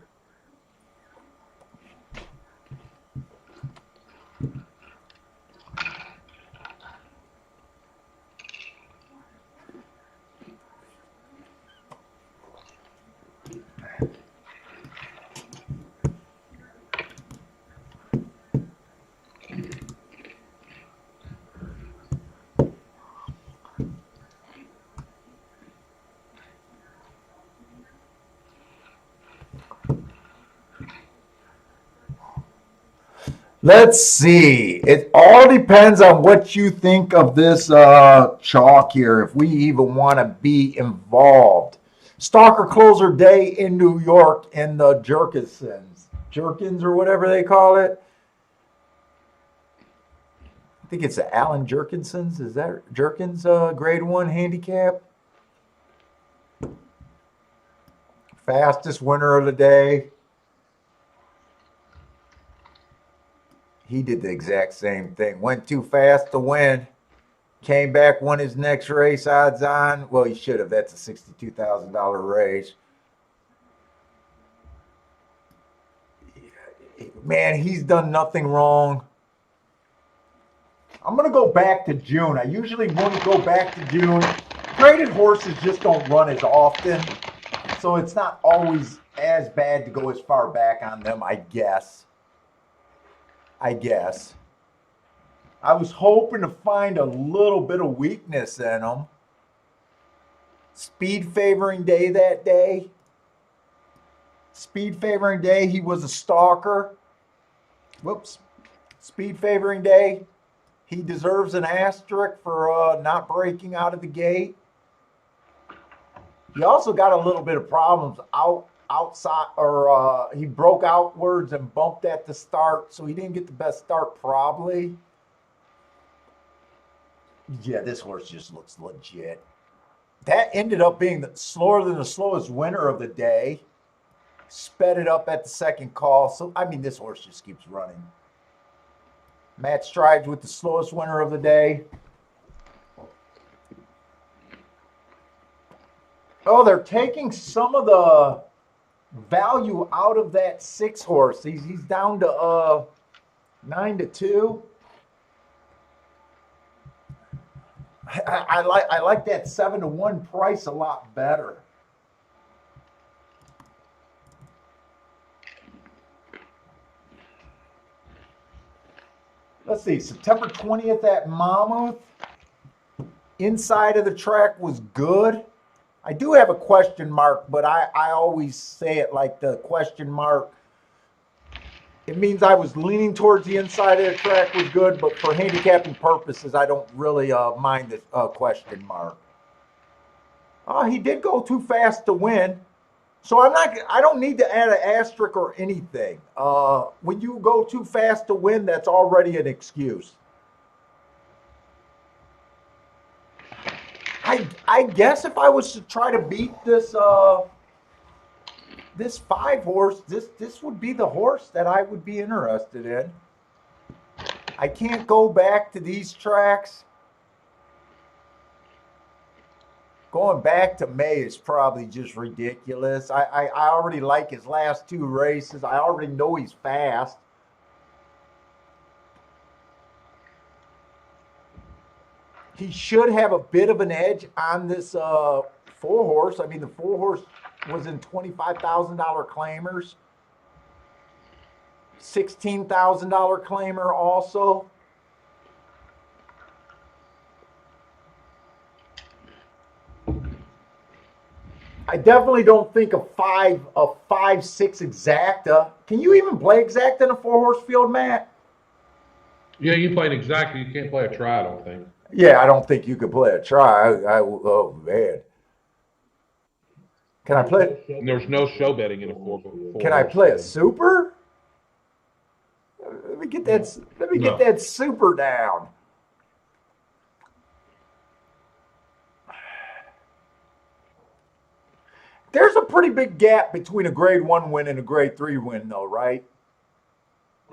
Let's see. It all depends on what you think of this chalk here, if we even want to be involved. Stalker Closer Day in New York in the Jerkins or whatever they call it. I think it's the Alan Jerkinsons. Is that Jerkins grade 1 handicap? Fastest winner of the day. He did the exact same thing. Went too fast to win. Came back, won his next race, odds on. Well, he should have. That's a $62,000 race. Man, he's done nothing wrong. I'm going to go back to June. I usually wouldn't go back to June. Graded horses just don't run as often. So it's not always as bad to go as far back on them, I guess. I was hoping to find a little bit of weakness in him. Speed favoring day that day. Speed favoring day, he was a stalker. Whoops. Speed favoring day, he deserves an asterisk for not breaking out of the gate. He also got a little bit of problems outside, or he broke outwards and bumped at the start, so he didn't get the best start probably. Yeah, this horse just looks legit. That ended up being slower than the slowest winner of the day. Sped it up at the second call. So, I mean, this horse just keeps running. Matt Strides with the slowest winner of the day. Oh, they're taking some of the value out of that 6 horse. He's down to 9-2. I like that 7-1 price a lot better. Let's see, September 20th at Monmouth. Inside of the track was good. I do have a question mark, but I always say it like the question mark. It means I was leaning towards the inside of the track was good, but for handicapping purposes, I don't really mind the question mark. He did go too fast to win. So I don't need to add an asterisk or anything. When you go too fast to win, that's already an excuse. I guess if I was to try to beat this this 5 horse, this would be the horse that I would be interested in. I can't go back to these tracks. Going back to May is probably just ridiculous. I already like his last 2 races. I already know he's fast. He should have a bit of an edge on this 4 horse. I mean, the 4 horse was in $25,000 claimers. $16,000 claimer also. I definitely don't think a 5-6 exacta. Can you even play exacta in a 4 horse field, Matt? Yeah, you play an exacta. You can't play a try, I don't think. Yeah, I don't think you could play a try. Oh man. Can I play? And there's no show betting in a 4. Can I play a super? get that. Let me No. get that super down. There's a pretty big gap between a grade 1 win and a grade 3 win, though, right?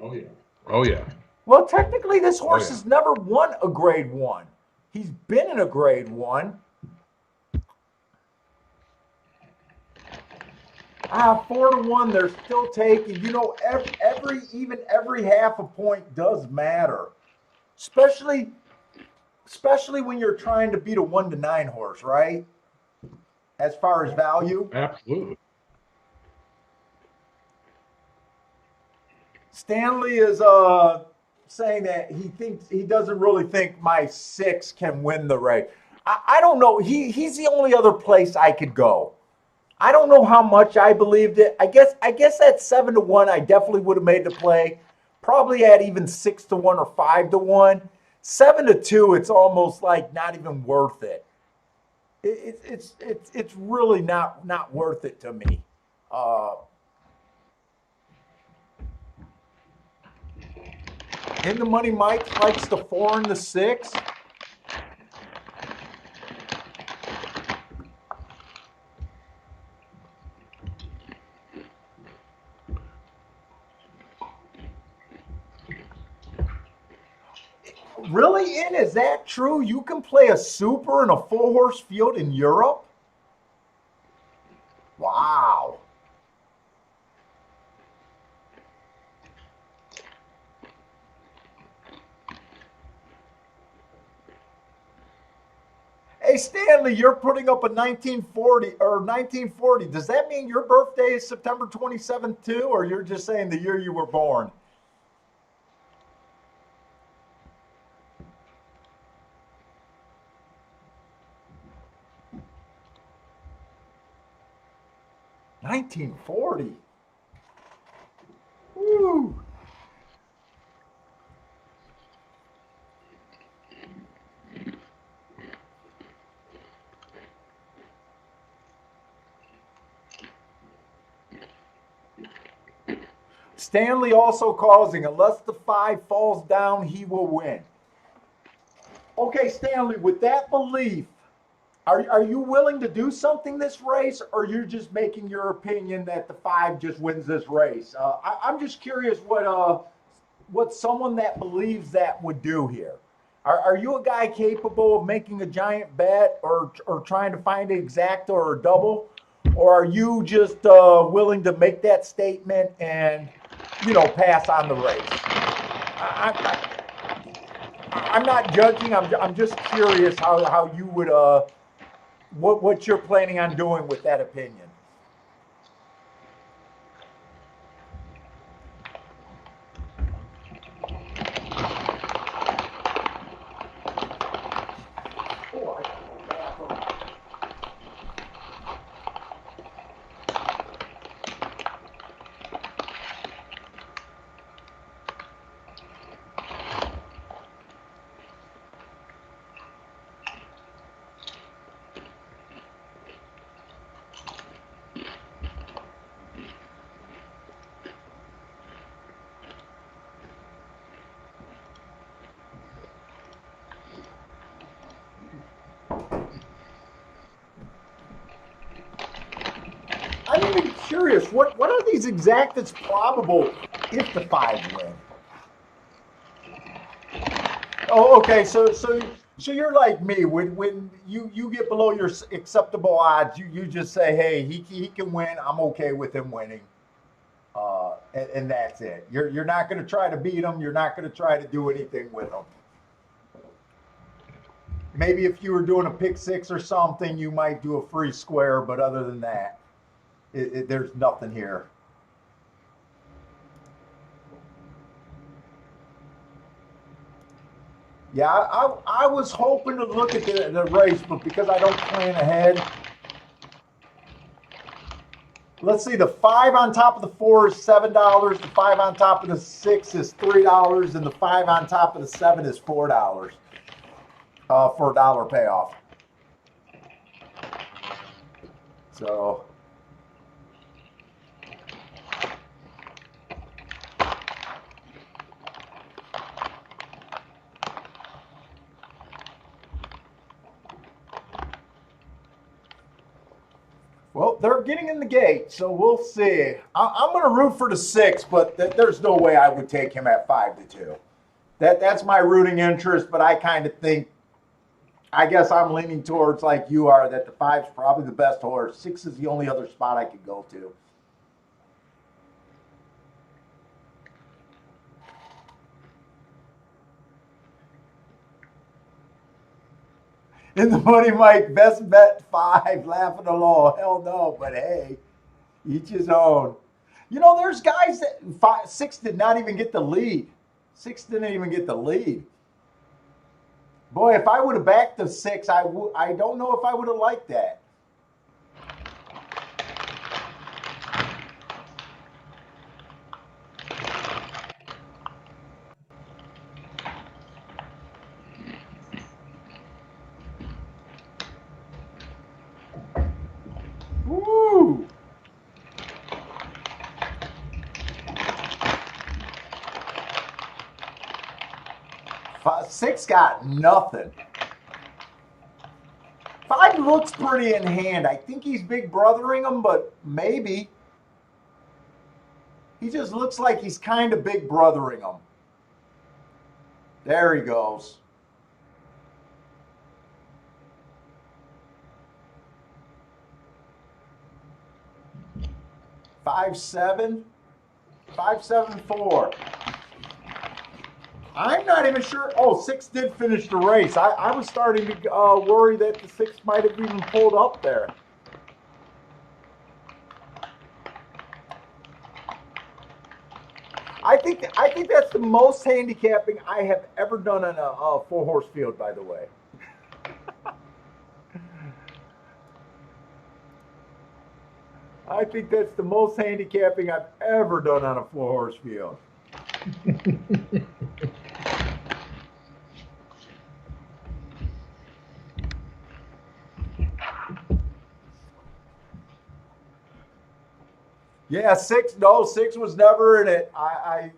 Oh, yeah. Oh yeah. Well, technically, this horse yeah. has never won a grade 1. He's been in a grade 1. 4-1. They're still taking. You know, every half a point does matter, especially when you're trying to beat a 1-9 horse, right? As far as value. Absolutely. Stanley is saying that he doesn't really think my 6 can win the race. I don't know. He's the only other place I could go. I don't know how much I believed it. I guess at 7-1 I definitely would have made the play. Probably at even 6-1 or 5-1. 7-2, it's almost like not even worth it. It's really not worth it to me. In the money, Mike likes the 4 and the 6. Really, In? Is that true? You can play a super in a 4-horse field in Europe? Wow. Hey, Stanley, you're putting up a 1940 or 1940. Does that mean your birthday is September 27th too, or you're just saying the year you were born? $1940. Woo. Stanley also causing, unless the 5 falls down, he will win. Okay, Stanley, with that belief, are you willing to do something this race, or you're just making your opinion that the 5 just wins this race? I'm just curious what someone that believes that would do here. Are you a guy capable of making a giant bet or trying to find an exacta or a double? Or are you just willing to make that statement and, pass on the race? I'm not judging. I'm just curious how you would, what you're planning on doing with that opinion. I'm even curious, what are these exact that's probable if the 5 win? Oh, okay. So you're like me. When you get below your acceptable odds, you just say, hey, he can win. I'm okay with him winning. And that's it. You're not going to try to beat him. You're not going to try to do anything with him. Maybe if you were doing a pick 6 or something, you might do a free square. But other than that, there's nothing here. Yeah, I was hoping to look at the race, but because I don't plan ahead. Let's see, the 5 on top of the 4 is $7. The 5 on top of the 6 is $3, and the 5 on top of the 7 is $4 for $1 payoff. So. Well, they're getting in the gate, so we'll see. I'm going to root for the 6, but there's no way I would take him at 5-2. That's my rooting interest, but I kind of think, I guess I'm leaning towards like you are, that the 5's probably the best horse. 6 is the only other spot I could go to. In the money, Mike, best bet 5, laughing along. Hell no, but hey, each his own. You know, there's guys that 6 did not even get the lead. 6 didn't even get the lead. Boy, if I would have backed the 6, I don't know if I would have liked that. Woo! Six got nothing. 5 looks pretty in hand. I think he's big brothering him, but maybe. He just looks like he's kind of big brothering him. There he goes. Five, 7, 5, 7, 4. I'm not even sure. Oh, 6 did finish the race. I was starting to worry that the 6 might have even pulled up there. I think that's the most handicapping I have ever done on a 4-horse field, by the way. I think that's the most handicapping I've ever done on a 4-horse field. Yeah, 6. No, 6 was never in it. I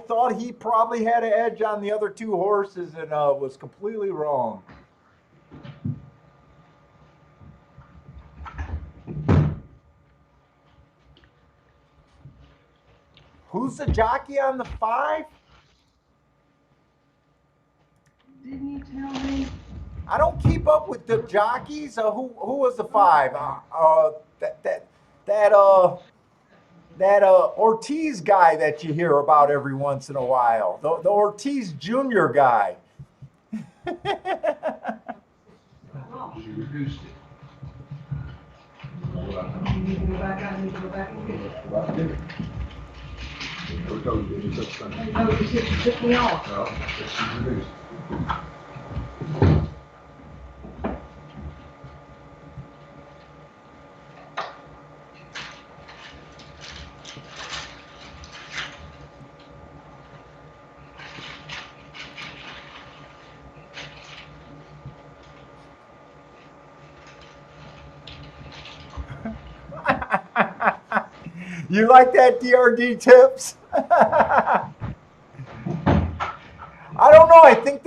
thought he probably had an edge on the other 2 horses and was completely wrong. Who's the jockey on the 5? Didn't you tell me? I don't keep up with the jockeys. Who was the 5? That Ortiz guy that you hear about every once in a while. The Ortiz Jr. guy. She reduced it. You need to go back out. You need to go back and get it. No, you took me off. No, she's reduced. You like that, DRD Tips? I don't know. I think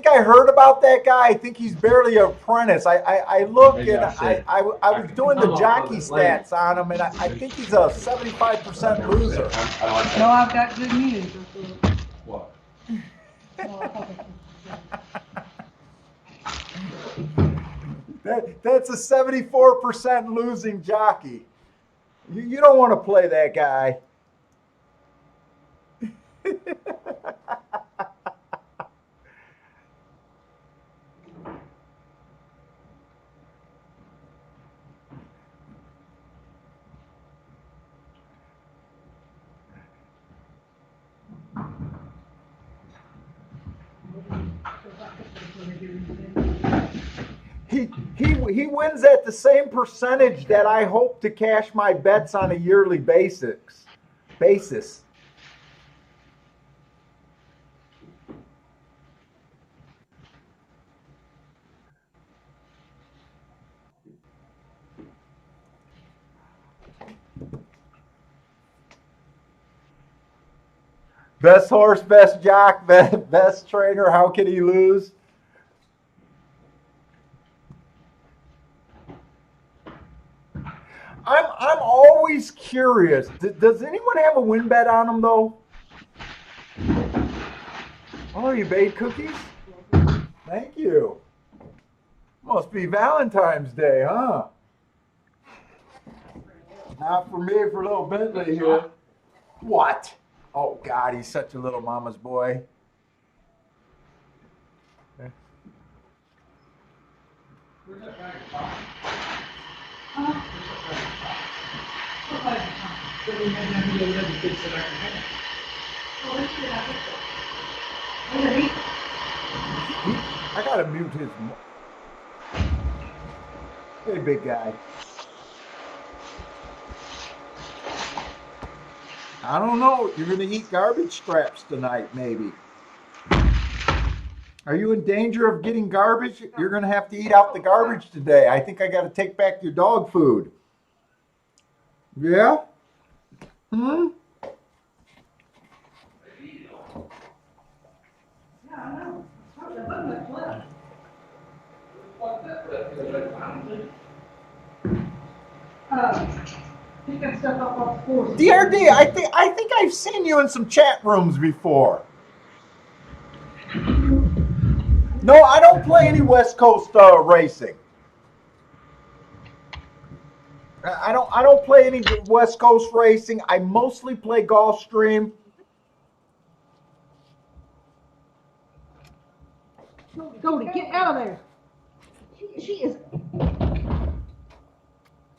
I heard about that guy. I think he's barely an apprentice. I look Maybe and I was doing the jockey stats on him, and I think he's a 75% loser. No, I've got good news. What? That's a 74% losing jockey. You don't want to play that guy. He wins at the same percentage that I hope to cash my bets on a yearly basis. Best horse, best jock, best trainer. How can he lose? I'm always curious. Does anyone have a win bet on them though? Oh, you baked cookies? Thank you. Must be Valentine's Day, huh? Not for me, for little Bentley here. What? Oh God, he's such a little mama's boy. I gotta mute his. Hey, big guy. I don't know. You're gonna eat garbage scraps tonight, maybe. Are you in danger of getting garbage? You're gonna have to eat out the garbage today. I think I gotta take back your dog food. Yeah? Hmm? DRD, I think I've seen you in some chat rooms before. No, I don't play any West Coast racing. I don't play any West Coast racing. I mostly play Gulfstream. Goldie, get out of there. She is.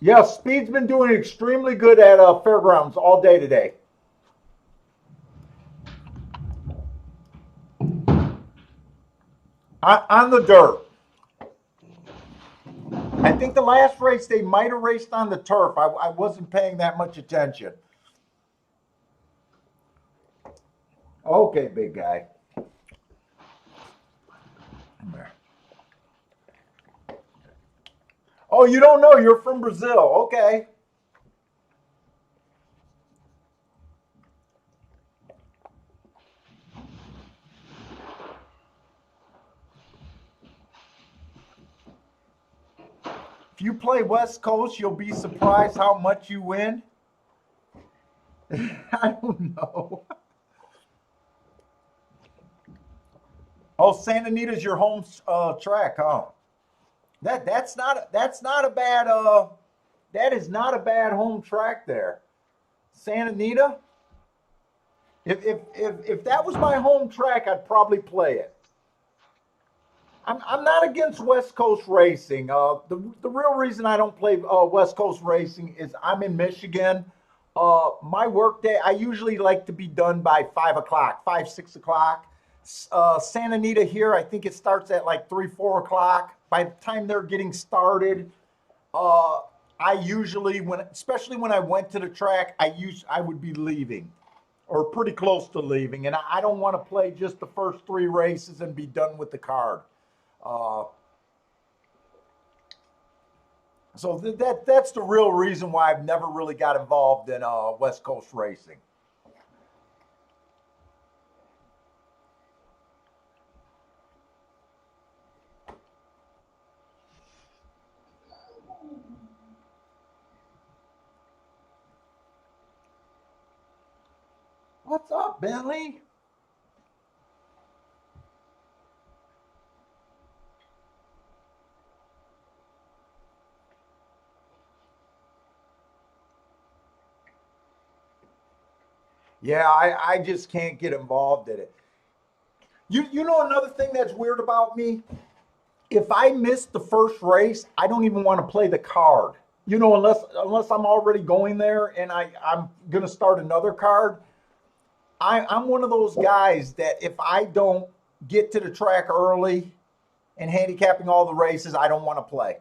Yeah, Speed's been doing extremely good at fairgrounds all day today. On the dirt. I think the last race they might have raced on the turf. I wasn't paying that much attention. Okay, big guy. Come here. Oh, you don't know? You're from Brazil. Okay. If you play West Coast, you'll be surprised how much you win. I don't know. Oh, Santa Anita's your home track, huh? That's not a bad that is not a bad home track there. Santa Anita. If that was my home track, I'd probably play it. I'm not against West Coast racing. The real reason I don't play West Coast racing is I'm in Michigan. My work day, I usually like to be done by 5 o'clock, 5, 6 o'clock. Santa Anita here, I think it starts at like 3, 4 o'clock. By the time they're getting started, I usually, especially when I went to the track, I would be leaving or pretty close to leaving. And I don't want to play just the first 3 races and be done with the card. So that's the real reason why I've never really got involved in West Coast racing. What's up, Bentley? Yeah, I just can't get involved in it. You know another thing that's weird about me? If I miss the first race, I don't even want to play the card. You know, unless I'm already going there and I'm gonna start another card. I'm one of those guys that if I don't get to the track early and handicapping all the races, I don't want to play.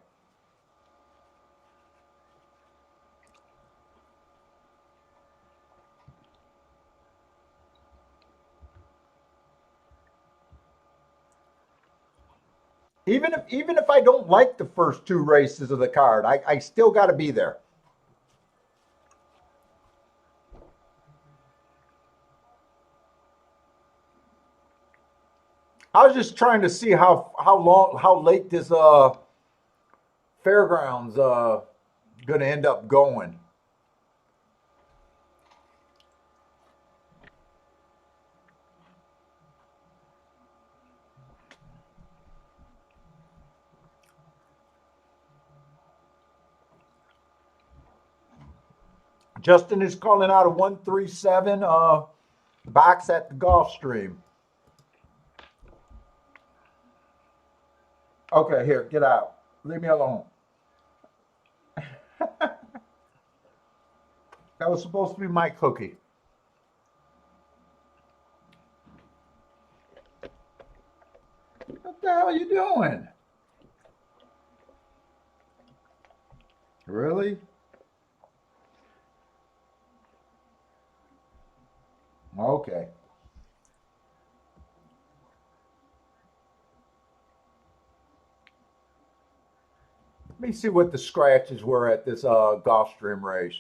Even if I don't like the first 2 races of the card, I still got to be there. I was just trying to see how late this fairgrounds going to end up going. Justin is calling out a 137 box at the Gulfstream. Okay, here, get out. Leave me alone. That was supposed to be my cookie. What the hell are you doing? Really? Okay. Let me see what the scratches were at this Gulfstream race.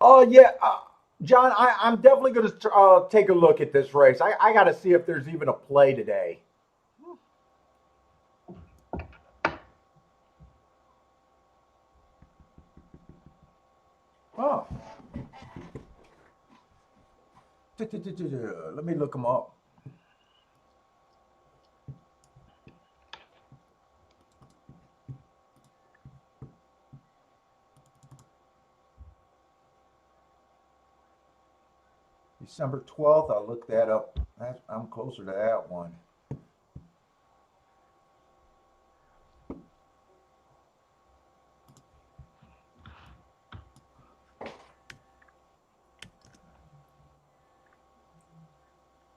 Oh yeah, John, I'm definitely going to take a look at this race. I got to see if there's even a play today. Oh. Let me look them up. December 12th, I'll look that up. I'm closer to that one.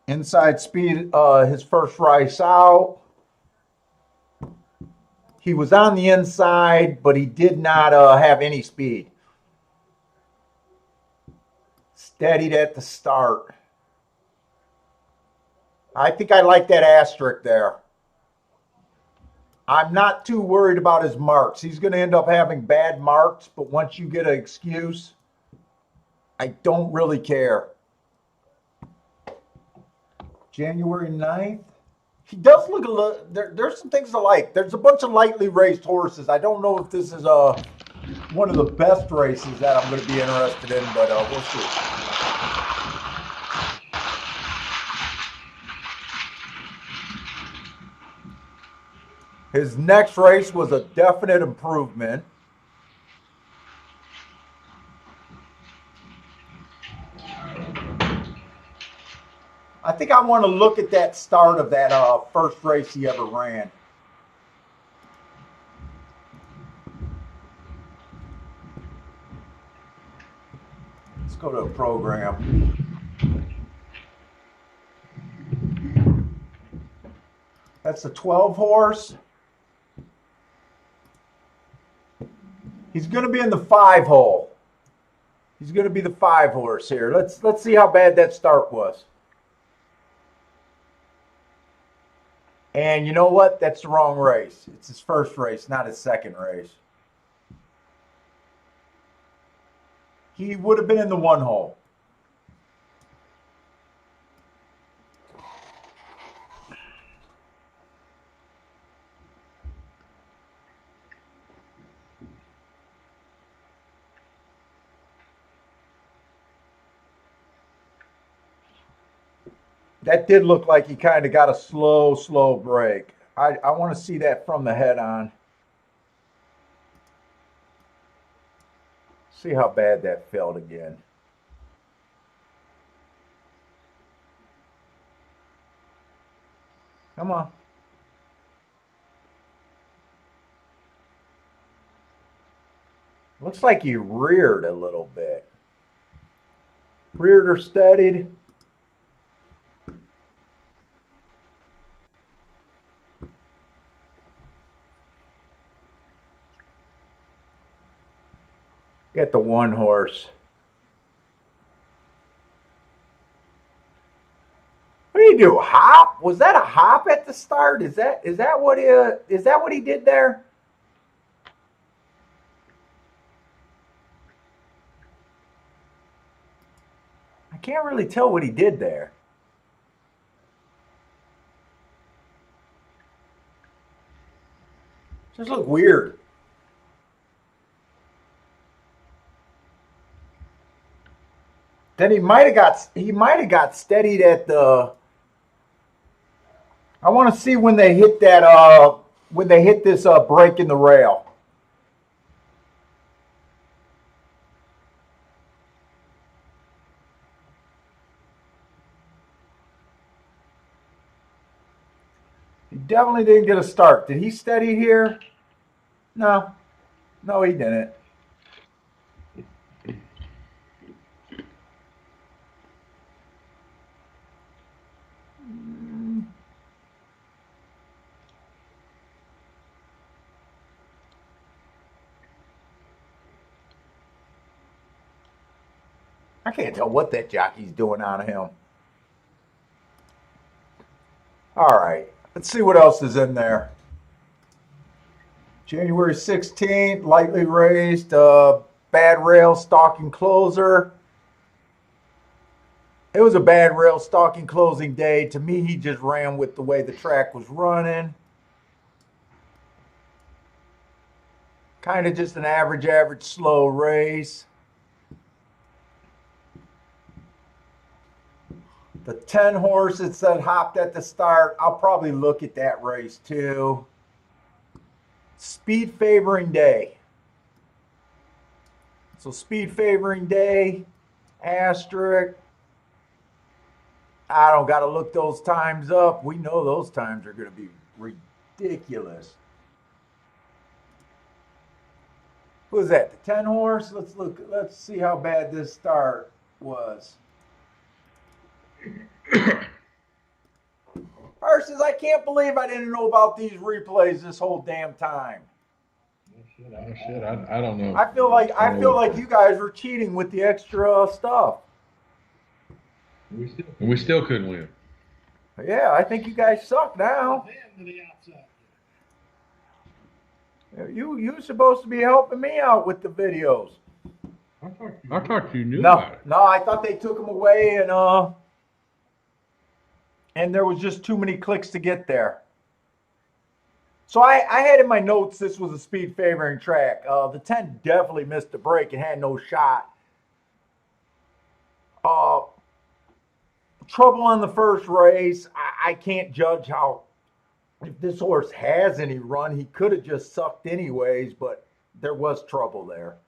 Inside speed, his first race out. He was on the inside, but he did not have any speed. Steadied at the start. I think I like that asterisk there. I'm not too worried about his marks. He's going to end up having bad marks, but once you get an excuse, I don't really care. January 9th. He does look a little, there's some things I like. There's a bunch of lightly raced horses. I don't know if this is one of the best races that I'm going to be interested in, but we'll see. His next race was a definite improvement. I think I want to look at that start of that first race he ever ran. Let's go to a program. That's the 12 horse. He's going to be in the 5 hole. He's going to be the 5 horse here. Let's see how bad that start was. And you know what? That's the wrong race. It's his first race, not his second race. He would have been in the 1 hole. That did look like he kind of got a slow break. I want to see that from the head on. See how bad that felt again. Come on. Looks like he reared a little bit. Reared or steadied. Get the 1 horse. What are you do? Hop? Was that a hop at the start? Is that what he did there? I can't really tell what he did there. Just look weird. Then he might have got steadied at the. I want to see when they hit this break in the rail. He definitely didn't get a start. Did he steady here? No. No, he didn't. I can't tell what that jockey's doing out of him. All right, let's see what else is in there. January 16th, lightly raised, bad rail, stalking closer. It was a bad rail, stalking closing day. To me, he just ran with the way the track was running. Kind of just an average slow race. The 10 horses that hopped at the start, I'll probably look at that race too. Speed favoring day. So speed favoring day, asterisk. I don't got to look those times up. We know those times are going to be ridiculous. Who was that? The 10 horse? Let's look. Let's see how bad this start was. Versus, I can't believe I didn't know about these replays this whole damn time. Oh, shit. I don't know. I feel like you guys were cheating with the extra stuff. We still couldn't win. Yeah, I think you guys suck now. You're supposed to be helping me out with the videos. I thought you knew about it. No, I thought they took them away and there was just too many clicks to get there. So I had in my notes this was a speed favoring track. The 10 definitely missed the break and had no shot. Trouble on the first race. I can't judge how, if this horse has any run. He could have just sucked anyways, but there was trouble there.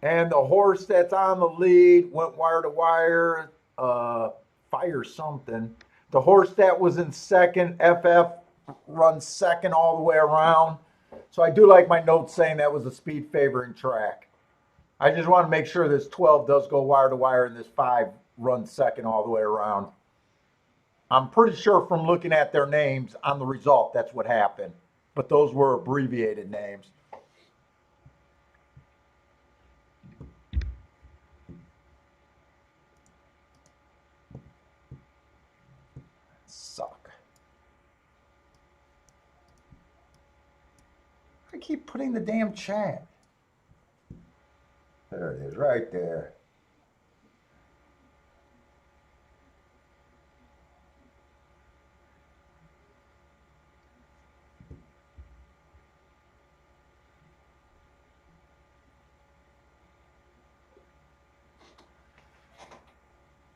And the horse that's on the lead went wire to wire, fire something. The horse that was in second, FF, runs second all the way around. So I do like my notes saying that was a speed favoring track. I just want to make sure this 12 does go wire to wire and this 5 runs second all the way around. I'm pretty sure from looking at their names on the result, that's what happened. But those were abbreviated names. Suck. I keep putting the damn chat. There it is, right there.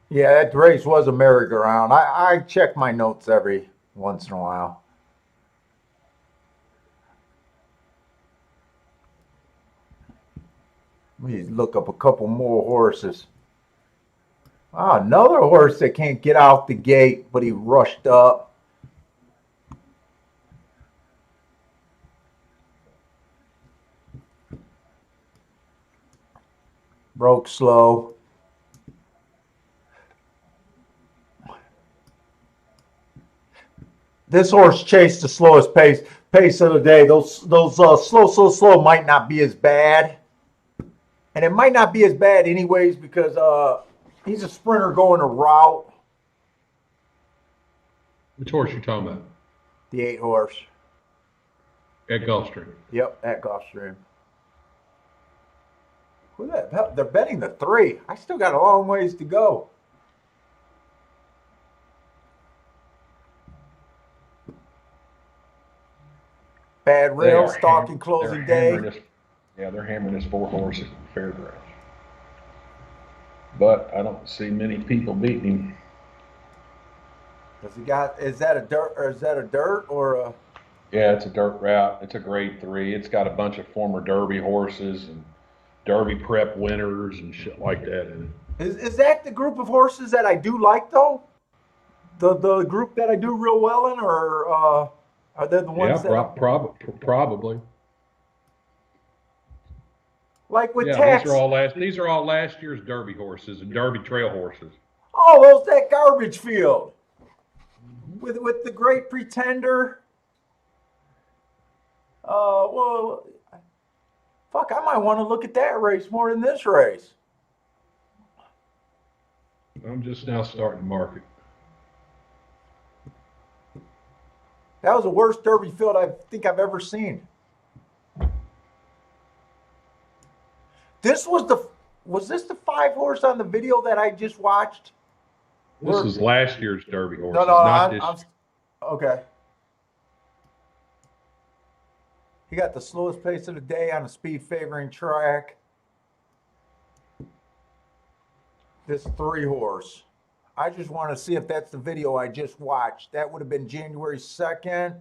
Yeah, that race was a merry-go-round. I check my notes every once in a while. Let me look up a couple more horses. Ah, another horse that can't get out the gate, but he rushed up. Broke slow. This horse chased the slowest pace of the day. Those slow might not be as bad. And it might not be as bad anyways because he's a sprinter going a route. Which horse you talking about? The 8 horse. At Gulfstream. Yep, at Gulfstream. Who the hell? They're betting the 3. I still got a long ways to go. Bad They rail, are stalking closing day. They're hammering this 4 horse at Fairgrounds. But I don't see many people beating him. Does he got? Is that a dirt or a? Yeah, it's a dirt route. It's a grade 3. It's got a bunch of former Derby horses and Derby prep winners and shit like that in it. Is that the group of horses that I do like though? The group that I do real well in, or are they the ones that Probably. like with Yeah, tax? these are all last year's Derby horses and Derby trail horses. Oh, those that garbage field with the Great Pretender. Well, fuck, I might want to look at that race more than this race. I'm just now starting to market. That was the worst Derby field I think I've ever seen. Was this the 5 horse on the video that I just watched? This is last year's Derby horses, No, not this. Okay. He got the slowest pace of the day on a speed favoring track. This 3 horse. I just want to see if that's the video I just watched. That would have been January 2nd.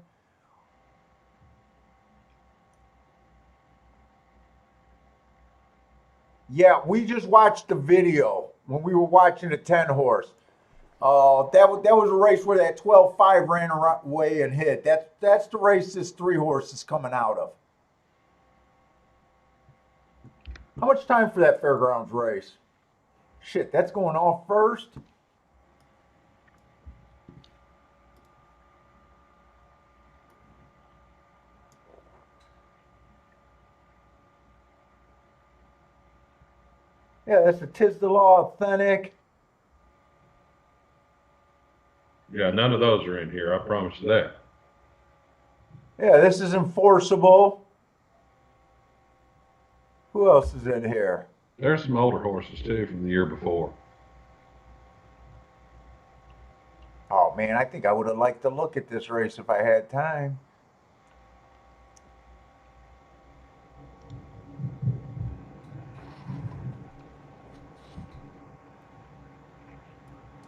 Yeah, we just watched the video when we were watching the 10 horse. That was a race where that 12-5 ran away and hit. That's the race this 3 horse is coming out of. How much time for that Fairgrounds race? Shit, that's going off first. Yeah, that's the Tis the Law Authentic. Yeah, none of those are in here. I promise you that. Yeah, this is Enforceable. Who else is in here? There's some older horses too from the year before. Oh man, I think I would have liked to look at this race if I had time.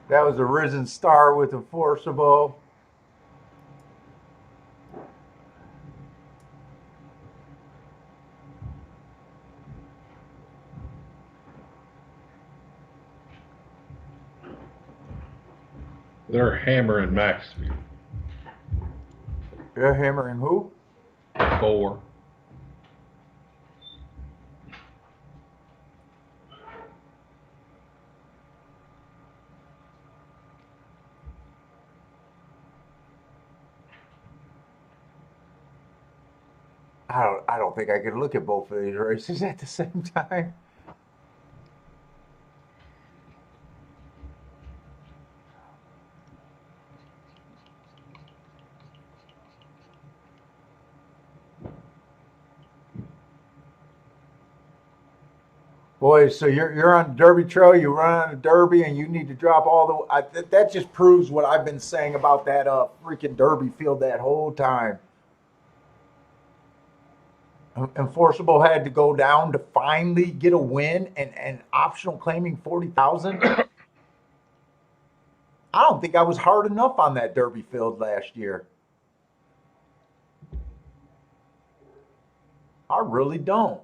That was a Risen Star with Enforceable. They're hammering Maxfield. You're hammering who? 4. I don't think I could look at both of these races at the same time. Boys, so you're on the Derby trail, you run on the Derby, and you need to drop all the. That just proves what I've been saying about that freaking Derby field that whole time. Enforceable had to go down to finally get a win and optional claiming 40,000. I don't think I was hard enough on that Derby field last year. I really don't.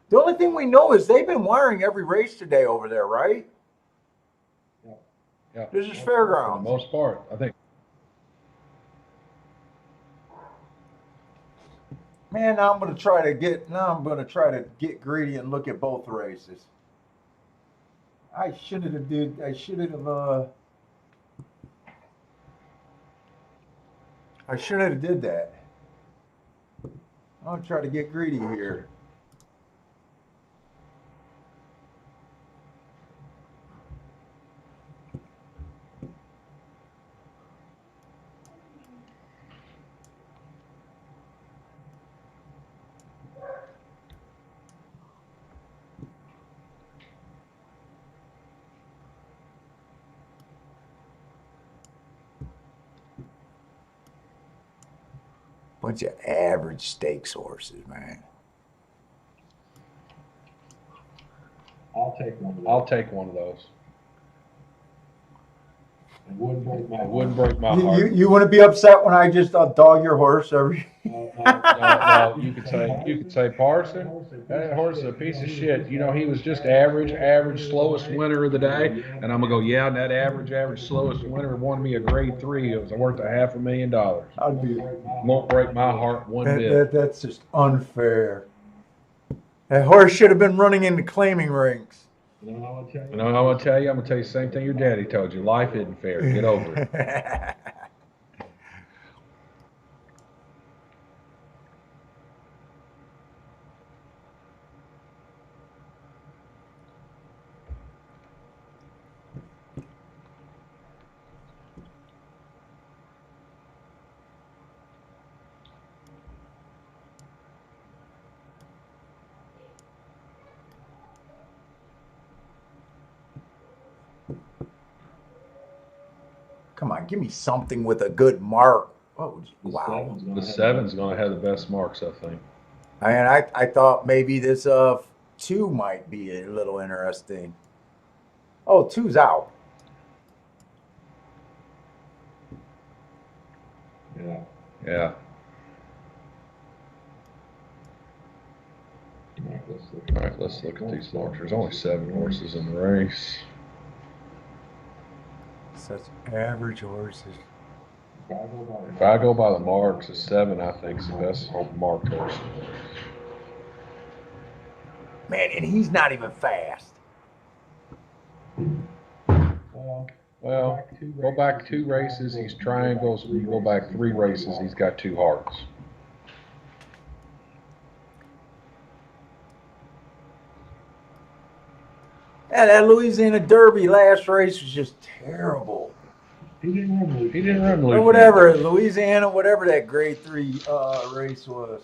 The only thing we know is they've been wiring every race today over there, right? Yeah. This is Fairgrounds. For the most part, I think. Man, now I'm gonna try to get greedy and look at both races. I should have did that. I'll try to get greedy here. Bunch of average stakes horses, man. I'll take one of those. I'll take one of those. It wouldn't break my It wouldn't break my You heart. you wouldn't be upset when I just dog your horse every. No, you could say, Parson, that horse is a piece of shit. You know, he was just average, slowest winner of the day. And I'm gonna go, yeah, and that average, slowest winner won me a grade 3. It was worth $500,000. I'd be. Won't break my heart one bit. That's just unfair. That horse should have been running in the claiming ranks. You know, I'll tell you. You know what I'm gonna tell you? I'm gonna tell you the same thing your daddy told you. Life isn't fair. Get over it. Come on, give me something with a good mark. Oh, wow. The 7's gonna have the best marks, I think. And I thought maybe this 2 might be a little interesting. Oh, 2's out. Yeah. Yeah. All right, let's look at these marks. There's only 7 horses in the race. Such average horses. If I go by the marks, a 7 I think is the best marked horse. Man, and he's not even fast. Well, go back 2 races, he's triangles. You go back 3 races, he's got 2 hearts. Yeah, that Louisiana Derby last race was just terrible. He didn't run He didn't run Or whatever, Louisiana, whatever that grade 3 race was.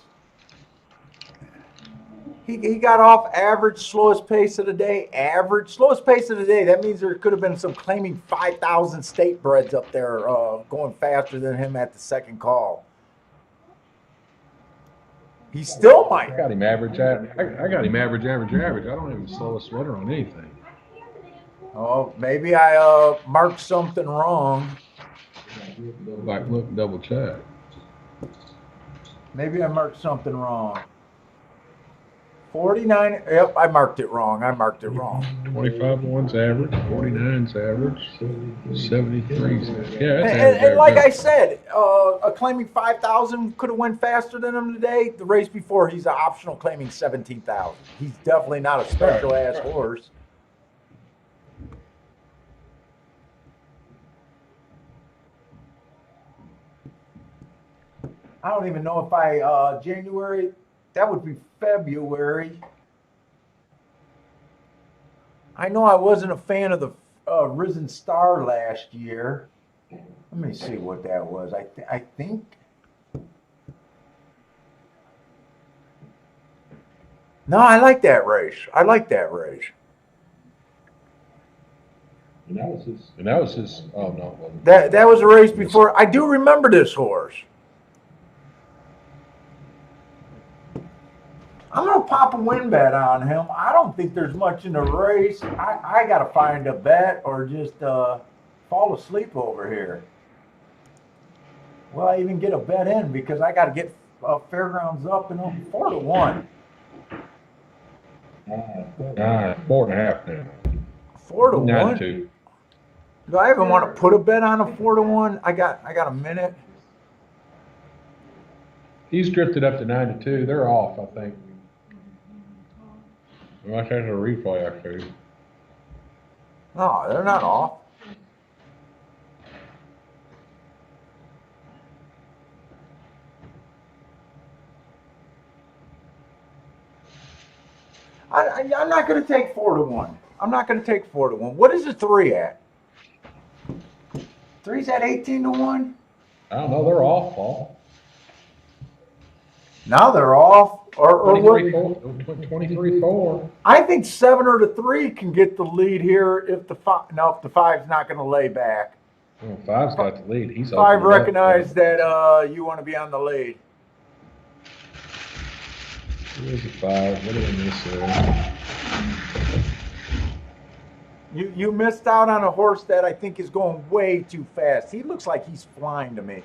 He got off average, slowest pace of the day. Average, slowest pace of the day. That means there could have been some claiming 5,000 state breds up there going faster than him at the second call. He still might. I got him average. I got him average. I don't have the slowest winner on anything. Oh, maybe I marked something wrong. Go back, look, and double check. Maybe I marked something wrong. 49. Yep, I marked it wrong. 25 one's average. 49's average. 73's average. Yeah, that's And like I said, a claiming 5,000 could have went faster than him today. The race before, he's an optional claiming 17,000. He's definitely not a special ass horse. I don't even know if January, that would be February. I know I wasn't a fan of the Risen Star last year. Let me see what that was. I think. No, I like that race. And that was his. Oh no. it wasn't. That was a race before. I do remember this horse. I'm gonna pop a win bet on him. I don't think there's much in the race. I gotta find a bet or just fall asleep over here. Will I even get a bet in because I gotta get Fairgrounds up and 4-1. 4.5 now. 4-1. Not 2. Do I even want to put a bet on a 4-1? I got a minute. He's drifted up to 9-2. They're off, I think. Unless that's a replay, actually. No, they're not off. I'm not going to take 4-1. I'm not going to take 4-1. What is the 3 at? 3's at 18-1. I don't know. They're off, Paul. Now they're off. Or what? 23-4. I think 7 or the 3 can get the lead here if the 5. No, if the 5's not going to lay back. Well, 5's got the lead. He's 5 opened it up. recognize that you want to be on the lead. Where's the 5? What did I miss there? You missed out on a horse that I think is going way too fast. He looks like he's flying to me.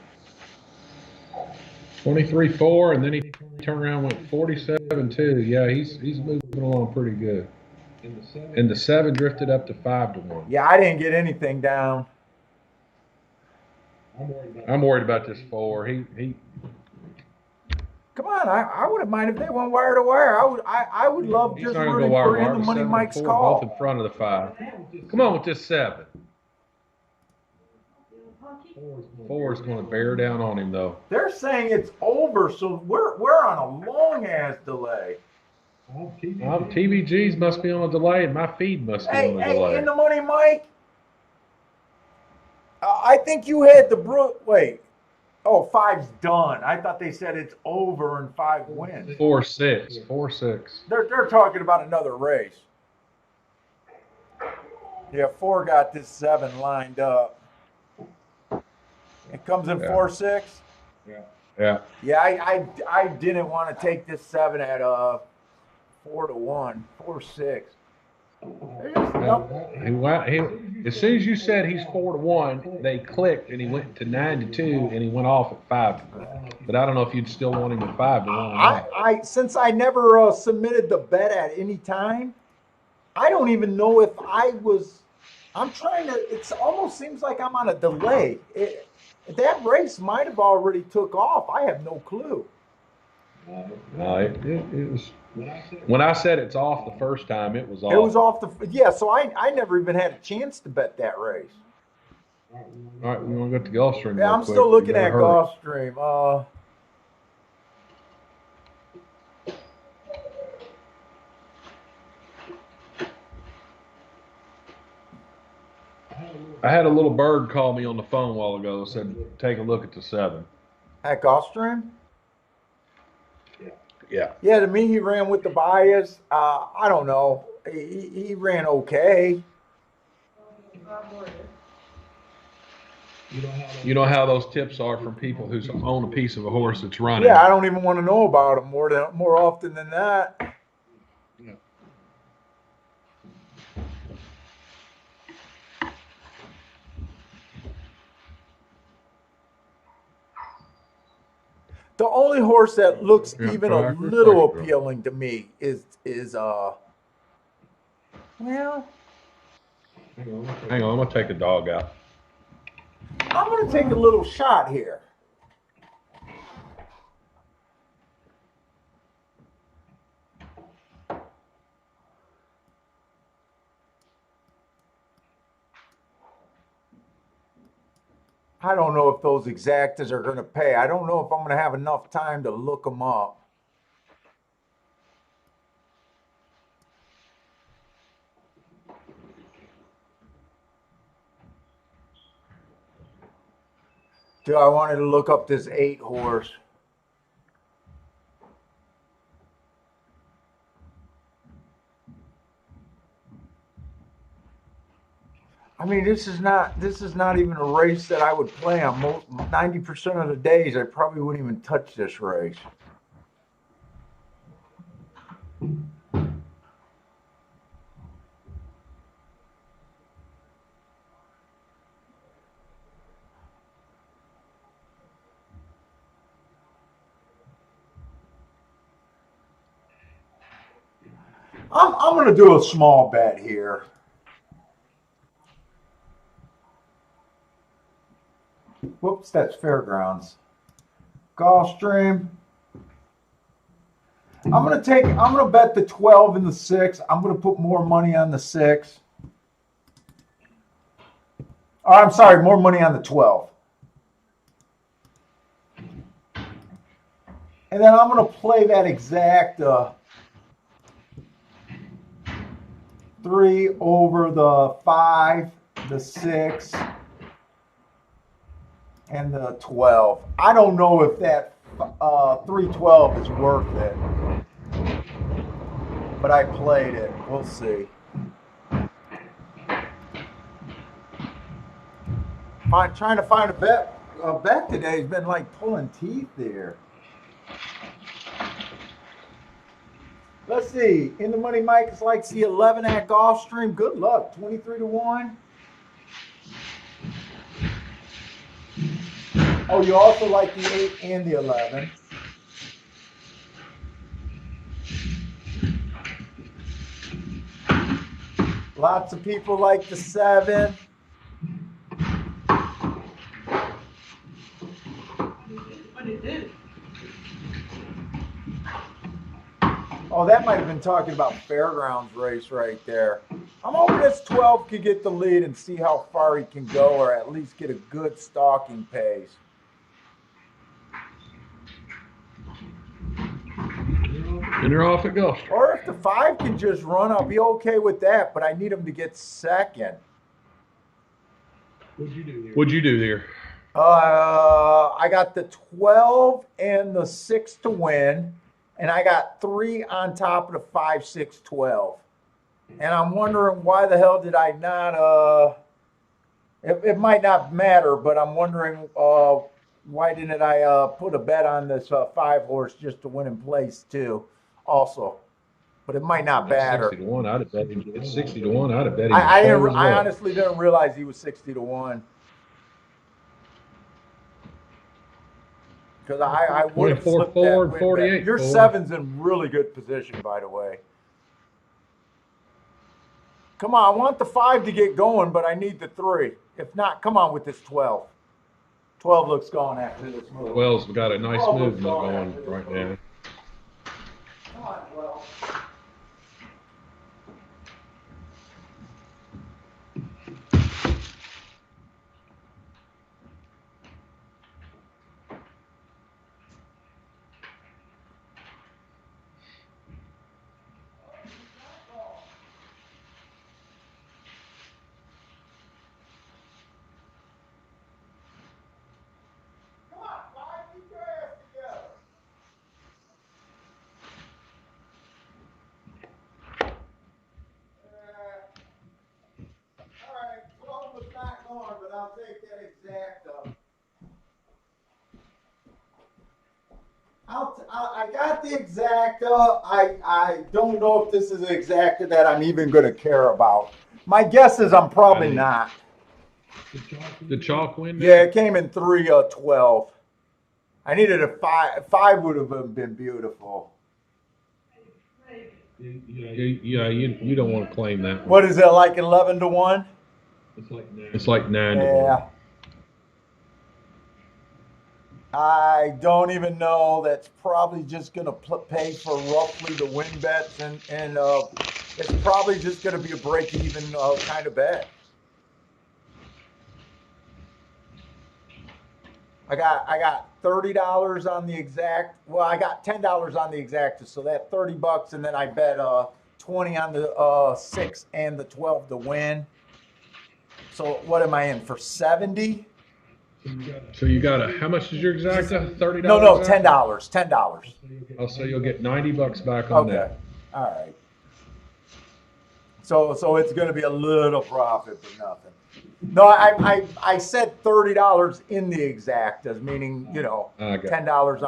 23-4, and then he turned around and went 47-2. Yeah, he's moving along pretty good. And the 7 drifted up to 5-1. Yeah, I didn't get anything down. I'm worried about this 4. He Come on, I wouldn't mind if they went wire to wire. I would love he's just not gonna go rooting wire for to in wire. the Money 7 Mike's and 4, call. both in front of the 5. Come on with this 7. 4 is going to bear down on him though. They're saying it's over, so we're on a long ass delay. Well, TVGs must be on a delay, and my feed must be on a Hey, delay. in the Money Mike. I think you had the wait. Oh, 5's done. I thought they said it's over and 5 wins. 4-6. 4-6. They're talking about another race. Yeah, 4 got this 7 lined up. It comes in 4-6. Yeah. Yeah, I didn't want to take this 7 at 4-1, 4-6. As soon as you said he's 4-1, they clicked and he went to 9-2 and he went off at 5. But I don't know if you'd still want him at 5-1 or not. Since I never submitted the bet at any time, I don't even know if I'm trying to. It almost seems like I'm on a delay. That race might have already took off. I have no clue. No, it was. When I said it's off the first time, it was off. It was off so I never even had a chance to bet that race. All right, we want to go to Gulfstream. Yeah, I'm still looking at Gulfstream. I had a little bird call me on the phone a while ago. Said, "Take a look at the 7." At Gulfstream? Yeah. Yeah, to me, he ran with the bias. I don't know. He ran okay. You know how those tips are from people who own a piece of a horse that's running. Yeah, I don't even want to know about him more often than that. Yeah. The only horse that looks Yeah, even a tractor, little tractor. appealing to me is well, Hang on, I'm gonna take the dog out. I'm going to take a little shot here. I don't know if those exactas are going to pay. I don't know if I'm going to have enough time to look them up. Do I wanted to look up this 8 horse? I mean, this is not even a race that I would play on. 90% of the days, I probably wouldn't even touch this race. I'm going to do a small bet here. Whoops, that's Fairgrounds. Gulfstream. I'm gonna bet the 12 and the 6. I'm gonna put more money on the 6. Oh, I'm sorry, more money on the 12. And then I'm gonna play that exact 3 over the 5, the 6, and the 12. I don't know if that 312 is worth it, but I played it. We'll see. Trying to find a bet. A bet today has been like pulling teeth there. Let's see. In the money, Mike is like the 11 at Gulfstream. Good luck. 23 to 1. Oh, you also like the 8 and the 11. Lots of people like the 7. What it do? Oh, that might have been talking about fairgrounds race right there. I'm hoping this 12 could get the lead and see how far he can go, or at least get a good stalking pace. And you're off at Gulfstream. Or if the 5 can just run, I'll be okay with that, but I need him to get second. What'd you do there? What'd you do there? I got the 12 and the 6 to win, and I got 3 on top of the 5, 6, 12. And I'm wondering why the hell did I not, it might not matter, but I'm wondering why didn't I put a bet on this 5 horse just to win in place too, also. But it might not matter. 60 to 1. I'd have bet him. It's 60 to 1. I'd have bet him. I honestly didn't realize he was 60 to 1. Because I would have 24 slipped forward, that win 48 bet. Your forward. 7's in really good position, by the way. Come on, I want the 5 to get going, but I need the 3. If not, come on with this 12. 12 looks gone after this move. 12's got a nice 12 looks movement gone going after this right move. now. Come on, 12. Come on, 5, get your ass together. All right, 12 was not gone, but I'll take that exact up. I got the exacta. I don't know if this is the exacta that I'm even going to care about. My guess is I'm probably not. The chalk win? Yeah, it came in 3 12. I needed a 5. 5 would have been beautiful. Yeah, you don't want to claim that one. What is it, like 11 to 1? It's like 9 to 1. Yeah. I don't even know. That's probably just going to pay for roughly the win bets, and it's probably just going to be a break-even kind of bet. I got $30 on the exact. Well, I got $10 on the exacta, so that $30, and then I bet 20 on the 6 and the 12 to win. So what am I in for 70? So you got how much is your exacta? $30? No, $10. $10. Oh, so you'll get $90 back on Okay. that. All right. So it's going to be a little profit, but nothing. No, I said $30 in the exactas, meaning $10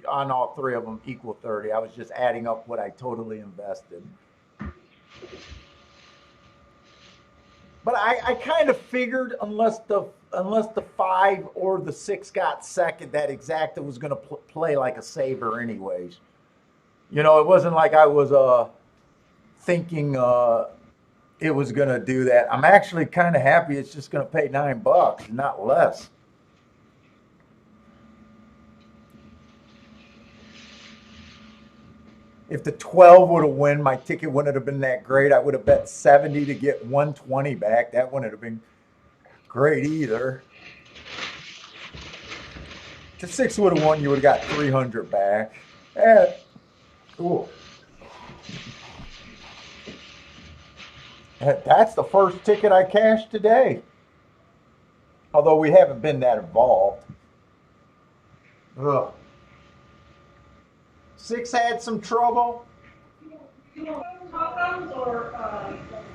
on all 3 of them equal 30. I was just adding up what I totally invested. But I kind of figured unless the 5 or the 6 got second, that exacta was going to play like a saver anyways. It wasn't like I was thinking it was going to do that. I'm actually kind of happy it's just going to pay $9, not less. If the 12 would have won, my ticket wouldn't have been that great. I would have bet 70 to get 120 back. That wouldn't have been great either. If the 6 would have won, you would have got 300 back. Cool. That's the first ticket I cashed today. Although we haven't been that involved. Ugh. 6 had some trouble. Yeah,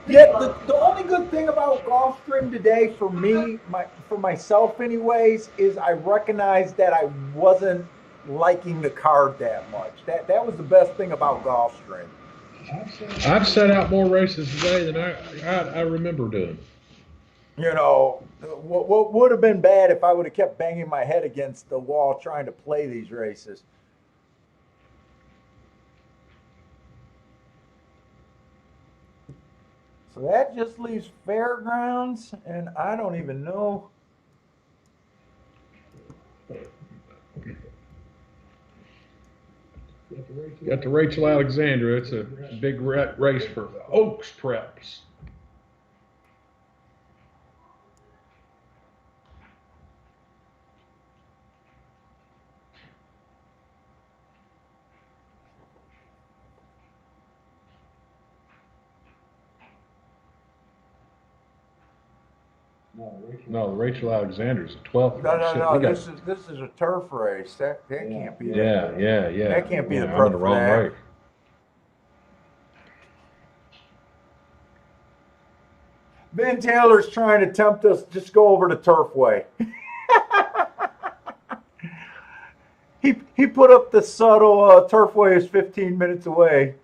the only good thing about Gulfstream today for me, for myself anyways, is I recognized that I wasn't liking the card that much. That was the best thing about Gulfstream. I've set out more races today than I remember doing. You know, what would have been bad if I would have kept banging my head against the wall trying to play these races. So that just leaves fairgrounds, and I don't even know. Got the Rachel Alexandra. It's a big race for Oaks Preps. No, the Rachel Alexander's the 12th. No. This is a turf race. That can't be. Yeah. That can't be the I'm in the prep wrong for that. race. Ben Taylor's trying to tempt us. Just go over to Turfway. He put up the subtle Turfway is 15 minutes away.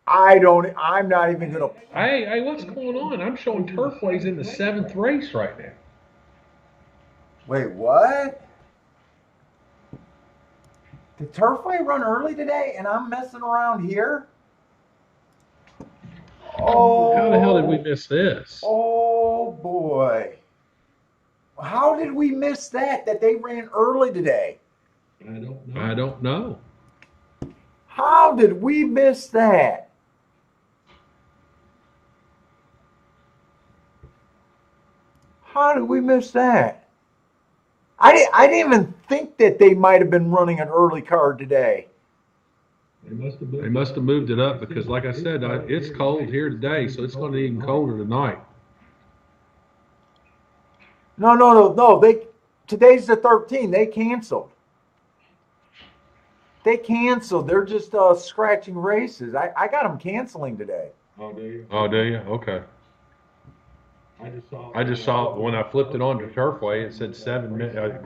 I'm not even gonna. Hey, what's going on? I'm showing Turfway's in the 7th race right now. Wait, what? Did Turfway run early today and I'm messing around here? Oh. How the hell did we miss this? Oh boy. How did we miss that they ran early today? I don't know. How did we miss that? How did we miss that? I didn't even think that they might have been running an early card today. They must have moved it up because, like I said, it's cold here today, so it's going to be even colder tonight. No. Today's the 13th. They canceled. They're just scratching races. I got them canceling today. Oh, do you? Okay. I just saw when I flipped it on to Turfway, it said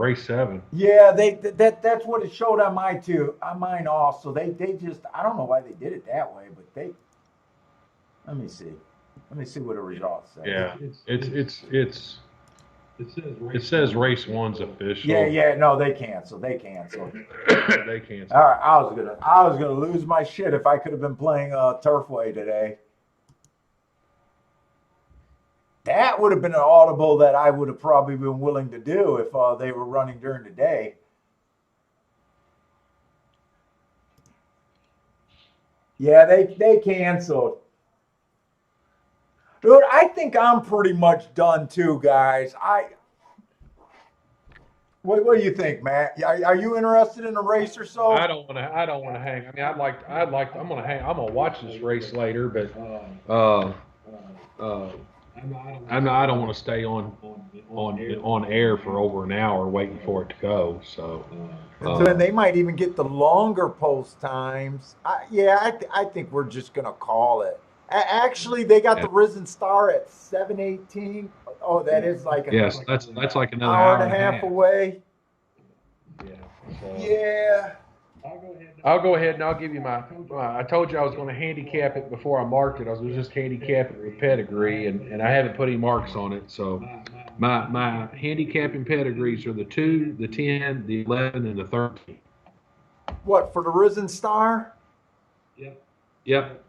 race 7. Yeah, that's what it showed on mine also. They just, I don't know why they did it that way, but let me see what the results say. Yeah, it says race 1's official. Yeah, no, they canceled. They canceled. All right, I was gonna lose my shit if I could have been playing Turfway today. That would have been an audible that I would have probably been willing to do if they were running during the day. Yeah, they canceled. Dude, I think I'm pretty much done too, guys. What do you think, Matt? Are you interested in a race or so? I don't want to hang. I mean, I'm going to hang. I'm going to watch this race later, but I don't want to stay on air for over an hour waiting for it to go. So then they might even get the longer post times. I think we're just gonna call it. Actually, they got the Risen Star at 7:18. Oh, that is like that's like another hour and a half away. Yeah. So. Yeah. I'll go ahead and I'll give you my. I told you I was going to handicap it before I marked it. I was just handicap it with pedigree, and I haven't put any marks on it. So my handicapping pedigrees are the 2, the 10, the 11, and the 13. What for the Risen Star? Yep.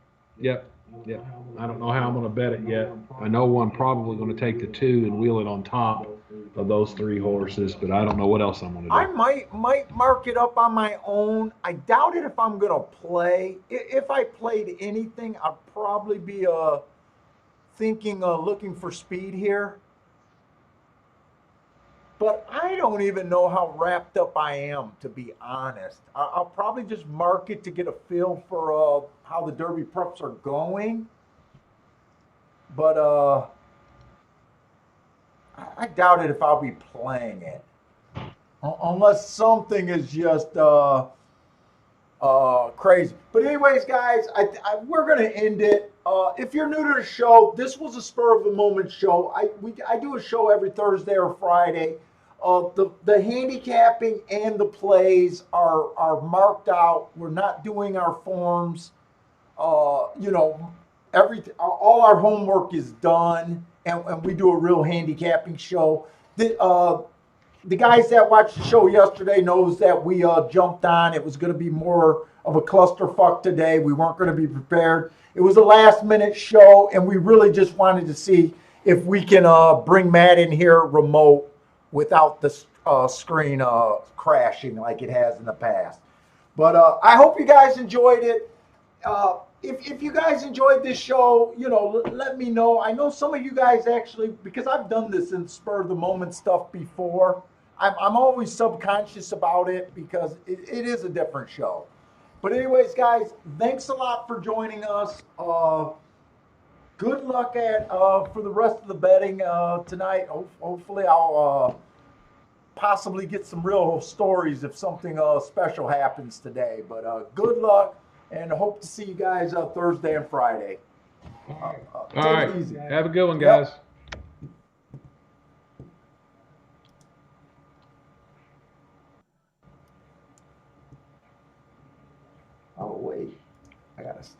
Yeah, I don't know how I'm going to bet it yet. I know I'm probably going to take the 2 and wheel it on top of those 3 horses, but I don't know what else I'm going to I do. might mark it up on my own. I doubt it if I'm gonna play. If I played anything, I'd probably be thinking looking for speed here. But I don't even know how wrapped up I am, to be honest. I'll probably just mark it to get a feel for how the Derby preps are going. But I doubt it if I'll be playing it, unless something is just crazy. But anyways, guys, we're gonna end it. If you're new to the show, this was a spur of the moment show. I do a show every Thursday or Friday. The handicapping and the plays are marked out. We're not doing our forms. You know, all our homework is done, and we do a real handicapping show. The guys that watched the show yesterday knows that we jumped on. It was going to be more of a clusterfuck today. We weren't going to be prepared. It was a last minute show, and we really just wanted to see if we can bring Matt in here remote without the screen crashing like it has in the past. But I hope you guys enjoyed it. If you guys enjoyed this show, let me know. I know some of you guys actually, because I've done this in spur of the moment stuff before. I'm always subconscious about it because it is a different show. But anyways, guys, thanks a lot for joining us. Good luck for the rest of the betting tonight. Hopefully, I'll possibly get some real stories if something special happens today. But good luck, and hope to see you guys Thursday and Friday. All Take right. it easy. Have a good one, Yep. guys. Oh wait, I gotta stop.